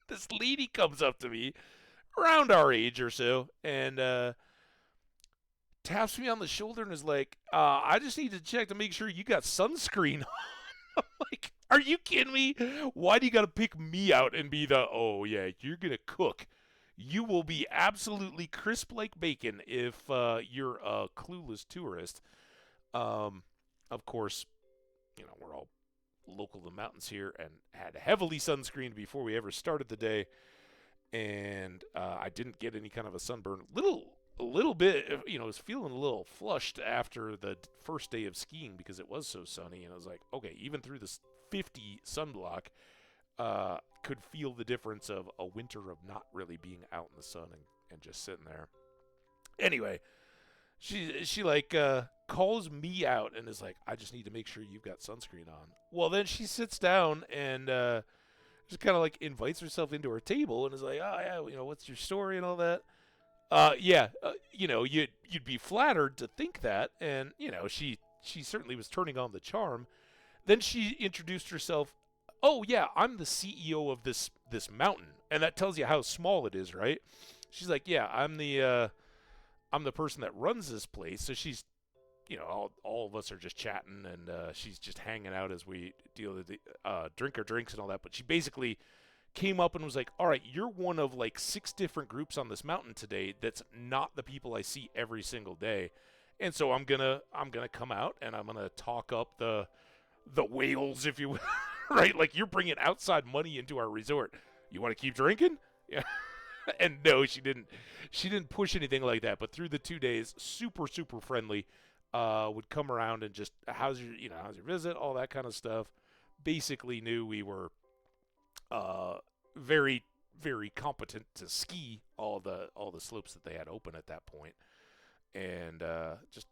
This lady comes up to me, around our age or so, and taps me on the shoulder and is like, I just need to check to make sure you got sunscreen on. I'm like, are you kidding me? Why do you got to pick me out and be the, oh, yeah, you're going to cook? You will be absolutely crisp like bacon if you're a clueless tourist. Of course, we're all local to the mountains here and had heavily sunscreened before we ever started the day. And I didn't get any kind of a sunburn. a little bit, was feeling a little flushed after the first day of skiing because it was so sunny, and I was like, okay, even through this 50 sunblock, could feel the difference of a winter of not really being out in the sun and just sitting there. Anyway, she like calls me out and is like, I just need to make sure you've got sunscreen on. Well, then she sits down and just kind of like invites herself into her table and is like, oh yeah, what's your story and all that. Yeah, you'd be flattered to think that, and she certainly was turning on the charm. Then she introduced herself. Oh yeah, I'm the CEO of this mountain, and that tells you how small it is, right? She's like, yeah, I'm the person that runs this place. So she's, all of us are just chatting, and she's just hanging out as we deal with the drink our drinks and all that. But she basically came up and was like, all right, you're one of like 6 different groups on this mountain today that's not the people I see every single day. And so I'm gonna come out and I'm gonna talk up the whales, if you will, right? Like, you're bringing outside money into our resort. You want to keep drinking? Yeah. And no, she didn't push anything like that. But through the 2 days, super, super friendly, would come around and just, how's your visit? All that kind of stuff. Basically knew we were, very, very competent to ski all the slopes that they had open at that point. And, just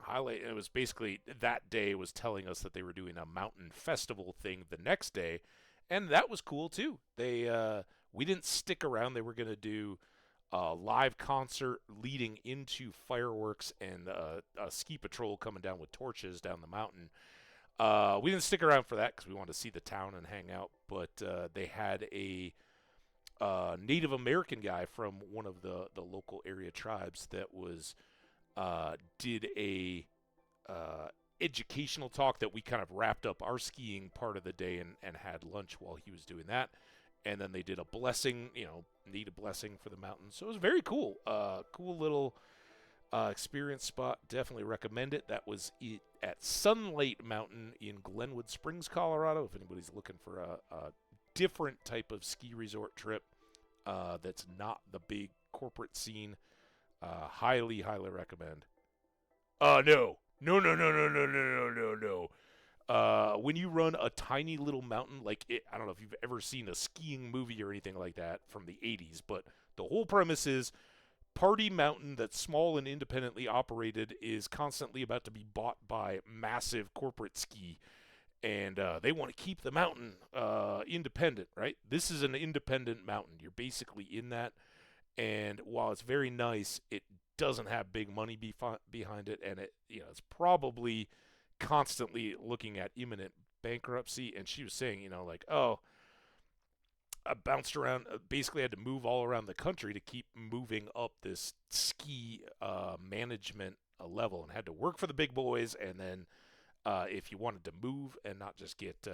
highlight, it was basically that day was telling us that they were doing a mountain festival thing the next day, and that was cool too. We didn't stick around. They were going to do a live concert leading into fireworks and a ski patrol coming down with torches down the mountain. We didn't stick around for that because we wanted to see the town and hang out, but they had a Native American guy from one of the local area tribes that was did a educational talk that we kind of wrapped up our skiing part of the day and had lunch while he was doing that. And then they did a blessing, need a blessing for the mountain. So it was very cool. Cool little experience spot. Definitely recommend it. That was at Sunlight Mountain in Glenwood Springs, Colorado. If anybody's looking for a different type of ski resort trip that's not the big corporate scene, highly, highly recommend. No. No. When you run a tiny little mountain, I don't know if you've ever seen a skiing movie or anything like that from the 80s, but the whole premise is Party Mountain that's small and independently operated is constantly about to be bought by massive corporate ski, and they want to keep the mountain independent, right? This is an independent mountain. You're basically in that, and while it's very nice, it doesn't have big money behind it, and it's probably constantly looking at imminent bankruptcy. And she was saying, I bounced around, basically had to move all around the country to keep moving up this ski management level, and had to work for the big boys. And then if you wanted to move and not just get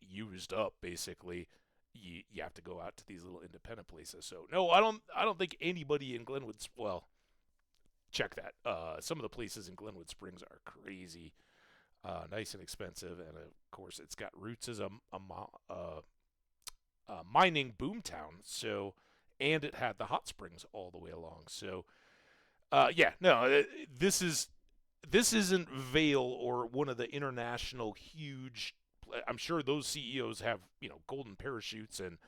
used up, basically, you have to go out to these little independent places. So no, I don't think anybody in Glenwood, well, check that. Some of the places in Glenwood Springs are crazy. Nice and expensive, and of course, it's got roots as a mining boomtown. So, and it had the hot springs all the way along. So, this isn't Vail or one of the international huge. I'm sure those CEOs have golden parachutes and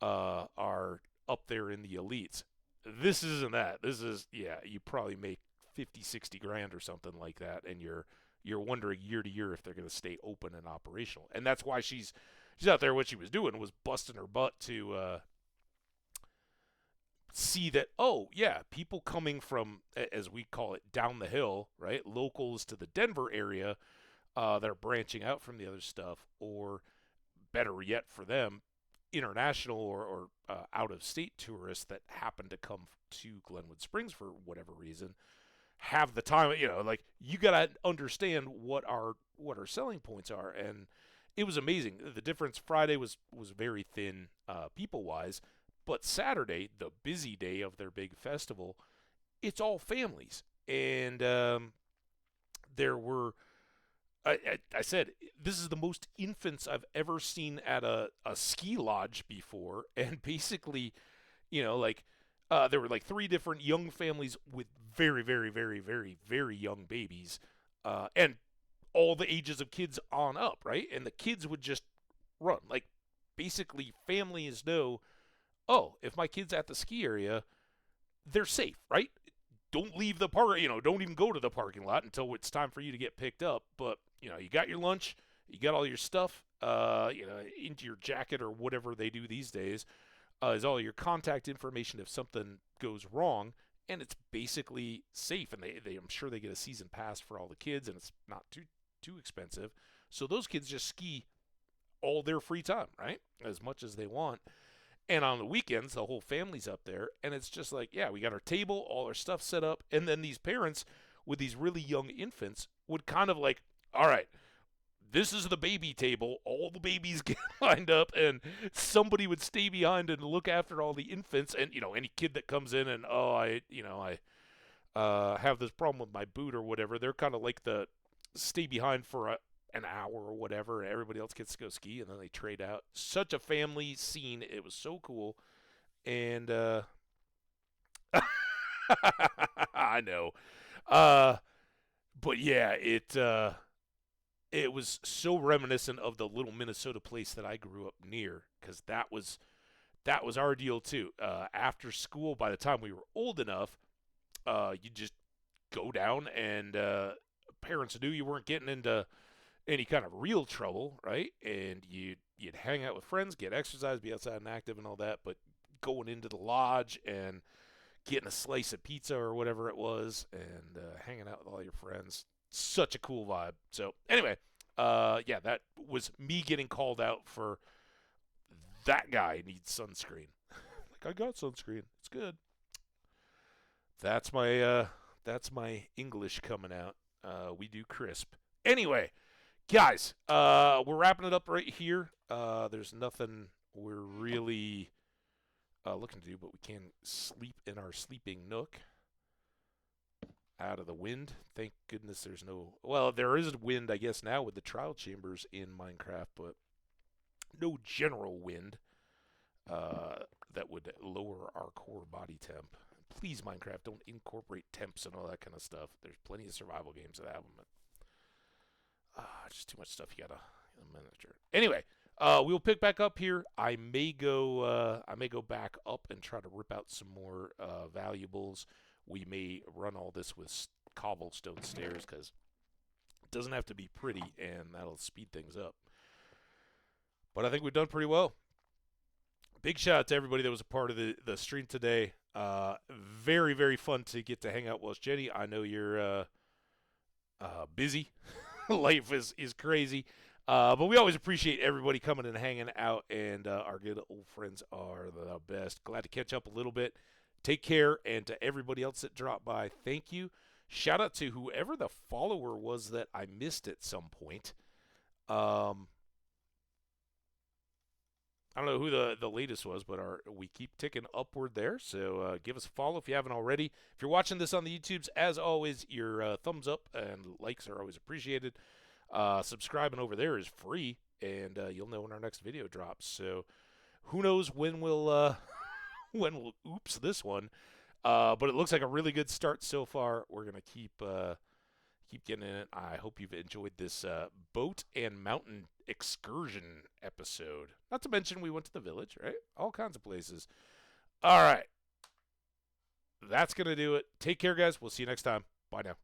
are up there in the elites. This isn't that. This is you probably make 50, 60 grand or something like that, and you're wondering year to year if they're going to stay open and operational. And that's why she's out there. What she was doing was busting her butt to see that, oh, yeah, people coming from, as we call it, down the hill, right, locals to the Denver area that are branching out from the other stuff, or better yet for them, international or out-of-state tourists that happen to come to Glenwood Springs for whatever reason, have the time, you got to understand what our selling points are. And it was amazing. The difference, Friday was very thin people-wise, but Saturday, the busy day of their big festival, it's all families. And there were, I said, this is the most infants I've ever seen at a ski lodge before. And basically, There were like 3 different young families with very, very, very, very, very young babies, and all the ages of kids on up, right? And the kids would just run. Like, basically, families know, oh, if my kid's at the ski area, they're safe, right? Don't leave the park, don't even go to the parking lot until it's time for you to get picked up. But, you got your lunch, you got all your stuff, into your jacket or whatever they do these days, is all your contact information if something goes wrong, and it's basically safe. And I'm sure they get a season pass for all the kids, and it's not too expensive. So those kids just ski all their free time, right? As much as they want. And on the weekends, the whole family's up there, and it's just like, yeah, we got our table, all our stuff set up, and then these parents with these really young infants would kind of like, all right, this is the baby table. All the babies get lined up, and somebody would stay behind and look after all the infants. And any kid that comes in and I have this problem with my boot or whatever, they're kind of like the stay behind for an hour or whatever, and everybody else gets to go ski, and then they trade out. Such a family scene. It was so cool, and I know, but yeah, it was so reminiscent of the little Minnesota place that I grew up near, because that was our deal too. After school, by the time we were old enough, you just go down, and parents knew you weren't getting into any kind of real trouble, right? And you'd hang out with friends, get exercise, be outside and active and all that, but going into the lodge and getting a slice of pizza or whatever it was, and hanging out with all your friends, such a cool vibe. So anyway, yeah, that was me getting called out for that guy needs sunscreen. Like, I got sunscreen. It's good. That's my English coming out. We do crisp. Anyway, guys, we're wrapping it up right here. There's nothing we're really looking to do, but we can sleep in our sleeping nook out of the wind. Thank goodness there's no... Well, there is wind, I guess, now with the trial chambers in Minecraft, but no general wind that would lower our core body temp. Please, Minecraft, don't incorporate temps and all that kind of stuff. There's plenty of survival games that have them, but just too much stuff you gotta miniature. Anyway, we'll pick back up here. I may go back up and try to rip out some more valuables. We may run all this with cobblestone stairs, because it doesn't have to be pretty, and that'll speed things up. But I think we've done pretty well. Big shout out to everybody that was a part of the stream today. Very, very fun to get to hang out with Jenny. I know you're busy. Life is crazy. But we always appreciate everybody coming and hanging out, and our good old friends are the best. Glad to catch up a little bit. Take care, and to everybody else that dropped by, thank you. Shout out to whoever the follower was that I missed at some point. I don't know who the latest was, but we keep ticking upward there. So give us a follow if you haven't already. If you're watching this on the YouTubes, as always, your thumbs up and likes are always appreciated. Subscribing over there is free, and you'll know when our next video drops. So who knows when we'll oops this one. But it looks like a really good start so far. We're gonna keep getting in it. I hope you've enjoyed this boat and mountain excursion episode. Not to mention we went to the village, right? All kinds of places. All right. That's going to do it. Take care, guys. We'll see you next time. Bye now.